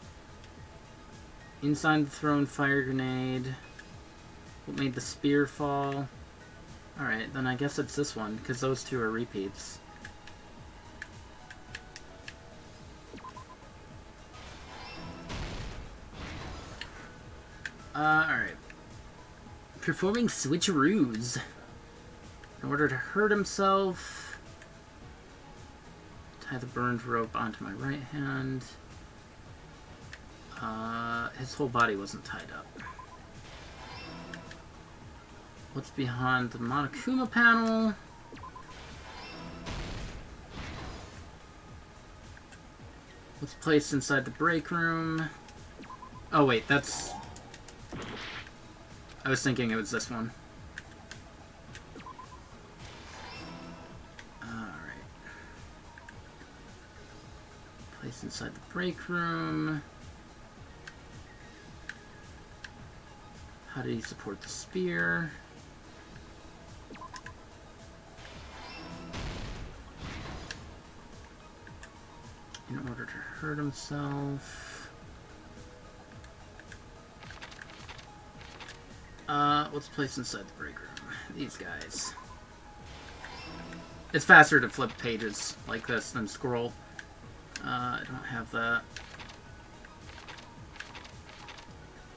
A: Inside the throne, fire grenade. What made the spear fall? Alright, then I guess it's this one, because those two are repeats. Alright. Performing switcheroos. In order to hurt himself. Tie the burned rope onto my right hand. His whole body wasn't tied up. What's behind the Monokuma panel? What's placed inside the break room? Oh wait, that's... I was thinking it was this one. Alright. Placed inside the break room. How did he support the spear? In order to hurt himself. What's placed inside the break room? These guys. It's faster to flip pages like this than scroll. I don't have that.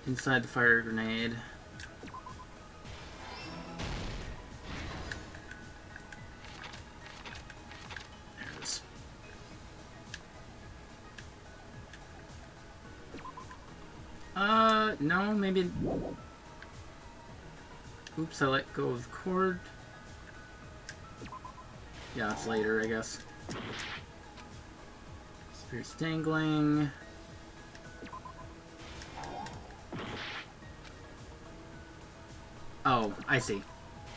A: Inside the fire grenade. There it is. No, maybe... Oops, I let go of the cord. Yeah, it's later, I guess. Spear's dangling. Oh, I see.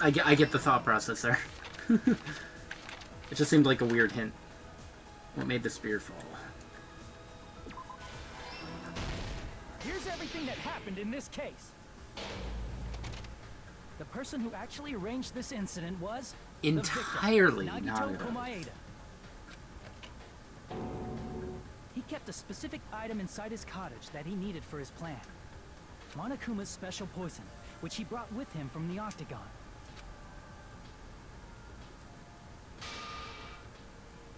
A: I get the thought process there. It just seemed like a weird hint. What made the spear fall?
D: Here's everything that happened in this case. The person who actually arranged this incident was...
A: Entirely
D: the victim, Nagito Komaeda. He kept a specific item inside his cottage that he needed for his plan. Monokuma's special poison, which he brought with him from the Octagon.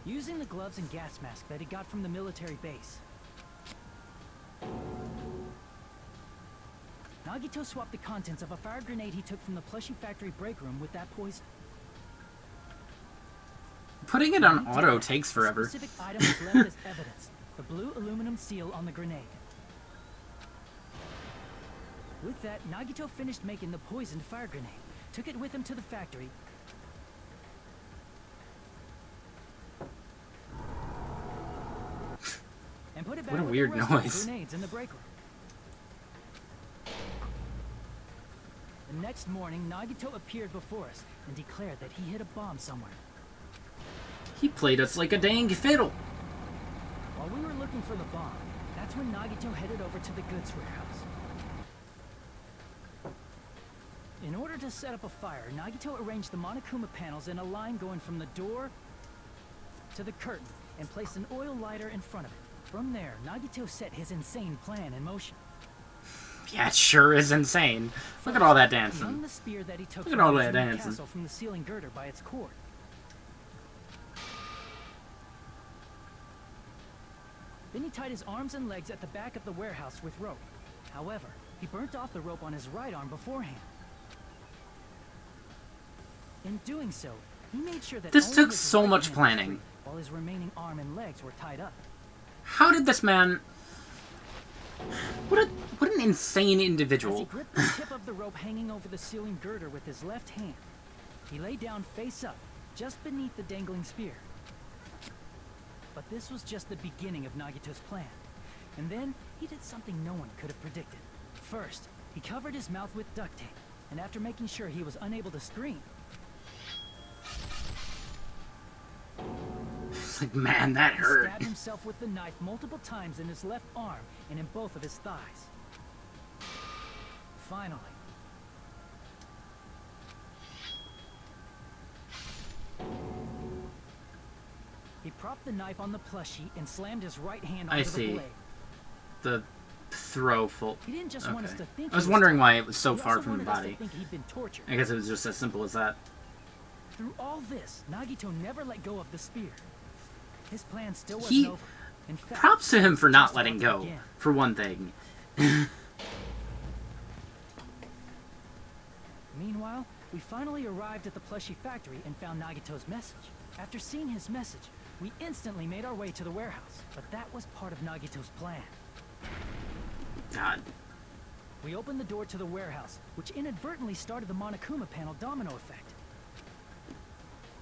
D: Using the gloves and gas mask that he got from the military base, Nagito swapped the contents of a fire grenade he took from the plushie factory break room with that poison.
A: Putting it on auto takes forever.
D: A specific item was left as evidence, the blue aluminum seal on the grenade. With that, Nagito finished making the poisoned fire grenade, took it with him to the factory, and put it back
A: what a
D: with
A: weird
D: the rest of the
A: noise.
D: grenades in the break room. The next morning, Nagito appeared before us and declared that he hid a bomb somewhere.
A: He played us like a dang fiddle.
D: While we were looking for the bomb, that's when Nagito headed over to the goods warehouse. In order to set up a fire, Nagito arranged the Monokuma panels in a line going from the door to the curtain and placed an oil lighter in front of it. From there, Nagito set his insane plan in motion.
A: Yeah, it sure is insane. Look at all that dancing.
D: He hung the spear that he took
A: Look at all
D: from
A: that
D: his new
A: dancing.
D: castle from the ceiling girder by its cord. Then he tied his arms and legs at the back of the warehouse with rope. However, he burnt off the rope on his right arm beforehand. In doing so, he made sure that
A: This
D: only
A: took
D: his
A: so
D: right
A: much
D: hand was
A: planning.
D: free, while his remaining arm and legs were tied up.
A: How did this man... What an insane
D: As he
A: individual.
D: gripped the tip of the rope hanging over the ceiling girder with his left hand, he lay down face up, just beneath the dangling spear. But this was just the beginning of Nagito's plan. And then, he did something no one could have predicted. First, he covered his mouth with duct tape, and after making sure he was unable to scream...
A: It's like, man, that
D: He
A: hurt.
D: stabbed himself with the knife multiple times in his left arm and in both of his thighs. Finally, he propped the knife on the plushie and slammed his right hand onto
A: I
D: the
A: see.
D: blade.
A: The throw full...
D: He didn't just want us
A: Okay.
D: to think
A: I was
D: he
A: wondering
D: dead.
A: why it was so
D: He
A: far
D: also
A: from the
D: wanted us to
A: body.
D: think he'd been tortured.
A: I guess it was just as simple as that.
D: Through all this, Nagito never let go of the spear. His plan still wasn't
A: He...
D: over. In fact,
A: Props to him for
D: it was
A: not
D: just
A: letting
D: about to
A: go,
D: begin.
A: for one thing.
D: Meanwhile, we finally arrived at the plushie factory and found Nagito's message. After seeing his message, we instantly made our way to the warehouse. But that was part of Nagito's plan.
A: God.
D: We opened the door to the warehouse, which inadvertently started the Monokuma panel domino effect.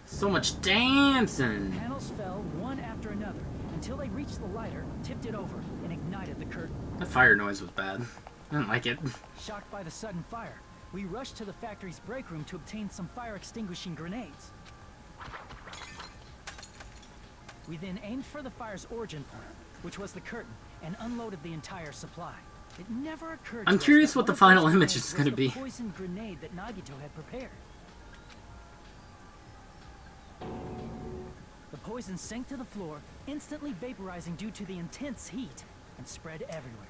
A: So much dancing.
D: Panels fell one after another until they reached the lighter, tipped it over, and ignited the curtain.
A: The fire noise was bad. I didn't like it.
D: Shocked by the sudden fire, we rushed to the factory's break room to obtain some fire-extinguishing grenades. We then aimed for the fire's origin point, which was the curtain, and unloaded the entire supply. It never occurred
A: I'm
D: to us
A: curious
D: that
A: what the
D: one of
A: final
D: those
A: image
D: grenades
A: is
D: was
A: gonna
D: the
A: be.
D: poisoned grenade that Nagito had prepared. The poison sank to the floor, instantly vaporizing due to the intense heat, and spread everywhere.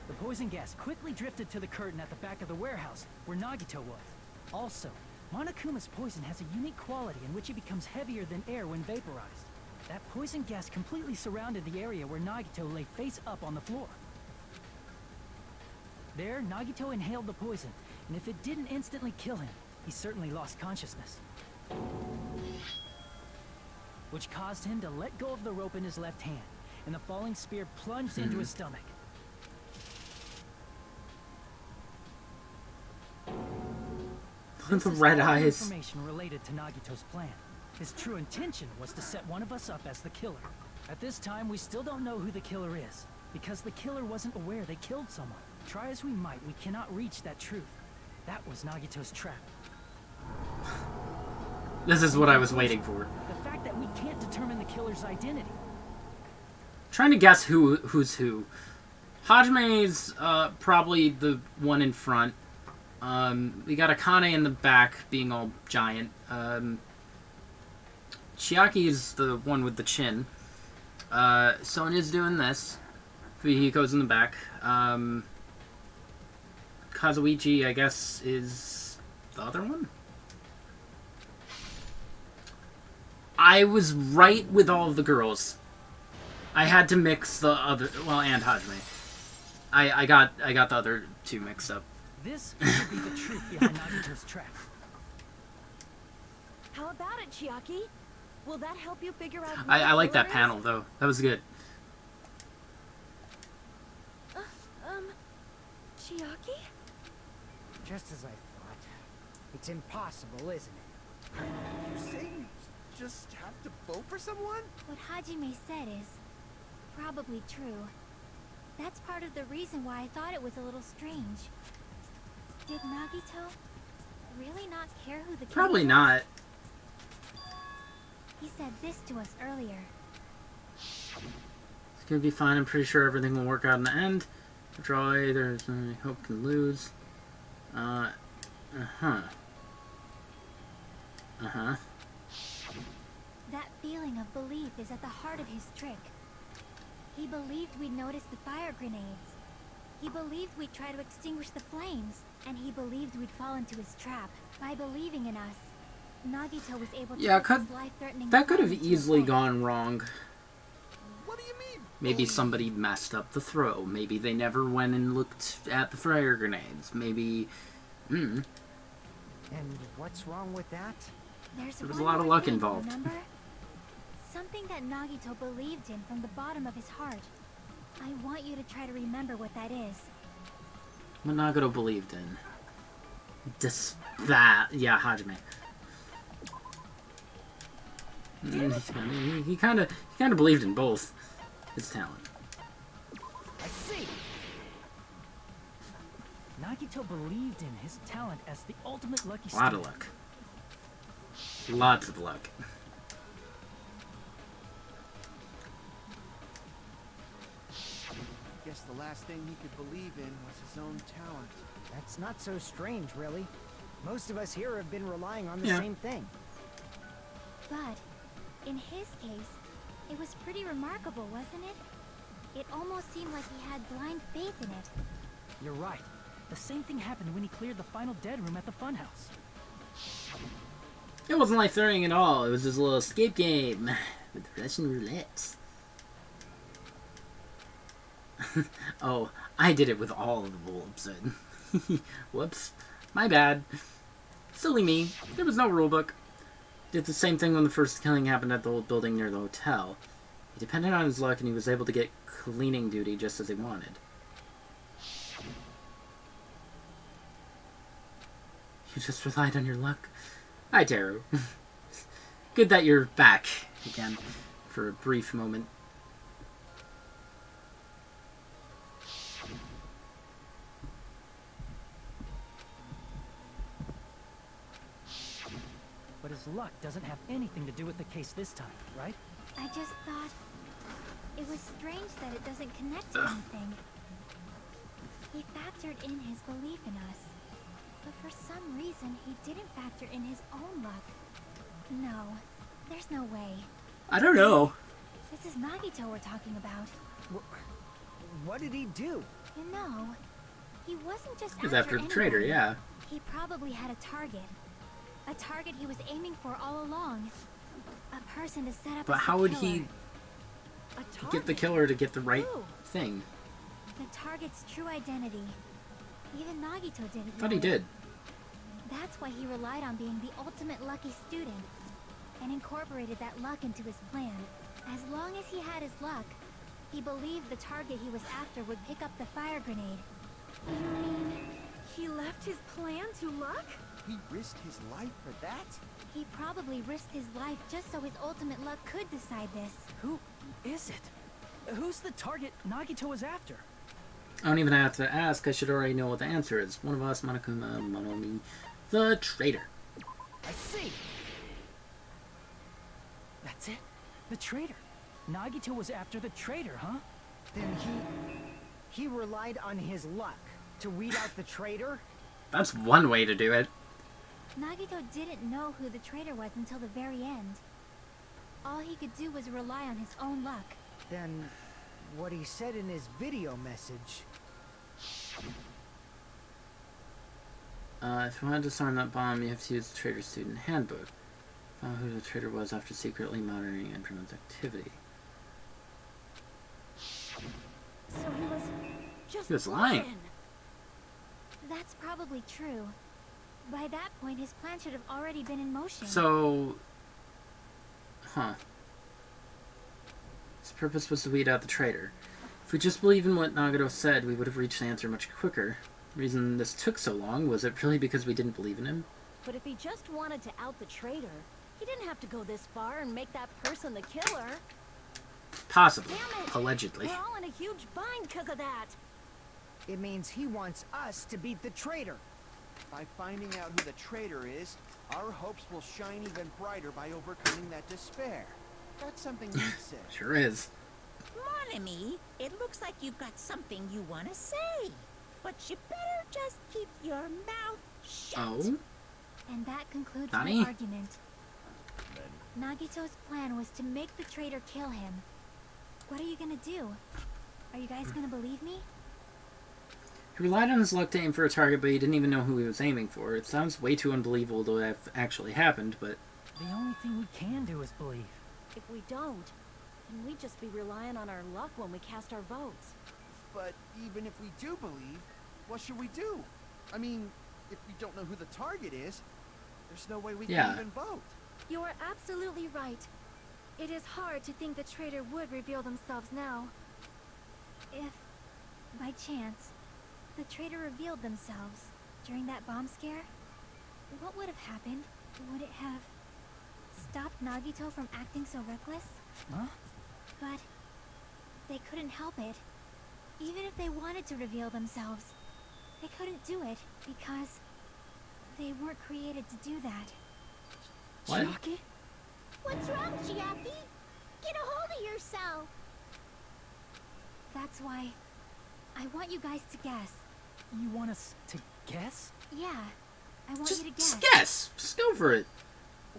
D: The poison gas quickly drifted to the curtain at the back of the warehouse, where Nagito was. Also, Monokuma's poison has a unique quality in which it becomes heavier than air when vaporized. That poison gas completely surrounded the area where Nagito lay face up on the floor. There, Nagito inhaled the poison, and if it didn't instantly kill him, he certainly lost consciousness. Which caused him to let go of the rope in his left hand, and the falling spear plunged into his stomach.
A: With the
D: This is
A: red
D: all the
A: eyes.
D: information related to Nagito's plan. His true intention was to set one of us up as the killer. At this time, we still don't know who the killer is, because the killer wasn't aware they killed someone. Try as we might, we cannot reach that truth. That was Nagito's trap.
A: This is what I was waiting for.
D: The fact that we can't determine the killer's identity.
A: Trying to guess who's who. Hajime's probably the one in front. We got Akane in the back, being all giant. Chiaki is the one with the chin. Sonya's doing this. Fuyuhiko's in the back. Kazuichi, I guess, is the other one? I was right with all of the girls. I had to mix the other... Well, and Hajime. I got the other two mixed up.
D: This could be the truth behind Nagito's trap.
E: How about it, Chiaki? Will that help you figure out who
A: I
E: the
A: like that
E: killer
A: panel, though. That was good.
E: is? Chiaki?
G: Just as I thought. It's impossible, isn't it?
F: You say we just have to vote for someone?
B: What Hajime said is probably true. That's part of the reason why I thought it was a little strange. Did Nagito really not care who the killer
A: Probably
B: was?
A: not.
B: He said this to us earlier.
A: It's gonna be fine. I'm pretty sure everything will work out in the end. After all, there's no hope can lose.
B: That feeling of belief is at the heart of his trick. He believed we'd notice the fire grenades. He believed we'd try to extinguish the flames. And he believed we'd fall into his trap. By believing in us, Nagito was able to
A: Yeah,
B: put this life-threatening
A: that could have
B: plan into
A: easily
B: effect.
A: gone wrong.
F: What do you mean?
A: Maybe somebody messed up the throw. Maybe they never went and looked at the fire grenades. Maybe Hmm.
G: And what's wrong with that?
A: There was
B: one
A: a lot of
B: more
A: luck
B: thing,
A: involved.
B: Remember? Something that Nagito believed in from the bottom of his heart. I want you to try to remember what that is.
A: What Nagito believed in. Yeah, Hajime. He kind of believed in both his talent.
D: I see. Nagito believed in his talent as the ultimate lucky
A: A lot
D: student.
A: of luck. Lots of luck.
F: Guess the last thing he could believe in was his own talent.
G: That's not so strange, really. Most of us here have been relying on the
A: Yeah.
G: same thing.
B: But, in his case, it was pretty remarkable, wasn't it? It almost seemed like he had blind faith in it.
D: You're right. The same thing happened when he cleared the final dead room at the funhouse.
A: It wasn't life-threatening at all. It was his little escape game with Russian roulette. Oh, I did it with all of the wolves. Whoops. My bad. Silly me. There was no rulebook. Did the same thing when the first killing happened at the old building near the hotel. He depended on his luck and he was able to get cleaning duty just as he wanted. You just relied on your luck. Hi, Teru. Good that you're back again for a brief moment.
D: But his luck doesn't have anything to do with the case this time, right?
B: I just thought it was strange that it doesn't connect to anything. He factored in his belief in us, but for some reason he didn't factor in his own luck. No, there's no way.
A: I don't know.
B: This is Nagito we're talking about.
G: What did he do?
B: You know, he wasn't just
A: He was after the traitor,
B: anyone.
A: yeah.
B: He probably had a target. A target he was aiming for all along. A person to set up
A: But
B: as
A: how
B: the
A: would
B: killer.
A: he
B: A
A: get the
B: target?
A: killer to get the right
B: Who?
A: thing?
B: The target's true identity. Even Nagito didn't
A: I thought
B: know
A: he
B: it.
A: did.
B: That's why he relied on being the ultimate lucky student and incorporated that luck into his plan. As long as he had his luck, he believed the target he was after would pick up the fire grenade.
E: You mean he left his plan to luck?
F: He risked his life for that?
B: He probably risked his life just so his ultimate luck could decide this.
D: Who is it? Who's the target Nagito is after?
A: I don't even have to ask. I should already know what the answer is. One of us, Monokuma, Monomi, the traitor.
D: I see. That's it. The traitor. Nagito was after the traitor, huh?
G: Then he relied on his luck to weed out the traitor?
A: That's one way to do it.
B: Nagito didn't know who the traitor was until the very end. All he could do was rely on his own luck.
G: Then what he said in his video message.
A: If you want to disarm that bomb, you have to use the traitor student handbook. Find out who the traitor was after secretly monitoring everyone's activity.
E: So he was just
A: He was lying.
B: That's probably true. By that point, his plan should have already been in motion.
A: So... Huh. His purpose was to weed out the traitor. If we just believe in what Nagito said, we would have reached the answer much quicker. The reason this took so long, was it really because we didn't believe in him?
E: But if he just wanted to out the traitor, he didn't have to go this far and make that person the killer.
A: Possibly.
E: Damn it!
A: Allegedly.
E: We're all in a huge bind because of that.
G: It means he wants us to beat the traitor.
F: By finding out who the traitor is, our hopes will shine even brighter by overcoming that despair. That's something you'd say.
A: Sure is.
J: Monami, it looks like you've got something you want to say. But you better just keep your mouth shut.
A: Oh?
B: And that concludes
A: Nani?
B: my argument. Nagito's plan was to make the traitor kill him. What are you gonna do? Are you guys gonna believe me?
A: He relied on his luck to aim for a target, but he didn't even know who he was aiming for. It sounds way too unbelievable to have actually happened, but...
D: The only thing we can do is believe.
E: If we don't, then we'd just be relying on our luck when we cast our votes.
F: But even if we do believe, what should we do? I mean, if we don't know who the target is, there's no way we
A: Yeah.
F: can even vote.
E: You are absolutely right. It is hard to think the traitor would reveal themselves now.
B: If, by chance, the traitor revealed themselves during that bomb scare, what would have happened? Would it have stopped Nagito from acting so reckless?
D: Huh?
B: But they couldn't help it. Even if they wanted to reveal themselves, they couldn't do it because they weren't created to do that.
A: What?
D: Chiaki?
H: What's wrong, Chiaki? Get a hold of yourself.
B: That's why I want you guys to guess.
D: You want us to guess?
B: Yeah, I want you to guess.
A: Just guess. Just go for it.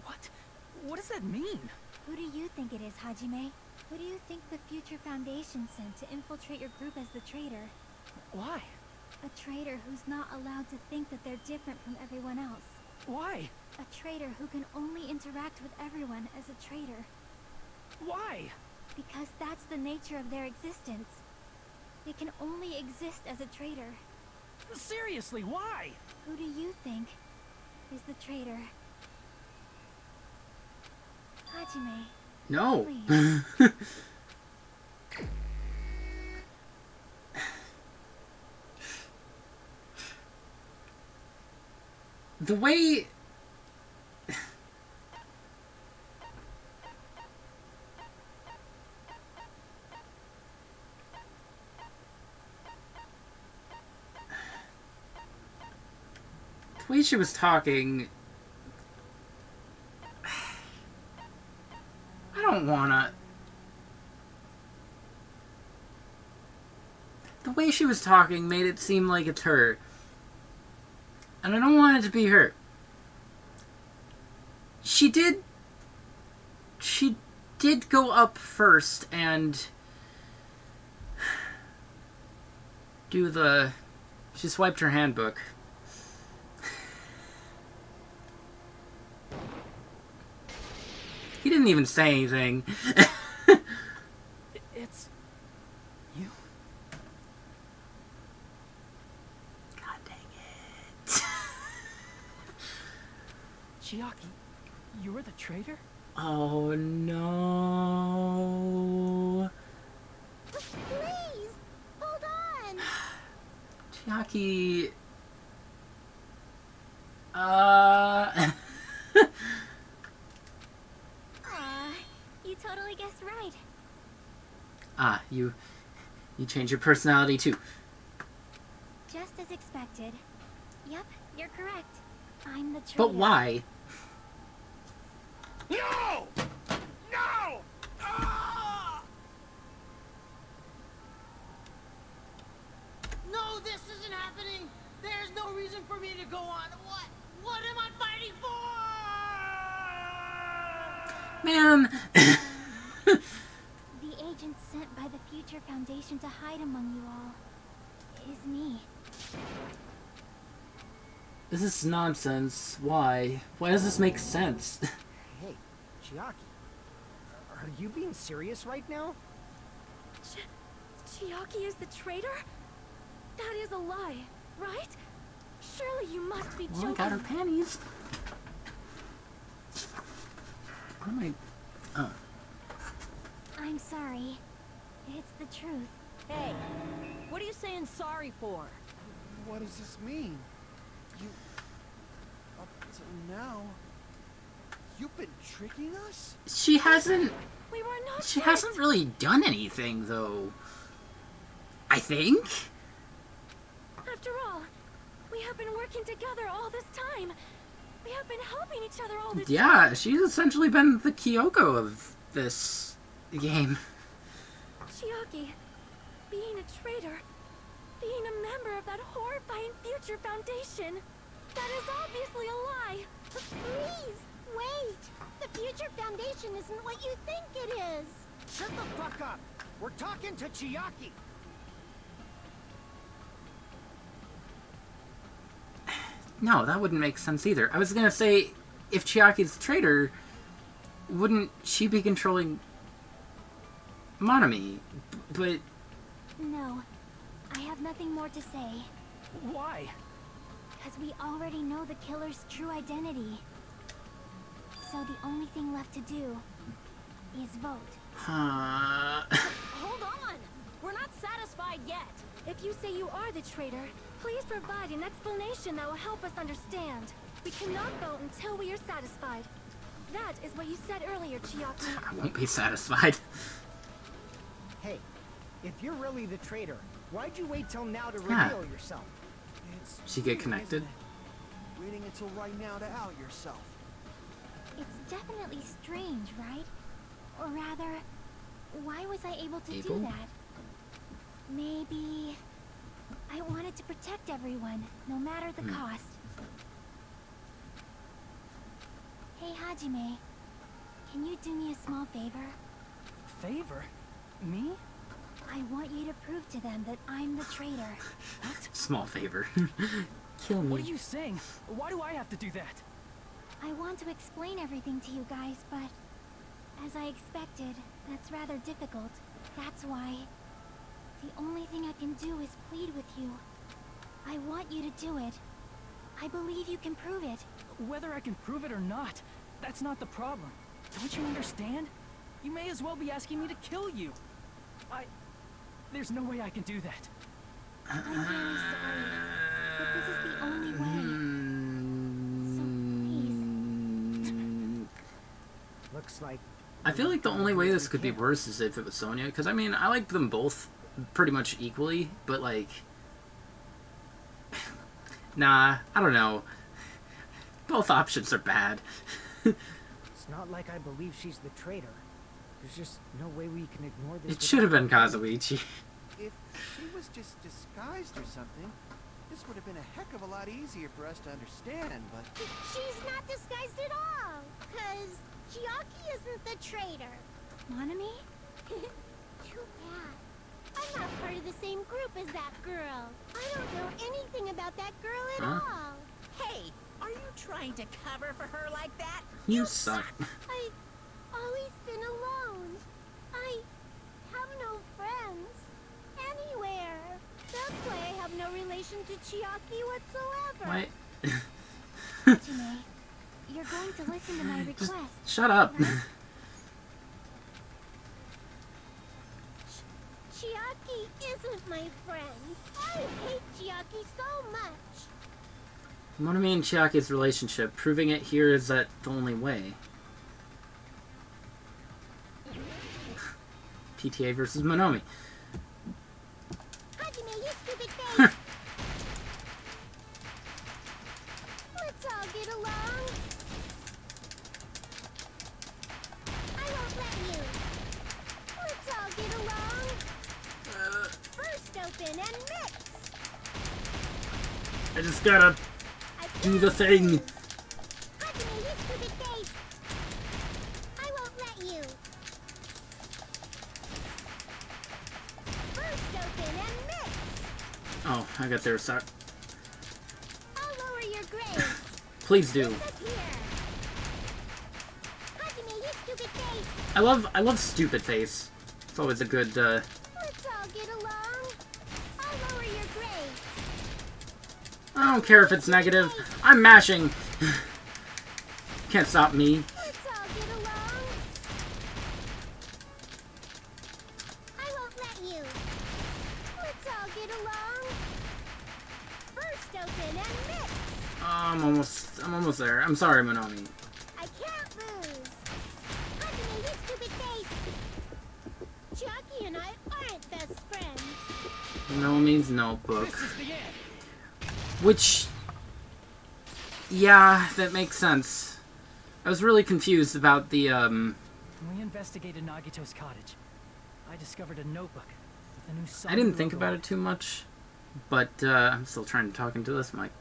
D: What? What does that mean?
B: Who do you think it is, Hajime? Who do you think the Future Foundation sent to infiltrate your group as the traitor?
D: Why?
B: A traitor who's not allowed to think that they're different from everyone else.
D: Why?
B: A traitor who can only interact with everyone as a traitor.
D: Why?
B: Because that's the nature of their existence. They can only exist as a traitor.
D: Seriously, why?
B: Who do you think is the traitor? Hajime.
A: No.
B: Please.
A: The way... The way she was talking... I don't wanna... The way she was talking made it seem like it's her. And I don't want it to be her. She did go up first and do the... She swiped her handbook. He didn't even say anything.
D: It's... you?
A: God dang it.
D: Chiaki, you're the traitor?
A: Oh no.
H: Please, hold on.
A: Chiaki.
B: Aw, you totally guessed right.
A: Ah, you changed your personality too.
B: Just as expected. Yep, you're correct. I'm the traitor.
A: But why?
F: No! No! Ah!
J: No, this isn't happening. There's no reason for me to go on. What am I fighting for?
A: Man.
B: The agent sent by the Future Foundation to hide among you all is me.
A: This is nonsense. Why? Why does this make sense?
G: Hey, Chiaki. Are you being serious right now?
E: Chiaki is the traitor? That is a lie, right? Surely you must be
A: Well, I
E: joking.
A: got her panties. What am I... Oh.
B: I'm sorry. It's the truth.
E: Hey, what are you saying sorry for?
F: What does this mean? You... Up till now... You've been tricking us?
A: She hasn't...
E: We were not
A: She
E: tricked.
A: hasn't really done anything, though. I think?
E: After all, we have been working together all this time. We have been helping each other all this time.
A: Yeah, she's essentially been the Kyoko of this game.
E: Chiaki, being a traitor, being a member of that horrifying Future Foundation, that is obviously a lie.
H: Please, wait. The Future Foundation isn't what you think it is.
G: Shut the fuck up! We're talking to Chiaki!
A: No, that wouldn't make sense either. I was gonna say, if Chiaki's the traitor, wouldn't she be controlling Monami? But...
B: No, I have nothing more to say.
D: Why?
B: Because we already know the killer's true identity. So the only thing left to do is vote.
E: Hold on! We're not satisfied yet.
B: If you say you are the traitor, please provide an explanation that will help us understand. We cannot vote until we are satisfied. That is what you said earlier, Chiaki.
A: I won't be satisfied.
G: Hey, if you're really the traitor, why'd you wait till now to reveal yourself?
F: It's
A: She get connected?
F: waiting until right now to out yourself.
B: It's definitely strange, right? Or rather, why was I able to
A: Able?
B: do that? Maybe I wanted to protect everyone, no matter the cost. Hey, Hajime, can you do me a small favor?
D: Favor? Me?
B: I want you to prove to them that I'm the traitor.
D: What?
A: Small favor. Kill me.
D: What are you saying? Why do I have to do that?
B: I want to explain everything to you guys, but as I expected, that's rather difficult. That's why the only thing I can do is plead with you. I want you to do it. I believe you can prove it.
D: Whether I can prove it or not, that's not the problem. Don't you understand? You may as well be asking me to kill you. There's no way I can do that.
B: I'm very sorry, but this is the only way. So please.
G: Looks like
A: I feel like the only way this could be worse is if it was Sonya, because I mean, I like them both pretty much equally, but like, nah, I don't know. Both options are bad.
G: it's not like I believe she's the traitor. There's just no way we can ignore this.
A: It should have been Kazuichi.
F: If she was just disguised or something, this would have been a heck of a lot easier for us to understand, but...
H: She's not disguised at all, because Chiaki isn't the traitor.
B: Monami?
H: Too bad. I'm not part of the same group as that girl. I don't know anything about that girl at all.
J: Hey, are you trying to cover for her like that?
A: You suck.
H: I've always been alone. I have no friends anywhere. That's why I have no relation to Chiaki whatsoever.
A: Why?
B: Hajime, you're going to listen to my request.
A: Shut up.
B: Right?
H: Chiaki isn't my friend. I hate Chiaki so much.
A: Monami and Chiaki's relationship, proving it here is that the only way. PTA versus Monomi.
H: Hajime, you stupid face! Let's all get along. I won't let you. Let's all get along. First open and mix.
A: I just gotta do the thing.
H: Hajime, you stupid face. I won't let you. First open and mix.
A: Oh, I got there, suck.
H: I'll lower your grade.
A: Please do.
H: Up here. Hajime, you stupid face.
A: I love stupid face. It's always a good
H: Let's all get along. I'll lower your grade.
A: I don't care if it's negative. I'm mashing. Can't stop me.
H: Let's all get along. I won't let you. Let's all get along. First open and mix.
A: I'm almost there. I'm sorry, Monomi.
H: I can't lose. Hajime, you stupid face. Chiaki and I aren't best friends.
A: Monomi's notebook.
D: This is the end.
A: Which, yeah, that makes sense. I was really confused about the,
D: When we investigated Nagito's cottage, I discovered a notebook with a new song.
A: I didn't think about it too much, but, I'm still trying to talk into this mic.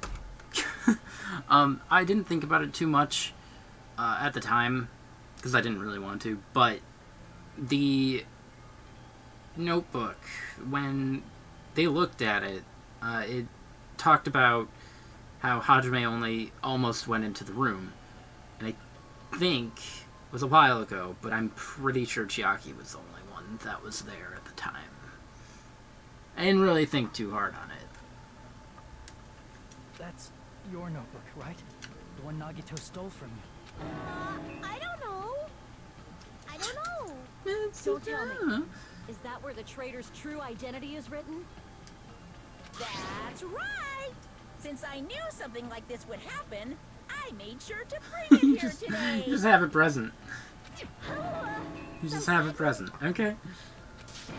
A: I didn't think about it too much, at the time, because I didn't really want to, but the notebook, when they looked at it, it talked about how Hajime only almost went into the room, and I think it was a while ago, but I'm pretty sure Chiaki was the only one that was there at the time. I didn't really think too hard on it.
D: That's your notebook, right? The one Nagito stole from you.
H: I don't know. I don't know.
E: Don't tell me. Is that where the traitor's true identity is written?
J: That's right! Since I knew something like this would happen, I made sure to bring it here today.
A: You just have it present. You just have it present. Okay.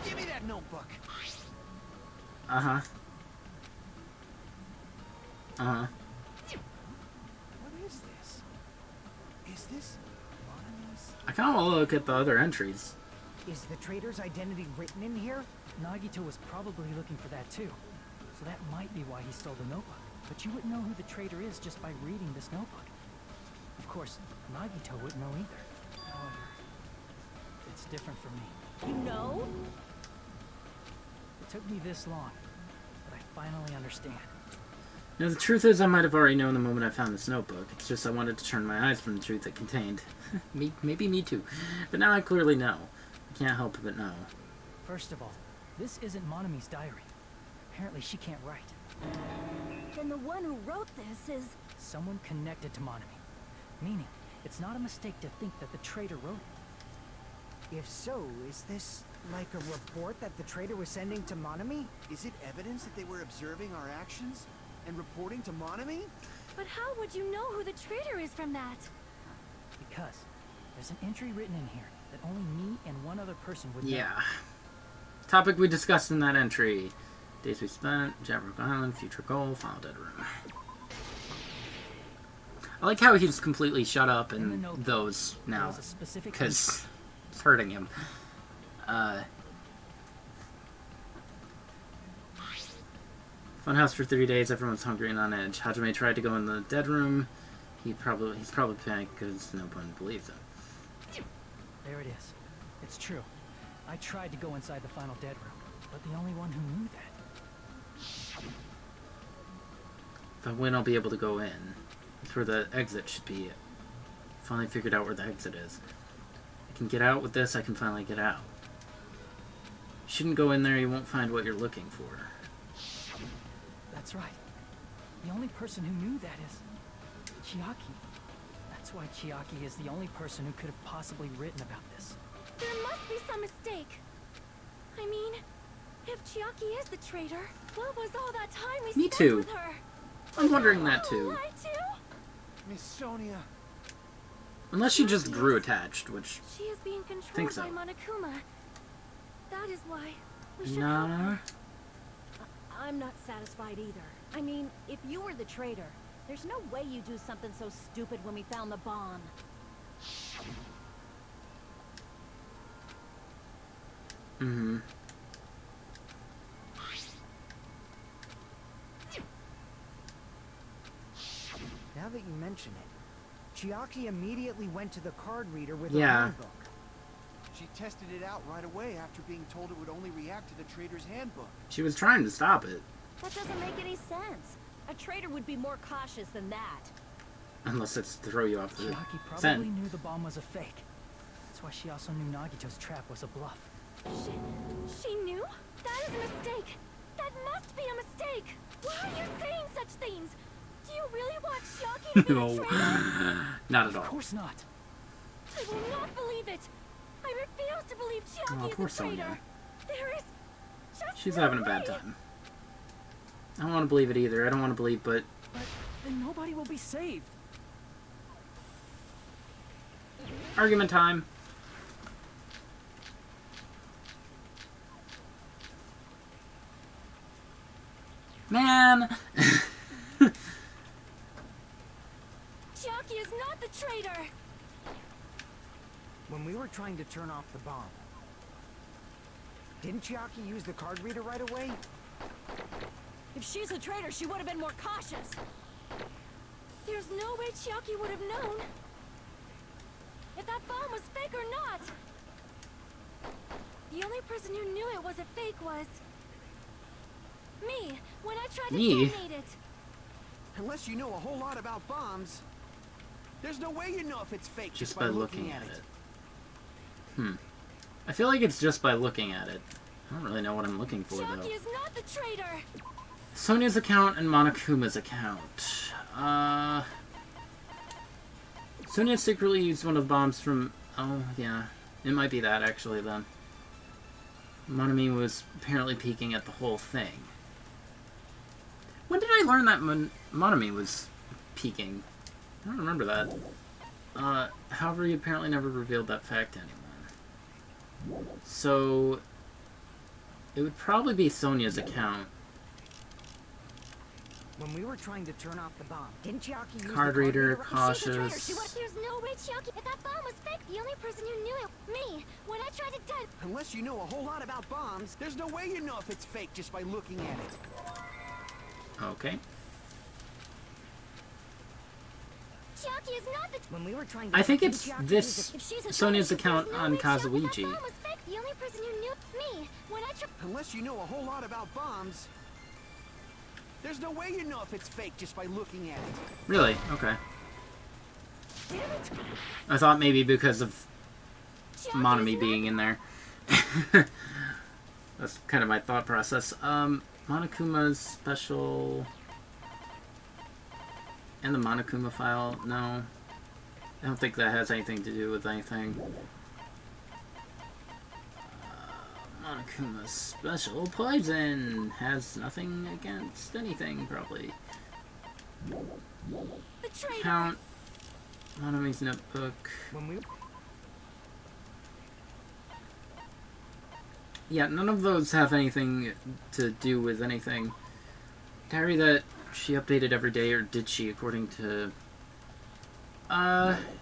F: Give me that notebook.
A: Uh-huh. Uh-huh.
F: What is this? Is this Monomi's?
A: I kind of want to look at the other entries.
G: Is the traitor's identity written in here?
D: Nagito was probably looking for that too. So that might be why he stole the notebook. But you wouldn't know who the traitor is just by reading this notebook. Of course, Nagito wouldn't know either. However, it's different for me.
E: You know?
D: It took me this long, but I finally understand.
A: You know, the truth is I might have already known the moment I found this notebook. It's just I wanted to turn my eyes from the truth it contained. Maybe me too. But now I clearly know. I can't help but know.
D: First of all, this isn't Monomi's diary. Apparently she can't write.
E: Then the one who wrote this is...
D: someone connected to Monomi. Meaning, it's not a mistake to think that the traitor wrote it.
G: If so, is this like a report that the traitor was sending to Monomi?
F: Is it evidence that they were observing our actions and reporting to Monomi?
E: But how would you know who the traitor is from that?
D: Because there's an entry written in here that only me and one other person would know.
A: Yeah. Topic we discussed in that entry. Days we spent, Jabberwock Island, future goal, final dead room. I like how he's completely shut up in those now, because it's hurting him. Funhouse for 3 days, everyone's hungry and on edge. Hajime tried to go in the dead room. He's probably panicked because no one believes him.
D: There it is. It's true. I tried to go inside the final dead room, but the only one who knew that.
A: If I win, I'll be able to go in. That's where the exit should be. Finally figured out where the exit is. I can get out with this, I can finally get out. You shouldn't go in there, you won't find what you're looking for.
D: That's right. The only person who knew that is... Chiaki. That's why Chiaki is the only person who could have possibly written about this.
E: There must be some mistake. I mean, if Chiaki is the traitor, what was all that time we spent with her?
A: I'm wondering that too.
F: Miss Sonia.
A: Unless she just grew attached, which
E: she is being controlled by Monokuma. That is why we should help her. I'm not satisfied either. I mean, if you were the traitor, there's no way you'd do something so stupid when we found the bomb.
A: Mm-hmm.
G: Now that you mention it, Chiaki immediately went to the card reader with the handbook.
F: She tested it out right away after being told it would only react to the traitor's handbook.
A: She was trying to stop it.
E: That doesn't make any sense. A traitor would be more cautious than that.
A: Unless it's to throw you off the
D: Chiaki probably knew the bomb was a fake. That's why she also knew Nagito's trap was a bluff.
E: She knew? That is a mistake. That must be a mistake. Why are you saying such things? Do you really want Chiaki to be a traitor?
A: Not at all.
D: Of course not.
E: I will not believe it. I refuse to believe Chiaki is a traitor. There is just
A: She's
E: no
A: having a
E: way.
A: bad time. I don't want to believe it either. I don't want to believe, but
D: then nobody will be saved.
A: Argument time. Man!
E: Chiaki is not the traitor!
G: When we were trying to turn off the bomb, didn't Chiaki use the card reader right away?
E: If she's a traitor, she would have been more cautious. There's no way Chiaki would have known if that bomb was fake or not. The only person who knew it was a fake was me, when I tried to detonate it.
F: Unless you know a whole lot about bombs, there's no way you know if it's fake
A: just by looking at it. I feel like it's just by looking at it. I don't really know what I'm looking for, though.
E: Chiaki is not the traitor!
A: Sonia's account and Monokuma's account. Sonia secretly used one of the bombs from... Oh, yeah. It might be that, actually, then. Monami was apparently peeking at the whole thing. When did I learn that Monami was peeking? I don't remember that. However, he apparently never revealed that fact to anyone. So... It would probably be Sonia's account.
G: When we were trying to turn off the bomb, didn't Chiaki use
A: Card
G: the
A: reader,
G: card
A: cautious.
B: There's no way Chiaki. If that bomb was fake, the only person who knew it, me. When I tried to tell.
F: Unless you know a whole lot about bombs, there's no way you know if it's fake just by looking at it.
A: Okay.
B: Chiaki is not the.
G: When we were trying to
A: I think it's
G: Chiaki
A: this
B: If she's a
A: Sonia's
B: traitor,
A: account
B: there's no
A: on
B: way Chiaki,
A: Kazuichi.
B: That bomb was fake. The only person who knew me. When I tried.
F: Unless you know a whole lot about bombs, there's no way you know if it's fake just by looking at it.
A: Really? Okay.
F: Damn it!
A: I thought maybe because of Monami being in there. That's kind of my thought process. Monokuma's special... And the Monokuma file? No. I don't think that has anything to do with anything. Monokuma's special poison has nothing against anything, probably. Count. Monami's notebook. Yeah, none of those have anything to do with anything. Diary that she updated every day, or did she, according to...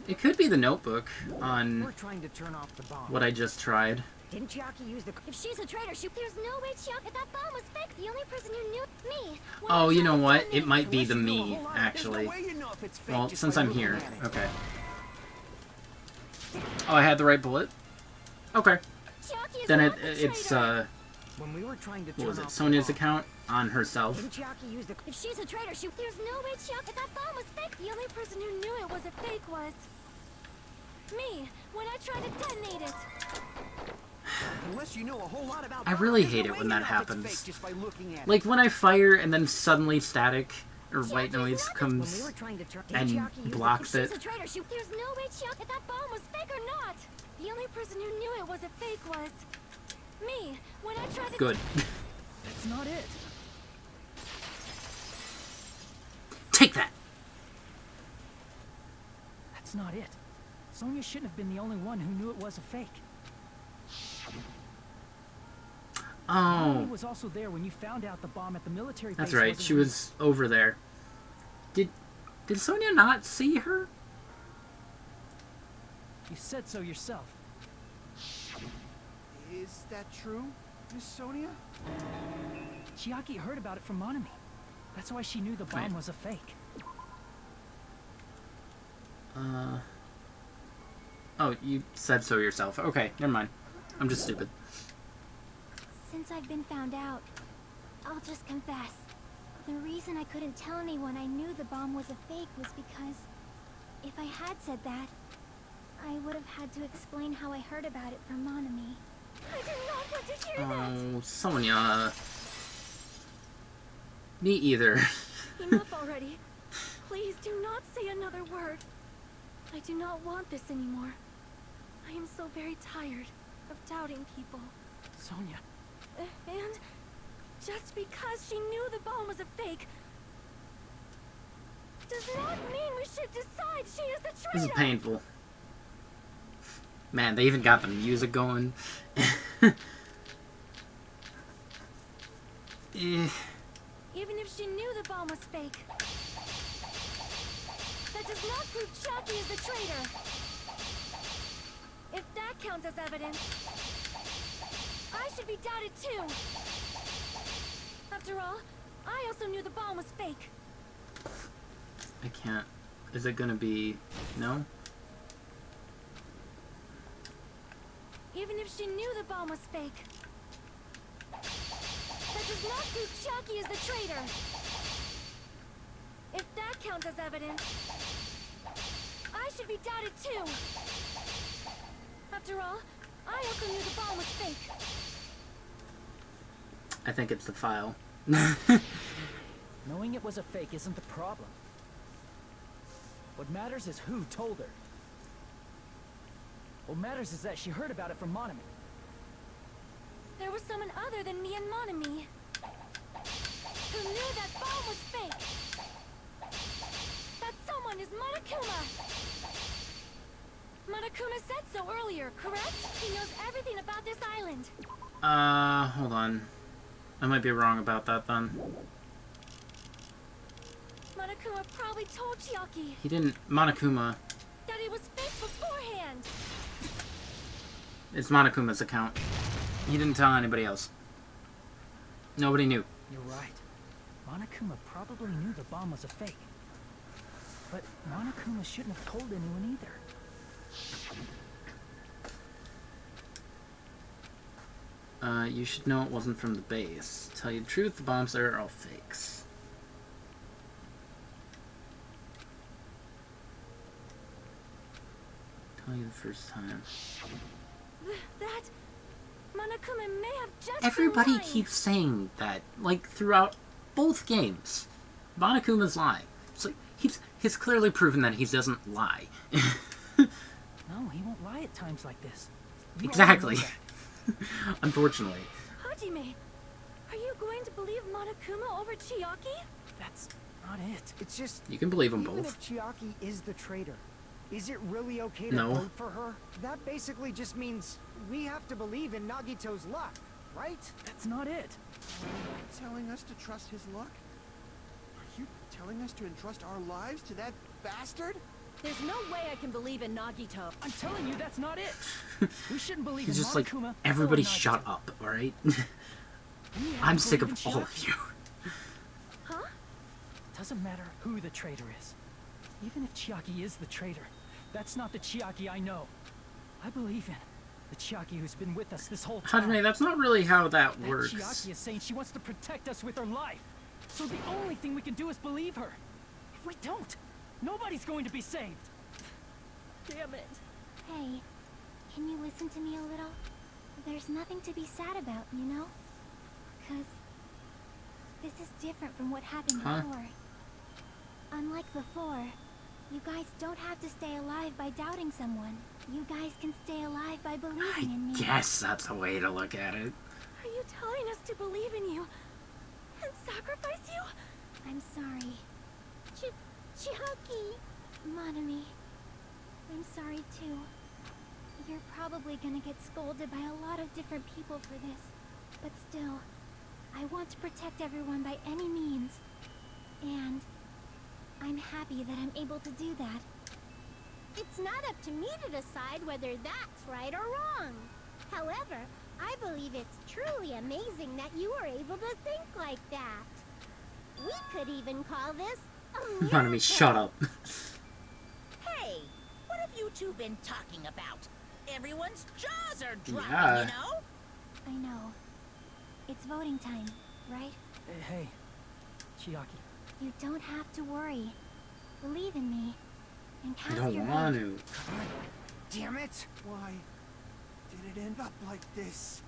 A: it could be the notebook on
G: We're trying to turn off the bomb.
A: what I just tried.
G: Didn't Chiaki use the...
B: If she's a traitor, there's no way Chiaki. If that bomb was fake, the only person who knew me. When
A: Oh,
B: I
A: you
B: tried
A: know
B: to
A: what?
B: tell
A: It might be
F: Unless
A: the
F: you know a
A: me,
F: whole lot,
A: actually.
F: There's no way you know if it's fake
A: Well,
F: just
A: since
F: by
A: I'm
F: looking
A: here.
F: at it.
A: Okay. Oh, I had the right bullet? Okay.
B: Chiaki is
A: Then
B: not the
A: it's,
B: traitor.
G: When we were trying to
A: what
G: turn
A: was
G: off
A: it?
G: the
A: Sonia's
G: bomb,
A: account on herself.
G: Didn't Chiaki use the...
B: If she's a traitor, there's no way Chiaki. If that bomb was fake, the only person who knew it was a fake was me. When I tried to detonate it.
F: Unless you know a whole lot about
A: I really
F: bombs,
A: hate
F: there's
A: it
F: no
A: when
F: way
A: that
F: you know if it's
A: happens.
F: fake just by looking at it.
A: Like when I fire and then suddenly static or white noise
G: when we
A: comes
G: were trying to turn...
A: and
G: Didn't Chiaki use the...
A: blocks
B: If
A: it.
B: she's a traitor, there's no way Chiaki. If that bomb was fake or not. The only person who knew it was a fake was me. When I tried to.
A: Good.
D: That's not it.
A: Take that!
D: That's not it. Sonia shouldn't have been the only one who knew it was a fake. Monami
A: Oh,
D: was also there when you found out the bomb at the military
A: that's
D: base
A: right.
D: wasn't
A: She was over there. Did Sonia not see her?
D: You said so yourself.
F: Is that true, Miss Sonia?
D: Chiaki heard about it from Monami. That's why she knew the bomb
A: Wait.
D: was a fake.
A: Oh, you said so yourself. Okay, never mind. I'm just stupid.
B: Since I've been found out, I'll just confess. The reason I couldn't tell anyone I knew the bomb was a fake was because if I had said that, I would have had to explain how I heard about it from Monami. I did not want to hear that!
A: Oh, Sonia. Me either.
B: Enough already. Please do not say another word. I do not want this anymore. I am so very tired of doubting people.
D: Sonia.
B: And just because she knew the bomb was a fake does not mean we should decide she is the traitor.
A: This is painful. Man, they even got the music going.
B: Even if she knew the bomb was fake, that does not prove Chucky is the traitor. If that counts as evidence, I should be doubted too. After all, I also knew the bomb was fake.
A: I can't. Is it gonna be... No?
B: Even if she knew the bomb was fake, that does not prove Chucky is the traitor. If that counts as evidence, I should be doubted too. After all, I also knew the bomb was fake.
A: I think it's the file.
D: Knowing it was a fake isn't the problem. What matters is who told her. What matters is that she heard about it from Monami.
B: There was someone other than me and Monami who knew that bomb was fake. That someone is Monokuma. Monokuma said so earlier, correct? He knows everything about this island.
A: Hold on. I might be wrong about that then.
B: Monokuma probably told Chiaki
A: He didn't. Monokuma.
B: that it was fake beforehand.
A: It's Monokuma's account. He didn't tell anybody else. Nobody knew.
D: You're right. Monokuma probably knew the bomb was a fake. But Monokuma shouldn't have told anyone either.
A: You should know it wasn't from the base. Tell you the truth, the bombs there are all fakes. Tell you the first time.
B: That Monokuma may have just
A: Everybody
B: been lying.
A: keeps saying that, like, throughout both games. Monokuma's lying. It's like, he's clearly proven that he doesn't lie.
D: No, he won't lie at times like this. You
A: Exactly.
D: already know that.
A: Unfortunately.
B: Hajime, are you going to believe Monokuma over Chiaki?
D: That's not it.
G: It's just...
A: You can believe them
G: even
A: both.
G: if Chiaki is the traitor, is it really okay to
A: No.
G: vote for her? That basically just means we have to believe in Nagito's luck, right?
D: That's not it.
F: Telling us to trust his luck? Are you telling us to entrust our lives to that bastard?
E: There's no way I can believe in Nagito.
D: I'm telling you, that's not it. We shouldn't believe
A: He's
D: in
A: just like,
D: Monokuma
A: everybody
D: or Nagito.
A: shut up, alright?
D: We have
A: I'm
D: to
A: sick
D: believe
A: of
D: in
A: all of
D: Chiaki.
A: you.
B: Huh?
D: Doesn't matter who the traitor is. Even if Chiaki is the traitor, that's not the Chiaki I know. I believe in the Chiaki who's been with us this whole time.
A: Hajime, that's not really how that
D: That
A: works.
D: Chiaki is saying she wants to protect us with her life. So the only thing we can do is believe her. If we don't, nobody's going to be saved.
E: Damn it.
B: Hey, can you listen to me a little? There's nothing to be sad about, you know? 'Cause this is different from what happened
A: Huh?
B: before. Unlike before, you guys don't have to stay alive by doubting someone. You guys can stay alive by believing in me.
A: I guess that's a way to look at it.
B: Are you telling us to believe in you and sacrifice you? I'm sorry.
H: Chiaki!
B: Monami, I'm sorry too. You're probably gonna get scolded by a lot of different people for this. But still, I want to protect everyone by any means. And I'm happy that I'm able to do that.
H: It's not up to me to decide whether that's right or wrong. However, I believe it's truly amazing that you were able to think like that. We could even call this a miracle.
A: Monami, shut up.
J: Hey, what have you two been talking about? Everyone's jaws are dropping,
A: Yeah.
J: you know?
B: I know. It's voting time, right?
D: Hey, Chiaki.
B: You don't have to worry. Believe in me. And
A: I
B: cast
A: don't
B: your
A: want
B: vote.
A: to.
F: Damn it! Why did it end up like this?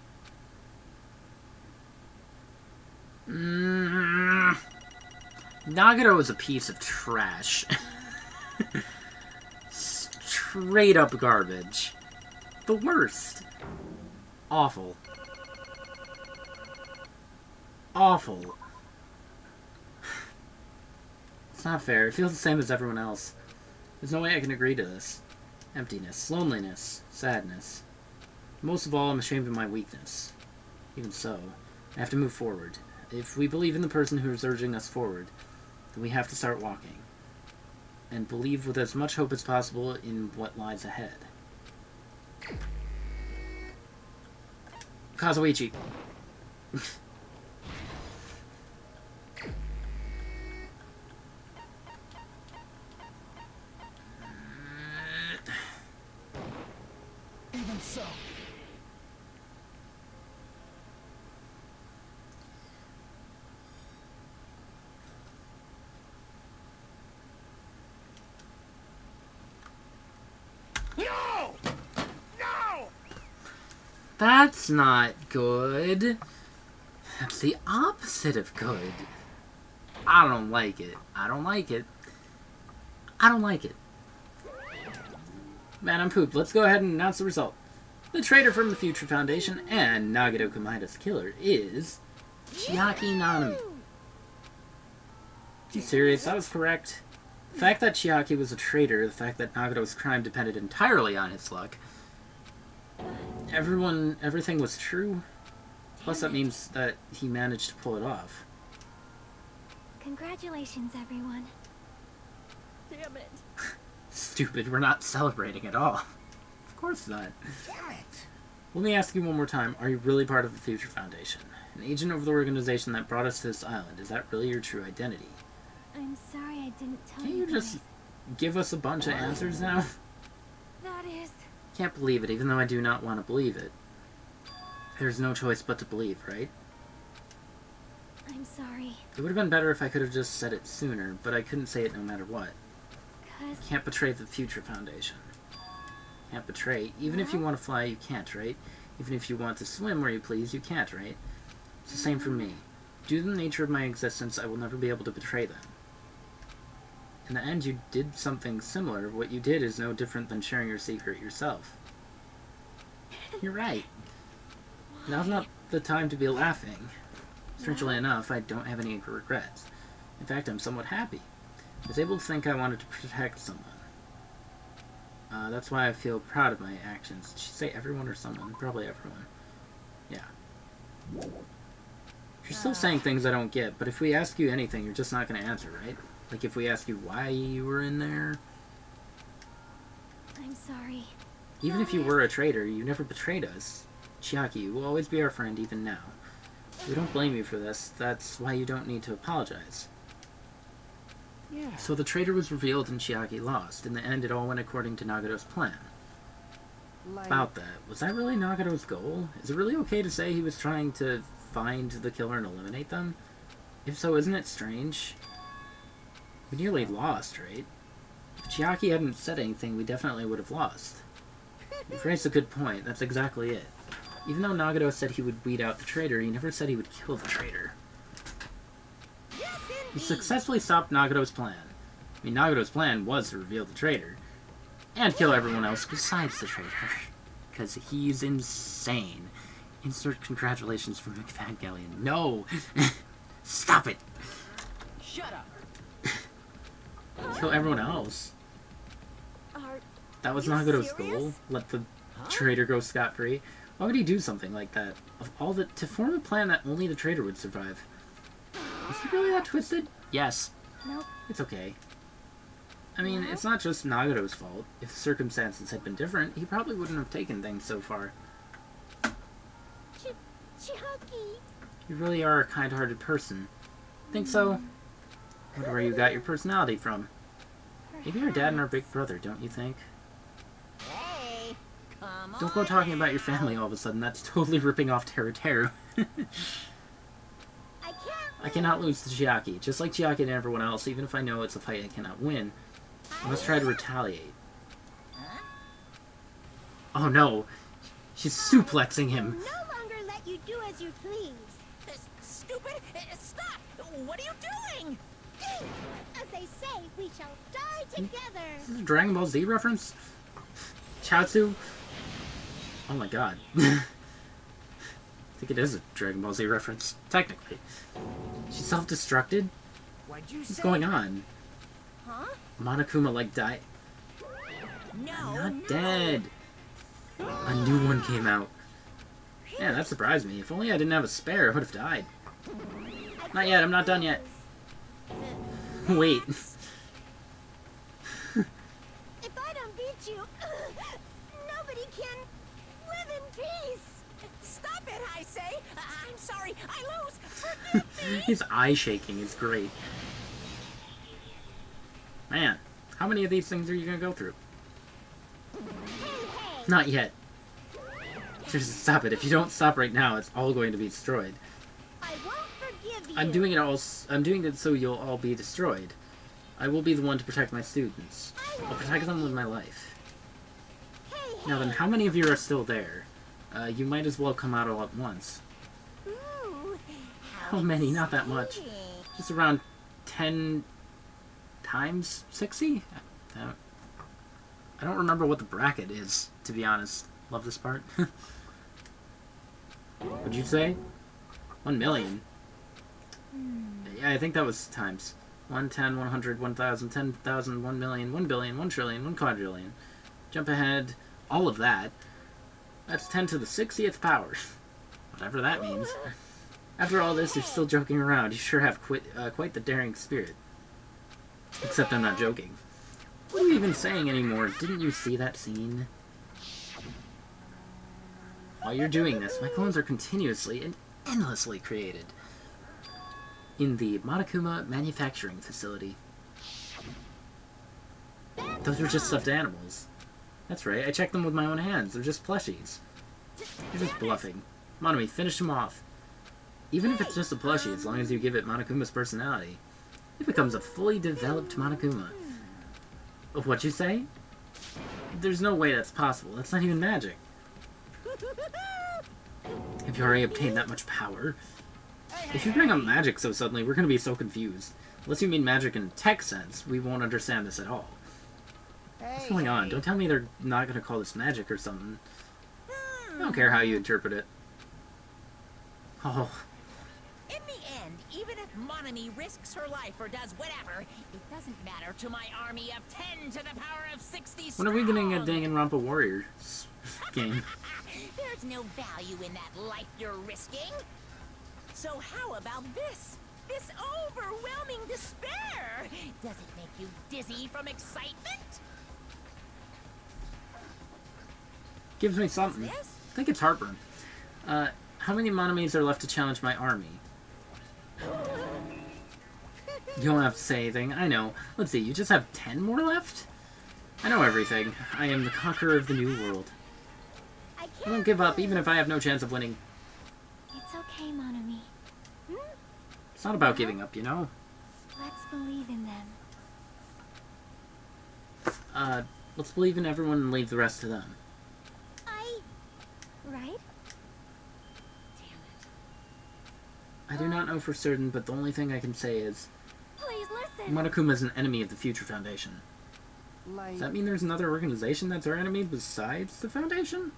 A: Nagito is a piece of trash. Straight up garbage. The worst. Awful. Awful. It's not fair. It feels the same as everyone else. There's no way I can agree to this. Emptiness, loneliness, sadness. Most of all, I'm ashamed of my weakness. Even so, I have to move forward. If we believe in the person who is urging us forward, then we have to start walking. And believe with as much hope as possible in what lies ahead. Kazuichi.
D: Even so.
F: No! No!
A: That's not good. That's the opposite of good. I don't like it. I don't like it. I don't like it. Man, I'm pooped. Let's go ahead and announce the result. The traitor from the Future Foundation and Nagato Kamaida's killer is Chiaki Nanami. Are you serious? That was correct. The fact that Chiaki was a traitor, the fact that Nagato's crime depended entirely on his luck. Everything was true. Plus that means that he managed to pull it off.
B: Congratulations, everyone.
E: Damn it.
A: Stupid, we're not celebrating at all. Of course not.
F: Damn it.
A: Let me ask you one more time. Are you really part of the Future Foundation? An agent of the organization that brought us to this island? Is that really your true identity?
B: I'm sorry I didn't tell
A: Can't
B: you
A: you just
B: guys.
A: give us a bunch of answers now?
B: That is...
A: Can't believe it, even though I do not want to believe it. There's no choice but to believe, right?
B: I'm sorry.
A: It would have been better if I could have just said it sooner, but I couldn't say it no matter what.
B: 'Cause...
A: Can't betray the Future Foundation. Can't betray. Even if you want to fly, you can't, right? Even if you want to swim where you please, you can't, right? It's the same for me. Due to the nature of my existence, I will never be able to betray them. In the end, you did something similar. What you did is no different than sharing your secret yourself. You're right. Now's not the time to be laughing. Strangely enough, I don't have any regrets. In fact, I'm somewhat happy. I was able to think I wanted to protect someone. That's why I feel proud of my actions. Did she say everyone or someone? Probably everyone. Yeah. You're still saying things I don't get, but if we ask you anything, you're just not going to answer, right? Like if we ask you why you were in there?
B: I'm sorry.
A: Even if you were a traitor, you never betrayed us. Chiaki, you will always be our friend even now. We don't blame you for this. That's why you don't need to apologize.
F: Yeah.
A: So the traitor was revealed and Chiaki lost. In the end, it all went according to Nagato's plan. About that, was that really Nagato's goal? Is it really okay to say he was trying to find the killer and eliminate them? If so, isn't it strange? We nearly lost, right? If Chiaki hadn't said anything, we definitely would have lost. You've raised a good point. That's exactly it. Even though Nagato said he would weed out the traitor, he never said he would kill the traitor. He successfully stopped Nagato's plan. I mean, Nagato's plan was to reveal the traitor. And kill everyone else besides the traitor. Because he's insane. Insert congratulations from McFadgallion. No! Stop it!
E: Shut up.
A: Kill everyone else. That was Nagato's goal? Let the traitor go scot-free? Why would he do something like that? To form a plan that only the traitor would survive. Is he really that twisted? Yes.
B: Nope.
A: It's okay. I mean, it's not just Nagato's fault. If circumstances had been different, he probably wouldn't have taken things so far.
H: Chiaki.
A: You really are a kind-hearted person. Think so? Wonder where you got your personality from. Maybe your dad and our big brother, don't you think?
J: Hey, come on.
A: Don't go talking about your family all of a sudden. That's totally ripping off Teru. I cannot lose to Chiaki. Just like Chiaki and everyone else, even if I know it's a fight I cannot win, I must try to retaliate. Oh no! She's suplexing him!
H: No longer let you do as you please.
J: Stupid! Stop! What are you doing?
H: As they say, we shall die together.
A: Is this a Dragon Ball Z reference? Chaozu? Oh my god. I think it is a Dragon Ball Z reference, technically. She's self-destructed? What's going on?
J: Huh?
A: Monokuma, like, died?
J: No,
A: Not dead! A new one came out. Yeah, that surprised me. If only I didn't have a spare, I would have died. Not yet, I'm not done yet. Wait.
H: If I don't beat you, nobody can live in peace.
J: Stop it, I say! I'm sorry, I lose! Forgive me!
A: His eye shaking is great. Man, how many of these things are you gonna go through? Not yet. Just stop it. If you don't stop right now, it's all going to be destroyed.
H: I won't forgive you.
A: I'm doing it so you'll all be destroyed. I will be the one to protect my students. I'll protect them with my life. Now then, how many of you are still there? You might as well come out all at once.
H: Ooh,
A: How many? Not that much.
H: exciting.
A: Just around 10 times 60? I don't remember what the bracket is, to be honest. Love this part. What'd you say? 1 million. Yeah, I think that was times. 1, 10, 100, 1,000, 10,000, 1 million, 1 billion, 1 trillion, 1 quadrillion. Jump ahead. All of that. That's 10 to the 60th power. Whatever that means. After all this, you're still joking around. You sure have quite the daring spirit. Except I'm not joking. What are you even saying anymore? Didn't you see that scene? While you're doing this, my clones are continuously and endlessly created in the Monokuma manufacturing facility. Those are just stuffed animals. That's right, I checked them with my own hands. They're just plushies. You're just bluffing. Monomi, finish him off. Even if it's just a plushie, as long as you give it Monokuma's personality, it becomes a fully developed Monokuma. What'd you say? There's no way that's possible. That's not even magic. Have you already obtained that much power? If you bring up magic so suddenly, we're going to be so confused. Unless you mean magic in tech sense, we won't understand this at all. What's going on? Don't tell me they're not going to call this magic or something. I don't care how you interpret it. Oh.
J: In the end, even if Monomi risks her life or does whatever, it doesn't matter to my army of 10 to the power of 60 strong.
A: When are we getting a Danganronpa Warriors game?
J: There's no value in that life you're risking. So how about this? This overwhelming despair! Does it make you dizzy from excitement?
A: Gives me something. I think it's heartburn. How many Monomis are left to challenge my army? You don't have to say anything. I know. Let's see, you just have 10 more left? I know everything. I am the conqueror of the new world. I won't give up, even if I have no chance of winning.
B: It's okay, Monomi.
A: It's not about giving up, you know?
B: Let's believe in them.
A: Let's believe in everyone and leave the rest to them.
B: Right?
A: I do not know for certain, but the only thing I can say is...
B: Please listen!
A: Monokuma is an enemy of the Future Foundation.
G: Like,
A: Does that mean there's another organization that's our enemy besides the Foundation?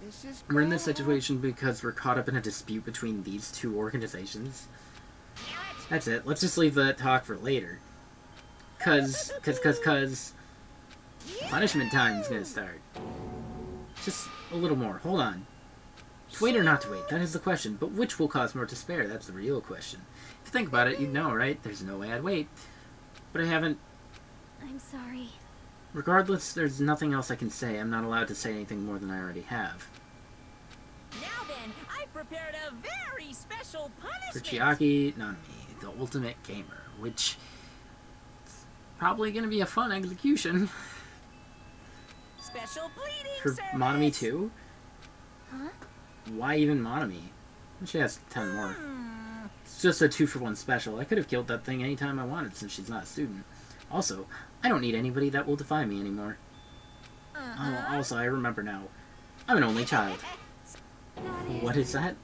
G: this is
A: We're in this situation because we're caught up in a dispute between these two organizations. That's it. Let's just leave that talk for later. Cause punishment time's gonna start. Just a little more. Hold on. To wait or not to wait, that is the question. But which will cause more despair? That's the real question. If you think about it, you'd know, right? There's no way I'd wait. But I haven't...
B: I'm sorry.
A: Regardless, there's nothing else I can say. I'm not allowed to say anything more than I already have.
J: Now then, I've prepared a very special
A: For
J: punishment.
A: Chiaki Nanami, the ultimate gamer, which... is probably gonna be a fun execution.
J: Special bleeding
A: For
J: service.
A: Monomi too?
B: Huh?
A: Why even Monomi? She has 10 more. It's just a 2-for-1 special. I could have killed that thing anytime I wanted since she's not a student. Also, I don't need anybody that will defy me anymore. Oh, also, I remember now. I'm an only child. What is that?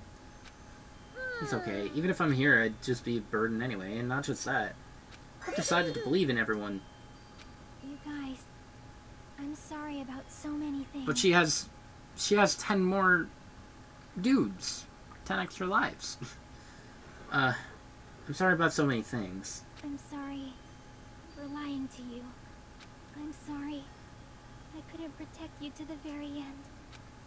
A: It's okay. Even if I'm here, I'd just be a burden anyway, and not just that. I've decided to believe in everyone.
B: You guys, I'm sorry about so many things.
A: But she has 10 more dudes. 10 extra lives. I'm sorry about so many things.
B: I'm sorry for lying to you. I'm sorry. I couldn't protect you to the very end.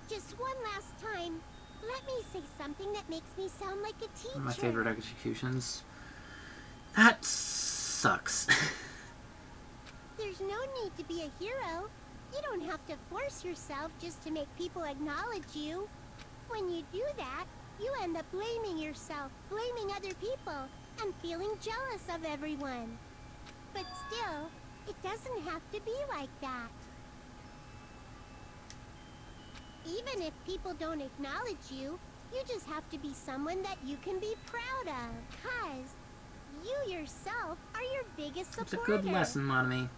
H: Just one last time, let me say something that makes me sound like a teacher.
A: One of my favorite executions. That sucks.
H: There's no need to be a hero. You don't have to force yourself just to make people acknowledge you. When you do that, you end up blaming yourself, blaming other people, and feeling jealous of everyone. But still, it doesn't have to be like that. Even if people don't acknowledge you, you just have to be someone that you can be proud of. 'Cause you yourself are your biggest supporter.
A: It's a good lesson, Monomi.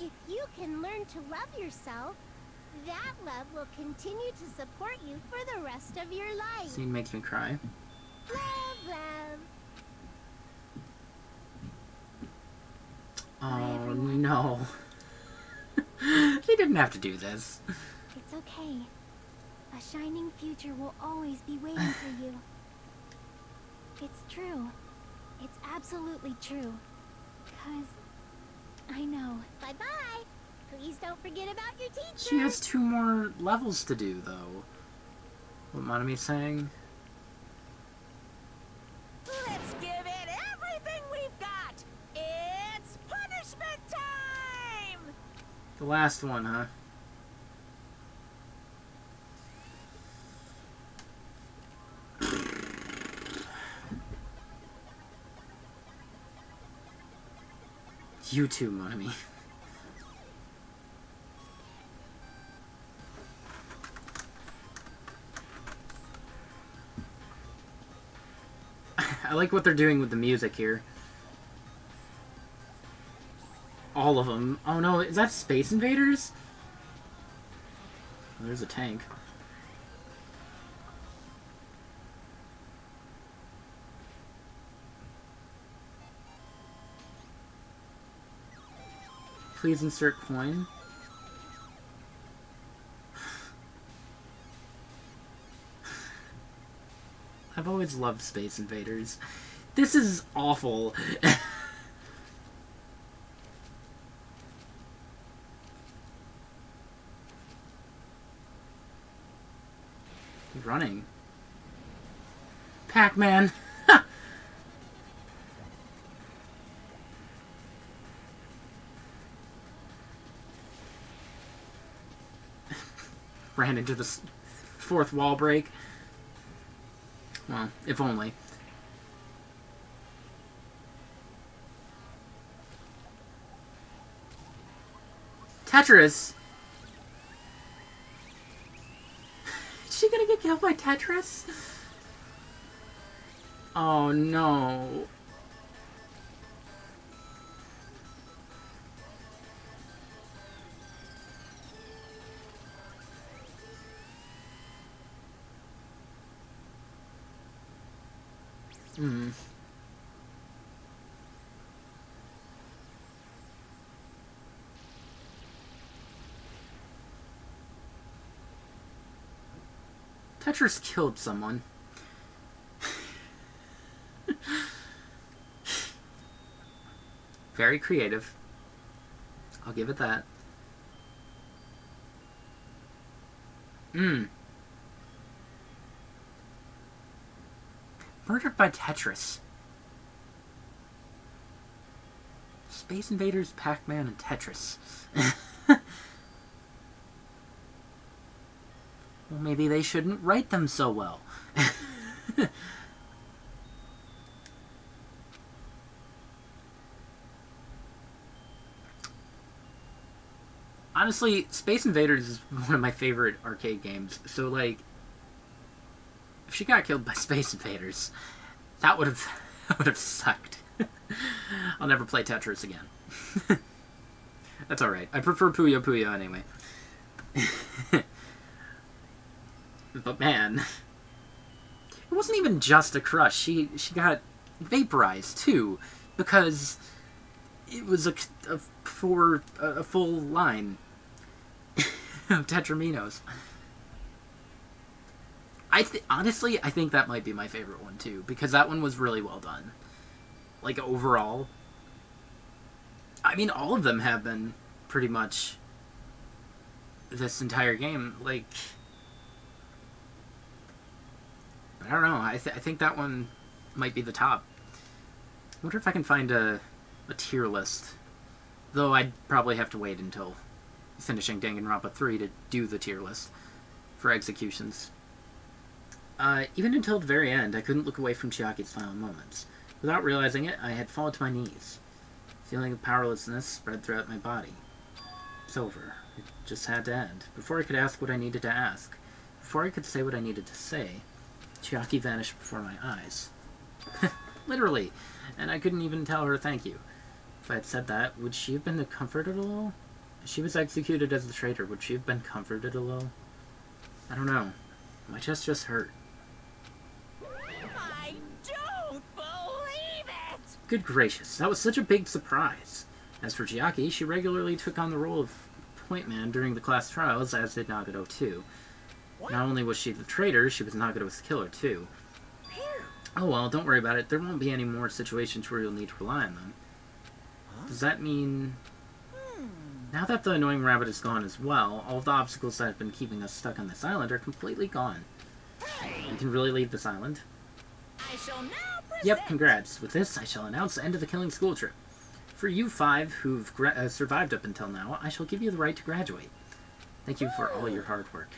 H: If you can learn to love yourself, that love will continue to support you for the rest of your life.
A: Scene makes me cry.
H: Love, love.
A: Oh, no. They didn't have to do this.
B: It's okay. A shining future will always be waiting for you. It's true. It's absolutely true. 'Cause I know.
H: Bye-bye. Please don't forget about your teacher.
A: She has 2 more levels to do, though. What Monomi's saying?
J: Let's give it everything we've got! It's punishment time!
A: The last one, huh? You too, Monomi. I like what they're doing with the music here. All of them. Oh no, is that Space Invaders? Oh, there's a tank. Please insert coin. I've always loved Space Invaders. This is awful. He's running. Pac-Man! Ran into the 4th wall break. Well, if only. Tetris! Is she gonna get killed by Tetris? Oh no. Hmm. Tetris killed someone. Very creative. I'll give it that. Murdered by Tetris. Space Invaders, Pac-Man, and Tetris. Well, maybe they shouldn't write them so well. Honestly, Space Invaders is one of my favorite arcade games, so, like, if she got killed by Space Invaders, that would have sucked. I'll never play Tetris again. That's alright. I prefer Puyo Puyo anyway. But man, it wasn't even just a crush. She got vaporized too, because it was a full line of Tetraminos. Honestly, I think that might be my favorite one too, because that one was really well done. Like, overall. I mean, all of them have been pretty much this entire game. Like, I don't know. I think that one might be the top. I wonder if I can find a tier list. Though I'd probably have to wait until finishing Danganronpa 3 to do the tier list for executions. Even until the very end, I couldn't look away from Chiaki's final moments. Without realizing it, I had fallen to my knees. A feeling of powerlessness spread throughout my body. It's over. It just had to end. Before I could ask what I needed to ask, before I could say what I needed to say, Chiaki vanished before my eyes. Literally. And I couldn't even tell her thank you. If I had said that, would she have been comforted a little? If she was executed as the traitor, would she have been comforted a little? I don't know. My chest just hurt.
J: I don't believe it!
A: Good gracious, that was such a big surprise. As for Chiaki, she regularly took on the role of point man during the class trials, as did Nagato too. Not only was she the traitor, she was Nagato's killer too. Oh well, don't worry about it. There won't be any more situations where you'll need to rely on them. Does that mean... Now that the annoying rabbit is gone as well, all of the obstacles that have been keeping us stuck on this island are completely gone. You can really leave this island.
J: I shall now present...
A: Yep, congrats. With this, I shall announce the end of the killing school trip. For you 5 who've survived up until now, I shall give you the right to graduate. Thank you for all your hard work.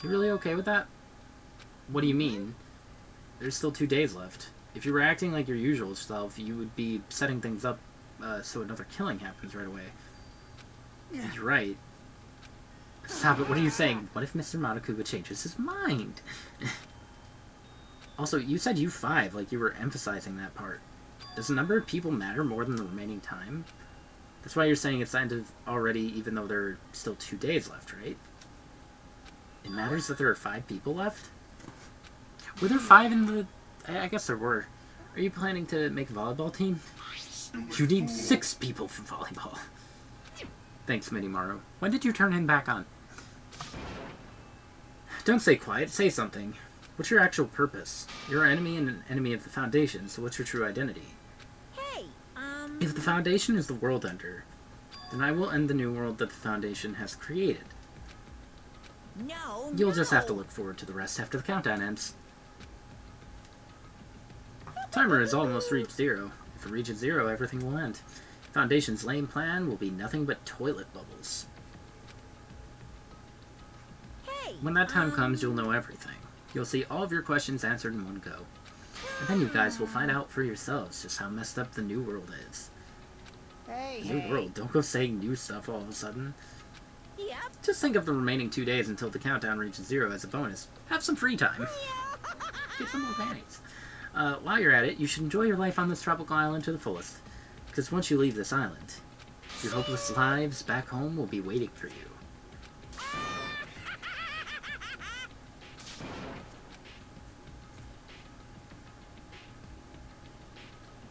A: You really okay with that? What do you mean? There's still 2 days left. If you were acting like your usual self, you would be setting things up so another killing happens right away. You're right. Stop it, what are you saying? What if Mr. Monokuma changes his mind? Also, you said you 5, like you were emphasizing that part. Does the number of people matter more than the remaining time? That's why you're saying it's ended already, even though there are still 2 days left, right? It matters that there are 5 people left? Were there 5 in the... I guess there were. Are you planning to make a volleyball team? You need 6 people for volleyball. Thanks, Minimaru. When did you turn him back on? Don't stay quiet, say something. What's your actual purpose? You're our enemy and an enemy of the Foundation, so what's your true identity?
J: Hey,
A: If the Foundation is the world ender, then I will end the new world that the Foundation has created.
J: No,
A: You'll just have to look forward to the rest after the countdown ends. Timer has almost reached 0. If it reaches 0, everything will end. Foundation's lame plan will be nothing but toilet bubbles.
J: Hey,
A: When that time comes, you'll know everything. You'll see all of your questions answered in one go. And then you guys will find out for yourselves just how messed up the new world is. New world, don't go saying new stuff all of a sudden.
J: Yep.
A: Just think of the remaining 2 days until the countdown reaches 0 as a bonus. Have some free time. Get some more panties. While you're at it, you should enjoy your life on this tropical island to the fullest. Because once you leave this island, your hopeless lives back home will be waiting for you.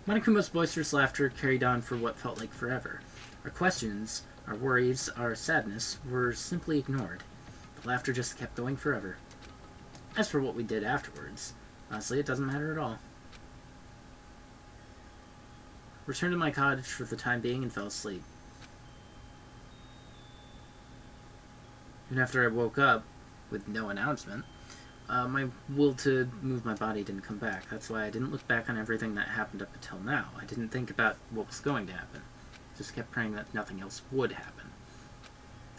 A: Monokuma's boisterous laughter carried on for what felt like forever. Our questions, our worries, our sadness were simply ignored. The laughter just kept going forever. As for what we did afterwards, honestly, it doesn't matter at all. Returned to my cottage for the time being and fell asleep. And after I woke up, with no announcement, my will to move my body didn't come back. That's why I didn't look back on everything that happened up until now. I didn't think about what was going to happen. Just kept praying that nothing else would happen.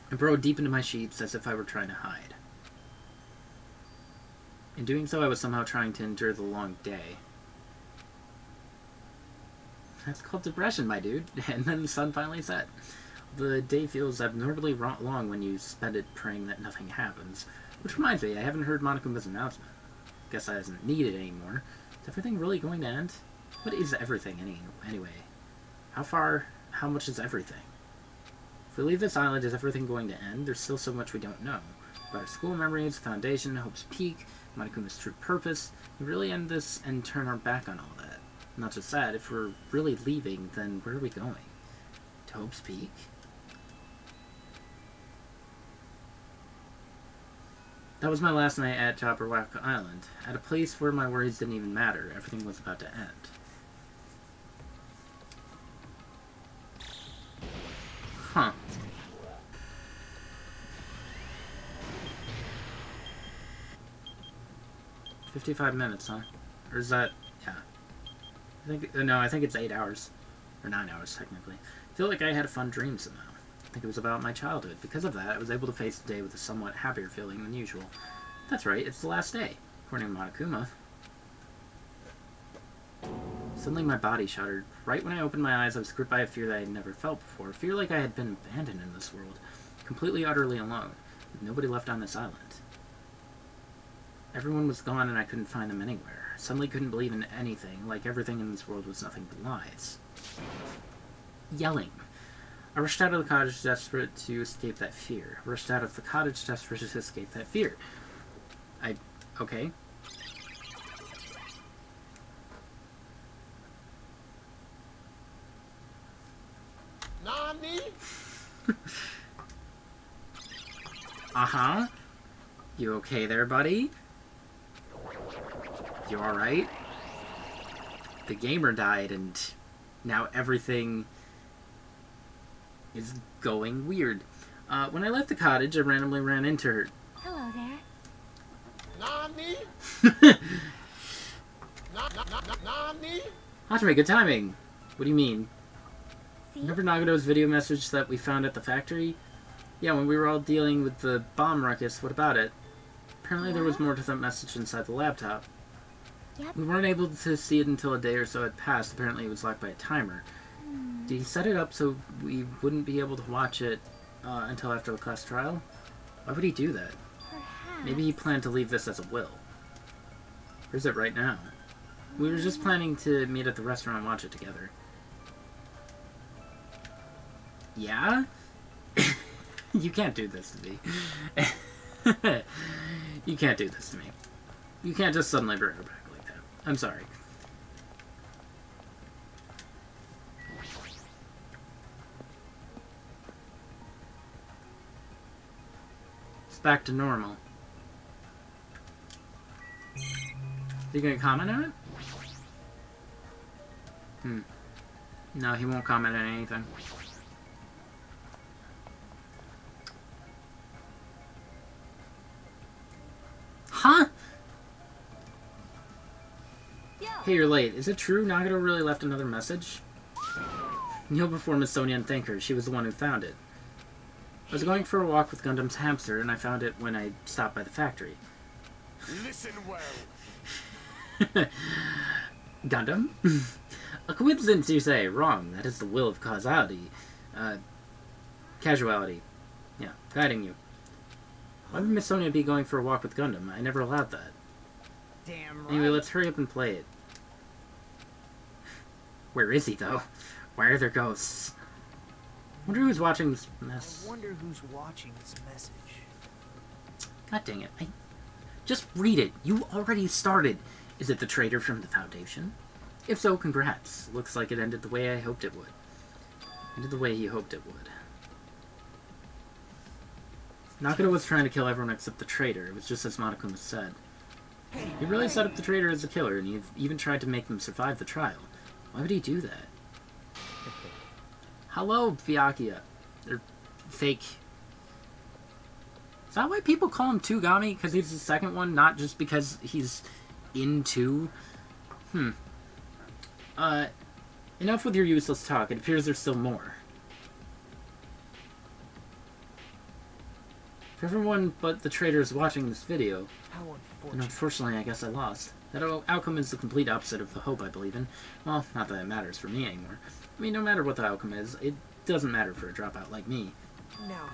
A: I burrowed deep into my sheets as if I were trying to hide. In doing so, I was somehow trying to endure the long day. That's called depression, my dude. And then the sun finally set. The day feels abnormally long when you spend it praying that nothing happens. Which reminds me, I haven't heard Monokuma's announcement. Guess I doesn't need it anymore. Is everything really going to end? What is everything anyway? How much is everything? If we leave this island, is everything going to end? There's still so much we don't know. About our school memories, Foundation, Hope's Peak, Monokuma's true purpose. We really end this and turn our back on all that. Not just that, if we're really leaving, then where are we going? To Hope's Peak? That was my last night at Jabberwock Island, at a place where my worries didn't even matter. Everything was about to end. Huh. "55 minutes, huh? Or is that... yeah. I think it's 8 hours. Or 9 hours, technically. I feel like I had a fun dream somehow. I think it was about my childhood. Because of that, I was able to face the day with a somewhat happier feeling than usual. That's right, it's the last day, according to Monokuma. Suddenly my body shuddered. Right when I opened my eyes, I was gripped by a fear that I had never felt before. A fear like I had been abandoned in this world. Completely, utterly alone. With nobody left on this island. Everyone was gone and I couldn't find them anywhere. I suddenly couldn't believe in anything, like everything in this world was nothing but lies. Yelling. I rushed out of the cottage desperate to escape that fear. Okay. Uh-huh. You okay there, buddy? You alright? The gamer died and now everything is going weird. When I left the cottage, I randomly ran into her.
B: Hello there.
A: Nani? Nani? Hajime, good timing. What do you mean?
B: See?
A: Remember Nagato's video message that we found at the factory? Yeah, when we were all dealing with the bomb ruckus, what about it? Apparently there was more to that message inside the laptop.
B: Yep.
A: We weren't able to see it until a day or so had passed. Apparently it was locked by a timer. Did he set it up so we wouldn't be able to watch it until after the class trial? Why would he do that?
B: Perhaps.
A: Maybe he planned to leave this as a will. Or is it right now? We were just planning to meet at the restaurant and watch it together. Yeah? You can't do this to me. You can't do this to me. You can't just suddenly bring her back like that. I'm sorry. It's back to normal. Are you gonna comment on it? No, he won't comment on anything. Huh? Hey, you're late. Is it true Nagato really left another message? Kneel before Miss Sonia and thank her. She was the one who found it. I was going for a walk with Gundam's hamster, and I found it when I stopped by the factory.
I: Listen well.
A: Gundam? A coincidence, you say. Wrong. That is the will of causality. Casuality. Yeah, guiding you. Why would Miss Sonia be going for a walk with Gundam? I never allowed that.
G: Damn right.
A: Anyway, let's hurry up and play it. Where is he, though? Why are there ghosts? Wonder who's watching this mess.
G: I wonder who's watching this message.
A: God dang it. Just read it. You already started. Is it the traitor from the Foundation? If so, congrats. Looks like it ended the way I hoped it would. Ended the way he hoped it would. Nagato was trying to kill everyone except the traitor. It was just as Monokuma said. He really set up the traitor as a killer, and he even tried to make them survive the trial. Why would he do that? Hello, Byakuya. They're fake. Is that why people call him Tugami? Because he's the second one, not just because he's in two? Enough with your useless talk. It appears there's still more. If everyone but the traitor is watching this video, and unfortunately I guess I lost. That outcome is the complete opposite of the hope I believe in. Well, not that it matters for me anymore. I mean, no matter what the outcome is, it doesn't matter for a dropout like me.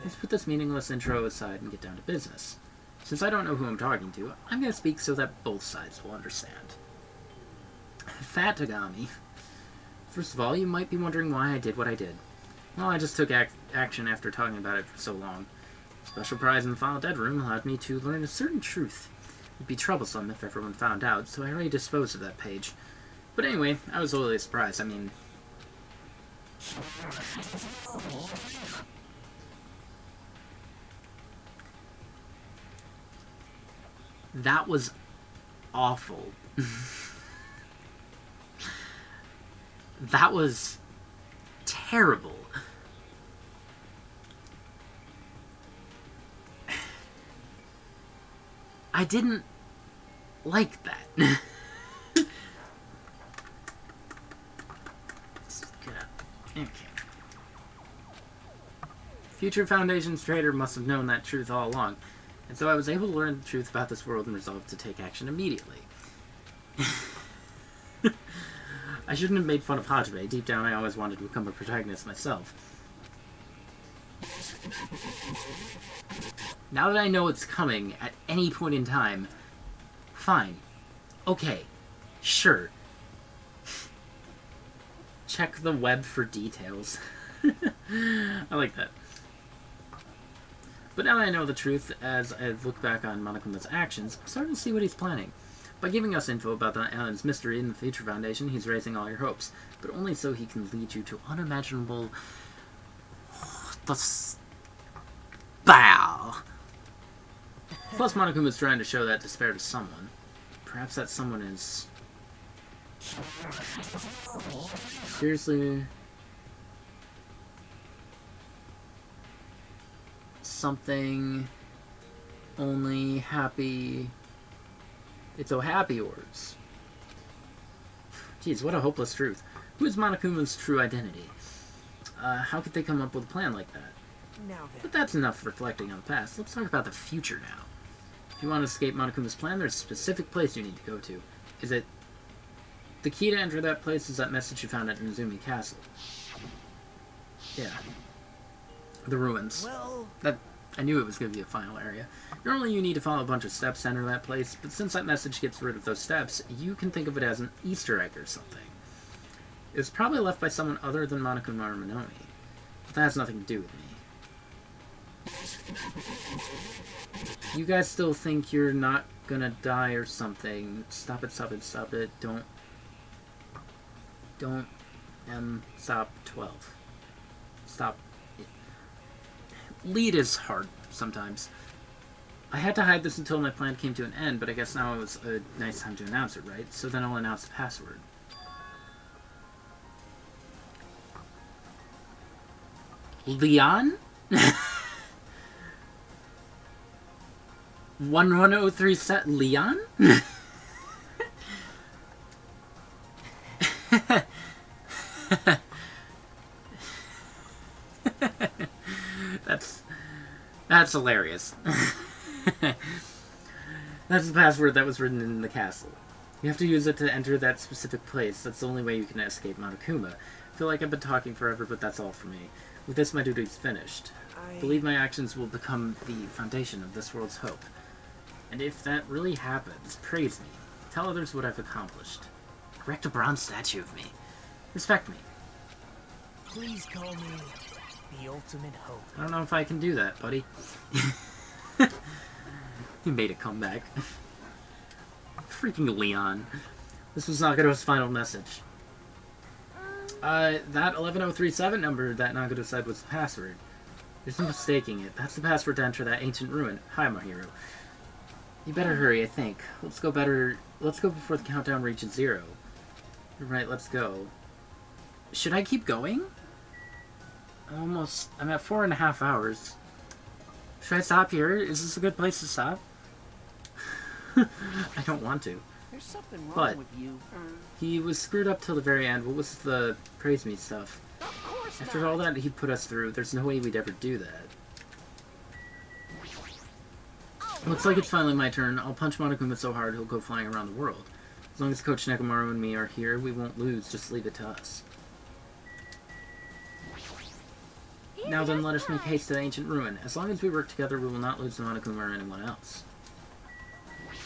A: Let's put this meaningless intro aside and get down to business. Since I don't know who I'm talking to, I'm going to speak so that both sides will understand. Fat Tagami. First of all, you might be wondering why I did what I did. Well, I just took action after talking about it for so long. Special prize in the final dead room allowed me to learn a certain truth. It'd be troublesome if everyone found out, so I already disposed of that page. But anyway, I was totally surprised. I mean... That was awful. That was terrible. I didn't like that. Okay. Future Foundation's traitor must have known that truth all along, and so I was able to learn the truth about this world and resolved to take action immediately. I shouldn't have made fun of Hajime. Deep down, I always wanted to become a protagonist myself. Now that I know it's coming at any point in time, fine. Okay. Sure. Check the web for details. I like that. But now that I know the truth, as I look back on Monokuma's actions, I'm starting to see what he's planning. By giving us info about the island's mystery in the Future Foundation, he's raising all your hopes, but only so he can lead you to unimaginable the spell. Plus, Monokuma's trying to show that despair to someone. Perhaps that someone is... seriously... something... only happy... it's oh happy yours. Jeez, what a hopeless truth. Who is Monokuma's true identity? How could they come up with a plan like that? But that's enough reflecting on the past. Let's talk about the future now. If you want to escape Monokuma's plan, there's a specific place you need to go to. Is it... the key to enter that place is that message you found at Nezumi Castle. Yeah. The ruins. That... I knew it was going to be a final area. Normally you need to follow a bunch of steps to enter that place, but since that message gets rid of those steps, you can think of it as an Easter egg or something. It was probably left by someone other than Monokuma or Minami. But that has nothing to do with me. You guys still think you're not gonna die or something. Stop it, stop it, stop it. Don't... stop 12. Stop. Lead is hard, sometimes. I had to hide this until my plan came to an end, but I guess now it was a nice time to announce it, right? So then I'll announce the password. Leon? 1103 set Leon? That's hilarious. That's the password that was written in the castle. You have to use it to enter that specific place. That's the only way you can escape Monokuma. I feel like I've been talking forever, but that's all for me. With this, my duty's finished. I believe my actions will become the foundation of this world's hope. And if that really happens, praise me. Tell others what I've accomplished. Erect a bronze statue of me. Respect me.
K: Please call me the ultimate hope.
A: I don't know if I can do that, buddy. He made a comeback. Freaking Leon. This was Nagado's final message. That 11037 number that Nagado said was the password. There's no mistaking it. That's the password to enter that ancient ruin. Hi, Mahiro. You better hurry, I think. Let's go before the countdown reaches 0. Right, let's go. Should I keep going? I'm at 4.5 hours. Should I stop here? Is this a good place to stop? I don't want to.
F: There's something wrong with you.
A: He was screwed up till the very end. What was the praise me stuff? After all that he put us through, there's no way we'd ever do that. Looks like it's finally my turn. I'll punch Monokuma so hard he'll go flying around the world. As long as Coach Nekomaru and me are here, we won't lose. Just leave it to us. Now then, let us make haste to the ancient ruin. As long as we work together, we will not lose to Monokuma or anyone else.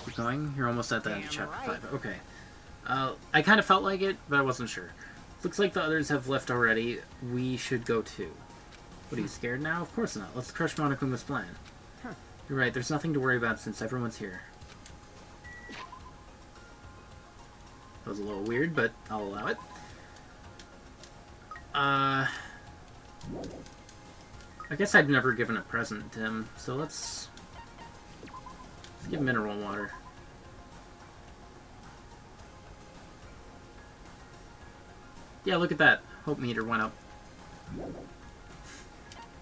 A: Keep going? You're almost at the end of chapter 5. Okay. I kind of felt like it, but I wasn't sure. Looks like the others have left already. We should go too. What, are you scared now? Of course not. Let's crush Monokuma's plan. You're right, there's nothing to worry about since everyone's here. That was a little weird, but I'll allow it. I guess I'd never given a present to him, so let's give mineral water. Yeah, look at that. Hope meter went up.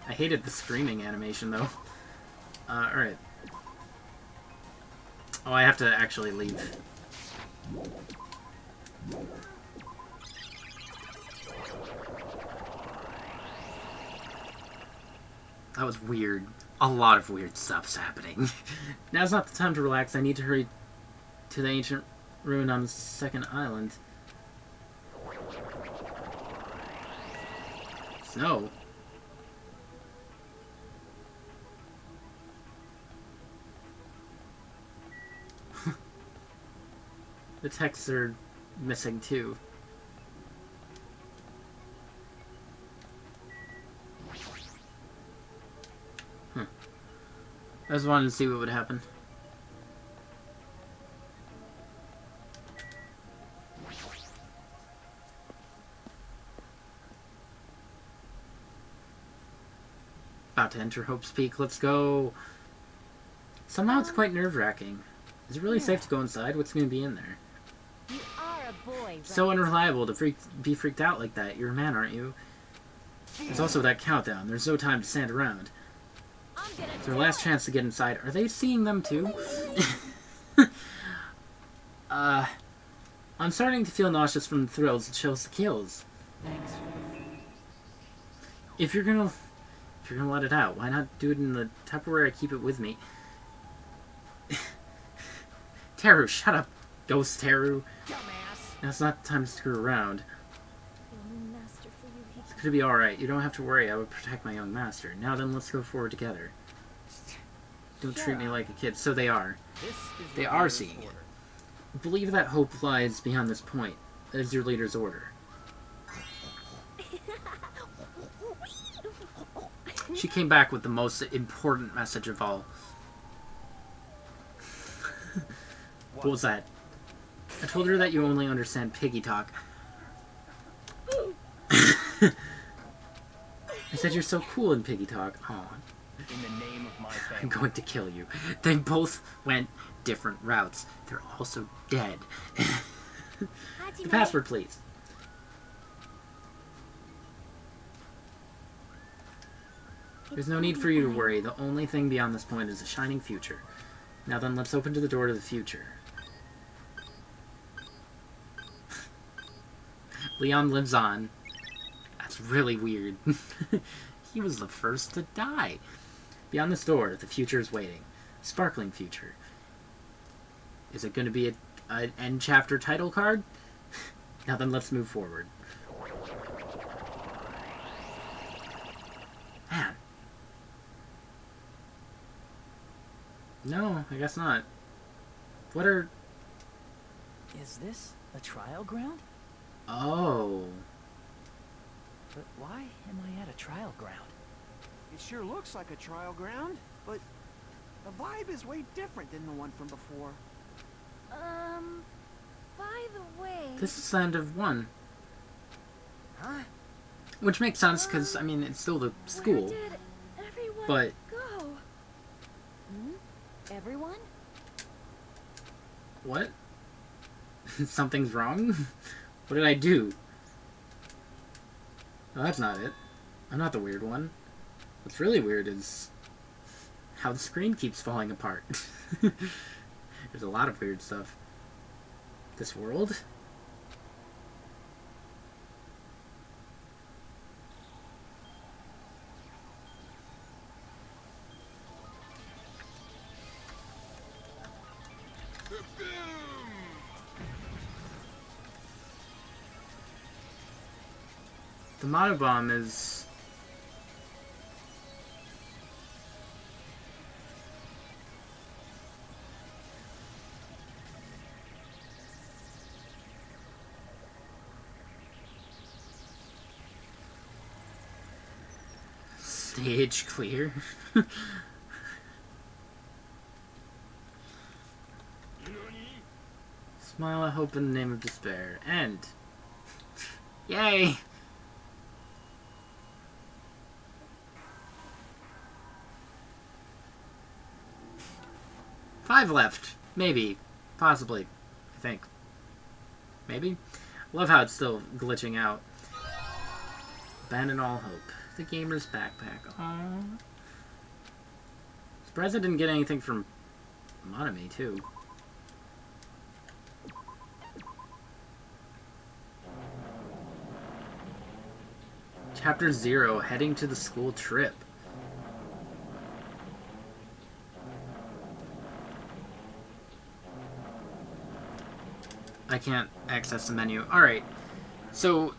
A: I hated the screaming animation, though. Alright. Oh, I have to actually leave. That was weird. A lot of weird stuff's happening. Now's not the time to relax. I need to hurry to the ancient ruin on the second island. Snow? The texts are missing too. I just wanted to see what would happen. About to enter Hope's Peak. Let's go. Somehow it's quite nerve-wracking. Is it really safe to go inside? What's going to be in there?
E: You are a boy, right?
A: So unreliable to be freaked out like that. You're a man, aren't you? There's also that countdown. There's no time to stand around. It's their last chance to get inside. Are they seeing them too? I'm starting to feel nauseous from the thrills it shows the kills.
D: Thanks.
A: If you're gonna let it out, why not do it in the Tupperware I keep it with me? Teru, shut up, Ghost Teru. Now it's not time to screw around. It's gonna be alright. You don't have to worry. I will protect my young master. Now then, let's go forward together. Don't treat me like a kid. So they are. They are seeing it. Believe that hope lies beyond this point. That is your leader's order. She came back with the most important message of all. What was that? I told her that you only understand piggy talk. I said you're so cool in piggy talk. Aw.
K: In the name of my family.
A: I'm going to kill you. They both went different routes. They're also dead. The password, please. There's no need for you to worry. The only thing beyond this point is a shining future. Now then, let's open to the door to the future. Leon lives on. That's really weird. He was the first to die. Beyond this door, the future is waiting. Sparkling future. Is it going to be an end chapter title card? Now then, let's move forward. Man. No, I guess not. What are...
D: Is this a trial ground?
A: Oh.
D: But why am I at a trial ground?
F: It sure looks like a trial ground, but the vibe is way different than the one from before.
B: By the way...
A: This is the end of 1.
G: Huh?
A: Which makes sense, because, I mean, it's still the school.
B: Where did everyone
A: But...
B: go?
E: Everyone?
A: What? Something's wrong? What did I do? No, that's not it. I'm not the weird one. What's really weird is how the screen keeps falling apart. There's a lot of weird stuff. This world? The monobomb is... Stage clear. Smile at hope in the name of despair. End. Yay! Five left. Maybe. Possibly. I think. Maybe? Love how it's still glitching out. Abandon all hope. The gamer's backpack. Aww. Surprised I didn't get anything from Monami, too. Chapter 0, heading to the school trip. I can't access the menu. Alright, so...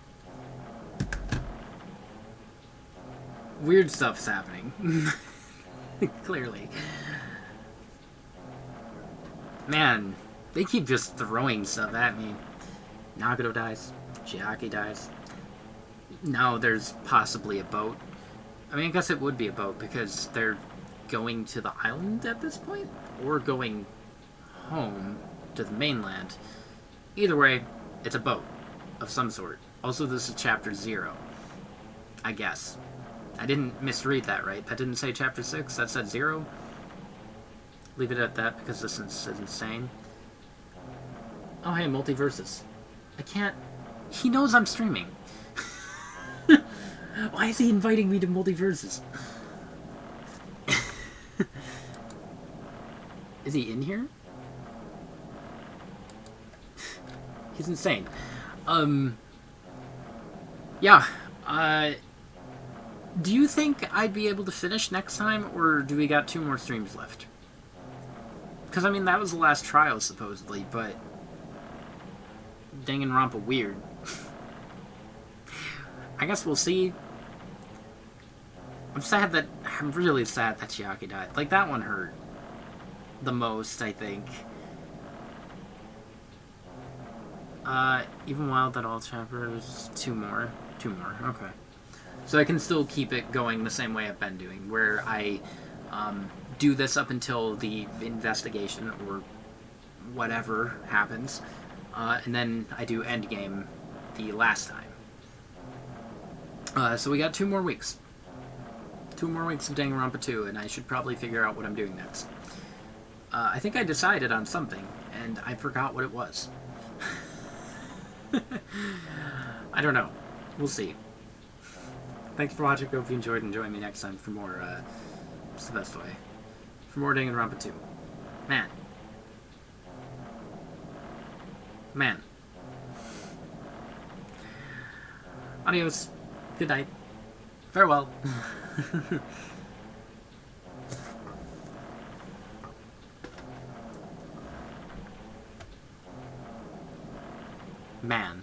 A: weird stuff's happening. Clearly. Man, they keep just throwing stuff at me. Nagato dies. Chiaki dies. Now there's possibly a boat. I mean, I guess it would be a boat because they're going to the island at this point? Or going home to the mainland. Either way, it's a boat of some sort. Also, this is chapter 0. I guess. I didn't misread that, right? That didn't say chapter 6, that said 0. Leave it at that because this is insane. Oh, hey, multiverses. I can't... He knows I'm streaming. Why is he inviting me to multiverses? Is he in here? He's insane. Yeah. Do you think I'd be able to finish next time, or do we got 2 more streams left? Because, I mean, that was the last trial, supposedly, but... Danganronpa weird. I guess we'll see. I'm really sad that Chiaki died. Like, that one hurt the most, I think. Even wild that all chapters, 2 more. 2 more, okay. So I can still keep it going the same way I've been doing, where I, do this up until the investigation, or whatever happens, and then I do endgame the last time. So we got 2 more weeks. 2 more weeks of Danganronpa 2, and I should probably figure out what I'm doing next. I think I decided on something, and I forgot what it was. I don't know. We'll see. Thanks for watching. Hope you enjoyed, and join me next time for more, what's the best way? For more Danganronpa 2. Man. Man. Adios. Good night. Farewell. Man.